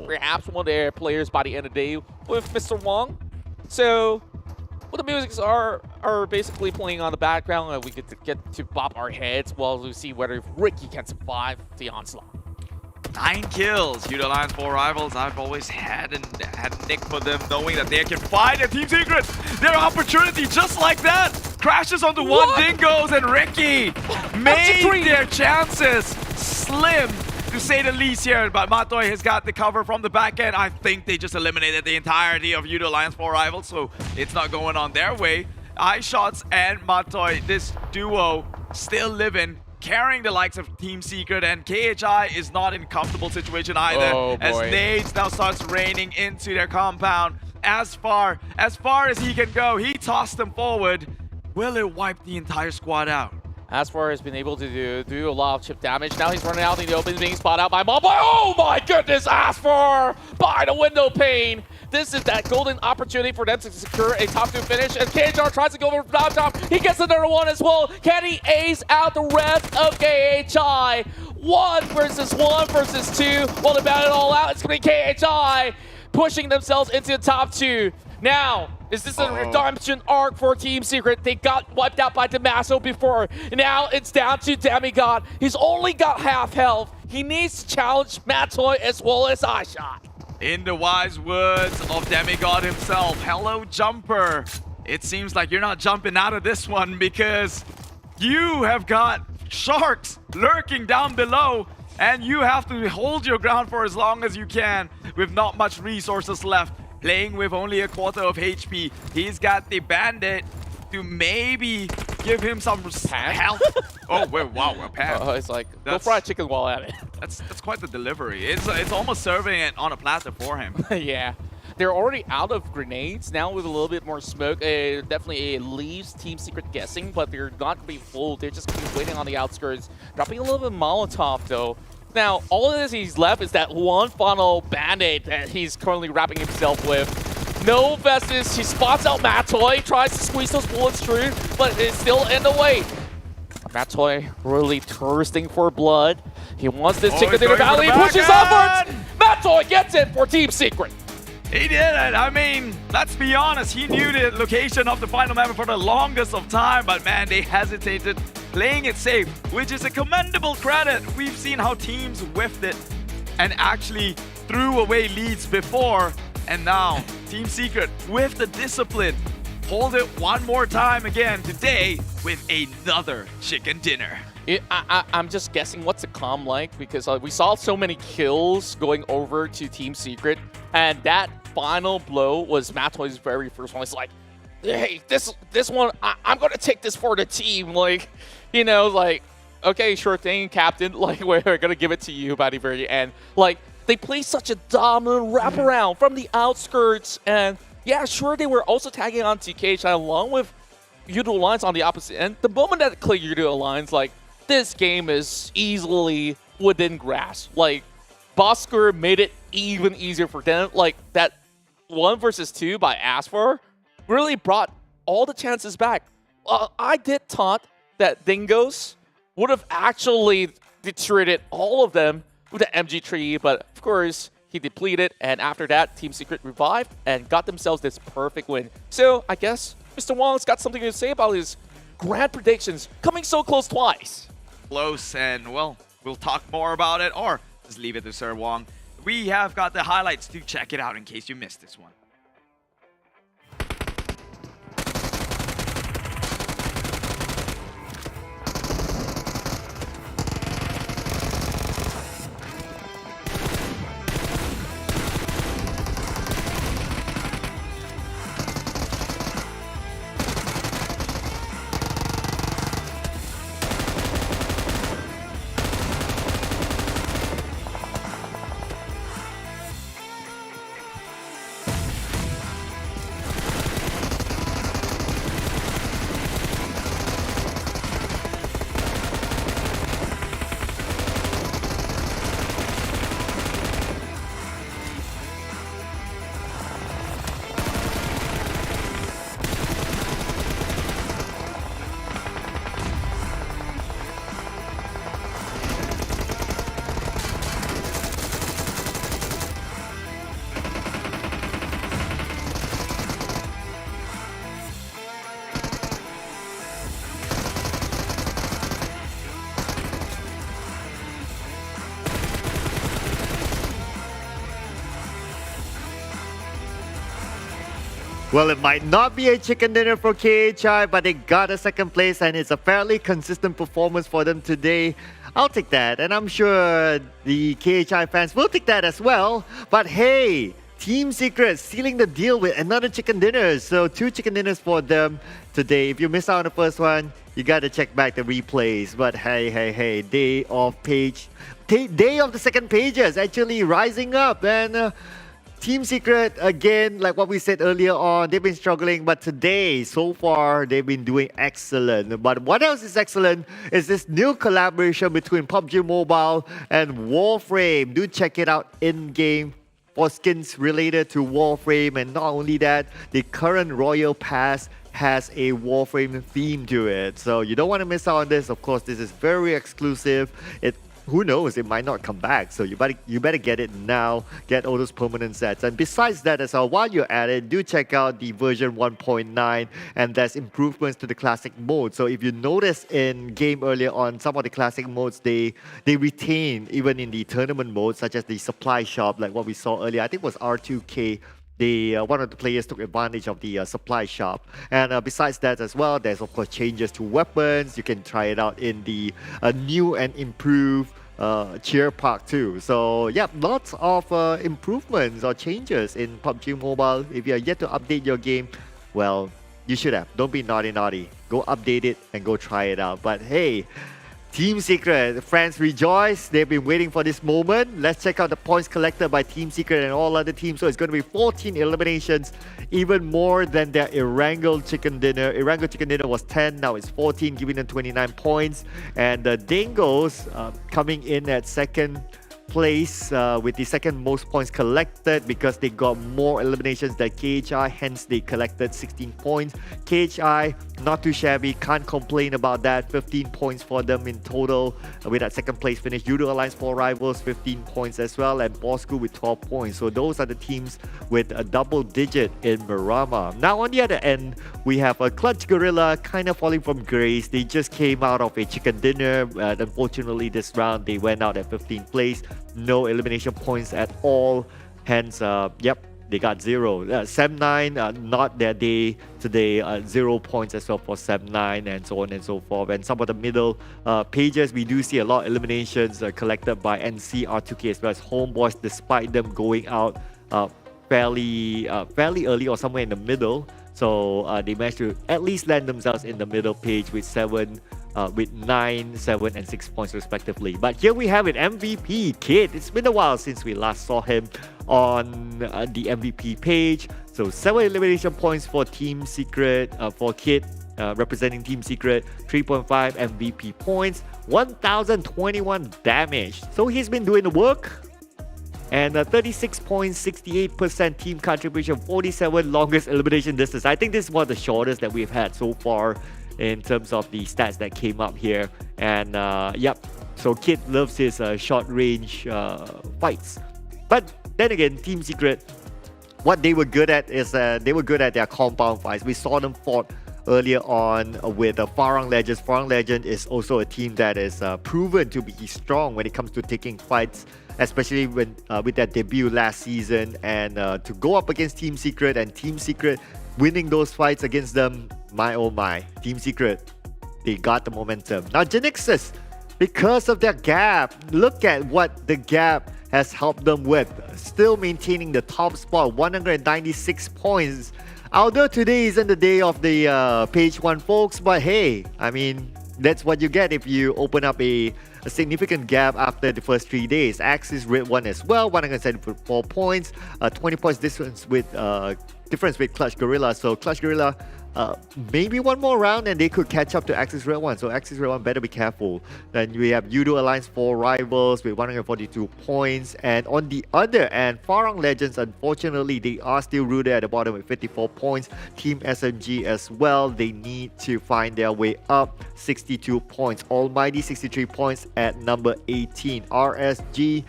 perhaps one of their players by the end of the day with Mr. Wong. So, what the musics are basically playing on the background, and we get to bop our heads while we see whether Ricky can survive the onslaught. 9 kills, Yoodo Lions 4 rivals. I've always had a nick for them, knowing that they can find a Team Secret. Their opportunity, just like that, crashes onto one Dingoz, and Ricky made their chances slim, to say the least here. But Matoy has got the cover from the back end. I think they just eliminated the entirety of Yoodo Lions 4 rivals, so it's not going on their way. iShots and Matoy, this duo, still living, carrying the likes of Team Secret, and KHI is not in a comfortable situation either, as nades now starts raining into their compound. As far as he can go, he tossed them forward. Will it wipe the entire squad out? Asfar has been able to do a lot of chip damage. Now he's running out in the open, being spotted out by Homebois. Oh my goodness, Asfar by the window pane. This is that golden opportunity for them to secure a top 2 finish, and KHR tries to go over the top. He gets another one as well. Can he ace out the rest of KHI? 1 versus 1 versus 2. Well, to bat it all out, it's going to be KHI pushing themselves into the top 2. Now, is this a redemption arc for Team Secret? They got wiped out by Damaso before. Now it's down to Demigod. He's only got half health. He needs to challenge Matoy as well as iShot. In the wise words of Demigod himself, hello jumper. It seems like you're not jumping out of this one because you have got sharks lurking down below and you have to hold your ground for as long as you can with not much resources left. Playing with only a quarter of HP. He's got the bandit to maybe give him some help. Oh, wait, wow, a pan. It's like, go fry chicken while at it. That's quite the delivery. It's almost serving it on a platter for him. Yeah. They're already out of grenades now with a little bit more smoke. Definitely it leaves Team Secret guessing, but they're not going to be full. They're just going to be waiting on the outskirts. Dropping a little bit of Molotov, though. Now, all of this he's left is that one final bandit that he's currently wrapping himself with. No Vestas. He spots out Matoy, tries to squeeze those bullets through, but it's still in the way. Matoy really thirsting for blood. He wants this chicken dinner valley. He pushes upwards. Matoy gets it for Team Secret. He did it. I mean, let's be honest. He knew the location of the final map for the longest of time, but man, they hesitated, playing it safe, which is a commendable credit. We've seen how teams whiffed it and actually threw away leads before, and now Team Secret with the discipline hold it one more time again today with another chicken dinner. I'm just guessing what's the comm like, because we saw so many kills going over to Team Secret, and that final blow was Matoy's very first one. It's like, hey, this one, I'm going to take this for the team. Like, you know, like, okay, sure thing, Captain. Like, we're going to give it to you by the very end. Like, they play such a dominant wraparound from the outskirts, and yeah, sure, they were also tagging on TKHI along with Yoodo Alliance on the opposite end. The moment that clear Yoodo Alliance, like, this game is easily within grasp. Like, Bosskur made it even easier for them. Like, that 1 versus 2 by Asphar really brought all the chances back. I did thought that Dingoz would have actually deteriorated all of them with the MG3, but of course, he depleted, and after that, Team Secret revived and got themselves this perfect win. So, I guess Mr. Wong's got something to say about his grand predictions coming so close twice. Close, and well, we'll talk more about it, or just leave it to Sir Wong. We have got the highlights to check it out in case you missed this one. Well, it might not be a chicken dinner for KHI, but they got a second place, and it's a fairly consistent performance for them today. I'll take that, and I'm sure the KHI fans will take that as well. But hey, Team Secret sealing the deal with another chicken dinner. So 2 chicken dinners for them today. If you missed out on the first one, you got to check back the replays. But hey, day of the second pages actually rising up, and Team Secret, again, like what we said earlier on, they've been struggling, but today, so far, they've been doing excellent. But what else is excellent is this new collaboration between PUBG Mobile and Warframe. Do check it out in-game for skins related to Warframe. And not only that, the current Royal Pass has a Warframe theme to it. So you don't want to miss out on this. Of course, this is very exclusive. It who knows, it might not come back. So you better get it now, get all those permanent sets. And besides that as well, while you're at it, do check out the version 1.9, and there's improvements to the classic mode. So if you notice in game earlier on, some of the classic modes, they retain even in the tournament mode, such as the supply shop, like what we saw earlier. I think it was R2K. One of the players took advantage of the supply shop. And besides that as well, there's of course changes to weapons. You can try it out in the new and improved cheer park too. So yeah, lots of improvements or changes in PUBG Mobile. If you are yet to update your game, well, you should have. Don't be naughty. Go update it and go try it out. But hey, Team Secret, friends rejoice. They've been waiting for this moment. Let's check out the points collected by Team Secret and all other teams. So it's going to be 14 eliminations, even more than their Erangel Chicken Dinner. Erangel Chicken Dinner was 10, now it's 14, giving them 29 points. And the Dingoz coming in at second place with the second most points collected because they got more eliminations than KHI, hence they collected 16 points. KHI, not too shabby, can't complain about that. 15 points for them in total with that second place finish. Yoodo Alliance 4 Rivals, 15 points as well, and Bosskur with 12 points. So those are the teams with a double digit in Marama. Now on the other end, we have a Clutch Guerilla kind of falling from grace. They just came out of a chicken dinner. Unfortunately, this round they went out at 15th place. No elimination points at all. Hence, yep, they got 0. Sem9, not their day today. 0 points as well for Sem9 and so on and so forth. And some of the middle pages, we do see a lot of eliminations collected by NSEA, R2K as well as Homebois, despite them going out fairly early or somewhere in the middle. So they managed to at least land themselves in the middle page with 9, 7, and 6 points respectively. But here we have it, MVP Kid. It's been a while since we last saw him on the MVP page. So 7 elimination points for Team Secret, for Kid, representing Team Secret, 3.5 MVP points, 1021 damage. So he's been doing the work. And 36.68% team contribution, 47 longest elimination distance. I think this is one of the shortest that we've had so far in terms of the stats that came up here. And yep, so Kid loves his short range fights. But then again, Team Secret, what they were good at is they were good at their compound fights. We saw them fought earlier on with Farang Legends. Farang Legend is also a team that is proven to be strong when it comes to taking fights, especially when with their debut last season. And to go up against Team Secret and Team Secret winning those fights against them, my oh my, Team Secret, they got the momentum. Now GENEXUS, because of their gap, look at what the gap has helped them with. Still maintaining the top spot, 196 points. Although today isn't the day of the page 1 folks, but hey, I mean, that's what you get if you open up a significant gap after the first 3 days. Axis redONE as well, 174 points, 20 points difference with Clutch Guerilla. So Clutch Guerilla, maybe one more round and they could catch up to Axis redONE. So Axis redONE better be careful. Then we have Yoodo Alliance 4 Rivals with 142 points. And on the other end, Farang Legends, unfortunately, they are still rooted at the bottom with 54 points. Team SMG as well, they need to find their way up, 62 points. Almighty 63 points at number 18. RSG,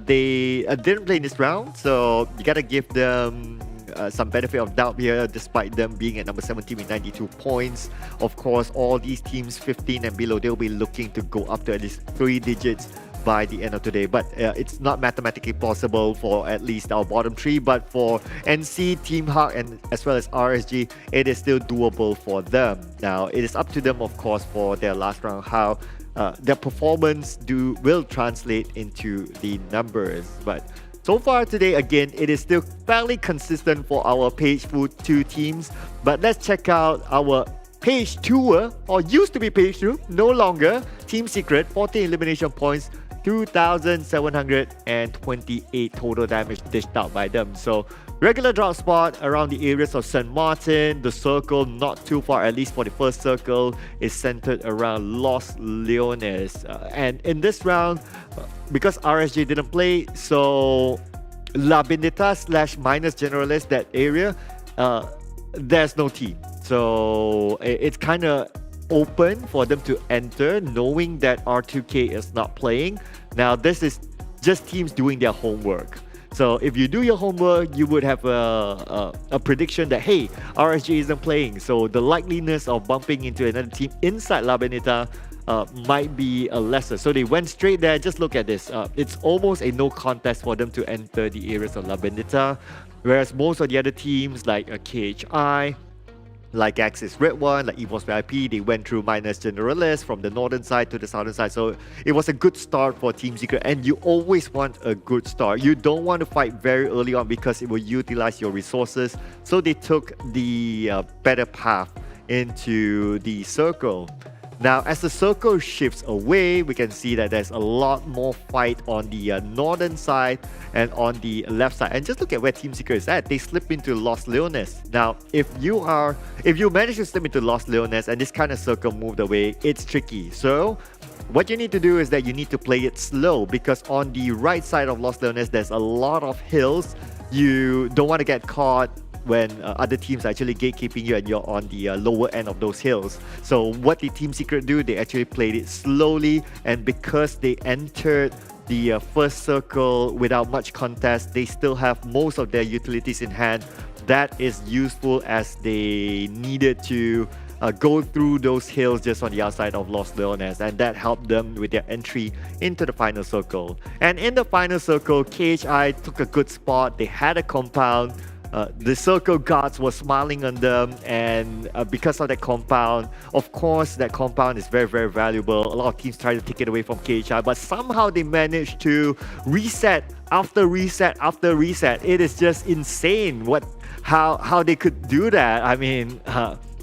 they didn't play in this round, so you gotta give them some benefit of doubt here, despite them being at number 17 with 92 points. Of course, all these teams 15 and below, they'll be looking to go up to at least 3 digits by the end of today. But it's not mathematically possible for at least our bottom 3. But for NC, Team Hawk, and as well as RSG, it is still doable for them. Now, it is up to them, of course, for their last round, how their performance will translate into the numbers. But so far today, again, it is still fairly consistent for our page 2 teams. But let's check out our page 2, or used to be page 2, no longer. Team Secret, 14 elimination points, 2,728 total damage dished out by them. So regular drop spot around the areas of St. Martin. The circle not too far, at least for the first circle, is centered around Los Leones. And in this round, because RSG didn't play, so La Bendita / minus Generalist, that area, there's no team. So it's kind of open for them to enter, knowing that R2K is not playing. Now, this is just teams doing their homework. So if you do your homework, you would have a prediction that, hey, RSG isn't playing. So the likeliness of bumping into another team inside La Benita might be lesser. So they went straight there. Just look at this. It's almost a no contest for them to enter the areas of La Benita. Whereas most of the other teams like KHI, like Axis Red One, like EVOS VIP, they went through minus generalists from the northern side to the southern side. So it was a good start for Team Secret, and you always want a good start. You don't want to fight very early on because it will utilize your resources. So they took the better path into the circle. Now, as the circle shifts away, we can see that there's a lot more fight on the northern side and on the left side. And just look at where Team Secret is at. They slip into Los Leones. Now, if you manage to slip into Los Leones and this kind of circle moved away, it's tricky. So what you need to do is that you need to play it slow, because on the right side of Los Leones, there's a lot of hills. You don't want to get caught when other teams are actually gatekeeping you and you're on the lower end of those hills. So what did Team Secret do? They actually played it slowly, and because they entered the first circle without much contest, they still have most of their utilities in hand. That is useful, as they needed to go through those hills just on the outside of Los Leones, and that helped them with their entry into the final circle. And in the final circle, KHI took a good spot. They had a compound. The circle guards were smiling on them, and because of that compound, of course, that compound is very, very valuable. A lot of teams try to take it away from KHI, but somehow they managed to reset after reset after reset. It is just insane how they could do that. I mean,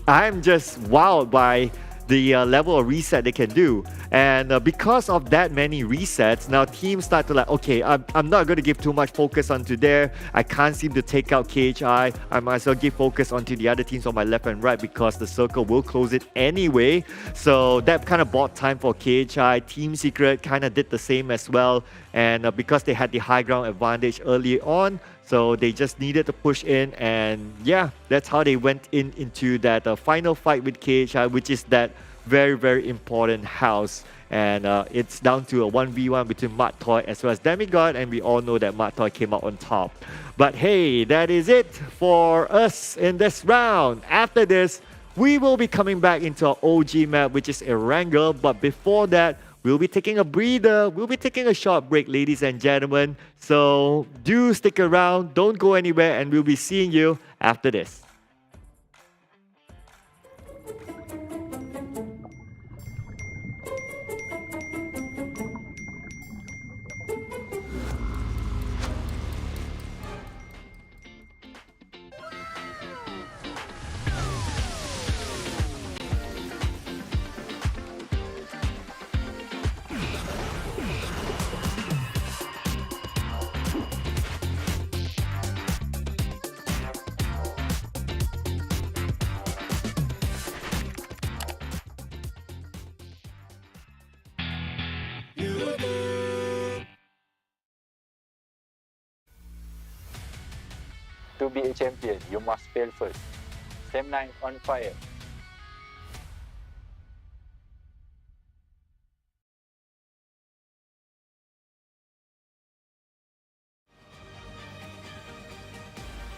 I'm just wowed by the level of reset they can do. And because of that many resets, now teams start to like, okay, I'm not going to give too much focus onto there. I can't seem to take out KHI. I might as well give focus onto the other teams on my left and right, because the circle will close it anyway. So that kind of bought time for KHI. Team Secret kind of did the same as well. And because they had the high ground advantage early on, so they just needed to push in, and yeah, that's how they went into that final fight with KHI, which is that very, very important house. And it's down to a 1v1 between Mat Toy as well as Demigod, and we all know that Mat Toy came out on top. But hey, that is it for us in this round. After this, we will be coming back into our OG map, which is Erangel. But before that, we'll be taking a breather. We'll be taking a short break, ladies and gentlemen. So do stick around. Don't go anywhere, and we'll be seeing you after this. To be a champion, you must fail first. Sam9 on fire.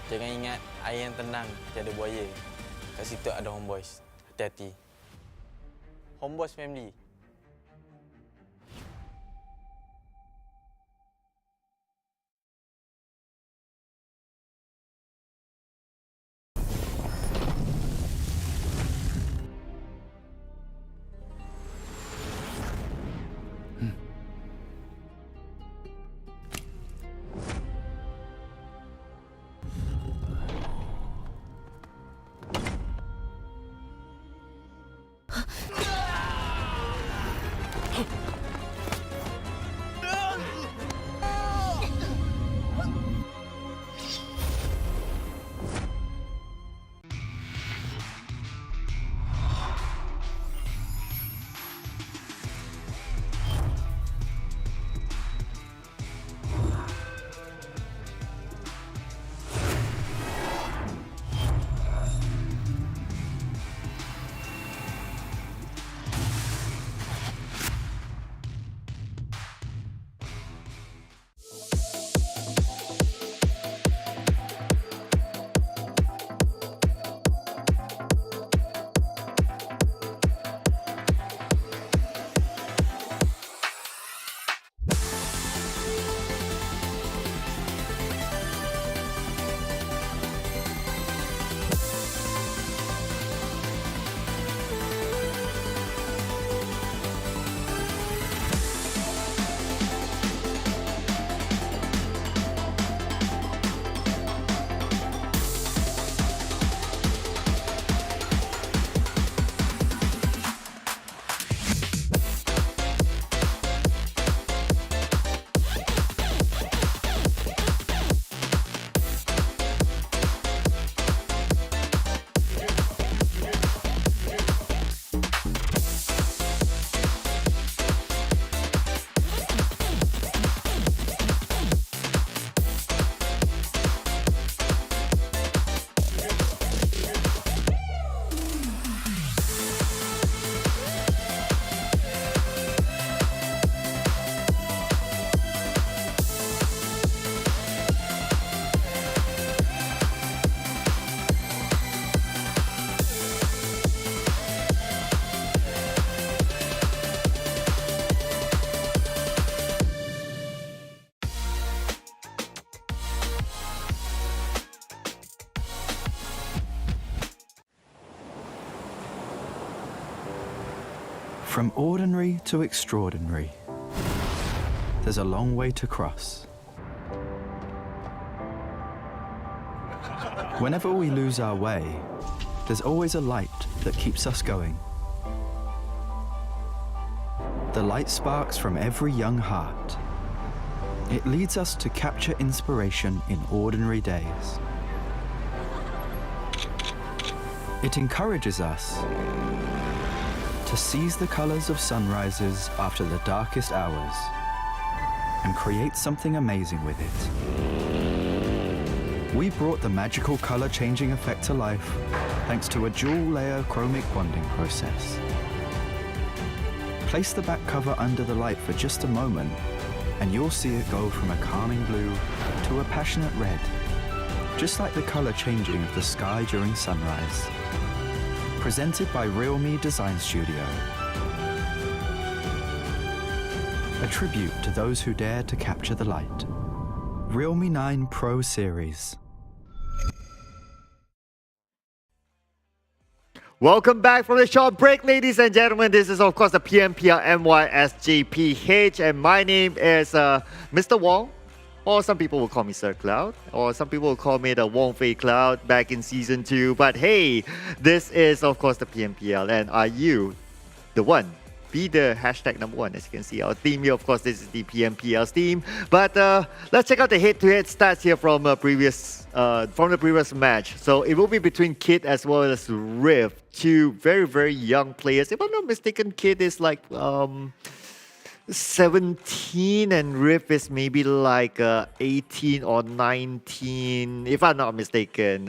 Jangan ingat air yang tenang tiada buaya. Kat situ ada Homebois. Hati-hati. Homebois family. From ordinary to extraordinary, there's a long way to cross. Whenever we lose our way, there's always a light that keeps us going. The light sparks from every young heart. It leads us to capture inspiration in ordinary days. It encourages us to seize the colors of sunrises after the darkest hours and create something amazing with it. We brought the magical color-changing effect to life thanks to a dual-layer chromic bonding process. Place the back cover under the light for just a moment and you'll see it go from a calming blue to a passionate red, just like the color changing of the sky during sunrise. Presented by RealMe Design Studio. A tribute to those who dare to capture the light. Realme 9 Pro Series. Welcome back from the short break, ladies and gentlemen. This is, of course, the PMPL MYSGPH, and my name is Mr. Wong, or some people will call me Sir Cloud, or some people will call me the Wong Fei Cloud back in Season 2. But hey, this is, of course, the PMPL, and are you the one? Be the hashtag #1. As you can see, our theme here, of course, this is the PMPL's theme. But let's check out the head-to-head stats here from the previous match. So it will be between Kid as well as Riff, two very, very young players. If I'm not mistaken, Kid is like 17 and Riff is maybe like 18 or 19, if I'm not mistaken.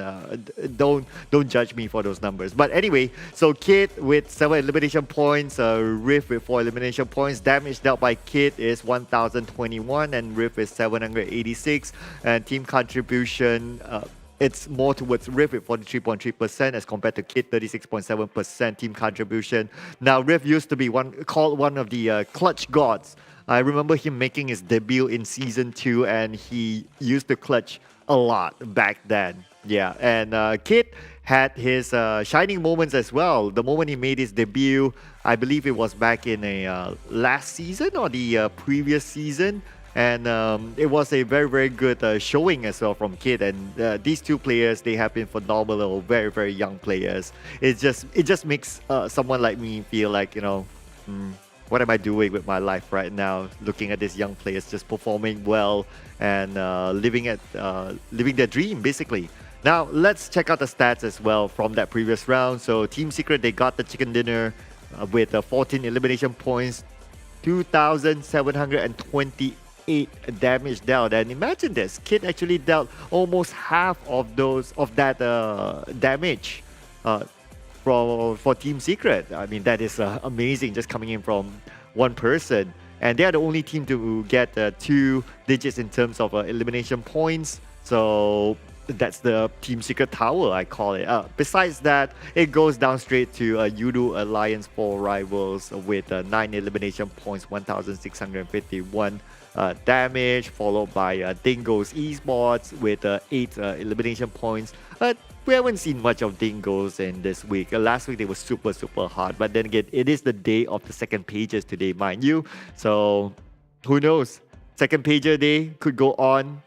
Don't judge me for those numbers. But anyway, so Kid with 7 elimination points, Riff with 4 elimination points. Damage dealt by Kid is 1021 and Riff is 786. And team contribution, it's more towards Riff with 43.3% as compared to Kid 36.7% team contribution. Now, Riff used to be called one of the clutch gods. I remember him making his debut in Season 2 and he used to clutch a lot back then. Yeah, and Kid had his shining moments as well. The moment he made his debut, I believe it was back in a last season or the previous season. And it was a very, very good showing as well from Kid. And these two players, they have been phenomenal, very, very young players. It just makes someone like me feel like, you know, what am I doing with my life right now? Looking at these young players just performing well and living their dream, basically. Now, let's check out the stats as well from that previous round. So Team Secret, they got the chicken dinner with 14 elimination points, 2,728 damage dealt. And imagine this, Kid actually dealt almost half of that damage for Team Secret. I mean, that is amazing, just coming in from one person. And they are the only team to get 2 digits in terms of elimination points. So that's the Team Secret Tower, I call it. Besides that, it goes down straight to Yoodo Alliance 4 Rivals with 9 elimination points, 1,651 damage, followed by Dingoz Esports with 8 elimination points. We haven't seen much of Dingoz in this week. Last week they were super, super hard. But then again, it is the day of the second pages today, mind you. So who knows? Second pager day could go on,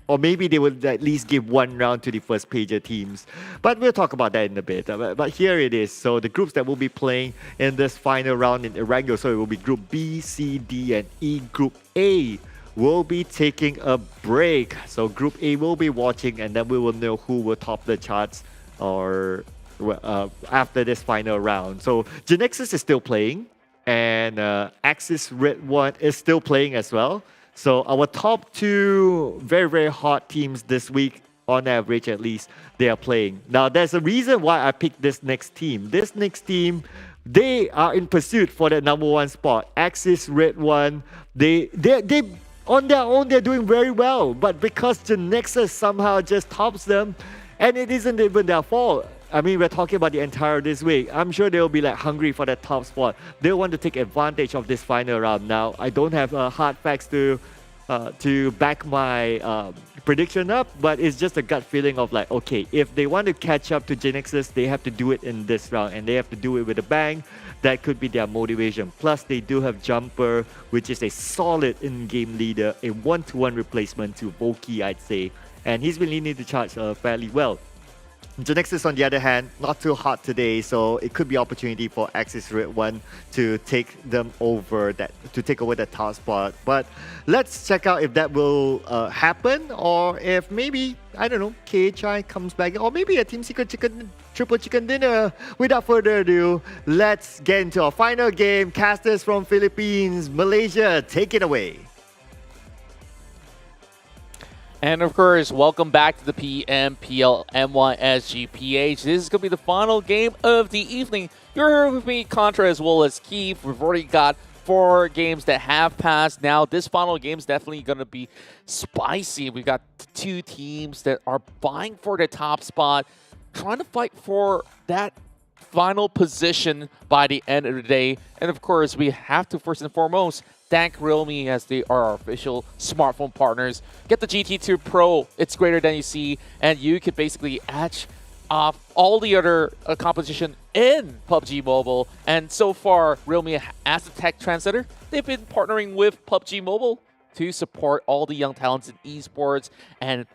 or maybe they will at least give one round to the first pager teams. But we'll talk about that in a bit. But here it is. So the groups that will be playing in this final round in Erangel. So it will be Group B, C, D, and E. Group A will be taking a break. So Group A will be watching, and then we will know who will top the charts or after this final round. So GENEXUS is still playing, and Axis redONE is still playing as well. So our top 2 very, very hot teams this week, on average at least, they are playing. Now, there's a reason why I picked this next team. This next team, they are in pursuit for the #1 spot. Axis redONE, they on their own, they're doing very well. But because GENEXUS somehow just tops them, and it isn't even their fault. I mean, we're talking about the entire this week. I'm sure they'll be like hungry for that top spot. They'll want to take advantage of this final round. Now, I don't have hard facts to back my prediction up, but it's just a gut feeling of like, okay, if they want to catch up to GENEXUS, they have to do it in this round, and they have to do it with a bang. That could be their motivation. Plus, they do have Jumper, which is a solid in-game leader, a one-to-one replacement to Voki, I'd say, and he's been leading the charge fairly well. GENEXUS, on the other hand, not too hot today, so it could be opportunity for Axis Red One to take them over to take over that top spot. But let's check out if that will happen, or if maybe, I don't know, KHI comes back, or maybe a Team Secret triple chicken dinner. Without further ado, let's get into our final game. Casters from Philippines, Malaysia, take it away. And of course, welcome back to the PMPL MYSGPH. This is going to be the final game of the evening. You're here with me, Contra, as well as Keith. We've already got 4 games that have passed. Now, this final game is definitely going to be spicy. We've got 2 teams that are vying for the top spot, trying to fight for that final position by the end of the day. And of course, we have to first and foremost thank Realme, as they are our official smartphone partners. Get the GT2 Pro, it's greater than you see, and you could basically edge off all the other competition in PUBG Mobile. And so far, Realme, as a tech trendsetter, they've been partnering with PUBG Mobile to support all the young talents in esports and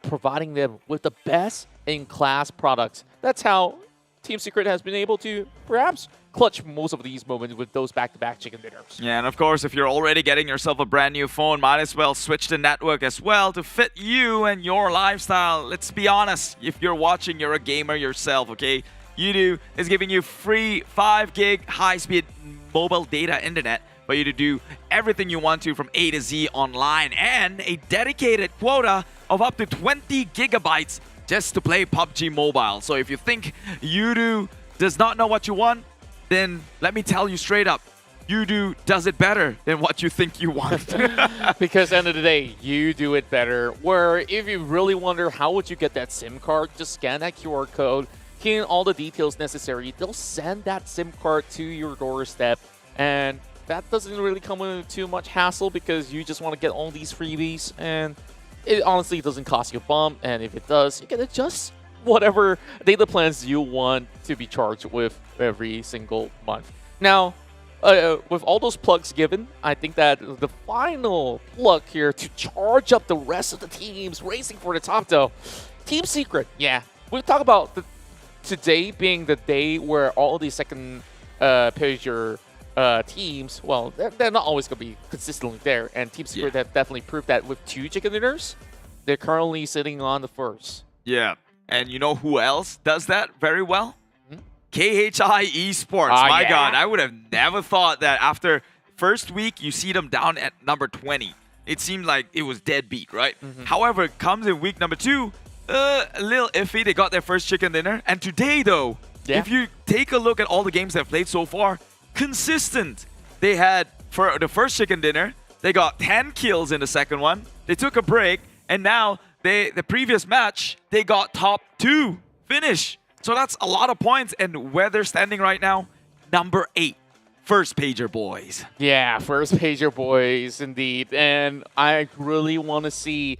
providing them with the best in class products. That's how Team Secret has been able to perhaps clutch most of these moments with those back-to-back chicken dinners. Yeah, and of course, if you're already getting yourself a brand new phone, might as well switch the network as well to fit you and your lifestyle. Let's be honest, if you're watching, you're a gamer yourself, okay? Yoodo is giving you free 5 gig high-speed mobile data internet for you to do everything you want to from A to Z online, and a dedicated quota of up to 20 gigabytes just to play PUBG Mobile. So if you think Yoodo does not know what you want, then let me tell you straight up, Yoodo does it better than what you think you want. Because at the end of the day, you do it better. Where if you really wonder how would you get that SIM card, just scan that QR code, key in all the details necessary. They'll send that SIM card to your doorstep, and that doesn't really come with too much hassle because you just want to get all these freebies, and it honestly doesn't cost you a bump. And if it does, you can adjust whatever data plans you want to be charged with every single month. Now, with all those plugs given, I think that the final plug here to charge up the rest of the teams racing for the top, though, Team Secret. Yeah, we've talked about today being the day where all the second pager teams, well, they're not always going to be consistently there, and Team Secret have definitely proved that with 2 chicken dinners. They're currently sitting on the first. Yeah. And you know who else does that very well? KHI Esports. My God, I would have never thought that after first week, you see them down at number 20. It seemed like it was deadbeat, right? However, it comes in week number 2, a little iffy. They got their first chicken dinner. And today, though, if you take a look at all the games they've played so far, consistent. They had, for the first chicken dinner, they got 10 kills in the second one. They took a break, and now the previous match, they got top 2 finish. So that's a lot of points. And where they're standing right now, number 8. First pager boys. Yeah, first pager boys, indeed. And I really want to see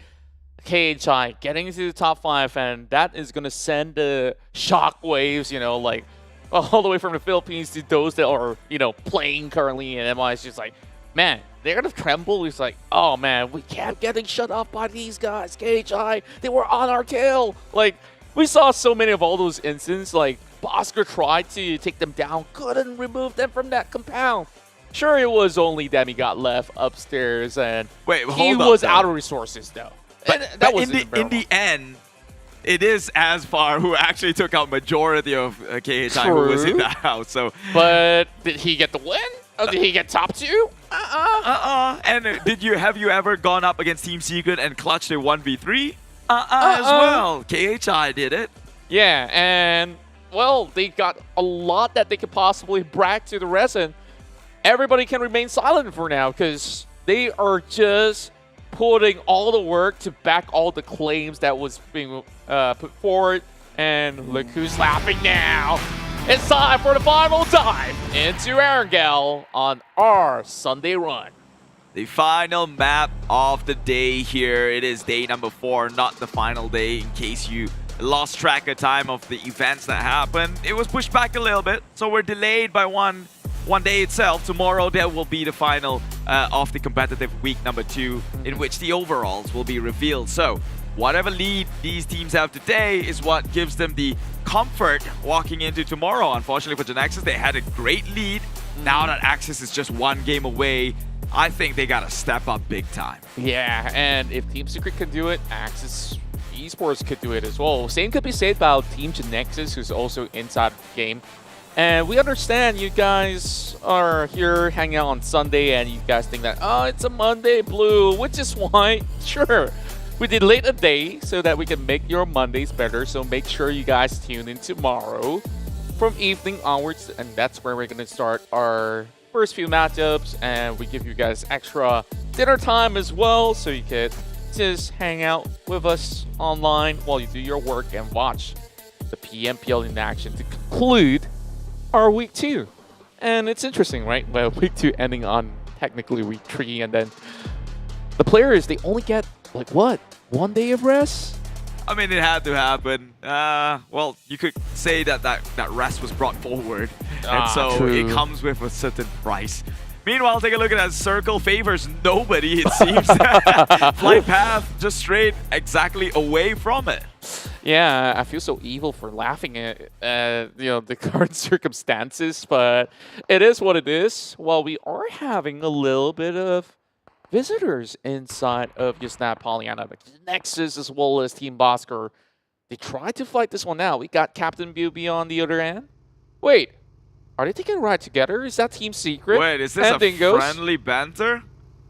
KHI getting into the top 5. And that is going to send the shockwaves, you know, like all the way from the Philippines to those that are, you know, playing currently in MI. It's just like, man, they're going to tremble. It's like, oh, man, we kept getting shut off by these guys. KHI, they were on our tail. Like, we saw so many of all those instances. Like, Bosskur tried to take them down, couldn't remove them from that compound. Sure, it was only Demigod left upstairs, and he was out of resources, though. But in the end, it is Asfar who actually took out majority of KHI who was in that house. So, but did he get the win? Did he get top 2? And have you ever gone up against Team Secret and clutched a 1v3? As well. KHI did it. Yeah, and well, they got a lot that they could possibly brag to the rest, and everybody can remain silent for now because they are just putting all the work to back all the claims that was being put forward. And look who's laughing now. It's time for the final dive into Erangel on our Sunday run. The final map of the day here. It is day number 4, not the final day, in case you lost track of time of the events that happened. It was pushed back a little bit, so we're delayed by one day itself. Tomorrow there will be the final of the competitive week number 2, in which the overalls will be revealed. So whatever lead these teams have today is what gives them the comfort walking into tomorrow. Unfortunately for GENEXUS, they had a great lead. Now that Axis is just 1 game away, I think they gotta step up big time. Yeah, and if Team Secret could do it, Axis Esports could do it as well. Same could be said about Team GENEXUS, who's also inside the game. And we understand you guys are here hanging out on Sunday and you guys think that, oh, it's a Monday Blue, which is why, sure, we delayed a day so that we can make your Mondays better. So make sure you guys tune in tomorrow from evening onwards, and that's where we're going to start our first few matchups, and we give you guys extra dinner time as well, so you could just hang out with us online while you do your work and watch the PMPL in action to conclude our week 2. And it's interesting, right? Well, week 2 ending on technically week 3, and then the players, they only get like what, 1 day of rest? I mean, it had to happen. Well, you could say that rest was brought forward, and so true. it comes with a certain price. Meanwhile, take a look at that circle favors nobody, it seems. Flight path just straight exactly away from it. Yeah, I feel so evil for laughing at the current circumstances, but it is what it is. Well, we are having a little bit of visitors inside of Yusnap Pollyanna, but GENEXUS as well as Team Bosskur. They tried to fight this one out. We got Captain BB on the other end. Wait, are they taking a ride together? Is that Team Secret? Wait, is this a Dingoz? friendly banter?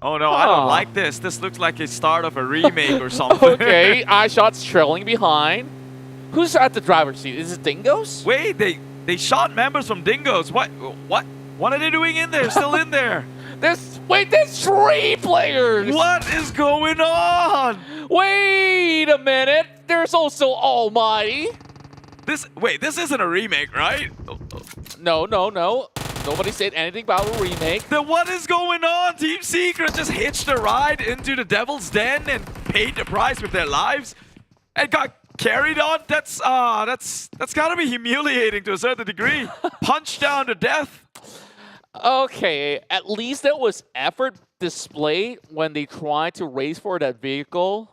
Oh no, I don't like this. This looks like a start of a remake or something. Okay, iShot's trailing behind. Who's at the driver's seat? Is it Dingoz? Wait, they shot members from Dingoz. What are they doing in there? Still in there? There's 3 players! What is going on? Wait a minute! There's also ALMGHTY! This isn't a remake, right? No. Nobody said anything about a remake. Then what is going on? Team Secret just hitched a ride into the Devil's Den and paid the price with their lives and got carried on? That's gotta be humiliating to a certain degree. Punched down to death. Okay, at least there was effort displayed when they tried to race for that vehicle.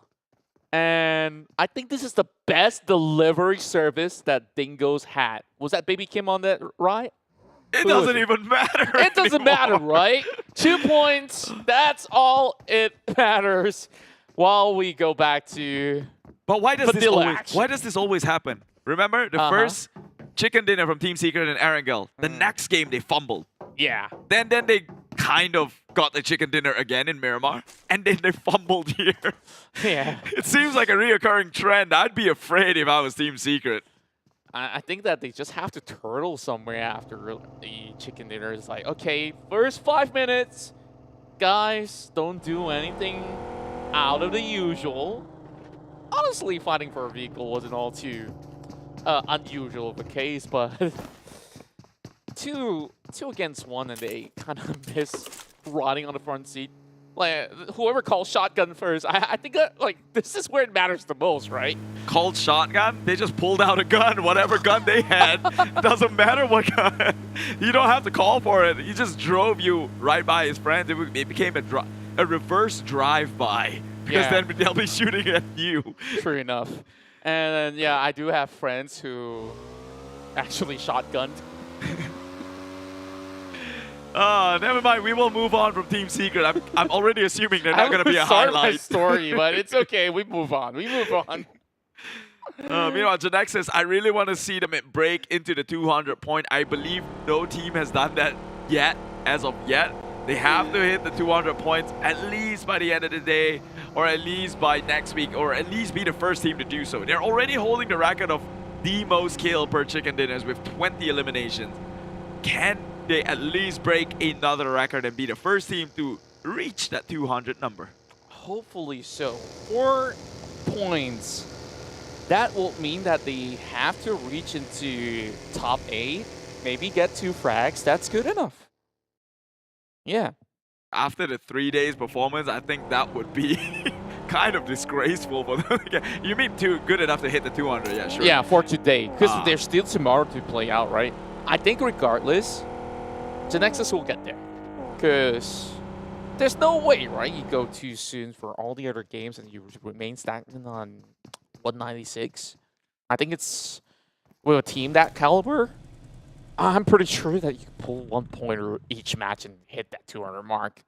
And I think this is the best delivery service that Dingoz had. Was that Baby Kim on that ride? It doesn't even matter. It doesn't matter, right? 2 points. That's all it matters. While we go back to But why does this always happen? Remember the first chicken dinner from Team Secret and Erangel. The next game they fumbled. Yeah. Then they kind of got the chicken dinner again in Miramar, and then they fumbled here. Yeah. It seems like a reoccurring trend. I'd be afraid if I was Team Secret. I think that they just have to turtle somewhere after the chicken dinner. It's like, okay, first 5 minutes, guys, don't do anything out of the usual. Honestly, fighting for a vehicle wasn't all too unusual of a case, but two against 1, and they kind of miss riding on the front seat. Like, whoever calls shotgun first, I think that, like, this is where it matters the most, right? Called shotgun? They just pulled out a gun, whatever gun they had. Doesn't matter what gun. You don't have to call for it. He just drove you right by his friends. It became a reverse drive-by, because then they'll be shooting at you. True enough. And yeah, I do have friends who actually shotgunned. Never mind. We will move on from Team Secret. I'm already assuming they're not going to be a highlight. My highlight. story, but it's okay. We move on. Meanwhile, GENEXUS, I really want to see them break into the 200 point. I believe no team has done that yet, as of yet. They have to hit the 200 points at least by the end of the day, or at least by next week, or at least be the first team to do so. They're already holding the record of the most kill per chicken dinners with 20 eliminations. Can they at least break another record and be the first team to reach that 200 number? Hopefully so. 4 points. That will mean that they have to reach into top 8, maybe get 2 frags. That's good enough. Yeah. after the 3 days performance, I think that would be kind of disgraceful for them. You mean good enough to hit the 200? Yeah, sure. Yeah, for today, because there's still tomorrow to play out, right? I think regardless, GENEXUS will get there, because there's no way, right? You go too soon for all the other games and you remain stagnant on 196. I think it's with a team that caliber, I'm pretty sure that you can pull 1 pointer each match and hit that 200 mark.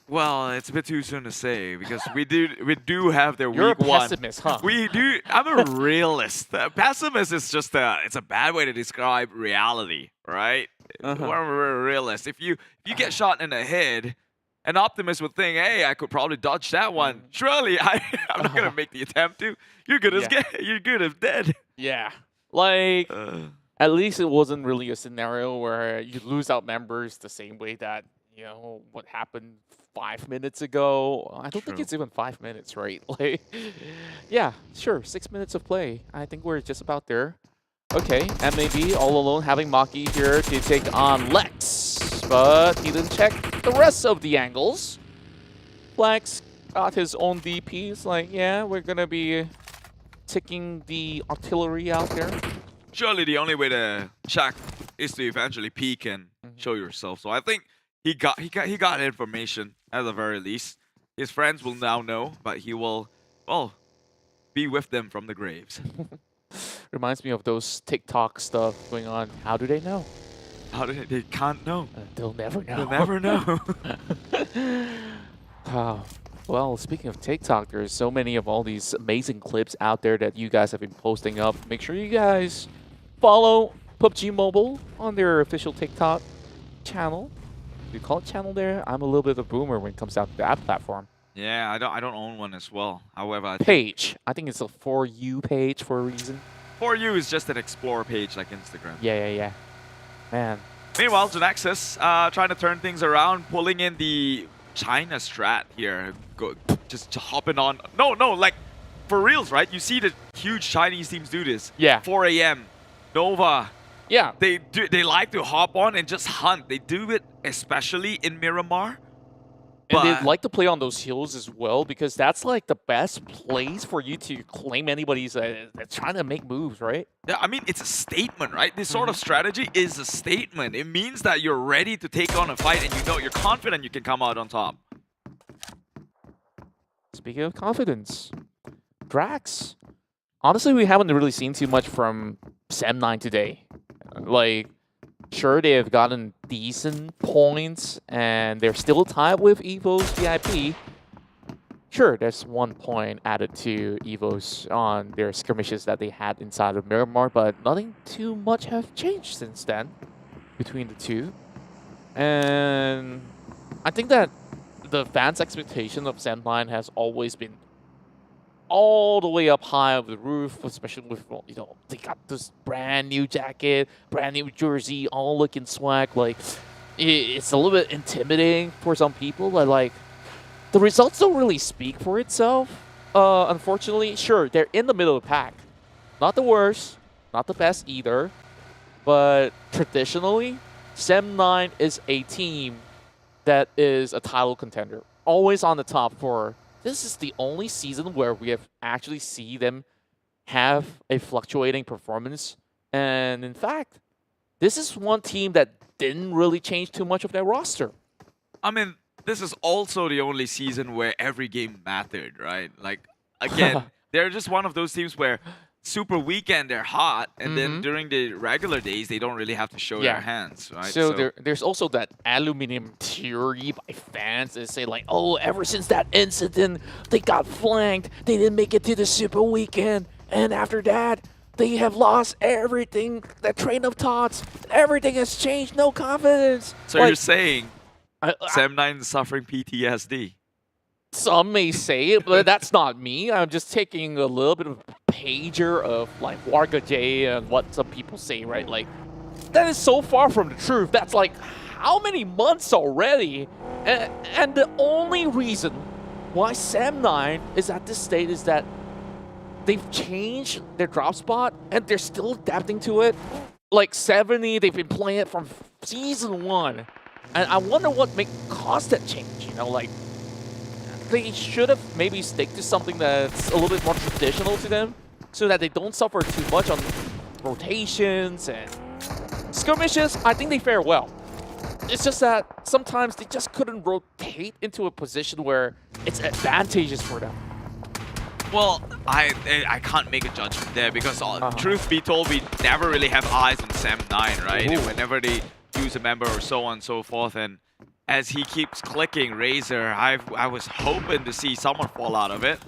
Well, it's a bit too soon to say because we do have their You're week a one. pessimist, huh? We do. I'm a realist. Pessimist is just it's a bad way to describe reality, right? We're a realist. If you get shot in the head, an optimist would think, hey, I could probably dodge that one. Surely I'm not gonna make the attempt to. You're good as you're good as dead. Yeah, like at least it wasn't really a scenario where you lose out members the same way that what happened 5 minutes ago. I don't think it's even 5 minutes, right? Like, yeah, sure, 6 minutes of play. I think we're just about there. Okay, MAB all alone having Maki here to take on Lex, but he didn't check the rest of the angles. Flex got his own DP. It's like, yeah, we're gonna be taking the artillery out there. Surely the only way to check is to eventually peek and show yourself. So I think he got information at the very least. His friends will now know, but he will, well, be with them from the graves. Reminds me of those TikTok stuff going on. How do they know? How do they can't know. They'll never know. They'll never know. Well, speaking of TikTok, there's so many of all these amazing clips out there that you guys have been posting up. Make sure you guys follow PUBG Mobile on their official TikTok channel. You call it channel there? I'm a little bit of a boomer when it comes out to the app platform. Yeah, I don't own one as well. However, Page. I think it's a For You page for a reason. For You is just an explore page like Instagram. Yeah. Man. Meanwhile, GENEXUS trying to turn things around, pulling in the China strat here. Just hopping on. No, like for reals, right? You see the huge Chinese teams do this. Yeah. 4 AM, Nova. Yeah. They like to hop on and just hunt. They do it especially in Miramar. And they like to play on those hills as well because that's like the best place for you to claim anybody's that's trying to make moves, right? Yeah, I mean, it's a statement, right? This sort of strategy is a statement. It means that you're ready to take on a fight and you're confident you can come out on top. Speaking of confidence, Drax. Honestly, we haven't really seen too much from Sam9 today. Like, sure, they have gotten decent points, and they're still tied with EVOS VIP. Sure, there's 1 point added to EVOS on their skirmishes that they had inside of Miramar, but nothing too much have changed since then between the two. And I think that the fans' expectation of Sam9 has always been all the way up high of the roof, especially with, they got this brand new jacket, brand new jersey, all looking swag. Like, it's a little bit intimidating for some people, but like, the results don't really speak for itself. Unfortunately, sure, they're in the middle of the pack. Not the worst, not the best either, but traditionally, Sam9 is a team that is a title contender. Always on the top four. This is the only season where we have actually seen them have a fluctuating performance. And in fact, this is one team that didn't really change too much of their roster. I mean, this is also the only season where every game mattered, right? Like, again, they're just one of those teams where Super Weekend, they're hot, and then during the regular days, they don't really have to show their hands, right? So there's also that aluminum theory by fans that say like, oh, ever since that incident, they got flanked, they didn't make it to the Super Weekend, and after that, they have lost everything, that train of thoughts, everything has changed, no confidence. So like, you're saying Sam9 is suffering PTSD? Some may say it, but that's not me. I'm just taking a little bit of a pager of like Warga J and what some people say, right? Like, that is so far from the truth. That's like, how many months already? And the only reason why Sam9 is at this state is that they've changed their drop spot and they're still adapting to it. Like 70, they've been playing it from Season 1. And I wonder what caused that change, you know, like, they should have maybe stick to something that's a little bit more traditional to them so that they don't suffer too much on rotations and skirmishes. I think they fare well. It's just that sometimes they just couldn't rotate into a position where it's advantageous for them. Well, I can't make a judgment there because truth be told, we never really have eyes on Sam9, right? And whenever they use a member or so on and so forth, and as he keeps clicking Razor, I was hoping to see someone fall out of it.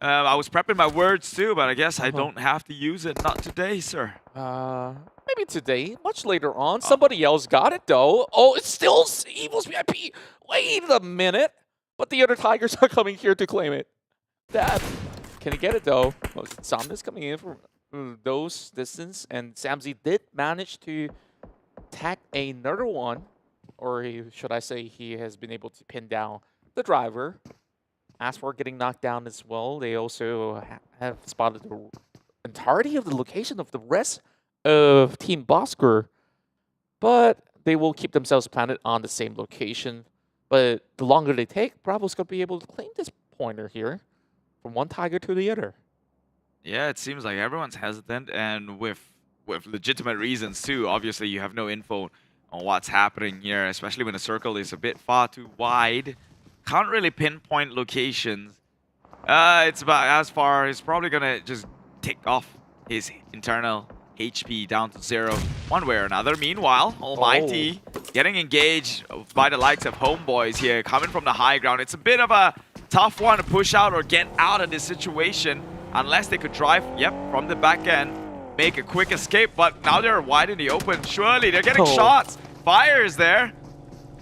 I was prepping my words too, but I guess I don't have to use it. Not today, sir. Maybe today, much later on. Somebody else got it though. Oh, it's still EVOS VIP. Wait a minute. But the other Tigers are coming here to claim it. That. Can he get it though? Oh, Samna's coming in from those distance, and Samzy did manage to tag another one, or should I say he has been able to pin down the driver. As for getting knocked down as well, they also have spotted the entirety of the location of the rest of Team Bosskur, but they will keep themselves planted on the same location. But the longer they take, Bravo's going to be able to claim this pointer here from one Tiger to the other. Yeah, it seems like everyone's hesitant, and with legitimate reasons too. Obviously, you have no info on what's happening here, especially when the circle is a bit far too wide. Can't really pinpoint locations. It's about as far. He's probably gonna just take off his internal HP down to 0 one way or another. Meanwhile, Almighty getting engaged by the likes of Homebois here, coming from the high ground. It's a bit of a tough one to push out or get out of this situation unless they could drive, from the back end, make a quick escape. But now they're wide in the open. Surely they're getting shots. Fire is there.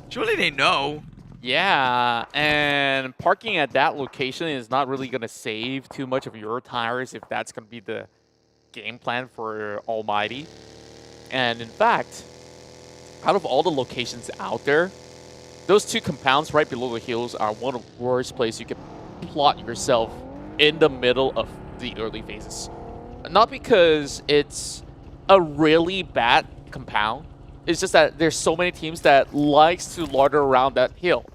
Surely they know. Yeah, and parking at that location is not really going to save too much of your tires if that's going to be the game plan for Almighty. And in fact, out of all the locations out there, those two compounds right below the hills are one of the worst places you can plot yourself in the middle of the early phases. Not because it's a really bad compound, it's just that there's so many teams that likes to loiter around that hill.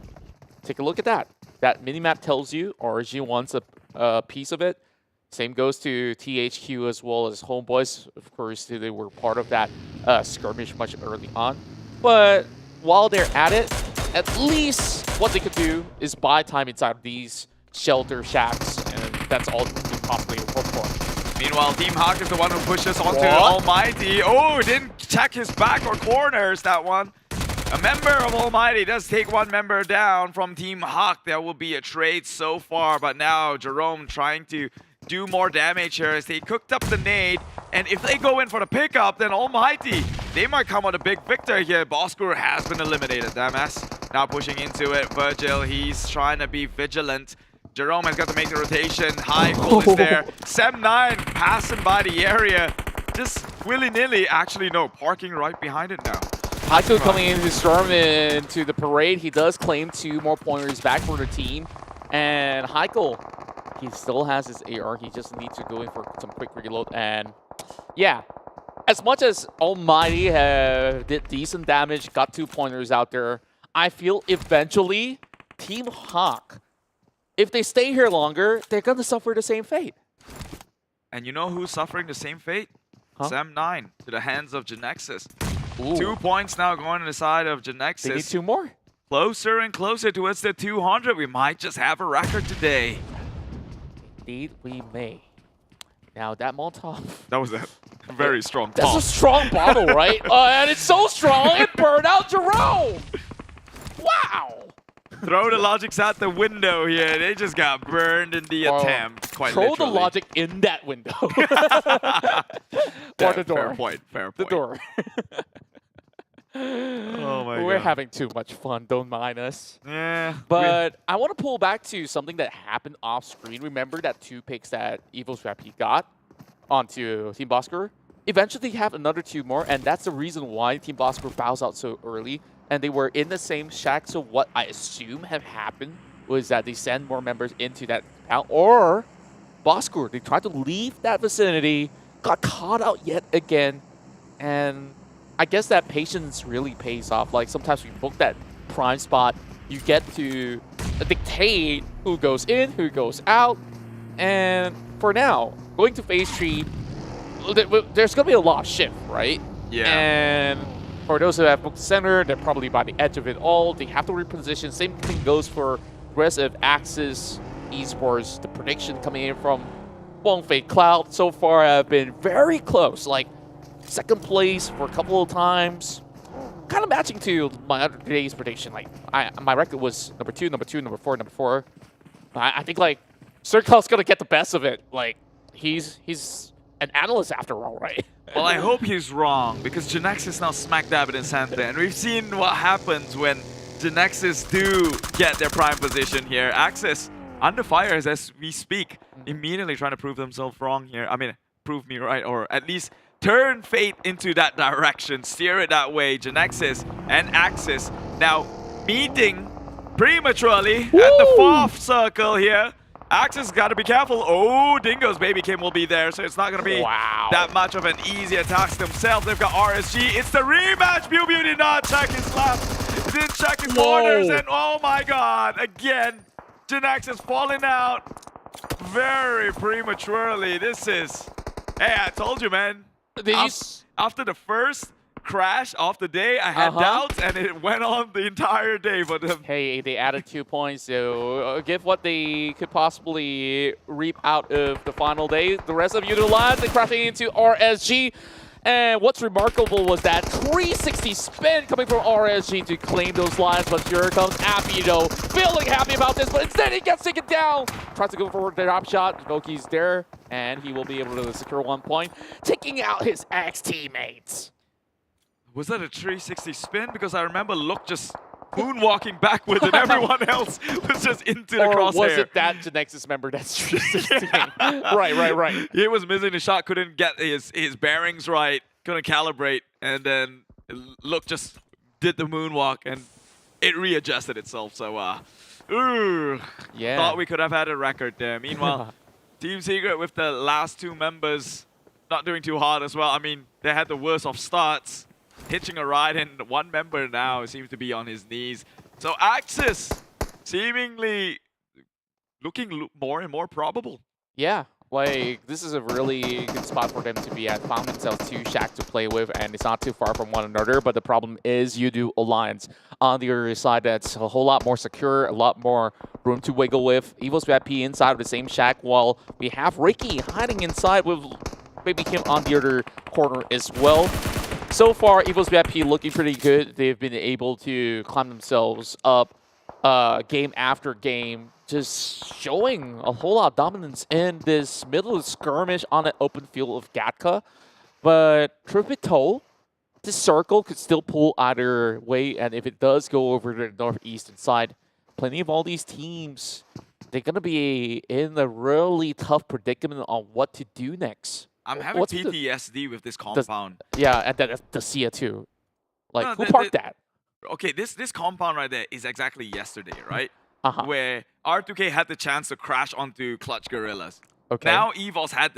Take a look at that. That minimap tells you RG wants a piece of it. Same goes to THQ as well as Homebois. Of course, they were part of that skirmish much early on. But while they're at it, at least what they could do is buy time inside of these shelter shacks, and that's all they can possibly hope for. Meanwhile, Team Hawk is the one who pushes onto Almighty. Oh, didn't check his back or corners, that one. A member of Almighty does take one member down from Team Hawk. There will be a trade so far, but now Jerome trying to do more damage here as they cooked up the nade. And if they go in for the pickup, then Almighty, they might come out a big victor here. Bosskur has been eliminated. MS now pushing into it. Virgil, he's trying to be vigilant. Jerome has got to make the rotation. High goal is there. Sam9 passing by the area. Just willy-nilly. Actually, no, parking right behind it now. Heiko coming in to storm into the parade. He does claim 2 more pointers back for the team. And Heiko, he still has his AR. He just needs to go in for some quick reload. And yeah, as much as Almighty did decent damage, got 2 pointers out there, I feel eventually Team Hawk, if they stay here longer, they're going to suffer the same fate. And you know who's suffering the same fate? Sam9 to the hands of GENEXUS. 2 points now going to the side of GENEXUS. They need 2 more. Closer and closer towards the 200. We might just have a record today. Indeed, we may. Now that Molotov. That was a very strong That's a strong bottle, right? And it's so strong, it burned out Jerome. Wow. Throw the logics out the window here. They just got burned in the attempt, quite throw literally. the logic in that window. Or the door. Fair point, fair point. The door. Oh my God. We're having too much fun, don't mind us. Yeah. But I want to pull back to something that happened off screen. Remember that 2 picks that EVOS VIP got onto Team Bosskur? Eventually they have another 2 more, and that's the reason why Team Bosskur bows out so early. And they were in the same shack, so what I assume have happened was that they send more members into that compound, or Bosskur, they tried to leave that vicinity, got caught out yet again, and I guess that patience really pays off. Like sometimes we book that prime spot, you get to dictate who goes in, who goes out, and for now, going to phase 3, there's gonna be a lot of shift, right? Yeah. And for those who have booked center, they're probably by the edge of it all. They have to reposition. Same thing goes for the rest of Axis Esports. The prediction coming in from Fade Cloud so far have been very close. Like second place for a couple of times. Kind of matching to my other day's prediction. Like my record was number 2, number 2, number 4, number 4. I think like Circle's gonna get the best of it. Like he's an analyst after all, right? Well, I hope he's wrong, because GENEXUS is now smack dab in the center, and we've seen what happens when GENEXUS do get their prime position here. Axis under fire as we speak, immediately trying to prove themselves wrong here. I mean, prove me right, or at least turn fate into that direction, steer it that way. GENEXUS and Axis now meeting prematurely at the 4th circle here. Axis got to be careful. Oh, Dingo's Baby Kim will be there, so it's not going to be that much of an easy attack themselves. They've got RSG. It's the rematch. Pew did not check his left. Didn't check his corners, and oh my god, again, GENEXUS falling out very prematurely. This is, hey, I told you, man. After the first crash of the day, I had doubts, and it went on the entire day. But hey, they added 2 points, so give what they could possibly reap out of the final day. The rest of Yoodo lads, they're crashing into RSG. And what's remarkable was that 360 spin coming from RSG to claim those lives. But here comes Yoodo, feeling happy about this, but instead he gets taken down. Tries to go for the drop shot. Voki's there, and he will be able to secure 1 point, taking out his ex-teammates. Was that a 360 spin? Because I remember Look just moonwalking backwards and everyone else was just into the crosshair. Or was it that GENEXUS member that's 360? Right. He was missing the shot, couldn't get his bearings right, couldn't calibrate, and then Look just did the moonwalk and it readjusted itself. So, thought we could have had a record there. Meanwhile, Team Secret with the last 2 members not doing too hard as well. I mean, they had the worst of starts, hitching a ride, and 1 member now seems to be on his knees. So Axis seemingly looking more and more probable. Yeah, like this is a really good spot for them to be at. Found themselves 2 Shacks to play with, and it's not too far from one another. But the problem is Yoodo Alliance on the other side. That's a whole lot more secure, a lot more room to wiggle with. EVOS VIP inside of the same shack, while we have Ricky hiding inside with Baby Kim on the other corner as well. So far, EVOS VIP looking pretty good. They've been able to climb themselves up game after game, just showing a whole lot of dominance in this middle of skirmish on an open field of Gatka. But truth be told, this circle could still pull either way, and if it does go over to the northeastern side, plenty of all these teams, they're going to be in a really tough predicament on what to do next. I'm having PTSD with this compound. And the SEA too. Like, who parked that? Okay, this compound right there is exactly yesterday, right? Where R2K had the chance to crash onto Clutch Guerillas. Okay. Now EVOS has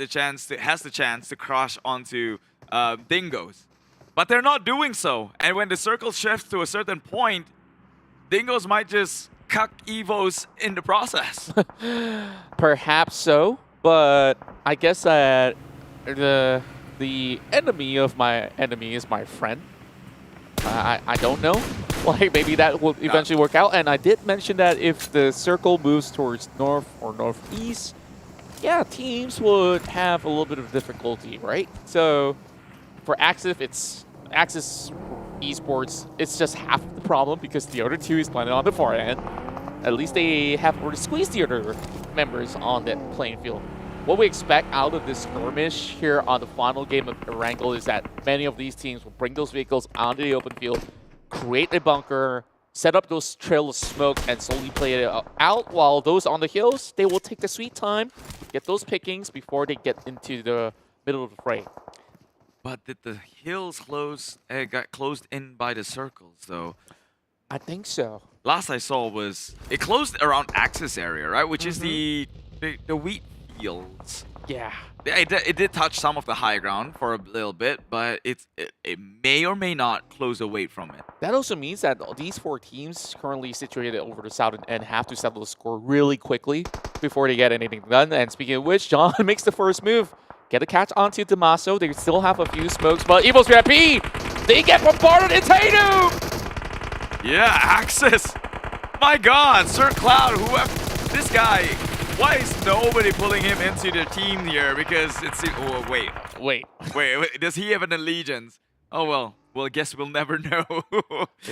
the chance to crash onto Dingoz. But they're not doing so. And when the circle shifts to a certain point, Dingoz might just cuck EVOS in the process. Perhaps so, but I guess that the enemy of my enemy is my friend. I don't know. Like, maybe that will eventually work out. And I did mention that if the circle moves towards north or northeast, yeah, teams would have a little bit of difficulty, right? So for Axis Esports, it's just half the problem because the other 2 is playing on the far end. At least they have already squeezed the other members on that playing field. What we expect out of this skirmish here on the final game of Erangel is that many of these teams will bring those vehicles onto the open field, create a bunker, set up those trails of smoke, and slowly play it out, while those on the hills, they will take the sweet time, get those pickings before they get into the middle of the fray. But did the hills got closed in by the circles, though? I think so. Last I saw was, it closed around Axis area, right? Which is the wheat fields. Yeah. It did touch some of the high ground for a little bit, but it may or may not close away from it. That also means that these 4 teams currently situated over the southern end have to settle the score really quickly before they get anything done. And speaking of which, John makes the first move. Get a catch onto Damaso. They still have a few smokes, but EVOS VIP, they get bombarded in Tatum! Yeah, Axis. My God, Sir Cloud, whoever, this guy, why is nobody pulling him into their team here? Because it's, oh, wait, does he have an allegiance? Oh, well, I guess we'll never know.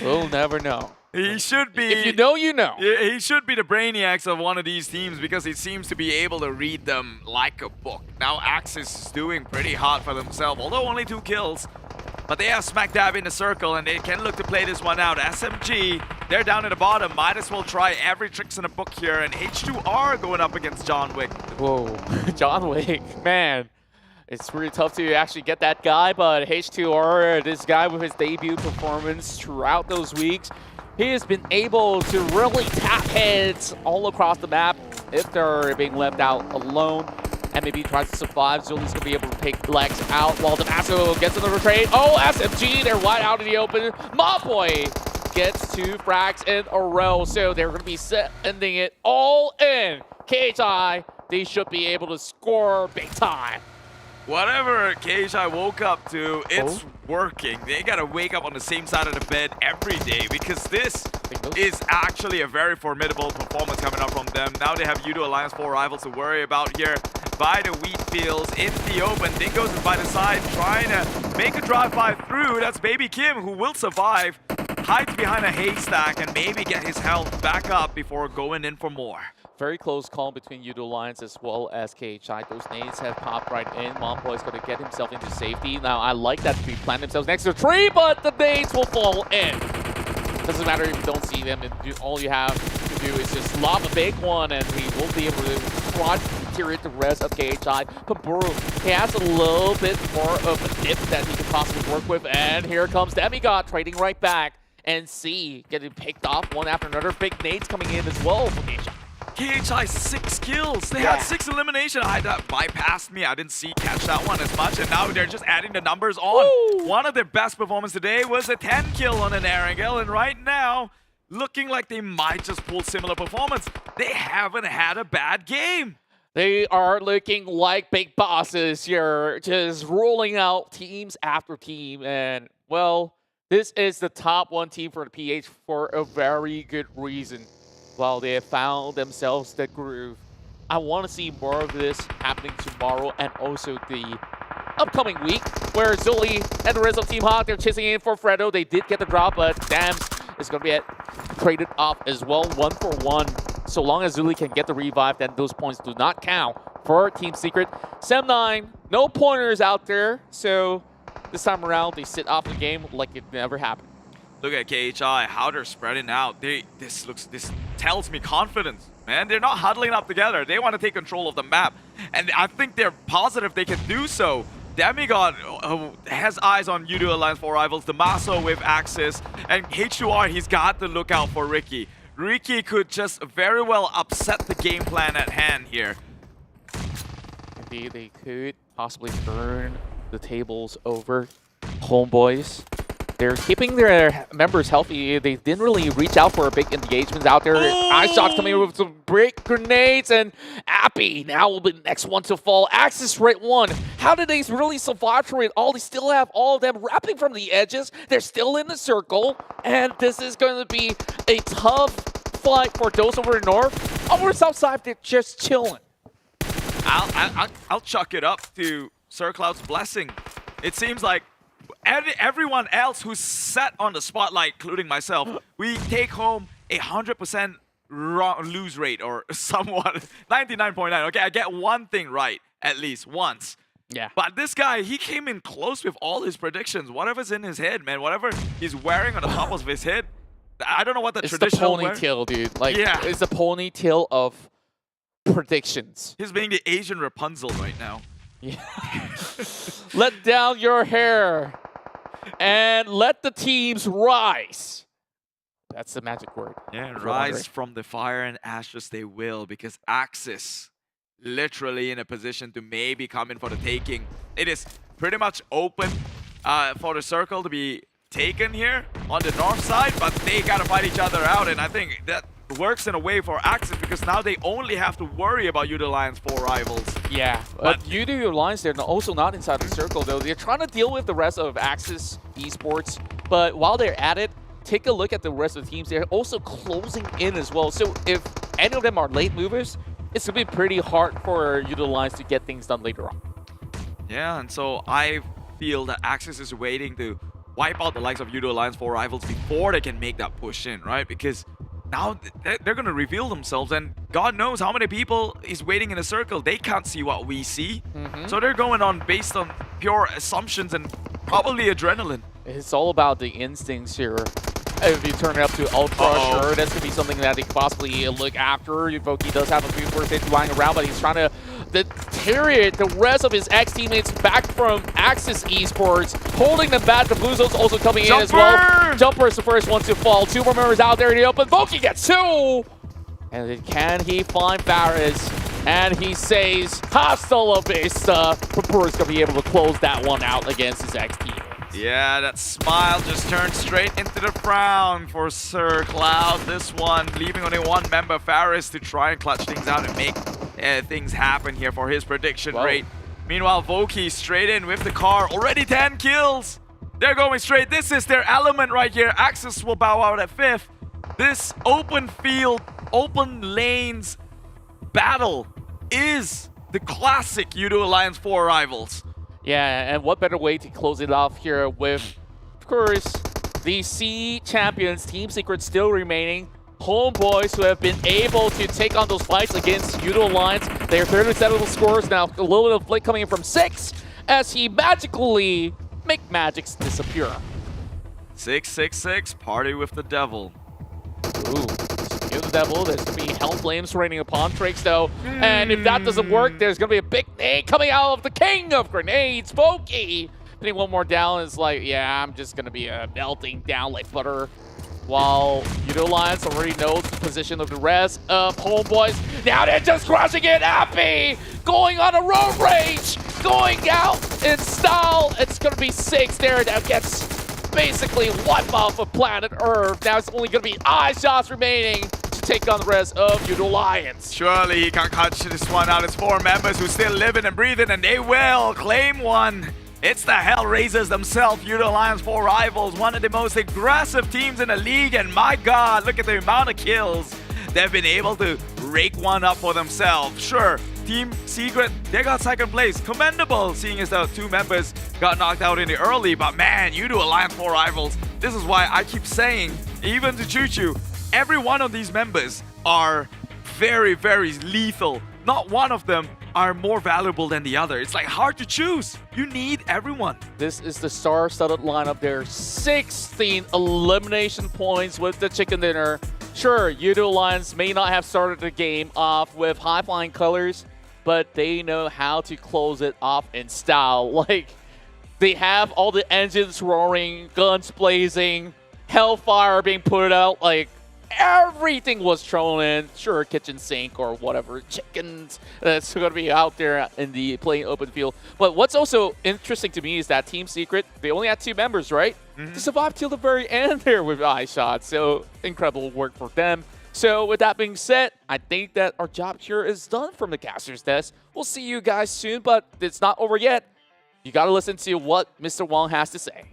We'll never know. He should be. If you know, you know. He should be the brainiacs of one of these teams because he seems to be able to read them like a book. Now Axis is doing pretty hot for themselves, although only 2 kills. But they have smack dab in the circle and they can look to play this one out. SMG, they're down at the bottom. Might as well try every tricks in the book here. And H2R going up against John Wick. Whoa, John Wick, man. It's really tough to actually get that guy, but H2R, this guy with his debut performance throughout those weeks, he has been able to really tap heads all across the map if they're being left out alone. And maybe tries to survive. Zuli's going to be able to take legs out while Damaso gets another trade. Oh, SMG, they're wide out in the open. Homebois gets 2 frags in a row, so they're going to be ending it all in. KHI, they should be able to score big time. Whatever KHI woke up to, it's working. They gotta wake up on the same side of the bed every day because this is actually a very formidable performance coming up from them. Now they have Yoodo Alliance 4 rivals to worry about here by the wheat fields in the open. Dingoz is by the side trying to make a drive-by through. That's Baby Kim who will survive, hides behind a haystack and maybe get his health back up before going in for more. Very close call between Yoodo Alliance as well as KHI. Those nades have popped right in. Homebois is going to get himself into safety. Now, I like that they plant themselves next to the tree, but the nades will fall in. Doesn't matter if you don't see them. All you have to do is just lob a big one, and he will be able to front deteriorate the rest of KHI. Paburu, he has a little bit more of a dip that he can possibly work with, and here comes Demigod trading right back. NSEA getting picked off one after another. Big nades coming in as well for KHI. KHI 6 kills. They had 6 elimination. That bypassed me. I didn't catch that one as much. And now they're just adding the numbers on. Woo! One of their best performances today was a 10 kill on an Erangel. And right now, looking like they might just pull similar performance. They haven't had a bad game. They are looking like big bosses here, just rolling out teams after team. And, well, this is the top 1 team for the PH for a very good reason. While they have found themselves the groove. I want to see more of this happening tomorrow and also the upcoming week where Zuli and the rest of Team Hawk, they're chasing in for Fredo. They did get the drop, but Dams is going to be traded off as well, 1-for-1. So long as Zuli can get the revive, then those points do not count for Team Secret. Sem9, no pointers out there, so this time around they sit off the game like it never happened. Look at KHI, how they're spreading out. This tells me confidence, man. They're not huddling up together. They want to take control of the map. And I think they're positive they can do so. Demigod has eyes on Yoodo Alliance 4 rivals. Damaso with Axis. And H2R, he's got to look out for Ricky. Ricky could just very well upset the game plan at hand here. Indeed, they could possibly turn the tables over. Homebois. They're keeping their members healthy. They didn't really reach out for big engagements out there. Ice shots coming in with some break grenades, and Appy now will be the next one to fall. Axis right 1. How did they really survive through it all? They still have all of them wrapping from the edges. They're still in the circle, and this is going to be a tough fight for those over the north. Over the south side, they're just chilling. I'll chuck it up to Sir Cloud's blessing. It seems like everyone else who's set on the spotlight, including myself, we take home 100% lose rate or somewhat 99.9. Okay, I get one thing right at least once. Yeah. But this guy, he came in close with all his predictions. Whatever's in his head, man, whatever he's wearing on the top of his head, I don't know what the traditional It's the ponytail, dude. Like, yeah. It's the ponytail of predictions. He's being the Asian Rapunzel right now. Yeah. Let down your hair and let the teams rise. That's the magic word. Yeah, rise from the fire and ashes they will, because Axis literally in a position to maybe come in for the taking. It is pretty much open for the circle to be taken here on the north side, but they gotta fight each other out, and I think that works in a way for Axis because now they only have to worry about Yoodo Lions 4 rivals. Yeah, but Yoodo Lions, they're also not inside the circle though. They're trying to deal with the rest of Axis Esports, but while they're at it, take a look at the rest of the teams. They're also closing in as well. So if any of them are late movers, it's going to be pretty hard for Yoodo Lions to get things done later on. Yeah, and so I feel that Axis is waiting to wipe out the likes of Yoodo Lions 4 rivals before they can make that push in, right? Because now they're going to reveal themselves, and God knows how many people is waiting in a circle. They can't see what we see. So they're going on based on pure assumptions and probably adrenaline. It's all about the instincts here. If you turn it up to Ultra, sure, that's going to be something that they could possibly look after. Evoki does have a few first hits flying around, but he's trying to deteriorate the rest of his ex-teammates back from Axis Esports, holding them back. The Blue Zone's also coming in as well. Jumper is the first one to fall. 2 more members out there in the open. Voki gets 2! And then can he find Faris? And he says, hasta la vista. Papur's going to be able to close that one out against his ex-team. Yeah, that smile just turned straight into the frown for Sir Cloud. This one leaving only one member, Faris, to try and clutch things out and make things happen here for his prediction rate. Meanwhile, Voki straight in with the car. Already 10 kills. They're going straight. This is their element right here. Axis will bow out at 5th. This open field, open lanes battle is the classic Yoodo Alliance 4 rivals. Yeah, and what better way to close it off here with, of course, the C champions, Team Secret still remaining. Homebois who have been able to take on those fights against Yoodo Alliance. They're 37 scores now, a little bit of flick coming in from 6 as he magically make magics disappear. 666, party with the devil. Ooh. The devil. There's going to be hell flames raining upon Trakes though. And if that doesn't work, there's going to be a big nade coming out of the king of grenades, Voki. Putting one more down is like, yeah, I'm just going to be melting down like butter. While Yoodo Alliance already knows the position of the rest of Homebois. Now they're just crushing it. Happy going on a road rage, going out in style. It's going to be 6 there that gets basically wiped off of planet Earth. Now it's only going to be iShots remaining to take on the rest of Yoodo Alliance. Surely he can catch this one out. It's 4 members who still living and breathing, and they will claim one. It's the Hellraisers themselves, Yoodo Alliance 4 rivals, one of the most aggressive teams in the league, and my God, look at the amount of kills they've been able to rake one up for themselves. Sure, Team Secret, they got 2nd place. Commendable, seeing as the 2 members got knocked out in the early, but man, Yoodo Alliance 4 rivals, this is why I keep saying, even to Choo-Choo, every one of these members are very, very lethal. Not one of them are more valuable than the other. It's like hard to choose. You need everyone. This is the star-studded lineup there. 16 elimination points with the chicken dinner. Sure, Yoodo Alliance may not have started the game off with high-flying colors, but they know how to close it off in style. Like, they have all the engines roaring, guns blazing, hellfire being put out, like, everything was thrown in. Sure, kitchen sink or whatever, chickens that's going to be out there in the plain open field. But what's also interesting to me is that Team Secret, they only had 2 members, right? To survive till the very end there with iShots. So incredible work for them. So with that being said, I think that our job here is done from the caster's desk. We'll see you guys soon, but it's not over yet. You got to listen to what Mr. Wong has to say.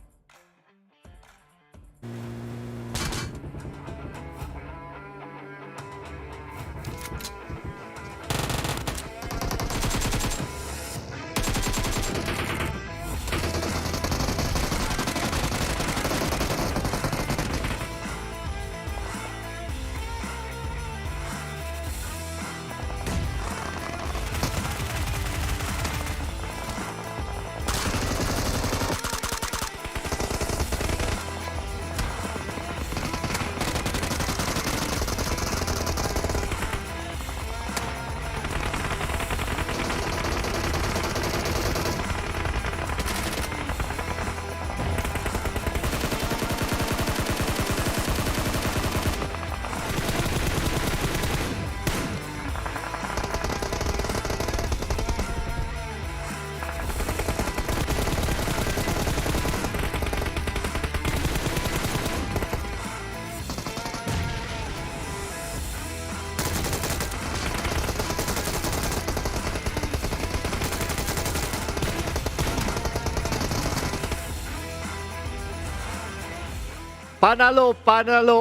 Panalo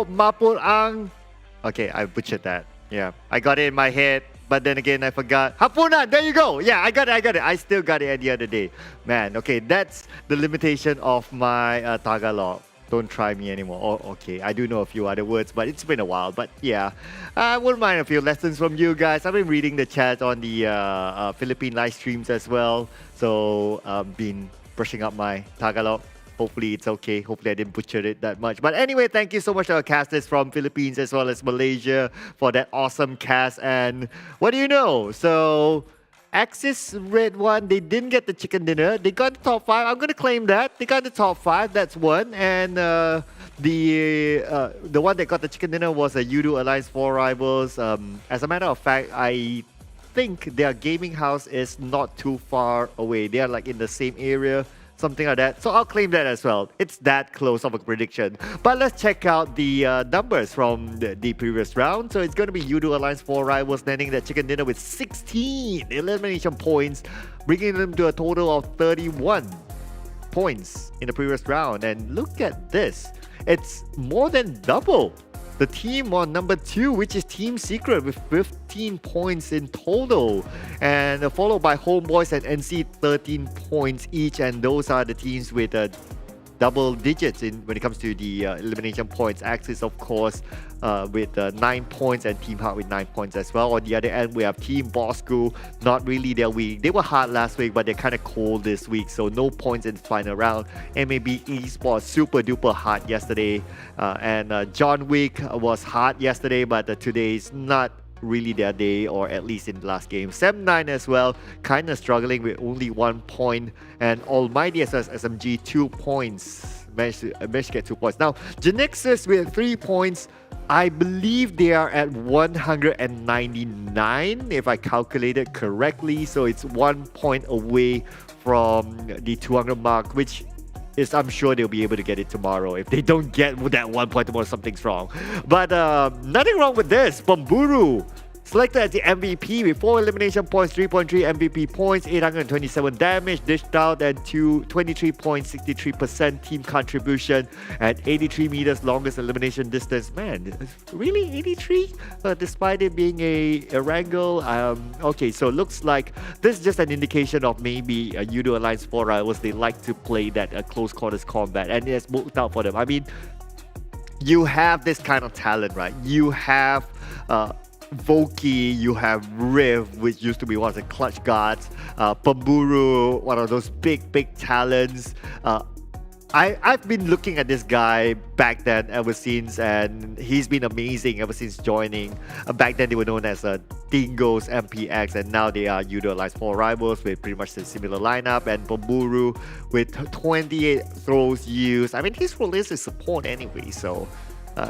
Mapurang. Okay, I butchered that. Yeah, I got it in my head, but then again, I forgot. Hapunan, there you go. Yeah, I got it. I still got it at the other day. Man, okay, that's the limitation of my Tagalog. Don't try me anymore. Oh, okay, I do know a few other words, but it's been a while. But yeah, I wouldn't mind a few lessons from you guys. I've been reading the chat on the Philippine live streams as well. So, been brushing up my Tagalog. Hopefully it's okay. Hopefully I didn't butcher it that much. But anyway, thank you so much to our casters from Philippines as well as Malaysia for that awesome cast. And what do you know? So, Axis Red One, they didn't get the chicken dinner. They got the top 5. I'm going to claim that. They got the top 5. That's one. And the one that got the chicken dinner was a Yoodo Alliance 4 Rivals. As a matter of fact, I think their gaming house is not too far away. They are like in the same area. Something like that. So I'll claim that as well. It's that close of a prediction. But let's check out the numbers from the previous round. So it's going to be Yoodo Alliance 4 Rivals landing that chicken dinner with 16 elimination points, bringing them to a total of 31 points in the previous round. And look at this. It's more than double the team on number 2, which is Team Secret with 15 points in total. And followed by Homebois and NSEA 13 points each. And those are the teams with double digits when it comes to the elimination points. Axis, of course, with 9 points, and Team Heart with 9 points as well. On the other end, we have Team Bosskur. Not really their week. They were hard last week, but they're kind of cold this week, so no points in the final round. MAB Esports, super duper hard yesterday. And John Wick was hard yesterday, but today's not really their day, or at least in the last game. 7-9 as well, kind of struggling with only 1 point. And Almighty as well as SMG, 2 points. Managed to get 2 points. Now, GENEXUS with 3 points. I believe they are at 199, if I calculated correctly. So it's 1 point away from the 200 mark, which is, I'm sure they'll be able to get it tomorrow. If they don't get that 1 point tomorrow, something's wrong. But nothing wrong with this. Bamburu selected as the MVP with 4 elimination points, 3.3 MVP points, 827 damage, dished out, and 23.63% team contribution at 83 meters longest elimination distance. Man, really 83? Despite it being a wrangle. Okay, so looks like this is just an indication of maybe a Yoodo Alliance 4 Rivals. They like to play that close quarters combat, and it has worked out for them. I mean, you have this kind of talent, right? You have Voki, you have Riv, which used to be one of the clutch guards, Pamburu, one of those big talents. I've been looking at this guy back then ever since, and he's been amazing ever since joining. Back then they were known as Dingoz, MPX, and now they are Yoodo Alliance 4 Rivals with pretty much the similar lineup. And Pamburu with 28 throws used. I mean, his role is a support anyway, so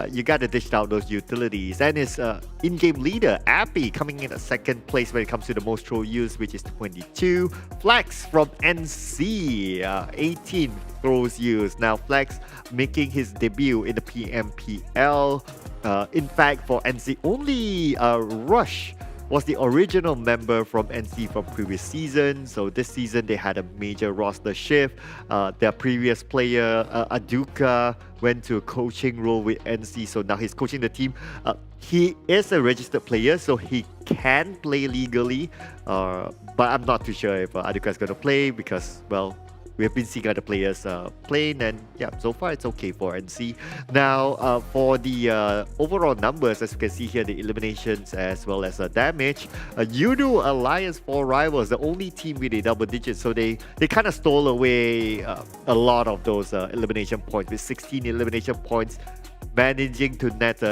you got to dish out those utilities. And his in-game leader, Appy, coming in at 2nd place when it comes to the most throw used, which is 22. Flex from NC, 18 throws used. Now, Flex making his debut in the PMPL. In fact, for NC, only Rush was the original member from NC from previous season. So this season they had a major roster shift. Their previous player, Aduka, went to a coaching role with NC. So now he's coaching the team. He is a registered player, so he can play legally. But I'm not too sure if Aduka is going to play because, well, we have been seeing other players playing, and yeah, so far it's okay for NC. Now, for the overall numbers, as you can see here, the eliminations as well as damage, Yoodo Alliance 4 Rivals, the only team with a double digit, so they kind of stole away a lot of those elimination points with 16 elimination points, managing to net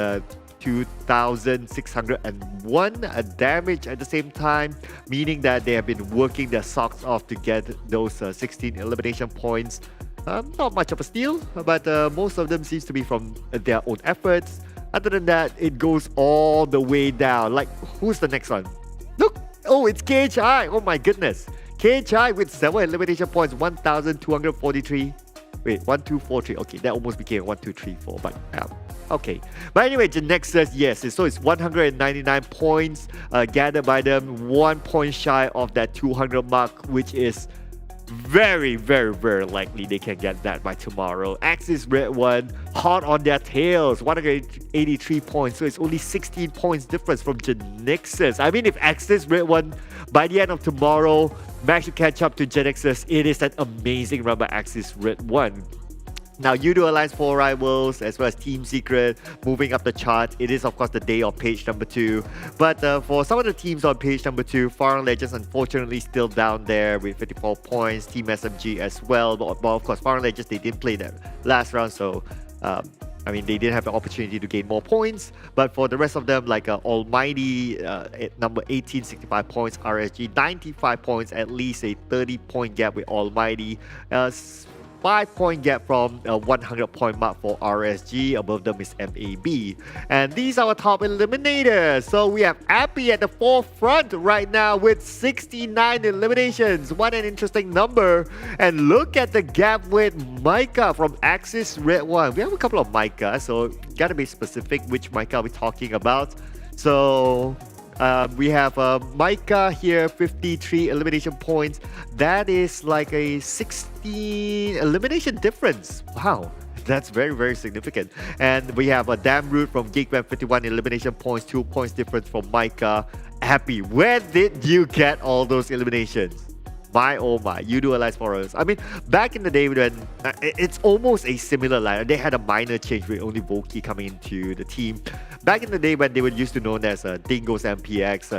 2,601 damage at the same time, meaning that they have been working their socks off to get those 16 elimination points. Not much of a steal, but most of them seems to be from their own efforts. Other than that, it goes all the way down. Like, who's the next one? Look! Oh, it's KHI! Oh my goodness! KHI with 7 elimination points, 1,243. Wait, 1,243. Okay, that almost became 1,234, but okay. But anyway, GENEXUS, yes, so it's 199 points gathered by them, 1 point shy of that 200 mark, which is very, very, very likely they can get that by tomorrow. Axis redONE hot on their tails, 183 points, so it's only 16 points difference from GENEXUS. I mean, if Axis redONE by the end of tomorrow manage to catch up to GENEXUS, it is an amazing run by Axis redONE. Now, Yoodo Alliance 4 rivals, as well as Team Secret, moving up the chart. It is, of course, the day of page number 2. But for some of the teams on page number 2, Farang Legends, unfortunately, still down there with 54 points. Team SMG as well. But of course, Farang Legends, they didn't play that last round, so I mean, they didn't have the opportunity to gain more points. But for the rest of them, like ALMGHTY at number 18, 65 points. RSG, 95 points, at least a 30-point gap with ALMGHTY. 5-point gap from a 100-point mark for RSG. Above them is MAB. And these are our top eliminators. So we have ALMGHTY at the forefront right now with 69 eliminations. What an interesting number. And look at the gap with Micah from Axis redONE. We have a couple of Micah, so gotta be specific which Micah we're talking about. So we have Micah here, 53 elimination points. That is like a 16 elimination difference. Wow, that's very, very significant. And we have a Damroot from Geek, 51 elimination points, 2 points difference from Micah. ALMGHTY, where did you get all those eliminations? My oh my, Yoodo Alliance for us. I mean, back in the day when it's almost a similar line. They had a minor change with only Voki coming into the team. Back in the day when they were used to known as Dingoz MPX,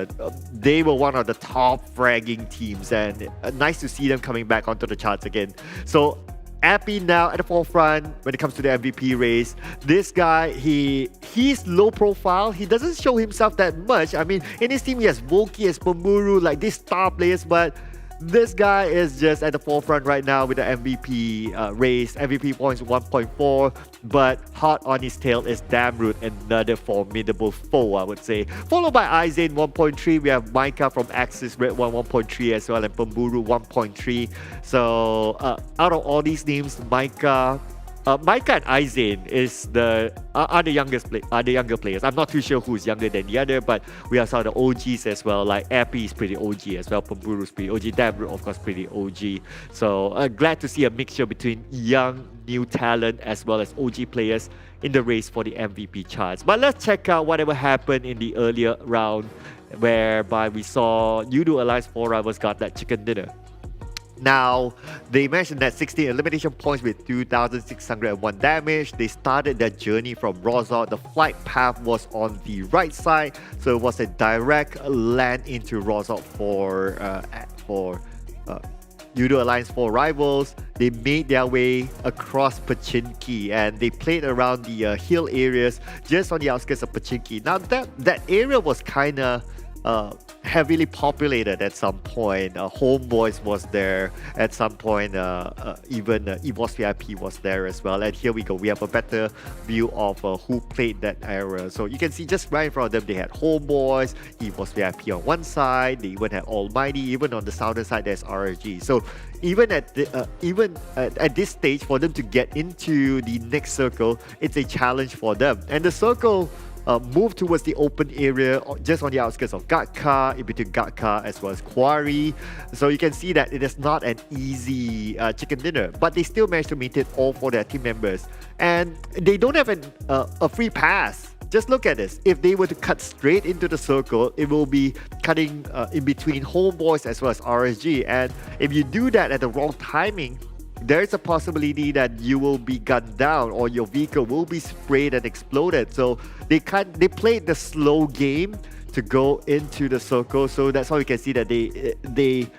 they were one of the top fragging teams, and nice to see them coming back onto the charts again. So ALMGHTY now at the forefront when it comes to the MVP race. This guy, he's low profile. He doesn't show himself that much. I mean, in his team he has Voki, he has Pemuru, like these star players, but this guy is just at the forefront right now with the MVP race. MVP points 1.4, but hot on his tail is Damroot, another formidable foe, I would say. Followed by Izane 1.3. We have Micah from Axis redONE 1.3 as well, and Pemburu 1.3. So out of all these names, Micah and Izane are the younger players. I'm not too sure who's younger than the other, but we also have the OGs as well. Like ALMGHTY is pretty OG as well. Pemburu is pretty OG. Damroot, of course, pretty OG. So glad to see a mixture between young, new talent as well as OG players in the race for the MVP charts. But let's check out whatever happened in the earlier round, whereby we saw Yoodo Alliance 4 rivals got that chicken dinner. Now, they mentioned that 16 elimination points with 2,601 damage. They started their journey from Rozok. The flight path was on the right side, so it was a direct land into Rozok for Yoodo Alliance 4 rivals. They made their way across Pachinki, and they played around the hill areas just on the outskirts of Pachinki. Now, that area was kind of heavily populated at some point. Homebois was there at some point. Even EVOS VIP was there as well. And here we go. We have a better view of who played that era. So you can see just right in front of them, they had Homebois, EVOS VIP on one side. They even had ALMGHTY. Even on the southern side, there's RSG. So even at this stage, for them to get into the next circle, it's a challenge for them. And the circle move towards the open area just on the outskirts of Gatka, in between Gatka as well as Quarry. So you can see that it is not an easy chicken dinner, but they still managed to maintain all for their team members. And they don't have a free pass. Just look at this. If they were to cut straight into the circle, it will be cutting in between Homebois as well as RSG. And if you do that at the wrong timing, there is a possibility that you will be gunned down or your vehicle will be sprayed and exploded. So they played the slow game to go into the circle. So that's how you can see that they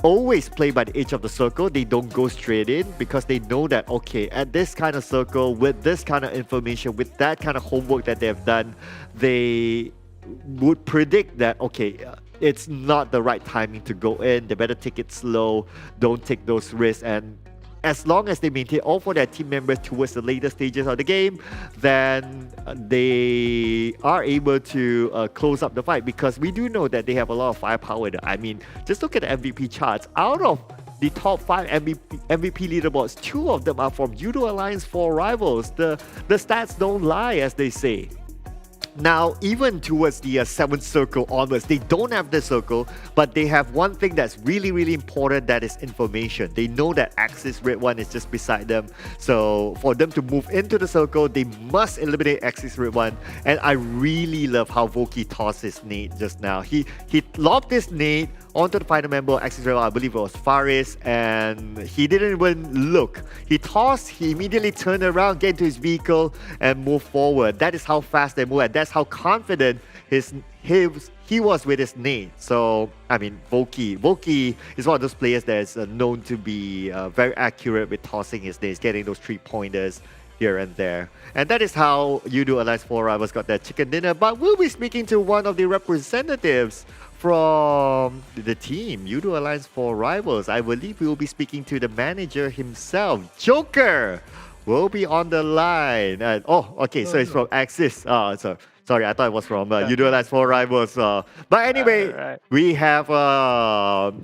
always play by the edge of the circle. They don't go straight in because they know that, okay, at this kind of circle, with this kind of information, with that kind of homework that they have done, they would predict that, okay, it's not the right timing to go in. They better take it slow. Don't take those risks. And as long as they maintain all for their team members towards the later stages of the game, then they are able to close up the fight, because we do know that they have a lot of firepower. I mean, just look at the MVP charts. Out of the top 5 MVP leaderboards, 2 of them are from Yoodo Alliance 4 rivals. The stats don't lie, as they say. now, even towards the 7th circle onwards, they don't have the circle, but they have one thing that's really, really important, that is information. They know that Axis Red 1 is just beside them. So for them to move into the circle, they must eliminate Axis Red 1. And I really love how Voki tossed his nade just now. He lobbed his nade onto the final member of Axis Red 1, I believe it was Faris, and he didn't even look. He tossed, he immediately turned around, get into his vehicle, and moved forward. That is how fast they move, and that's how confident he was with his nade. So, I mean, Voki is one of those players that is known to be very accurate with tossing his nades, getting those 3-pointers here and there. And that is how Yoodo Alliance 4 Rivals got their chicken dinner. But we'll be speaking to one of the representatives from the team, Yoodo Alliance 4 Rivals. I believe we will be speaking to the manager himself, Joker. Will be on the line. Okay, so it's from Axis. Sorry, I thought it was from Yoodo Alliance 4 Rivals. But anyway, we have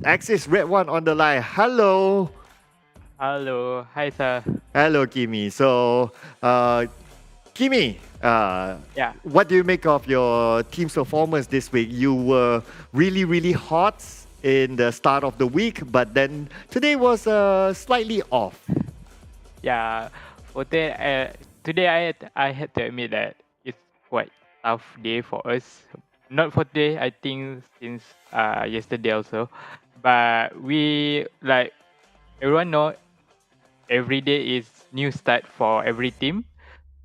Axis Red 1 on the line. Hello. Hello. Hi, sir. Hello, Kimi. So, Kimi, what do you make of your team's performance this week? You were really, really hot in the start of the week, but then today was slightly off. Yeah, for today I had to admit that it's quite tough day for us. Not for today, I think since yesterday also. But we, like everyone know, every day is new start for every team.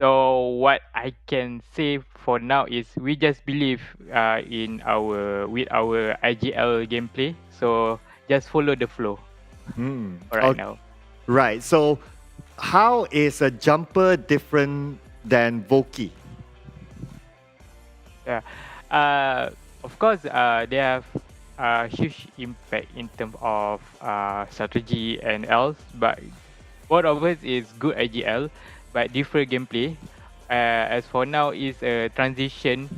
So what I can say for now is we just believe with our IGL gameplay. So just follow the flow. Right now. Right. So how is a jumper different than Voki? Yeah. Of course, they have a huge impact in terms of strategy and else. But both of us is good IGL, but different gameplay. As for now, is a transition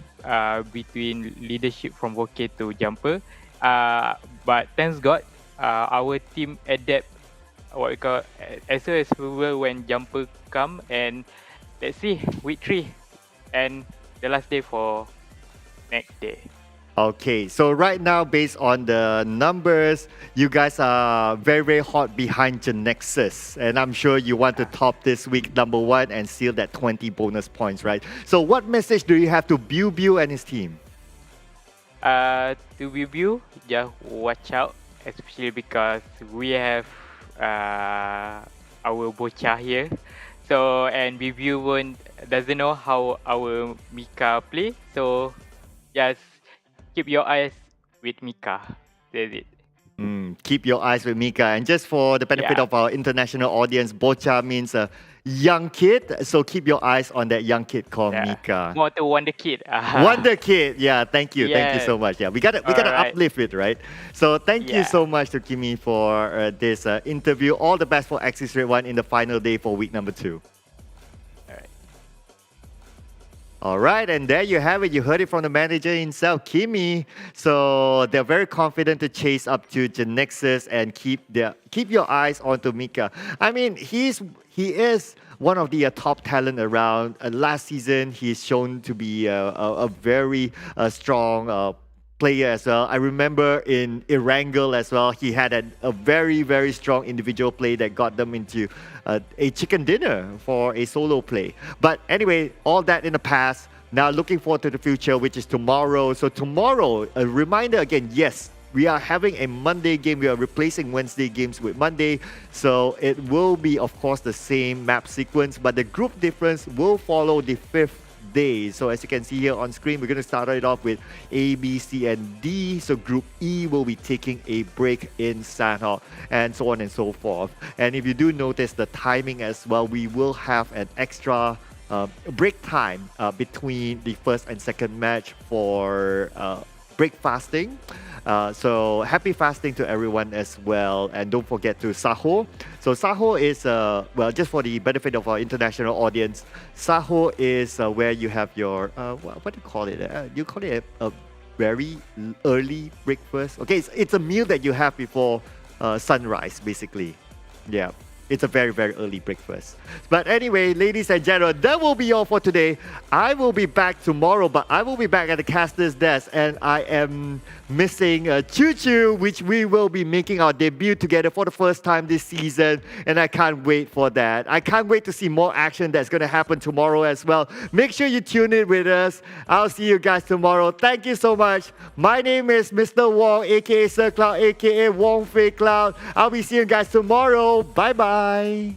between leadership from Voki to jumper. But thanks God, our team adapt what we call as soon as we will when jumper come, and let's see week 3 and the last day for next day. Okay, so right now, based on the numbers, you guys are very, very hot behind GENEXUS. And I'm sure you want to top this week #1 and seal that 20 bonus points, right? So what message do you have to Biu and his team? To Biu, just watch out, especially because we have our Bocha here. So, and Biu doesn't know how our Mika play. So, just keep your eyes with Mika. That's it. Keep your eyes with Mika. And just for the benefit of our international audience, Bocha means a young kid. So keep your eyes on that young kid called Mika. More to Wonder Kid. Wonder Kid. Yeah, thank you. Thank you so much. Yeah, we gotta uplift it, right? So thank you so much to Kimi for this interview. All the best for Axis Red 1 in the final day for week #2. All right, and there you have it. You heard it from the manager himself, Kimi. So they're very confident to chase up to GENEXUS and keep your eyes onto Mika. I mean, he is one of the top talent around. Last season, he's shown to be a very strong player as well. I remember in Erangel as well, he had a very, very strong individual play that got them into a chicken dinner for a solo play. But anyway, all that in the past. Now looking forward to the future, which is tomorrow. So tomorrow, a reminder again, yes, we are having a Monday game. We are replacing Wednesday games with Monday. So it will be, of course, the same map sequence, but the group difference will follow the 5th day. So as you can see here on screen, we're going to start it off with A, B, C, and D. So Group E will be taking a break in Sanhok, and so on and so forth. And if you do notice the timing as well, we will have an extra break time between the first and second match for break fasting. So happy fasting to everyone as well, and don't forget to Sahur. So Sahur is, well, just for the benefit of our international audience, Sahur is where you have your, what do you call it? You call it a very early breakfast? Okay, it's a meal that you have before sunrise, basically. Yeah. it's a very, very early breakfast. But anyway, ladies and gentlemen, that will be all for today. I will be back tomorrow, but I will be back at the caster's desk, and I am missing Choo Choo, which we will be making our debut together for the first time this season, and I can't wait for that. I can't wait to see more action that's going to happen tomorrow as well. Make sure you tune in with us. I'll see you guys tomorrow. Thank you so much. My name is Mr. Wong, aka Sir Cloud, aka Wong Fei Cloud. I'll be seeing you guys tomorrow. Bye-bye.